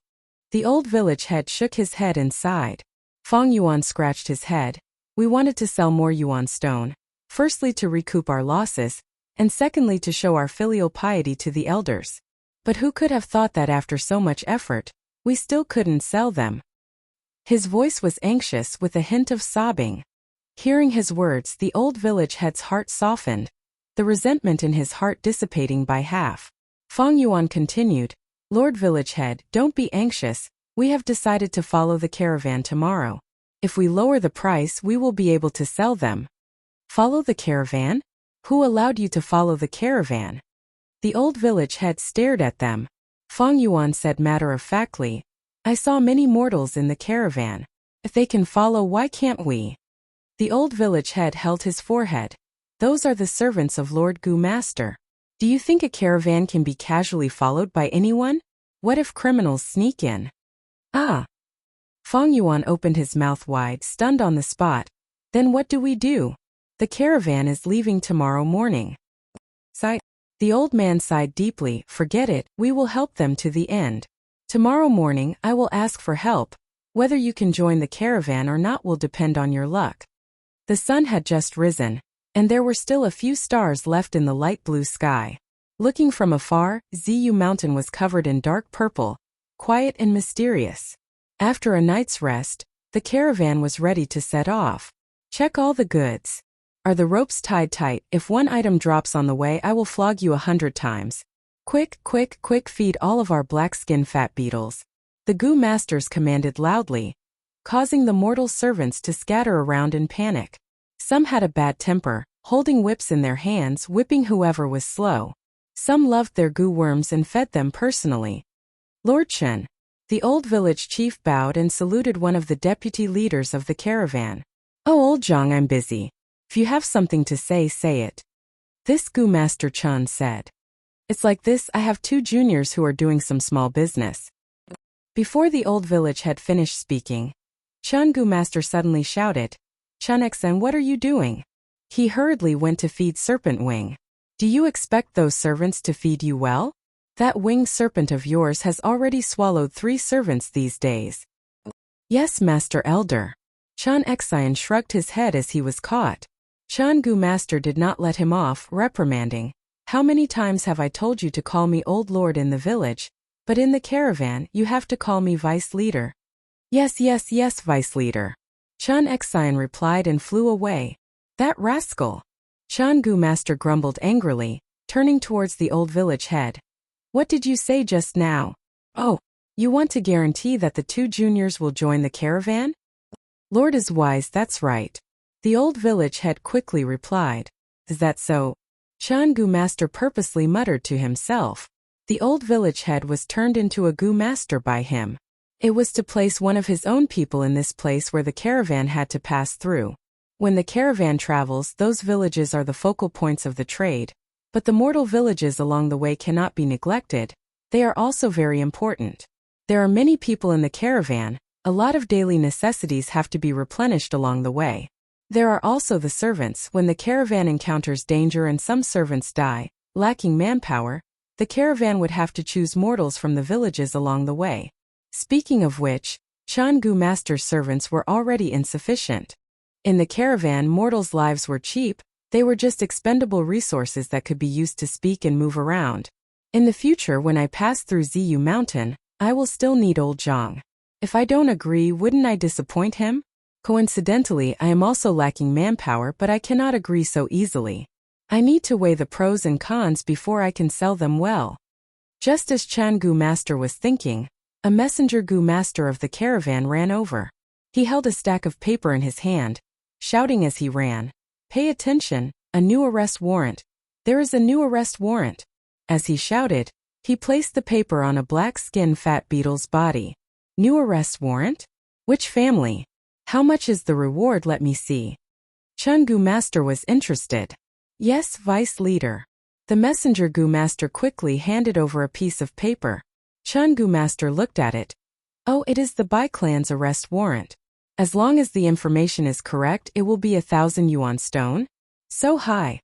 The old village head shook his head and sighed. Fong Yuan scratched his head. We wanted to sell more yuan stone. Firstly to recoup our losses, and secondly to show our filial piety to the elders. But who could have thought that after so much effort, we still couldn't sell them? His voice was anxious with a hint of sobbing. Hearing his words, the old village head's heart softened, the resentment in his heart dissipating by half. Fong Yuan continued, Lord Village Head, don't be anxious, we have decided to follow the caravan tomorrow. If we lower the price, we will be able to sell them. Follow the caravan? Who allowed you to follow the caravan? The old village head stared at them. Fong Yuan said matter-of-factly, I saw many mortals in the caravan. If they can follow, why can't we? The old village head held his forehead. Those are the servants of Lord Gu Master. Do you think a caravan can be casually followed by anyone? What if criminals sneak in? Ah! Fong Yuan opened his mouth wide, stunned on the spot. Then what do we do? The caravan is leaving tomorrow morning. Sigh. The old man sighed deeply. Forget it, we will help them to the end. Tomorrow morning I will ask for help. Whether you can join the caravan or not will depend on your luck. The sun had just risen, and there were still a few stars left in the light blue sky. Looking from afar, Ziyu Mountain was covered in dark purple, quiet and mysterious. After a night's rest, the caravan was ready to set off. Check all the goods. Are the ropes tied tight? If one item drops on the way, I will flog you 100 times. Quick, quick, quick, feed all of our black-skin fat beetles. The Gu masters commanded loudly, causing the mortal servants to scatter around in panic. Some had a bad temper, holding whips in their hands, whipping whoever was slow. Some loved their Gu worms and fed them personally. Lord Chen. The old village chief bowed and saluted one of the deputy leaders of the caravan. Oh, old Zhang, I'm busy. If you have something to say, say it. This Gu Master Chen said. It's like this, I have 2 juniors who are doing some small business. Before the old village had finished speaking, Chen Gu Master suddenly shouted, Chen Xen, what are you doing? He hurriedly went to feed Serpent Wing. Do you expect those servants to feed you well? That winged serpent of yours has already swallowed 3 servants these days. Yes, Master Elder. Chen Xen shrugged his head as he was caught. Chen Gu Master did not let him off, reprimanding. How many times have I told you to call me old lord in the village? But in the caravan, you have to call me vice leader. Yes, yes, yes, vice leader. Chen Xen replied and flew away. That rascal. Chen Gu Master grumbled angrily, turning towards the old village head. What did you say just now? Oh, you want to guarantee that the 2 juniors will join the caravan? Lord is wise, that's right. The old village head quickly replied. Is that so? Chen Gu Master purposely muttered to himself. The old village head was turned into a Gu Master by him. It was to place one of his own people in this place where the caravan had to pass through. When the caravan travels, those villages are the focal points of the trade. But the mortal villages along the way cannot be neglected. They are also very important. There are many people in the caravan. A lot of daily necessities have to be replenished along the way. There are also the servants. When the caravan encounters danger and some servants die, lacking manpower, the caravan would have to choose mortals from the villages along the way. Speaking of which, Chen Gu Master's servants were already insufficient. In the caravan, mortals' lives were cheap. They were just expendable resources that could be used to speak and move around. In the future, when I pass through Ziyu Mountain, I will still need old Zhang. If I don't agree, wouldn't I disappoint him? Coincidentally, I am also lacking manpower, but I cannot agree so easily. I need to weigh the pros and cons before I can sell them well. Just as Chen Gu Master was thinking, a messenger Gu Master of the caravan ran over. He held a stack of paper in his hand, shouting as he ran, Pay attention, a new arrest warrant. There is a new arrest warrant. As he shouted, he placed the paper on a black-skinned fat beetle's body. New arrest warrant? Which family? How much is the reward, let me see. Chen Gu Master was interested. Yes, vice leader. The messenger Gu Master quickly handed over a piece of paper. Chen Gu Master looked at it. Oh, it is the Bai clan's arrest warrant. As long as the information is correct, it will be 1,000 yuan stone. So high.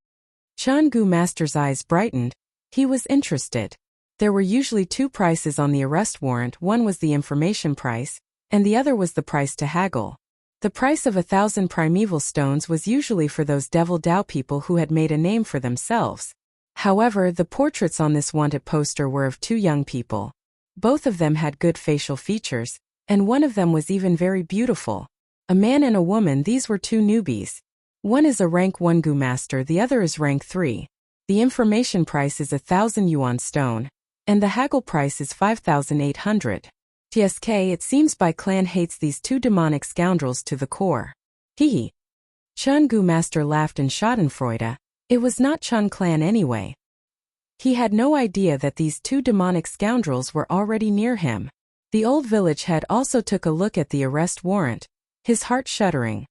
Chen Gu Master's eyes brightened. He was interested. There were usually 2 prices on the arrest warrant. One was the information price, and the other was the price to haggle. The price of 1,000 primeval stones was usually for those devil Dao people who had made a name for themselves. However, the portraits on this wanted poster were of 2 young people. Both of them had good facial features, and one of them was even very beautiful. A man and a woman, these were 2 newbies. One is a rank 1 Gu Master, the other is rank 3. The information price is 1,000 yuan stone, and the haggle price is 5,800. TSK, it seems Bai clan hates these 2 demonic scoundrels to the core. Hee. Chen Gu Master laughed in schadenfreude. It was not Chen clan anyway. He had no idea that these 2 demonic scoundrels were already near him. The old village head also took a look at the arrest warrant, his heart shuddering.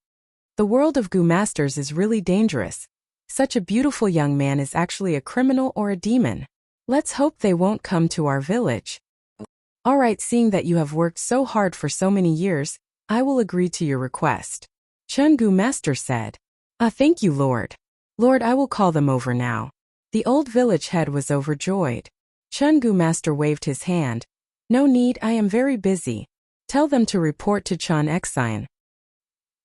The world of Gu Masters is really dangerous. Such a beautiful young man is actually a criminal or a demon. Let's hope they won't come to our village. Alright, seeing that you have worked so hard for so many years, I will agree to your request. Chen Gu Master said. Thank you, Lord. Lord, I will call them over now. The old village head was overjoyed. Chen Gu Master waved his hand. No need, I am very busy. Tell them to report to Chen Xen.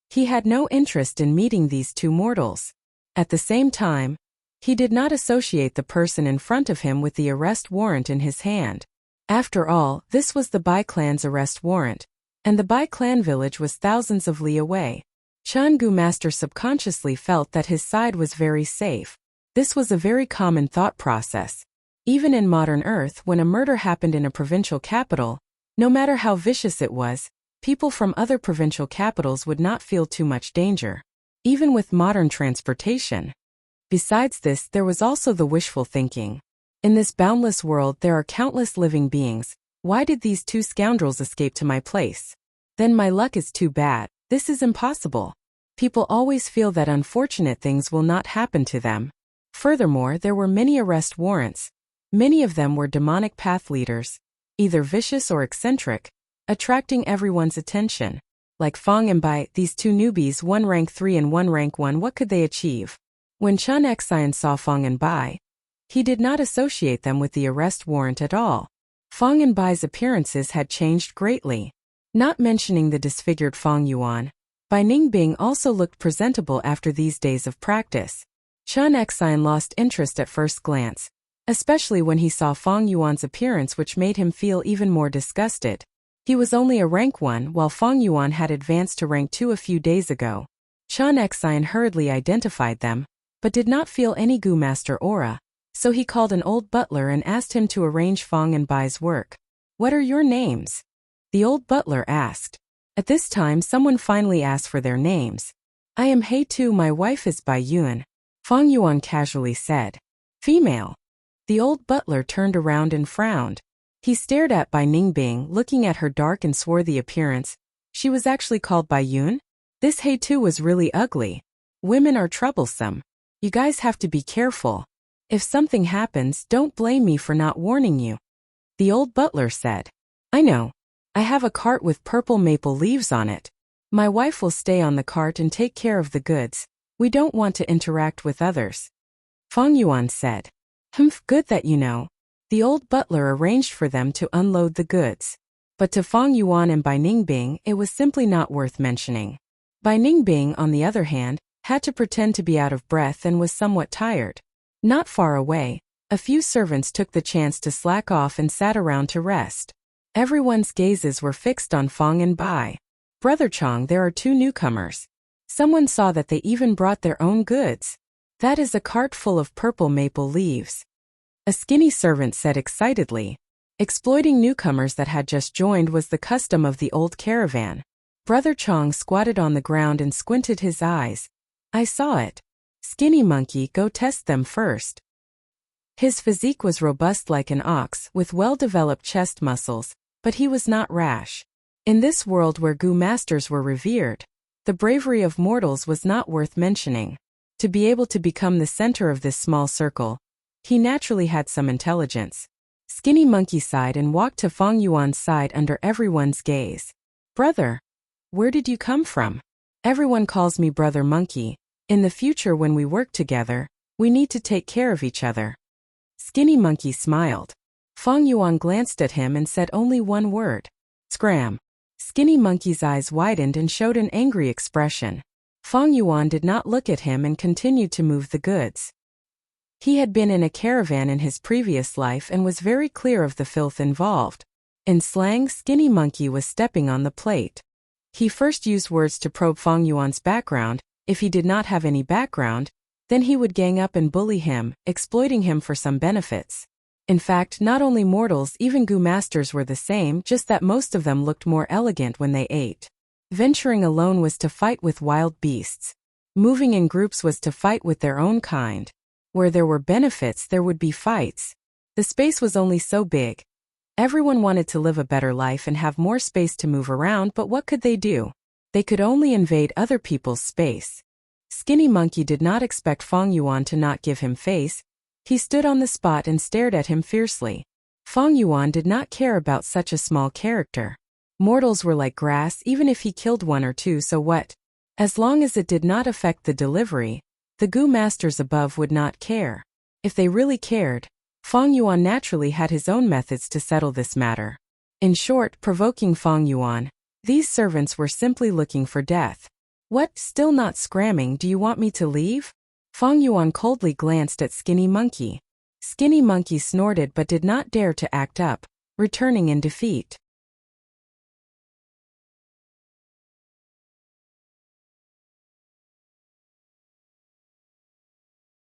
He had no interest in meeting these 2 mortals. At the same time, he did not associate the person in front of him with the arrest warrant in his hand. After all, this was the Bai clan's arrest warrant, and the Bai clan village was thousands of li away. Chen Gu Master subconsciously felt that his side was very safe. This was a very common thought process. Even in modern Earth, when a murder happened in a provincial capital, no matter how vicious it was, people from other provincial capitals would not feel too much danger, even with modern transportation. Besides this, there was also the wishful thinking. In this boundless world there are countless living beings. Why did these two scoundrels escape to my place? Then my luck is too bad. This is impossible. People always feel that unfortunate things will not happen to them. Furthermore, there were many arrest warrants. Many of them were demonic path leaders, either vicious or eccentric, attracting everyone's attention. Like Fong and Bai, these two newbies, one rank 3 and one rank 1, what could they achieve? When Chun Xian saw Fong and Bai, he did not associate them with the arrest warrant at all. Fong and Bai's appearances had changed greatly. Not mentioning the disfigured Fong Yuan, Bai Ningbing also looked presentable after these days of practice. Chun Xian lost interest at first glance, especially when he saw Fong Yuan's appearance, which made him feel even more disgusted. He was only a rank 1 while Fong Yuan had advanced to rank 2 a few days ago. Chun Xian hurriedly identified them, but did not feel any Gu Master aura, so he called an old butler and asked him to arrange Fong and Bai's work. What are your names? The old butler asked. At this time someone finally asked for their names. I am Hei Tu, my wife is Bai Yuan, Fong Yuan casually said. Female. The old butler turned around and frowned. He stared at Bai Ningbing, looking at her dark and swarthy appearance. She was actually called Bai Yun? This Hei Tu was really ugly. Women are troublesome. You guys have to be careful. If something happens, don't blame me for not warning you. The old butler said. I know. I have a cart with purple maple leaves on it. My wife will stay on the cart and take care of the goods. We don't want to interact with others. Fong Yuan said. Good that you know. The old butler arranged for them to unload the goods. But to Fong Yuan and Bai Ningbing, it was simply not worth mentioning. Bai Ningbing, on the other hand, had to pretend to be out of breath and was somewhat tired. Not far away, a few servants took the chance to slack off and sat around to rest. Everyone's gazes were fixed on Fong and Bai. Brother Chong, there are two newcomers. Someone saw that they even brought their own goods. That is a cart full of purple maple leaves. A skinny servant said excitedly. Exploiting newcomers that had just joined was the custom of the old caravan. Brother Chong squatted on the ground and squinted his eyes. I saw it. Skinny monkey, go test them first. His physique was robust like an ox, with well-developed chest muscles, but he was not rash. In this world where Gu masters were revered, the bravery of mortals was not worth mentioning. To be able to become the center of this small circle, he naturally had some intelligence. Skinny monkey sighed and walked to Fong Yuan's side under everyone's gaze. Brother, where did you come from? Everyone calls me Brother Monkey. In the future when we work together, we need to take care of each other. Skinny monkey smiled. Fong Yuan glanced at him and said only one word. Scram. Skinny monkey's eyes widened and showed an angry expression. Fong Yuan did not look at him and continued to move the goods. He had been in a caravan in his previous life and was very clear of the filth involved. In slang, Skinny monkey was stepping on the plate. He first used words to probe Fong Yuan's background. If he did not have any background, then he would gang up and bully him, exploiting him for some benefits. In fact, not only mortals, even Gu masters were the same, just that most of them looked more elegant when they ate. Venturing alone was to fight with wild beasts. Moving in groups was to fight with their own kind. Where there were benefits, there would be fights. The space was only so big. Everyone wanted to live a better life and have more space to move around, but what could they do? They could only invade other people's space. Skinny monkey did not expect Fong Yuan to not give him face. He stood on the spot and stared at him fiercely. Fong Yuan did not care about such a small character. Mortals were like grass, even if he killed one or two, so what? As long as it did not affect the delivery, the Gu masters above would not care. If they really cared, Fong Yuan naturally had his own methods to settle this matter. In short, provoking Fong Yuan, these servants were simply looking for death. What, still not scramming, do you want me to leave? Fong Yuan coldly glanced at Skinny monkey. Skinny monkey snorted but did not dare to act up, returning in defeat.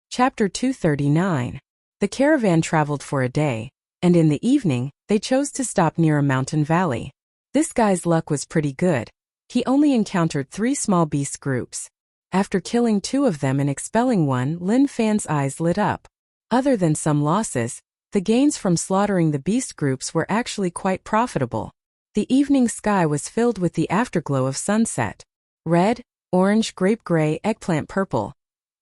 Chapter 239. The caravan traveled for a day, and in the evening, they chose to stop near a mountain valley. This guy's luck was pretty good. He only encountered 3 small beast groups. After killing 2 of them and expelling one, Lin Fan's eyes lit up. Other than some losses, the The gains from slaughtering the beast groups were actually quite profitable. The evening sky was filled with the afterglow of sunset. Red, orange, grape gray, eggplant purple.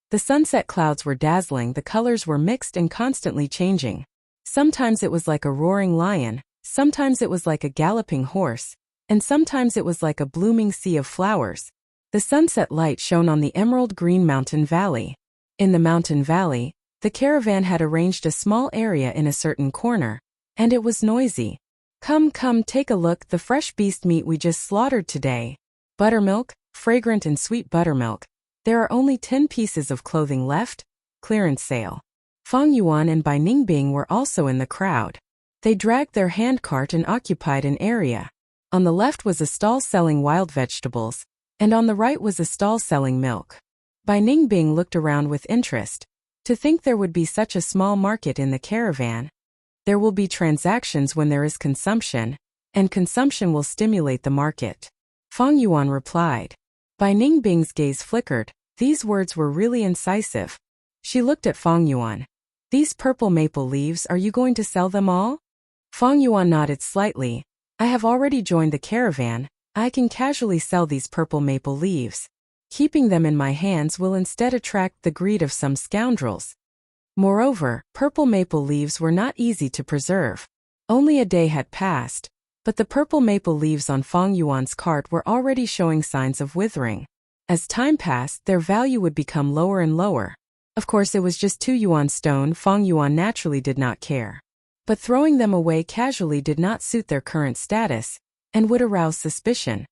The sunset clouds were dazzling, the colors were mixed and constantly changing. Sometimes it was like a roaring lion, sometimes it was like a galloping horse, and sometimes it was like a blooming sea of flowers. The sunset light shone on the emerald green mountain valley. In the mountain valley, the caravan had arranged a small area in a certain corner, and it was noisy. Come, take a look, the fresh beast meat we just slaughtered today. Buttermilk, fragrant and sweet buttermilk. There are only 10 pieces of clothing left, clearance sale. Fang Yuan and Bai Ningbing were also in the crowd. They dragged their handcart and occupied an area. On the left was a stall selling wild vegetables, and on the right was a stall selling milk. Bai Ningbing looked around with interest. To think there would be such a small market in the caravan. There will be transactions when there is consumption, and consumption will stimulate the market. Fang Yuan replied. Bai Ningbing's gaze flickered. These words were really incisive. She looked at Fang Yuan. These purple maple leaves, are you going to sell them all? Fang Yuan nodded slightly. I have already joined the caravan. I can casually sell these purple maple leaves. Keeping them in my hands will instead attract the greed of some scoundrels. Moreover, purple maple leaves were not easy to preserve. Only a day had passed, but the purple maple leaves on Fang Yuan's cart were already showing signs of withering. As time passed, their value would become lower and lower. Of course, it was just 2 yuan stone. Fang Yuan naturally did not care. But throwing them away casually did not suit their current status, and would arouse suspicion.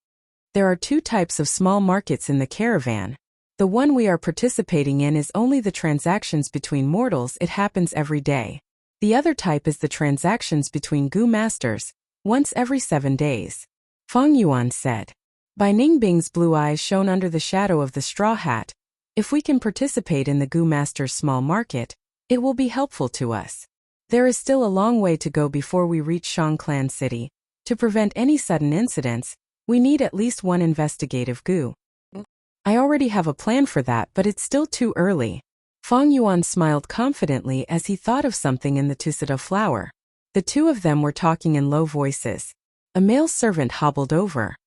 There are 2 types of small markets in the caravan. The one we are participating in is only the transactions between mortals, it happens every day. The other type is the transactions between Gu masters, once every 7 days. Fang Yuan said. Bai Ningbing's blue eyes shone under the shadow of the straw hat. If we can participate in the Gu master's small market, it will be helpful to us. There is still a long way to go before we reach Shang Clan City. To prevent any sudden incidents, we need at least 1 investigative Gu. I already have a plan for that, but it's still too early. Fang Yuan smiled confidently as he thought of something in the tusita flower. The 2 of them were talking in low voices. A male servant hobbled over.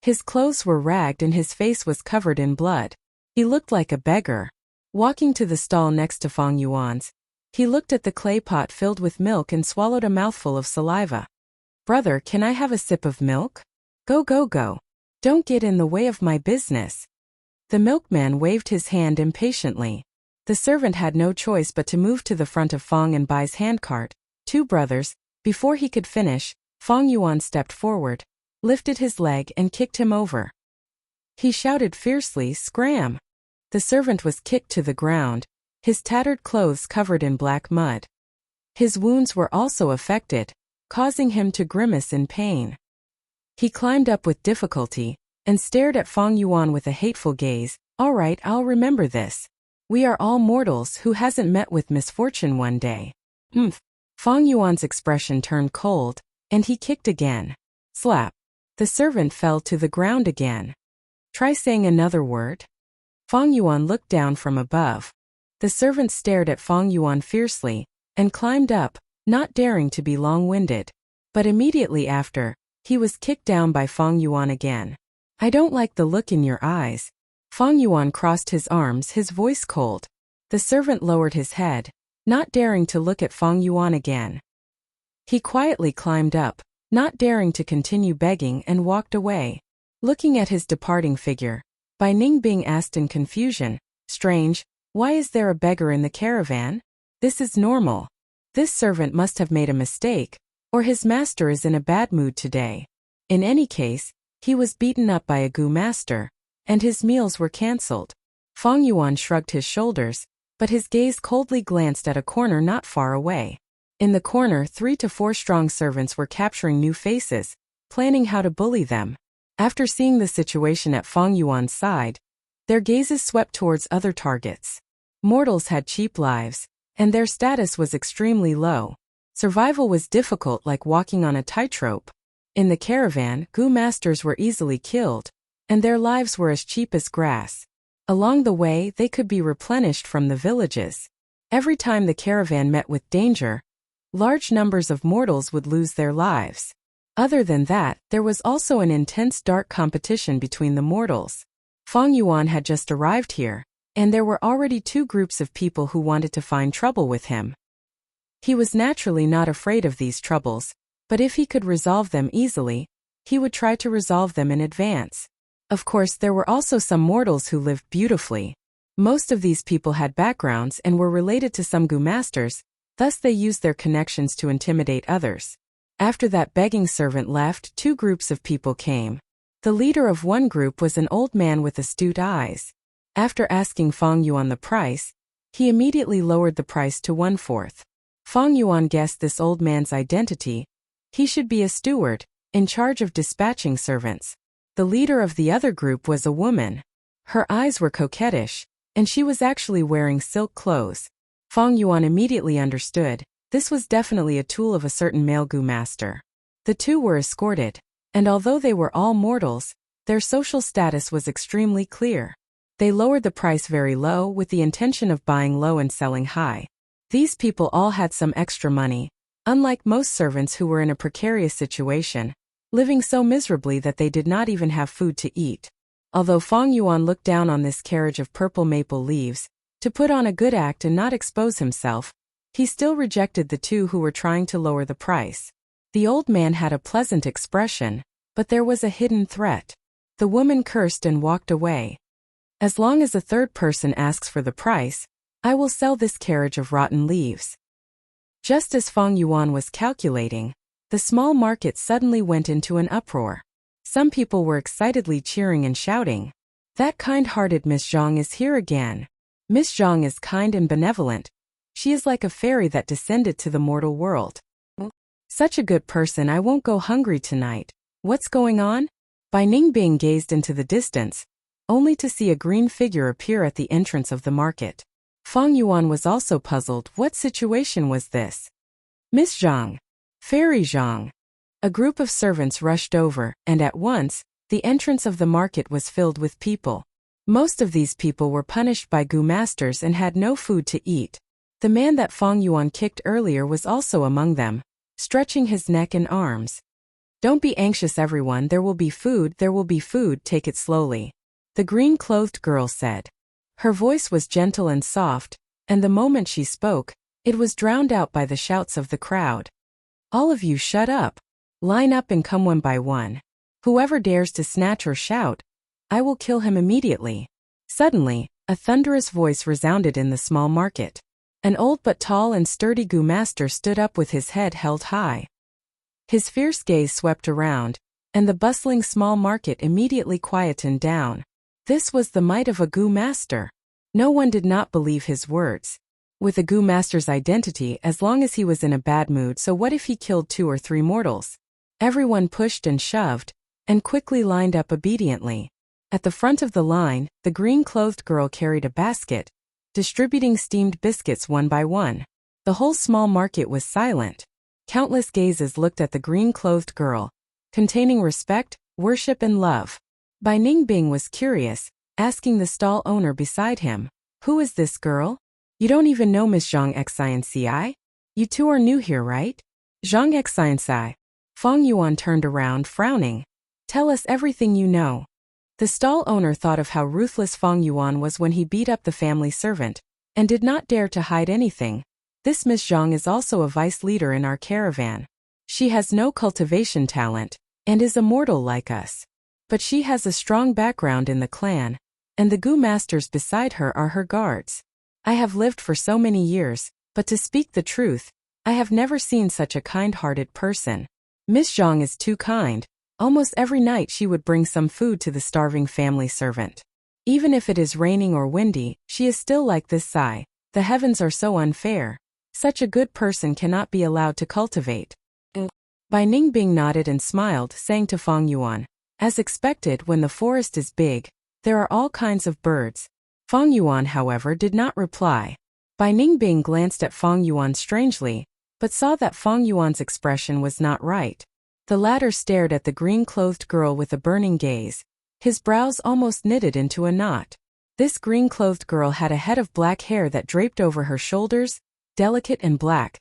His clothes were ragged and his face was covered in blood. He looked like a beggar. Walking to the stall next to Fang Yuan's, he looked at the clay pot filled with milk and swallowed a mouthful of saliva. Brother, can I have a sip of milk? Go. Don't get in the way of my business. The milkman waved his hand impatiently. The servant had no choice but to move to the front of Fang and Bai's handcart, 2 brothers. Before he could finish, Fang Yuan stepped forward, lifted his leg and kicked him over. He shouted fiercely, "Scram!" The servant was kicked to the ground, his tattered clothes covered in black mud. His wounds were also affected, causing him to grimace in pain. He climbed up with difficulty, and stared at Fang Yuan with a hateful gaze. All right, I'll remember this. We are all mortals, who hasn't met with misfortune one day? Fang Yuan's expression turned cold, and he kicked again. Slap. The servant fell to the ground again. Try saying another word. Fang Yuan looked down from above. The servant stared at Fang Yuan fiercely, and climbed up, not daring to be long-winded. But immediately after, he was kicked down by Fang Yuan again. I don't like the look in your eyes. Fang Yuan crossed his arms, his voice cold. The servant lowered his head, not daring to look at Fang Yuan again. He quietly climbed up, not daring to continue begging, and walked away. Looking at his departing figure, Bai Ningbing asked in confusion, "Strange, why is there a beggar in the caravan? This is normal. This servant must have made a mistake, or his master is in a bad mood today." In any case, he was beaten up by a Gu master, and his meals were cancelled. Fang Yuan shrugged his shoulders, but his gaze coldly glanced at a corner not far away. In the corner, 3 to 4 strong servants were capturing new faces, planning how to bully them. After seeing the situation at Fang Yuan's side, their gazes swept towards other targets. Mortals had cheap lives, and their status was extremely low. Survival was difficult, like walking on a tightrope. In the caravan, Gu masters were easily killed, and their lives were as cheap as grass. Along the way, they could be replenished from the villages. Every time the caravan met with danger, Large numbers of mortals would lose their lives. Other than that, there was also an intense dark competition between the mortals. Feng Yuan had just arrived here, and there were already two groups of people who wanted to find trouble with him. He was naturally not afraid of these troubles, but if he could resolve them easily, he would try to resolve them in advance. Of course, there were also some mortals who lived beautifully. Most of these people had backgrounds and were related to some Gu masters, thus they used their connections to intimidate others. After that begging servant left, two groups of people came. The leader of one group was an old man with astute eyes. After asking Feng Yuan the price, he immediately lowered the price to 1/4. Feng Yuan guessed this old man's identity. He should be a steward, in charge of dispatching servants. The leader of the other group was a woman. Her eyes were coquettish, and she was actually wearing silk clothes. Feng Yuan immediately understood. This was definitely a tool of a certain male Gu master. The two were escorted, and although they were all mortals, their social status was extremely clear. They lowered the price very low with the intention of buying low and selling high. These people all had some extra money, unlike most servants who were in a precarious situation, living so miserably that they did not even have food to eat. Although Feng Yuan looked down on this carriage of purple maple leaves, to put on a good act and not expose himself, he still rejected the two who were trying to lower the price. The old man had a pleasant expression, but there was a hidden threat. The woman cursed and walked away. As long as a third person asks for the price, I will sell this carriage of rotten leaves. Just as Feng Yuan was calculating, the small market suddenly went into an uproar. Some people were excitedly cheering and shouting, "That kind-hearted Miss Zhang is here again. Miss Zhang is kind and benevolent. She is like a fairy that descended to the mortal world. Such a good person, I won't go hungry tonight. What's going on?" Bai Ningbing gazed into the distance, only to see a green figure appear at the entrance of the market. Feng Yuan was also puzzled. What situation was this? Miss Zhang. Fairy Zhang. A group of servants rushed over, and at once, the entrance of the market was filled with people. Most of these people were punished by Gu masters and had no food to eat. The man that Feng Yuan kicked earlier was also among them, stretching his neck and arms. "Don't be anxious, everyone, there will be food, take it slowly," the green-clothed girl said. Her voice was gentle and soft, and the moment she spoke, it was drowned out by the shouts of the crowd. "All of you shut up. Line up and come one by one. Whoever dares to snatch or shout, I will kill him immediately." Suddenly, a thunderous voice resounded in the small market. An old but tall and sturdy Gu master stood up with his head held high. His fierce gaze swept around, and the bustling small market immediately quietened down. This was the might of a Gu master. No one did not believe his words. With a Gu master's identity, as long as he was in a bad mood, so what if he killed 2 or 3 mortals? Everyone pushed and shoved, and quickly lined up obediently. At the front of the line, the green-clothed girl carried a basket, distributing steamed biscuits one by one. The whole small market was silent. Countless gazes looked at the green-clothed girl, containing respect, worship and love. Bai Ningbing was curious, asking the stall owner beside him, "Who is this girl? You don't even know Miss Zhang Xianci? You two are new here, right?" "Zhang Xianci." Feng Yuan turned around, frowning. "Tell us everything you know." The stall owner thought of how ruthless Feng Yuan was when he beat up the family servant, and did not dare to hide anything. "This Miss Zhang is also a vice leader in our caravan. She has no cultivation talent, and is a mortal like us. But she has a strong background in the clan, and the Gu masters beside her are her guards. I have lived for so many years, but to speak the truth, I have never seen such a kind-hearted person. Miss Zhang is too kind. Almost every night she would bring some food to the starving family servant. Even if it is raining or windy, she is still like this. Sigh. The heavens are so unfair. Such a good person cannot be allowed to cultivate." Bai Ningbing nodded and smiled, saying to Feng Yuan, "As expected, when the forest is big, there are all kinds of birds." Feng Yuan, however, did not reply. Bai Ningbing glanced at Feng Yuan strangely, but saw that Feng Yuan's expression was not right. The latter stared at the green-clothed girl with a burning gaze, his brows almost knitted into a knot. This green-clothed girl had a head of black hair that draped over her shoulders, delicate and black.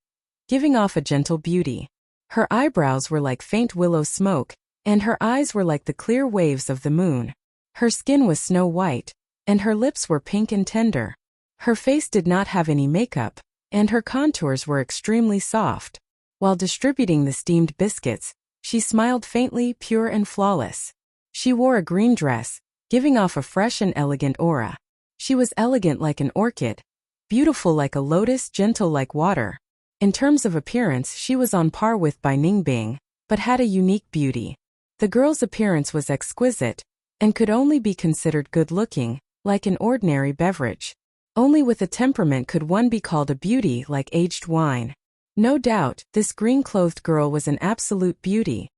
giving off a gentle beauty. Her eyebrows were like faint willow smoke, and her eyes were like the clear waves of the moon. Her skin was snow white, and her lips were pink and tender. Her face did not have any makeup, and her contours were extremely soft. While distributing the steamed biscuits, she smiled faintly, pure and flawless. She wore a green dress, giving off a fresh and elegant aura. She was elegant like an orchid, beautiful like a lotus, gentle like water. In terms of appearance, she was on par with Bai Ningbing, but had a unique beauty. The girl's appearance was exquisite, and could only be considered good-looking, like an ordinary beverage. Only with a temperament could one be called a beauty like aged wine. No doubt, this green-clothed girl was an absolute beauty.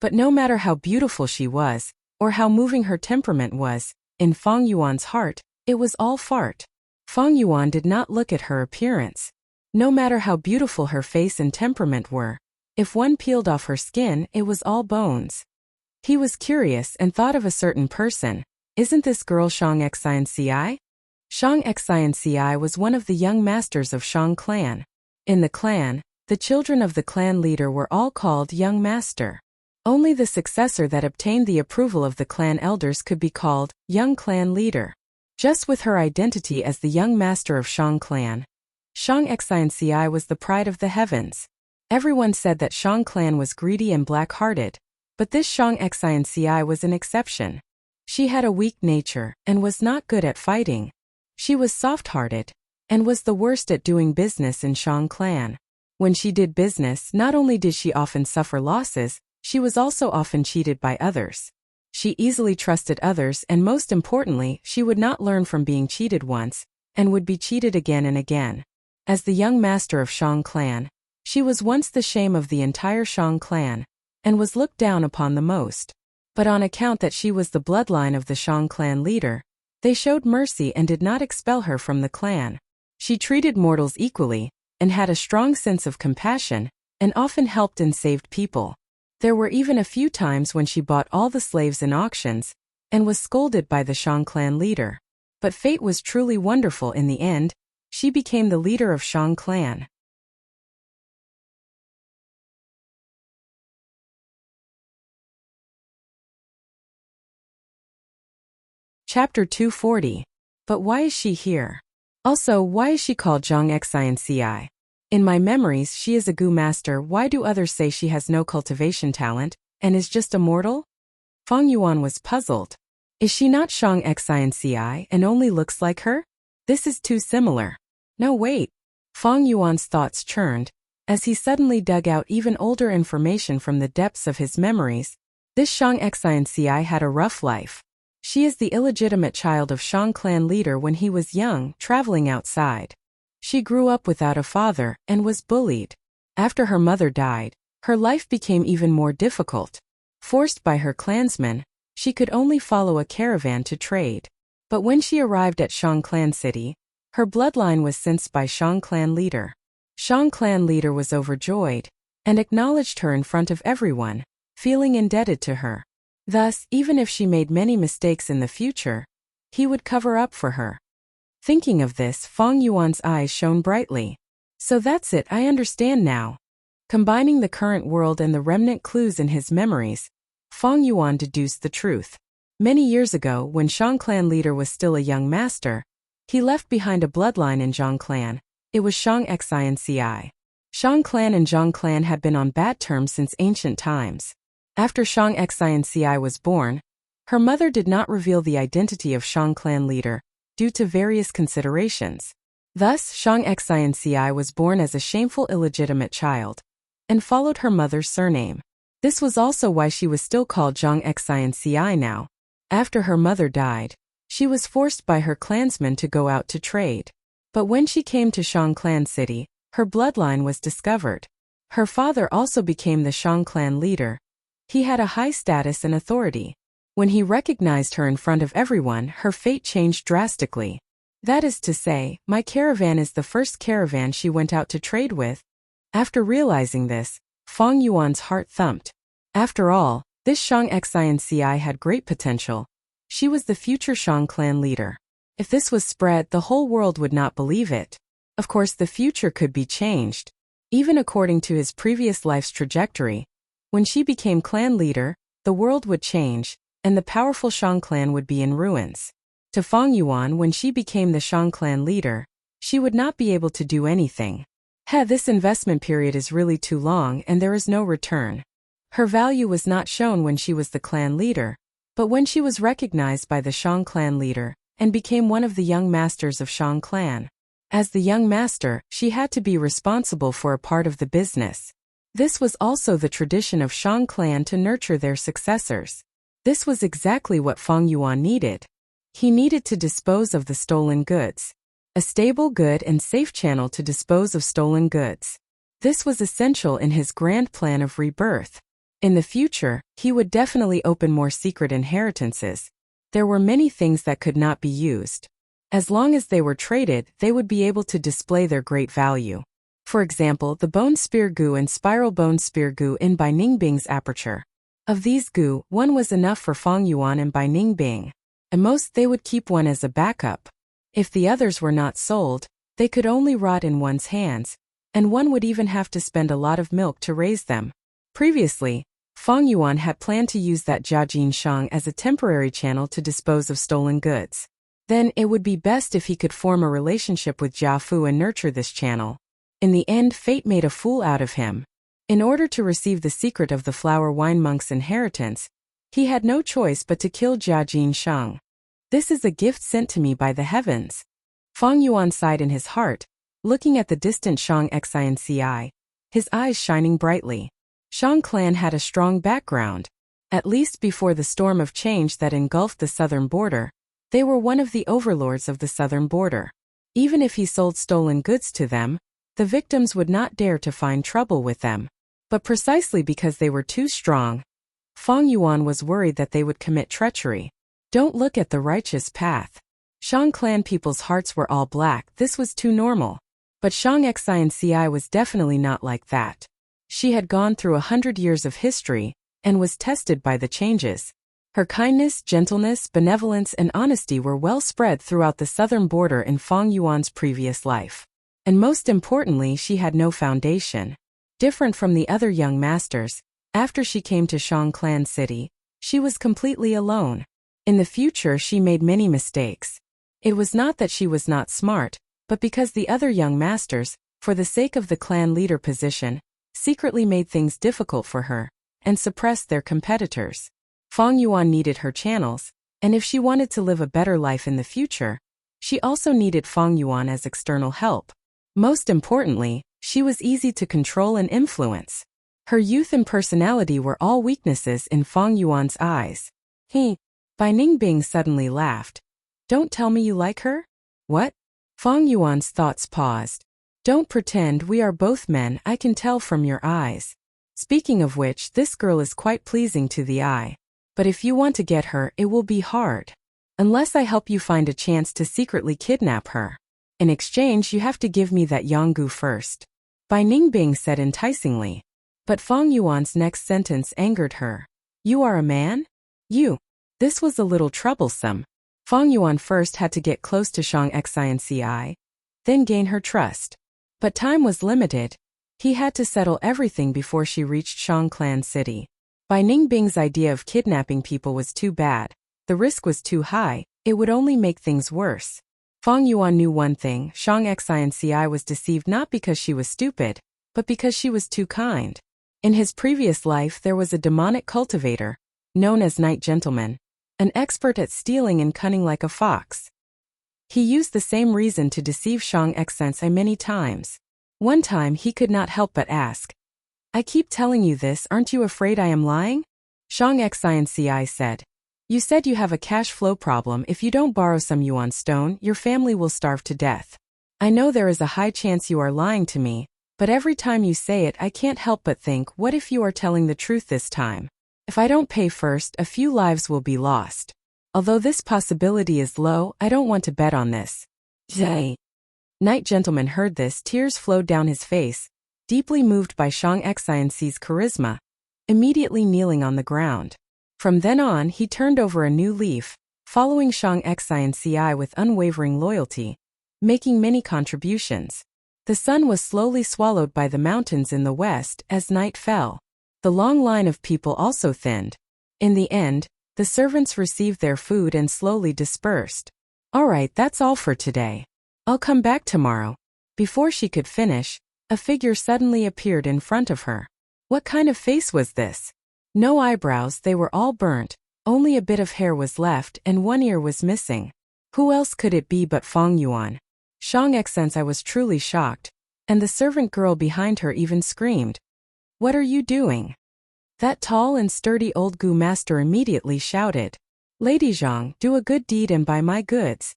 But no matter how beautiful she was, or how moving her temperament was, in Feng Yuan's heart, it was all fart. Feng Yuan did not look at her appearance. No matter how beautiful her face and temperament were, if one peeled off her skin, it was all bones. He was curious and thought of a certain person. Isn't this girl Shang Xianci? Shang Xianci was one of the young masters of Shang clan. In the clan, the children of the clan leader were all called young master. Only the successor that obtained the approval of the clan elders could be called young clan leader. Just with her identity as the young master of Shang clan, Shang Xianci was the pride of the heavens. Everyone said that Shang clan was greedy and black-hearted, but this Shang Xianci was an exception. She had a weak nature and was not good at fighting. She was soft-hearted and was the worst at doing business in Shang clan. When she did business, not only did she often suffer losses, she was also often cheated by others. She easily trusted others, and most importantly, she would not learn from being cheated once, and would be cheated again and again. As the young master of Shang clan, she was once the shame of the entire Shang clan, and was looked down upon the most. But on account that she was the bloodline of the Shang clan leader, they showed mercy and did not expel her from the clan. She treated mortals equally, and had a strong sense of compassion, and often helped and saved people. There were even a few times when she bought all the slaves in auctions, and was scolded by the Shang clan leader. But fate was truly wonderful in the end. She became the leader of Shang clan. Chapter 240. But why is she here? Also, why is she called Zhang Xianci? In my memories, she is a Gu master. Why do others say she has no cultivation talent, and is just a mortal? Feng Yuan was puzzled. Is she not Shang Xianci and only looks like her? This is too similar. No, wait. Feng Yuan's thoughts churned, as he suddenly dug out even older information from the depths of his memories. This Shang Xianci had a rough life. She is the illegitimate child of Shang clan leader when he was young, traveling outside. She grew up without a father, and was bullied. After her mother died, her life became even more difficult. Forced by her clansmen, she could only follow a caravan to trade. But when she arrived at Shang clan city, her bloodline was sensed by Shang clan leader. Shang clan leader was overjoyed, and acknowledged her in front of everyone, feeling indebted to her. Thus, even if she made many mistakes in the future, he would cover up for her. Thinking of this, Feng Yuan's eyes shone brightly. So that's it, I understand now. Combining the current world and the remnant clues in his memories, Feng Yuan deduced the truth. Many years ago, when Shang clan leader was still a young master, he left behind a bloodline in Zhang clan. It was Shang Xianci. Shang clan and Zhang clan had been on bad terms since ancient times. After Shang Xianci was born, her mother did not reveal the identity of Shang clan leader, due to various considerations. Thus, Shang Xianci was born as a shameful illegitimate child, and followed her mother's surname. This was also why she was still called Zhang Xianci now. After her mother died, she was forced by her clansmen to go out to trade. But when she came to Shang clan city, her bloodline was discovered. Her father also became the Shang clan leader. He had a high status and authority. When he recognized her in front of everyone, her fate changed drastically. That is to say, my caravan is the first caravan she went out to trade with. After realizing this, Feng Yuan's heart thumped. After all, this Shang Xianci had great potential. She was the future Shang clan leader. If this was spread, the whole world would not believe it. Of course, the future could be changed. Even according to his previous life's trajectory, when she became clan leader, the world would change, and the powerful Shang clan would be in ruins. To Fang Yuan, when she became the Shang clan leader, she would not be able to do anything. This investment period is really too long and there is no return. Her value was not shown when she was the clan leader, but when she was recognized by the Shang clan leader and became one of the young masters of Shang clan. As the young master, she had to be responsible for a part of the business. This was also the tradition of Shang clan to nurture their successors. This was exactly what Fang Yuan needed. He needed to dispose of the stolen goods. A stable, good and safe channel to dispose of stolen goods. This was essential in his grand plan of rebirth. In the future, he would definitely open more secret inheritances. There were many things that could not be used. As long as they were traded, they would be able to display their great value. For example, the bone spear gu and spiral bone spear gu in Bai Ningbing's aperture. Of these gu, one was enough for Fang Yuan and Bai Ningbing. At most, they would keep one as a backup. If the others were not sold, they could only rot in one's hands, and one would even have to spend a lot of milk to raise them. Previously, Fang Yuan had planned to use that Jiajin Shang as a temporary channel to dispose of stolen goods. Then it would be best if he could form a relationship with Jia Fu and nurture this channel. In the end, fate made a fool out of him. In order to receive the secret of the flower wine monk's inheritance, he had no choice but to kill Jiajin Shang. This is a gift sent to me by the heavens. Fang Yuan sighed in his heart, looking at the distant Shang Xinci, his eyes shining brightly. Shang clan had a strong background. At least before the storm of change that engulfed the southern border, they were one of the overlords of the southern border. Even if he sold stolen goods to them, the victims would not dare to find trouble with them. But precisely because they were too strong, Fang Yuan was worried that they would commit treachery. Don't look at the righteous path. Shang clan people's hearts were all black, this was too normal. But Shang Xinci was definitely not like that. She had gone through 100 years of history, and was tested by the changes. Her kindness, gentleness, benevolence and honesty were well spread throughout the southern border in Fang Yuan's previous life. And most importantly, she had no foundation. Different from the other young masters, after she came to Shang clan city, she was completely alone. In the future she made many mistakes. It was not that she was not smart, but because the other young masters, for the sake of the clan leader position, secretly made things difficult for her, and suppressed their competitors. Fang Yuan needed her channels, and if she wanted to live a better life in the future, she also needed Fang Yuan as external help. Most importantly, she was easy to control and influence. Her youth and personality were all weaknesses in Fang Yuan's eyes. Bai Ningbing suddenly laughed. Don't tell me you like her? What? Fang Yuan's thoughts paused. Don't pretend, we are both men, I can tell from your eyes. Speaking of which, this girl is quite pleasing to the eye. But if you want to get her, it will be hard. Unless I help you find a chance to secretly kidnap her. In exchange, you have to give me that Yanggu first. Bai Ningbing said enticingly. But Fang Yuan's next sentence angered her. You are a man? You. This was a little troublesome. Fang Yuan first had to get close to Shang Xinci, then gain her trust. But time was limited. He had to settle everything before she reached Shang clan city. Bai Ningbing's idea of kidnapping people was too bad. The risk was too high, it would only make things worse. Fang Yuan knew one thing, Shang Xinci was deceived not because she was stupid, but because she was too kind. In his previous life there was a demonic cultivator, known as Night Gentleman, an expert at stealing and cunning like a fox. He used the same reason to deceive Shang Xinci many times. One time he could not help but ask, I keep telling you this, aren't you afraid I am lying? Shang Xinci said, you said you have a cash flow problem. If you don't borrow some yuan stone, your family will starve to death. I know there is a high chance you are lying to me, but every time you say it I can't help but think, what if you are telling the truth this time? If I don't pay first, a few lives will be lost. Although this possibility is low, I don't want to bet on this. Zay. Night Gentleman heard this, tears flowed down his face, deeply moved by Shang Xinci's charisma, immediately kneeling on the ground. From then on he turned over a new leaf, following Shang Xinci with unwavering loyalty, making many contributions. The sun was slowly swallowed by the mountains in the west as night fell. The long line of people also thinned. In the end, the servants received their food and slowly dispersed. "All right, that's all for today. I'll come back tomorrow." Before she could finish, a figure suddenly appeared in front of her. What kind of face was this? No eyebrows, they were all burnt. Only a bit of hair was left and one ear was missing. Who else could it be but Feng Yuan? Shang Xen's I was truly shocked, and the servant girl behind her even screamed. "What are you doing?" That tall and sturdy old Gu master immediately shouted. "Lady Zhang, do a good deed and buy my goods."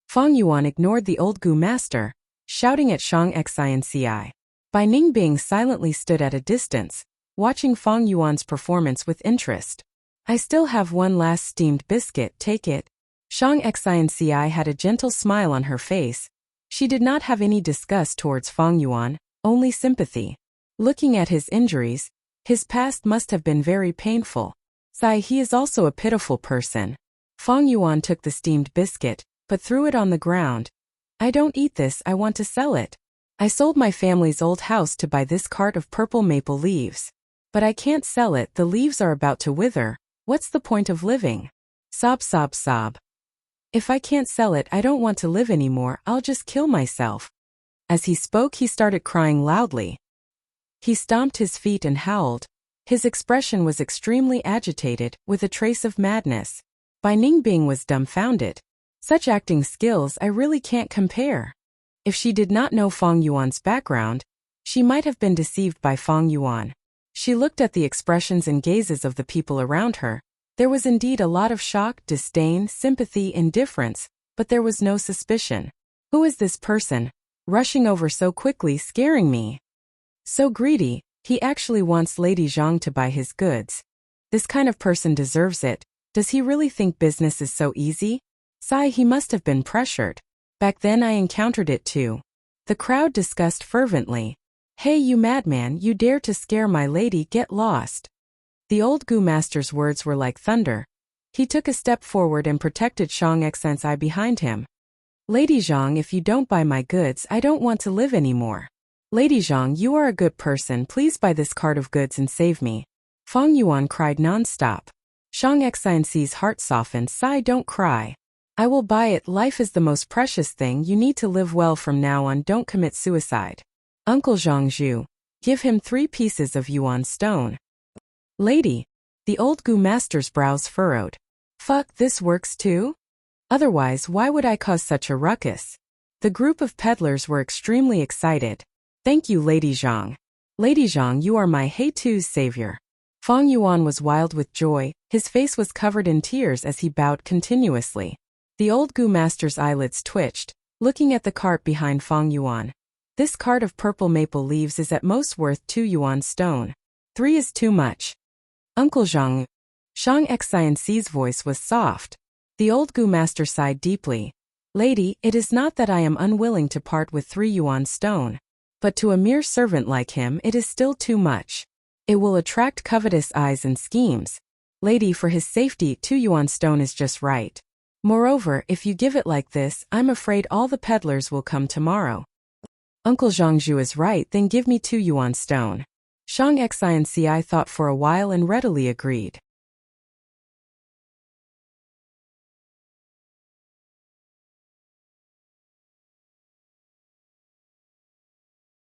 Feng Yuan ignored the old Gu master, shouting at Shang Xinci. Bai Ningbing silently stood at a distance, watching Feng Yuan's performance with interest. "I still have one last steamed biscuit, take it." Shang Xinci had a gentle smile on her face. She did not have any disgust towards Feng Yuan, only sympathy. Looking at his injuries, his past must have been very painful. He is also a pitiful person. Feng Yuan took the steamed biscuit, but threw it on the ground. "I don't eat this, I want to sell it. I sold my family's old house to buy this cart of purple maple leaves. But I can't sell it, the leaves are about to wither. What's the point of living?" Sob, sob, sob. "If I can't sell it, I don't want to live anymore, I'll just kill myself." As he spoke, he started crying loudly. He stomped his feet and howled. His expression was extremely agitated, with a trace of madness. Bai Ningbing was dumbfounded. Such acting skills I really can't compare. If she did not know Feng Yuan's background, she might have been deceived by Feng Yuan. She looked at the expressions and gazes of the people around her. There was indeed a lot of shock, disdain, sympathy, indifference, but there was no suspicion. Who is this person, rushing over so quickly, scaring me? So greedy, he actually wants Lady Zhang to buy his goods. This kind of person deserves it. Does he really think business is so easy? He must have been pressured. Back then I encountered it too. The crowd discussed fervently. "Hey you madman, you dare to scare my lady, get lost." The old Gu master's words were like thunder. He took a step forward and protected Shang Xinci behind him. "Lady Zhang, if you don't buy my goods, I don't want to live anymore. Lady Zhang, you are a good person, please buy this cart of goods and save me." Feng Yuan cried non-stop. Shang Xinci's heart softened. "Don't cry. I will buy it, life is the most precious thing, you need to live well from now on, don't commit suicide. Uncle Zhangzhu, give him 3 pieces of yuan stone." "Lady." The old Gu master's brows furrowed. "Fuck, this works too? Otherwise, why would I cause such a ruckus?" The group of peddlers were extremely excited. "Thank you, Lady Zhang. Lady Zhang, you are my Heitu's savior." Feng Yuan was wild with joy, his face was covered in tears as he bowed continuously. The old Gu master's eyelids twitched, looking at the cart behind Feng Yuan. "This cart of purple maple leaves is at most worth 2 yuan stone. 3 is too much. Uncle Zhang." Shang Xinci's voice was soft. The old Gu master sighed deeply. "Lady, it is not that I am unwilling to part with 3 yuan stone. But to a mere servant like him it is still too much. It will attract covetous eyes and schemes. Lady, for his safety 2 yuan stone is just right. Moreover, if you give it like this, I'm afraid all the peddlers will come tomorrow." "Uncle Zhangzhu is right, then give me 2 yuan stone." Shang Xinci thought for a while and readily agreed.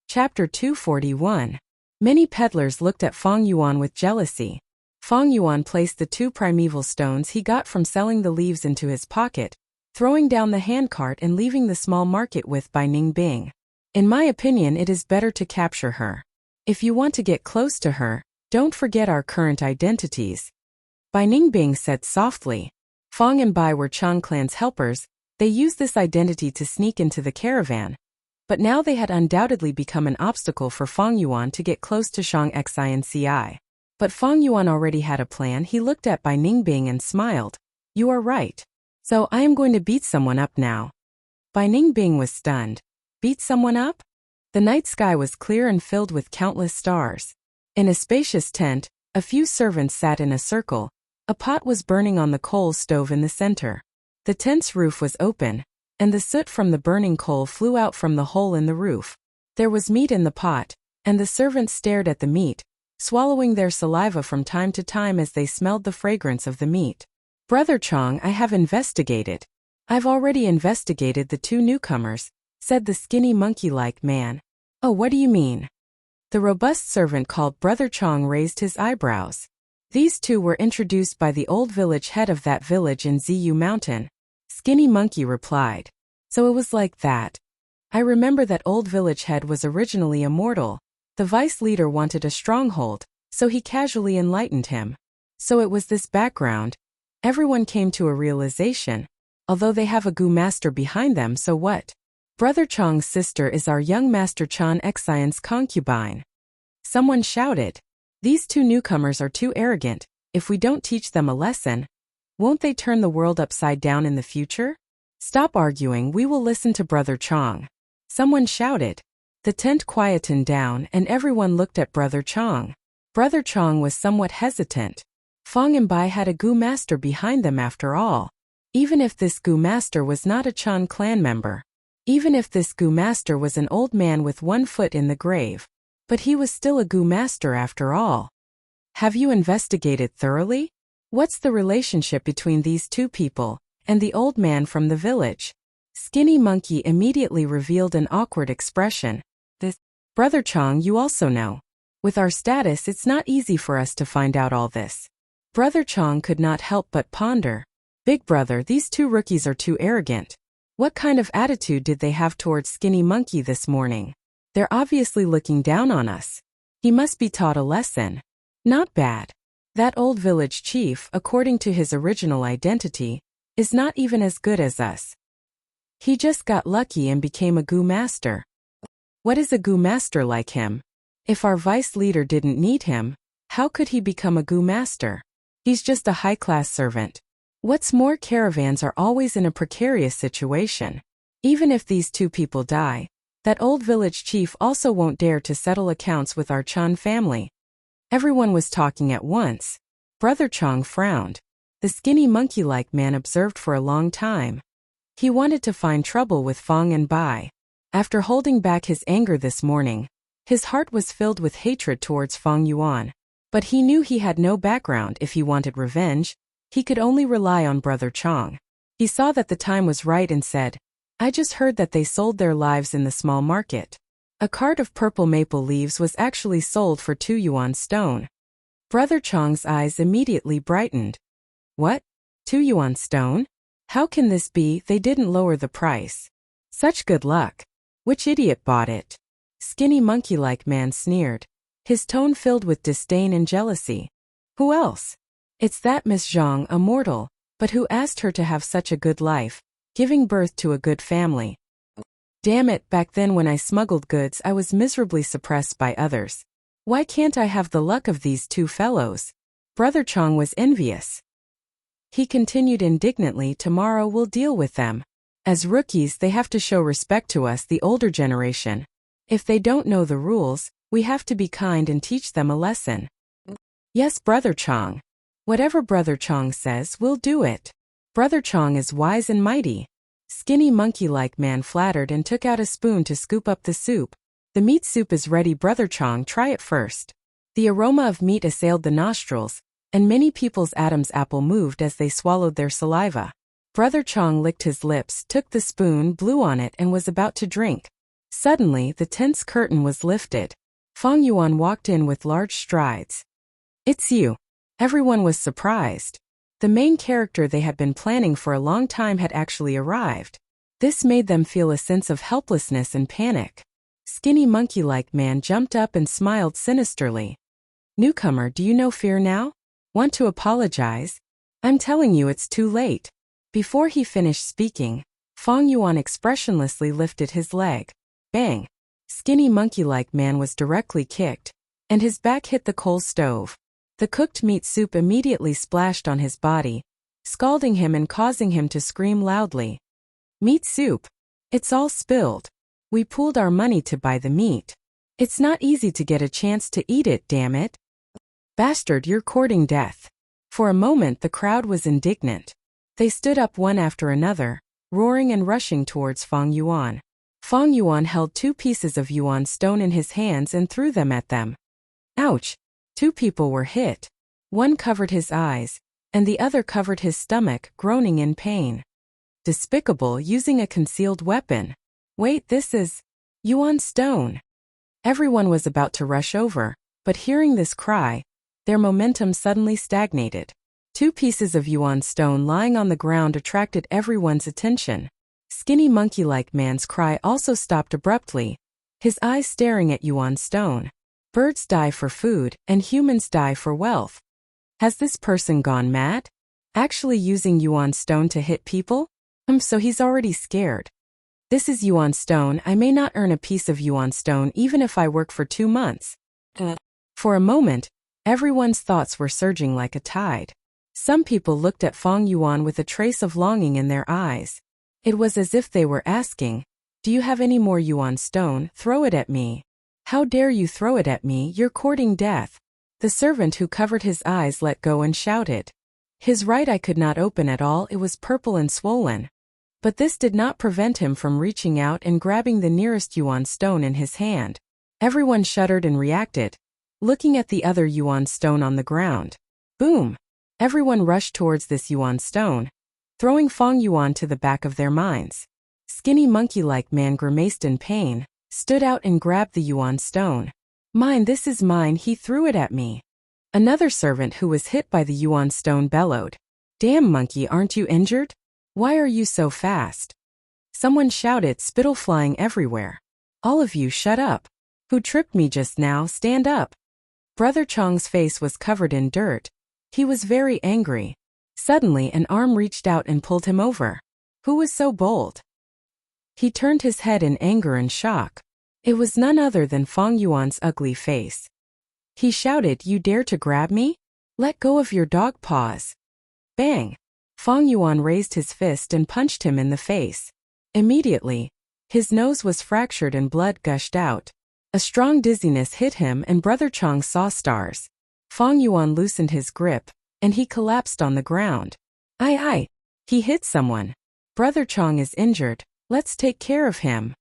Chapter 241. Many peddlers looked at Feng Yuan with jealousy. Feng Yuan placed the 2 primeval stones he got from selling the leaves into his pocket, throwing down the handcart and leaving the small market with Bai Ningbing. "In my opinion, it is better to capture her. If you want to get close to her, don't forget our current identities." Bai Ningbing said softly. Feng and Bai were Chang clan's helpers, they used this identity to sneak into the caravan. But now they had undoubtedly become an obstacle for Feng Yuan to get close to Shang Xinci. But Feng Yuan already had a plan. He looked at Bai Ningbing and smiled. "You are right. So I am going to beat someone up now." Bai Ningbing was stunned. Beat someone up? The night sky was clear and filled with countless stars. In a spacious tent, a few servants sat in a circle. A pot was burning on the coal stove in the center. The tent's roof was open, and the soot from the burning coal flew out from the hole in the roof. There was meat in the pot, and the servants stared at the meat, swallowing their saliva from time to time as they smelled the fragrance of the meat. Brother Chong, I have investigated. I've already investigated the two newcomers, said the skinny monkey-like man. Oh, what do you mean? The robust servant called Brother Chong raised his eyebrows. These two were introduced by the old village head of that village in Ziyu Mountain. Skinny Monkey replied. So it was like that. I remember that old village head was originally immortal. The vice leader wanted a stronghold, so he casually enlightened him. So it was this background. Everyone came to a realization. Although they have a Gu master behind them, so what? Brother Chong's sister is our young Master Chan Xian's concubine. Someone shouted. These two newcomers are too arrogant. If we don't teach them a lesson, won't they turn the world upside down in the future? Stop arguing, we will listen to Brother Chong. Someone shouted. The tent quietened down and everyone looked at Brother Chong. Brother Chong was somewhat hesitant. Fong and Bai had a Gu master behind them after all. Even if this Gu master was not a Chan clan member. Even if this Gu master was an old man with one foot in the grave. But he was still a Gu master after all. Have you investigated thoroughly? What's the relationship between these two people and the old man from the village? Skinny Monkey immediately revealed an awkward expression. This, Brother Chong, you also know. With our status, it's not easy for us to find out all this. Brother Chong could not help but ponder. Big brother, these two rookies are too arrogant. What kind of attitude did they have towards Skinny Monkey this morning? They're obviously looking down on us. He must be taught a lesson. Not bad. That old village chief, according to his original identity, is not even as good as us. He just got lucky and became a Gu master. What is a Gu master like him? If our vice leader didn't need him, how could he become a Gu master? He's just a high-class servant. What's more, caravans are always in a precarious situation. Even if these two people die, that old village chief also won't dare to settle accounts with our Chan family. Everyone was talking at once. Brother Chong frowned. The skinny monkey-like man observed for a long time. He wanted to find trouble with Fong and Bai. After holding back his anger this morning, his heart was filled with hatred towards Fong Yuan. But he knew he had no background if he wanted revenge. He could only rely on Brother Chong. He saw that the time was right and said, I just heard that they sold their lives in the small market. A cart of purple maple leaves was actually sold for 2 yuan stone. Brother Chong's eyes immediately brightened. What? 2 yuan stone? How can this be? They didn't lower the price. Such good luck. Which idiot bought it? Skinny monkey-like man sneered, his tone filled with disdain and jealousy. Who else? It's that Miss Zhang, a mortal, but who asked her to have such a good life, giving birth to a good family. Damn it, back then when I smuggled goods I was miserably suppressed by others. Why can't I have the luck of these two fellows? Brother Chong was envious. He continued indignantly, tomorrow we'll deal with them. As rookies they have to show respect to us, the older generation. If they don't know the rules, we have to be kind and teach them a lesson. Yes, Brother Chong. Whatever Brother Chong says, we'll do it. Brother Chong is wise and mighty. Skinny monkey-like man flattered and took out a spoon to scoop up the soup. The meat soup is ready, Brother Chong, try it first. The aroma of meat assailed the nostrils, and many people's Adam's apple moved as they swallowed their saliva. Brother Chong licked his lips, took the spoon, blew on it and was about to drink. Suddenly, the tense curtain was lifted. Fong Yuan walked in with large strides. It's you. Everyone was surprised. The main character they had been planning for a long time had actually arrived. This made them feel a sense of helplessness and panic. Skinny monkey-like man jumped up and smiled sinisterly. Newcomer, do you know fear now? Want to apologize? I'm telling you it's too late. Before he finished speaking, Fong Yuan expressionlessly lifted his leg. Bang! Skinny monkey-like man was directly kicked, and his back hit the coal stove. The cooked meat soup immediately splashed on his body, scalding him and causing him to scream loudly. Meat soup. It's all spilled. We pooled our money to buy the meat. It's not easy to get a chance to eat it, damn it. Bastard, you're courting death. For a moment the crowd was indignant. They stood up one after another, roaring and rushing towards Fong Yuan. Fong Yuan held 2 pieces of yuan stone in his hands and threw them at them. Ouch! 2 people were hit. One covered his eyes, and the other covered his stomach, groaning in pain. Despicable, using a concealed weapon. Wait, this is yuan stone. Everyone was about to rush over, but hearing this cry, their momentum suddenly stagnated. 2 pieces of yuan stone lying on the ground attracted everyone's attention. Skinny monkey-like man's cry also stopped abruptly, his eyes staring at yuan stone. Birds die for food, and humans die for wealth. Has this person gone mad? Actually using yuan stone to hit people? So he's already scared. This is yuan stone. I may not earn a piece of yuan stone even if I work for 2 months. For a moment, everyone's thoughts were surging like a tide. Some people looked at Fong Yuan with a trace of longing in their eyes. It was as if they were asking, "Do you have any more yuan stone? Throw it at me. How dare you throw it at me? You're courting death." The servant who covered his eyes let go and shouted. His right eye could not open at all, it was purple and swollen. But this did not prevent him from reaching out and grabbing the nearest yuan stone in his hand. Everyone shuddered and reacted, looking at the other yuan stone on the ground. Boom! Everyone rushed towards this yuan stone, throwing Fong Yuan to the back of their minds. Skinny monkey-like man grimaced in pain, stood out and grabbed the yuan stone. "Mine, this is mine, he threw it at me." Another servant who was hit by the yuan stone bellowed, "Damn monkey, aren't you injured? Why are you so fast?" Someone shouted, spittle flying everywhere. "All of you shut up. Who tripped me just now? Stand up." Brother Chong's face was covered in dirt. He was very angry. Suddenly an arm reached out and pulled him over. Who was so bold? He turned his head in anger and shock. It was none other than Fong Yuan's ugly face. He shouted, "You dare to grab me? Let go of your dog paws." Bang! Fong Yuan raised his fist and punched him in the face. Immediately, his nose was fractured and blood gushed out. A strong dizziness hit him and Brother Chong saw stars. Fong Yuan loosened his grip, and he collapsed on the ground. Ai! He hit someone. Brother Chong is injured, let's take care of him.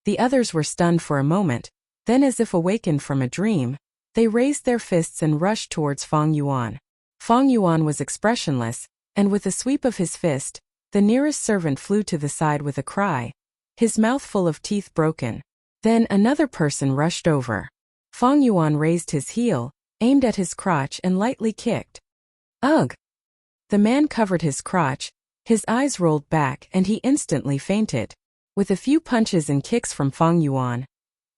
The others were stunned for a moment, then as if awakened from a dream, they raised their fists and rushed towards Fong Yuan. Fong Yuan was expressionless, and with a sweep of his fist, the nearest servant flew to the side with a cry, his mouth full of teeth broken. Then another person rushed over. Fong Yuan raised his heel, aimed at his crotch and lightly kicked. Ugh! The man covered his crotch, his eyes rolled back and he instantly fainted. With a few punches and kicks from Fong Yuan,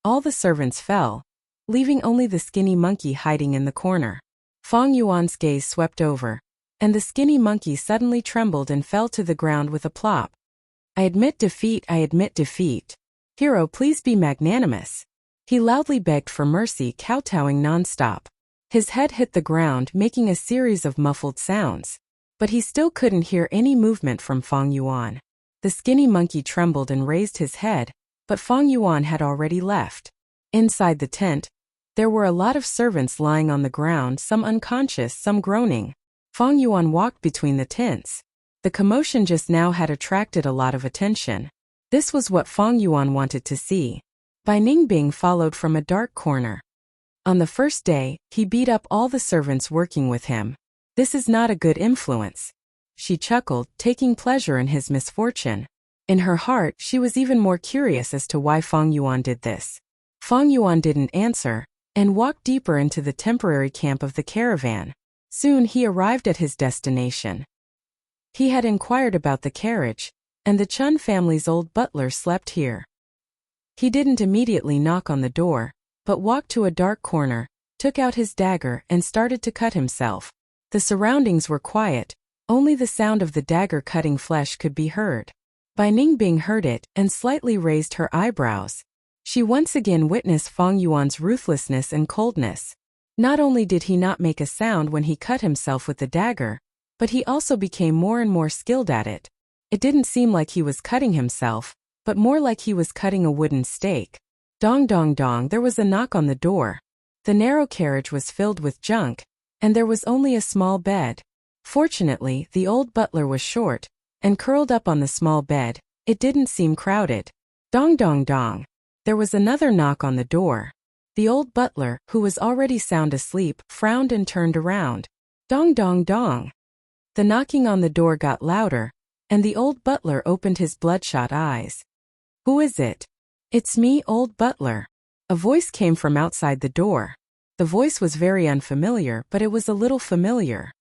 all the servants fell, leaving only the skinny monkey hiding in the corner. Fong Yuan's gaze swept over, and the skinny monkey suddenly trembled and fell to the ground with a plop. I admit defeat, I admit defeat. Hero, please be magnanimous. He loudly begged for mercy, kowtowing nonstop. His head hit the ground, making a series of muffled sounds. But he still couldn't hear any movement from Fong Yuan. The skinny monkey trembled and raised his head, but Fong Yuan had already left. Inside the tent, there were a lot of servants lying on the ground, some unconscious, some groaning. Fong Yuan walked between the tents. The commotion just now had attracted a lot of attention. This was what Fong Yuan wanted to see. Bai Ningbing followed from a dark corner. On the first day, he beat up all the servants working with him. This is not a good influence. She chuckled, taking pleasure in his misfortune. In her heart, she was even more curious as to why Fong Yuan did this. Fong Yuan didn't answer, and walked deeper into the temporary camp of the caravan. Soon he arrived at his destination. He had inquired about the carriage, and the Chun family's old butler slept here. He didn't immediately knock on the door, but walked to a dark corner, took out his dagger and started to cut himself. The surroundings were quiet, only the sound of the dagger cutting flesh could be heard. Bai Ningbing heard it and slightly raised her eyebrows. She once again witnessed Fong Yuan's ruthlessness and coldness. Not only did he not make a sound when he cut himself with the dagger, but he also became more and more skilled at it. It didn't seem like he was cutting himself, but more like he was cutting a wooden stake. Dong dong dong, there was a knock on the door. The narrow carriage was filled with junk, and there was only a small bed. Fortunately, the old butler was short, and curled up on the small bed, it didn't seem crowded. Dong dong dong. There was another knock on the door. The old butler, who was already sound asleep, frowned and turned around. Dong dong dong. The knocking on the door got louder, and the old butler opened his bloodshot eyes. Who is it? It's me, old butler. A voice came from outside the door. The voice was very unfamiliar, but it was a little familiar.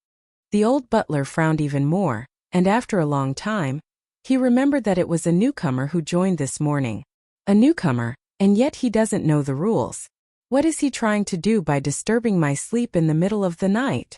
The old butler frowned even more, and after a long time, he remembered that it was a newcomer who joined this morning. A newcomer, and yet he doesn't know the rules. What is he trying to do by disturbing my sleep in the middle of the night?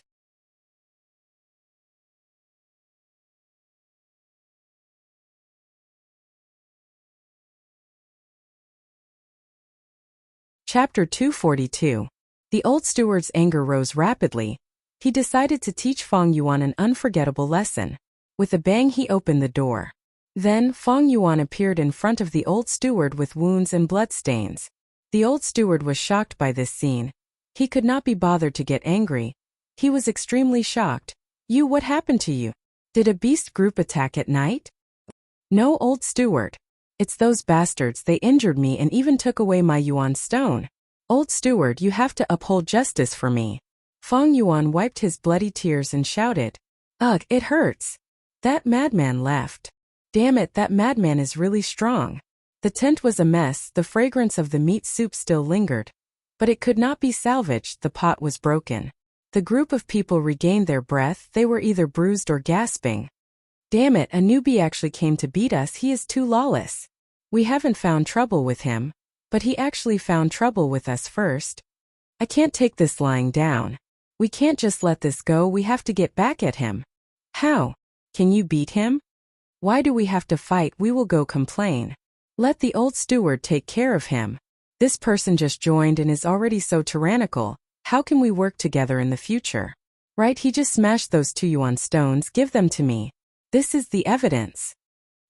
Chapter 242. The old steward's anger rose rapidly. He decided to teach Fong Yuan an unforgettable lesson. With a bang he opened the door. Then, Fong Yuan appeared in front of the old steward with wounds and bloodstains. The old steward was shocked by this scene. He could not be bothered to get angry. He was extremely shocked. What happened to you? Did a beast group attack at night? No, old steward. It's those bastards, they injured me and even took away my yuan stone. Old steward, you have to uphold justice for me. Fong Yuan wiped his bloody tears and shouted. Ugh, it hurts. That madman left. Damn it, that madman is really strong. The tent was a mess, the fragrance of the meat soup still lingered. But it could not be salvaged, the pot was broken. The group of people regained their breath, they were either bruised or gasping. Damn it, a newbie actually came to beat us, he is too lawless. We haven't found trouble with him, but he actually found trouble with us first. I can't take this lying down. We can't just let this go, we have to get back at him. How? Can you beat him? Why do we have to fight? We will go complain. Let the old steward take care of him. This person just joined and is already so tyrannical. How can we work together in the future? Right, he just smashed those 2 yuan stones, give them to me. This is the evidence.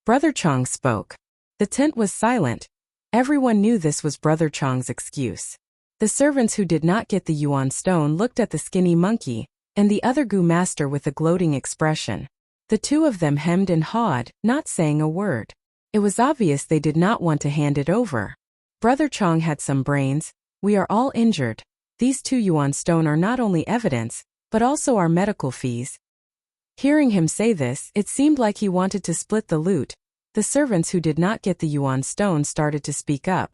Brother Chong spoke. The tent was silent. Everyone knew this was Brother Chong's excuse. The servants who did not get the yuan stone looked at the skinny monkey, and the other Gu master with a gloating expression. The two of them hemmed and hawed, not saying a word. It was obvious they did not want to hand it over. Brother Chong had some brains. We are all injured. These 2 yuan stone are not only evidence, but also our medical fees. Hearing him say this, it seemed like he wanted to split the loot. The servants who did not get the yuan stone started to speak up.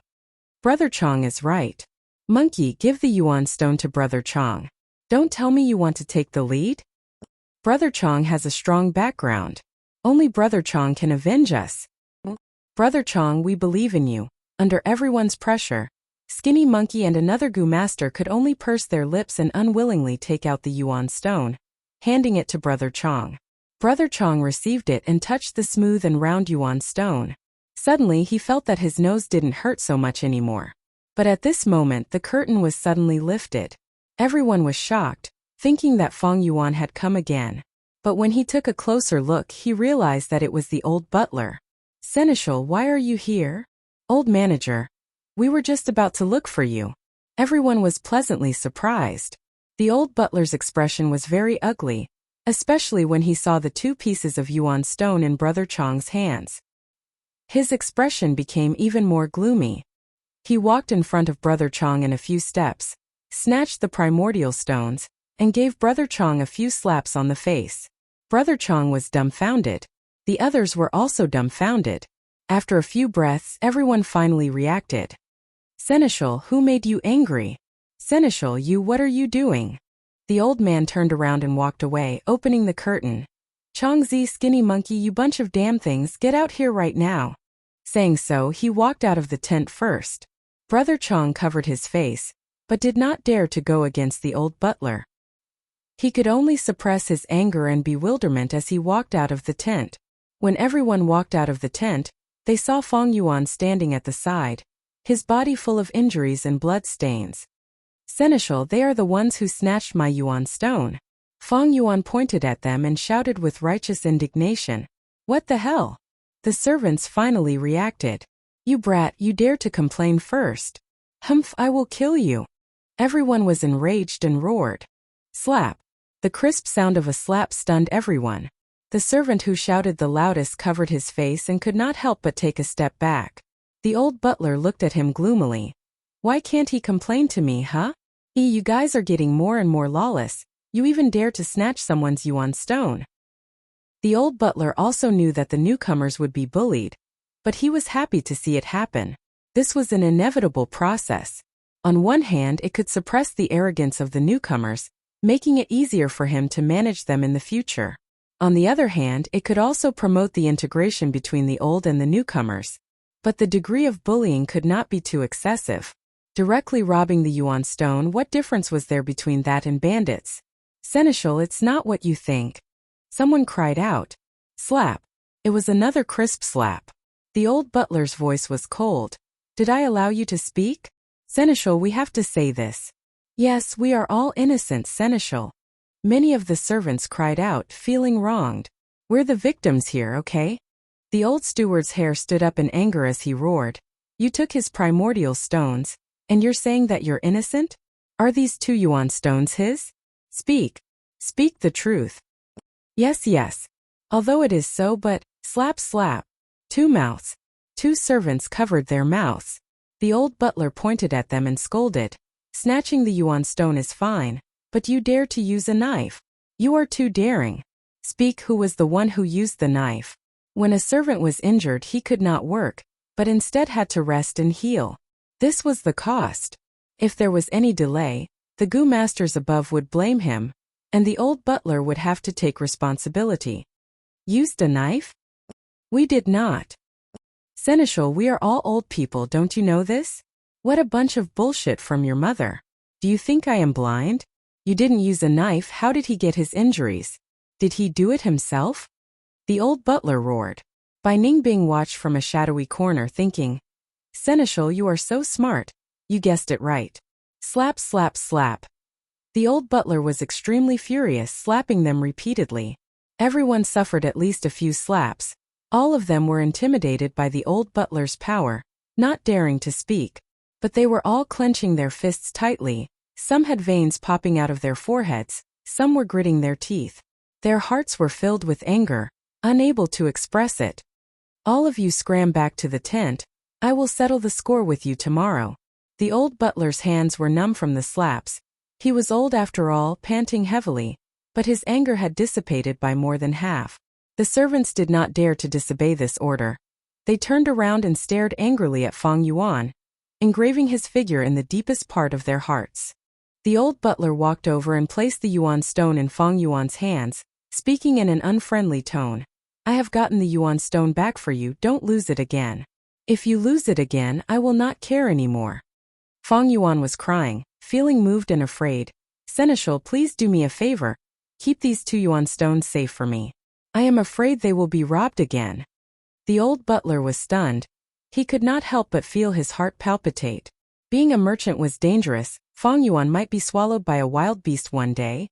Brother Chong is right. Monkey, give the yuan stone to Brother Chong. Don't tell me you want to take the lead? Brother Chong has a strong background. Only Brother Chong can avenge us. Brother Chong, we believe in you. Under everyone's pressure, Skinny Monkey and another Gu master could only purse their lips and unwillingly take out the yuan stone, handing it to Brother Chong. Brother Chong received it and touched the smooth and round yuan stone. Suddenly he felt that his nose didn't hurt so much anymore. But at this moment the curtain was suddenly lifted. Everyone was shocked, thinking that Fong Yuan had come again. But when he took a closer look he realized that it was the old butler. Seneschal, why are you here? Old manager. We were just about to look for you. Everyone was pleasantly surprised. The old butler's expression was very ugly, especially when he saw the 2 pieces of yuan stone in Brother Chong's hands. His expression became even more gloomy. He walked in front of Brother Chong in a few steps, snatched the primordial stones, and gave Brother Chong a few slaps on the face. Brother Chong was dumbfounded. The others were also dumbfounded. After a few breaths, everyone finally reacted. Seneschal, who made you angry? Seneschal, what are you doing? The old man turned around and walked away, opening the curtain. Chongzi, Skinny Monkey, you bunch of damn things, get out here right now. Saying so, he walked out of the tent first. Brother Chong covered his face, but did not dare to go against the old butler. He could only suppress his anger and bewilderment as he walked out of the tent. When everyone walked out of the tent, they saw Fong Yuan standing at the side, his body full of injuries and blood stains. Seneschal, they are the ones who snatched my yuan stone. Fong Yuan pointed at them and shouted with righteous indignation. What the hell? The servants finally reacted. You brat, you dare to complain first. Humph, I will kill you. Everyone was enraged and roared. Slap. The crisp sound of a slap stunned everyone. The servant who shouted the loudest covered his face and could not help but take a step back. The old butler looked at him gloomily. Why can't he complain to me, huh? You guys are getting more and more lawless. You even dare to snatch someone's yuan stone. The old butler also knew that the newcomers would be bullied, but he was happy to see it happen. This was an inevitable process. On one hand, it could suppress the arrogance of the newcomers, making it easier for him to manage them in the future. On the other hand, it could also promote the integration between the old and the newcomers. But the degree of bullying could not be too excessive. Directly robbing the yuan stone, what difference was there between that and bandits? Seneschal, it's not what you think. Someone cried out. Slap. It was another crisp slap. The old butler's voice was cold. Did I allow you to speak? Seneschal, we have to say this. Yes, we are all innocent, Seneschal. Many of the servants cried out, feeling wronged. We're the victims here, okay? The old steward's hair stood up in anger as he roared. You took his primordial stones, and you're saying that you're innocent? Are these 2 yuan stones his? Speak. Speak the truth. Yes, yes. Although it is so, but, slap slap. 2 mouths. 2 servants covered their mouths. The old butler pointed at them and scolded. Snatching the yuan stone is fine, but you dare to use a knife. You are too daring. Speak, who was the one who used the knife? When a servant was injured, he could not work, but instead had to rest and heal. This was the cost. If there was any delay, the gu masters above would blame him, and the old butler would have to take responsibility. Used a knife? We did not. Seneschal, we are all old people, don't you know this? What a bunch of bullshit from your mother. Do you think I am blind? You didn't use a knife, how did he get his injuries? Did he do it himself? The old butler roared. Bai Ningbing watched from a shadowy corner thinking, Seneschal, you are so smart. You guessed it right. Slap slap slap. The old butler was extremely furious, slapping them repeatedly. Everyone suffered at least a few slaps. All of them were intimidated by the old butler's power, not daring to speak. But they were all clenching their fists tightly. Some had veins popping out of their foreheads, some were gritting their teeth. Their hearts were filled with anger, unable to express it. All of you scram back to the tent. I will settle the score with you tomorrow. The old butler's hands were numb from the slaps. He was old after all, panting heavily, but his anger had dissipated by more than half. The servants did not dare to disobey this order. They turned around and stared angrily at Feng Yuan, engraving his figure in the deepest part of their hearts. The old butler walked over and placed the yuan stone in Feng Yuan's hands, speaking in an unfriendly tone. I have gotten the yuan stone back for you, don't lose it again. If you lose it again, I will not care anymore. Feng Yuan was crying, feeling moved and afraid. Seneschal, please do me a favor. Keep these 2 yuan stones safe for me. I am afraid they will be robbed again. The old butler was stunned. He could not help but feel his heart palpitate. Being a merchant was dangerous. Feng Yuan might be swallowed by a wild beast one day.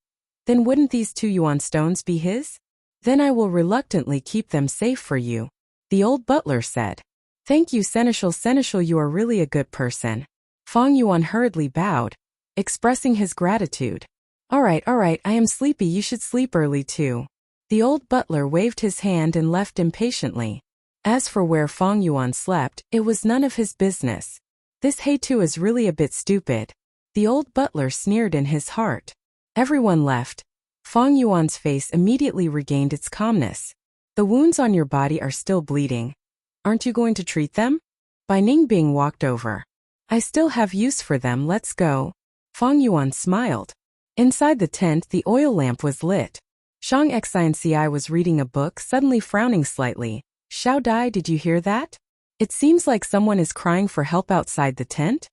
Then wouldn't these 2 yuan stones be his? Then I will reluctantly keep them safe for you, the old butler said. Thank you, Seneschal. Seneschal, you are really a good person. Feng Yuan hurriedly bowed, expressing his gratitude. All right, I am sleepy, you should sleep early too. The old butler waved his hand and left impatiently. As for where Feng Yuan slept, it was none of his business. This Heitu is really a bit stupid. The old butler sneered in his heart. Everyone left. Feng Yuan's face immediately regained its calmness. The wounds on your body are still bleeding. Aren't you going to treat them? Bai Ningbing walked over. I still have use for them, let's go. Feng Yuan smiled. Inside the tent, the oil lamp was lit. Shang Xianci was reading a book, suddenly frowning slightly. Xiao Dai, did you hear that? It seems like someone is crying for help outside the tent.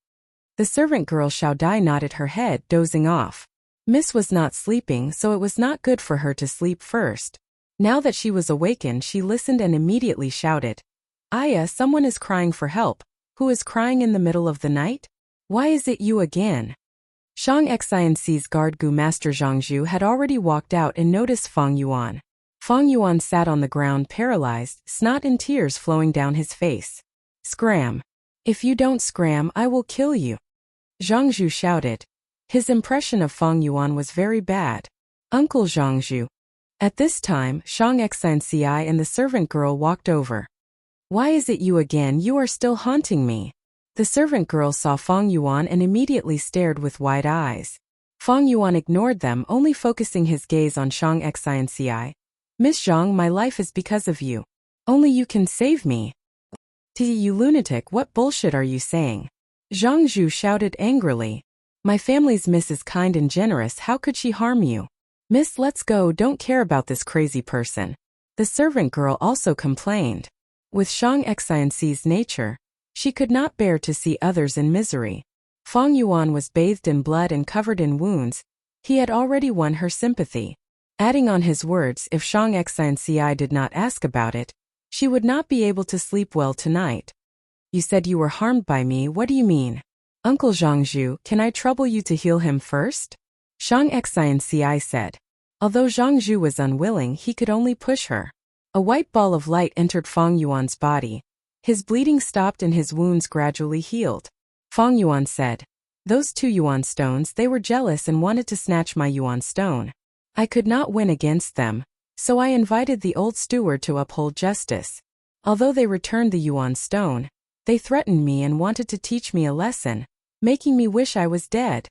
The servant girl Xiao Dai nodded her head, dozing off. Miss was not sleeping, so it was not good for her to sleep first. Now that she was awakened, she listened and immediately shouted. Aya, someone is crying for help. Who is crying in the middle of the night? Why is it you again? Shang Xianci's guard Gu Master Zhangzhu had already walked out and noticed Feng Yuan. Feng Yuan sat on the ground paralyzed, snot and tears flowing down his face. Scram. If you don't scram, I will kill you. Zhangzhu shouted. His impression of Feng Yuan was very bad. Uncle Zhangzhu. At this time, Shang Xianci and the servant girl walked over. Why is it you again? You are still haunting me. The servant girl saw Feng Yuan and immediately stared with wide eyes. Feng Yuan ignored them, only focusing his gaze on Zhang Xianci. Miss Zhang, my life is because of you. Only you can save me. You lunatic, what bullshit are you saying? Zhang Zhu shouted angrily. My family's miss is kind and generous, how could she harm you? Miss, let's go, don't care about this crazy person. The servant girl also complained. With Zhang Xianci's nature, she could not bear to see others in misery. Feng Yuan was bathed in blood and covered in wounds. He had already won her sympathy. Adding on his words, if Zhang Xianci did not ask about it, she would not be able to sleep well tonight. You said you were harmed by me, what do you mean? Uncle Zhangzhu, can I trouble you to heal him first? Zhang Xianci said. Although Zhangzhu was unwilling, he could only push her. A white ball of light entered Feng Yuan's body. His bleeding stopped and his wounds gradually healed. Feng Yuan said, those 2 yuan stones, they were jealous and wanted to snatch my yuan stone. I could not win against them, so I invited the old steward to uphold justice. Although they returned the yuan stone, they threatened me and wanted to teach me a lesson, making me wish I was dead.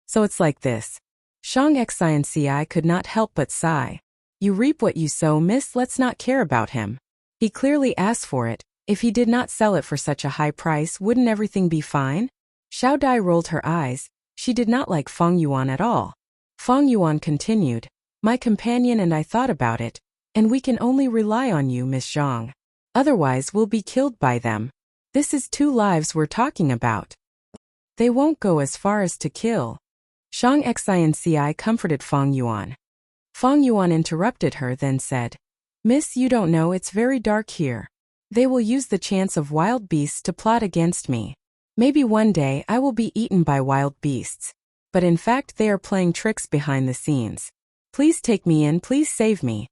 So it's like this. Zhang Xianci could not help but sigh. You reap what you sow, miss, let's not care about him. He clearly asked for it. If he did not sell it for such a high price, wouldn't everything be fine? Xiao Dai rolled her eyes. She did not like Feng Yuan at all. Feng Yuan continued, my companion and I thought about it, and we can only rely on you, Miss Zhang. Otherwise we'll be killed by them. This is 2 lives we're talking about. They won't go as far as to kill. Zhang Xianci comforted Feng Yuan. Feng Yuan interrupted her, then said, Miss, you don't know, it's very dark here. They will use the chance of wild beasts to plot against me. Maybe one day I will be eaten by wild beasts. But in fact they are playing tricks behind the scenes. Please take me in, please save me.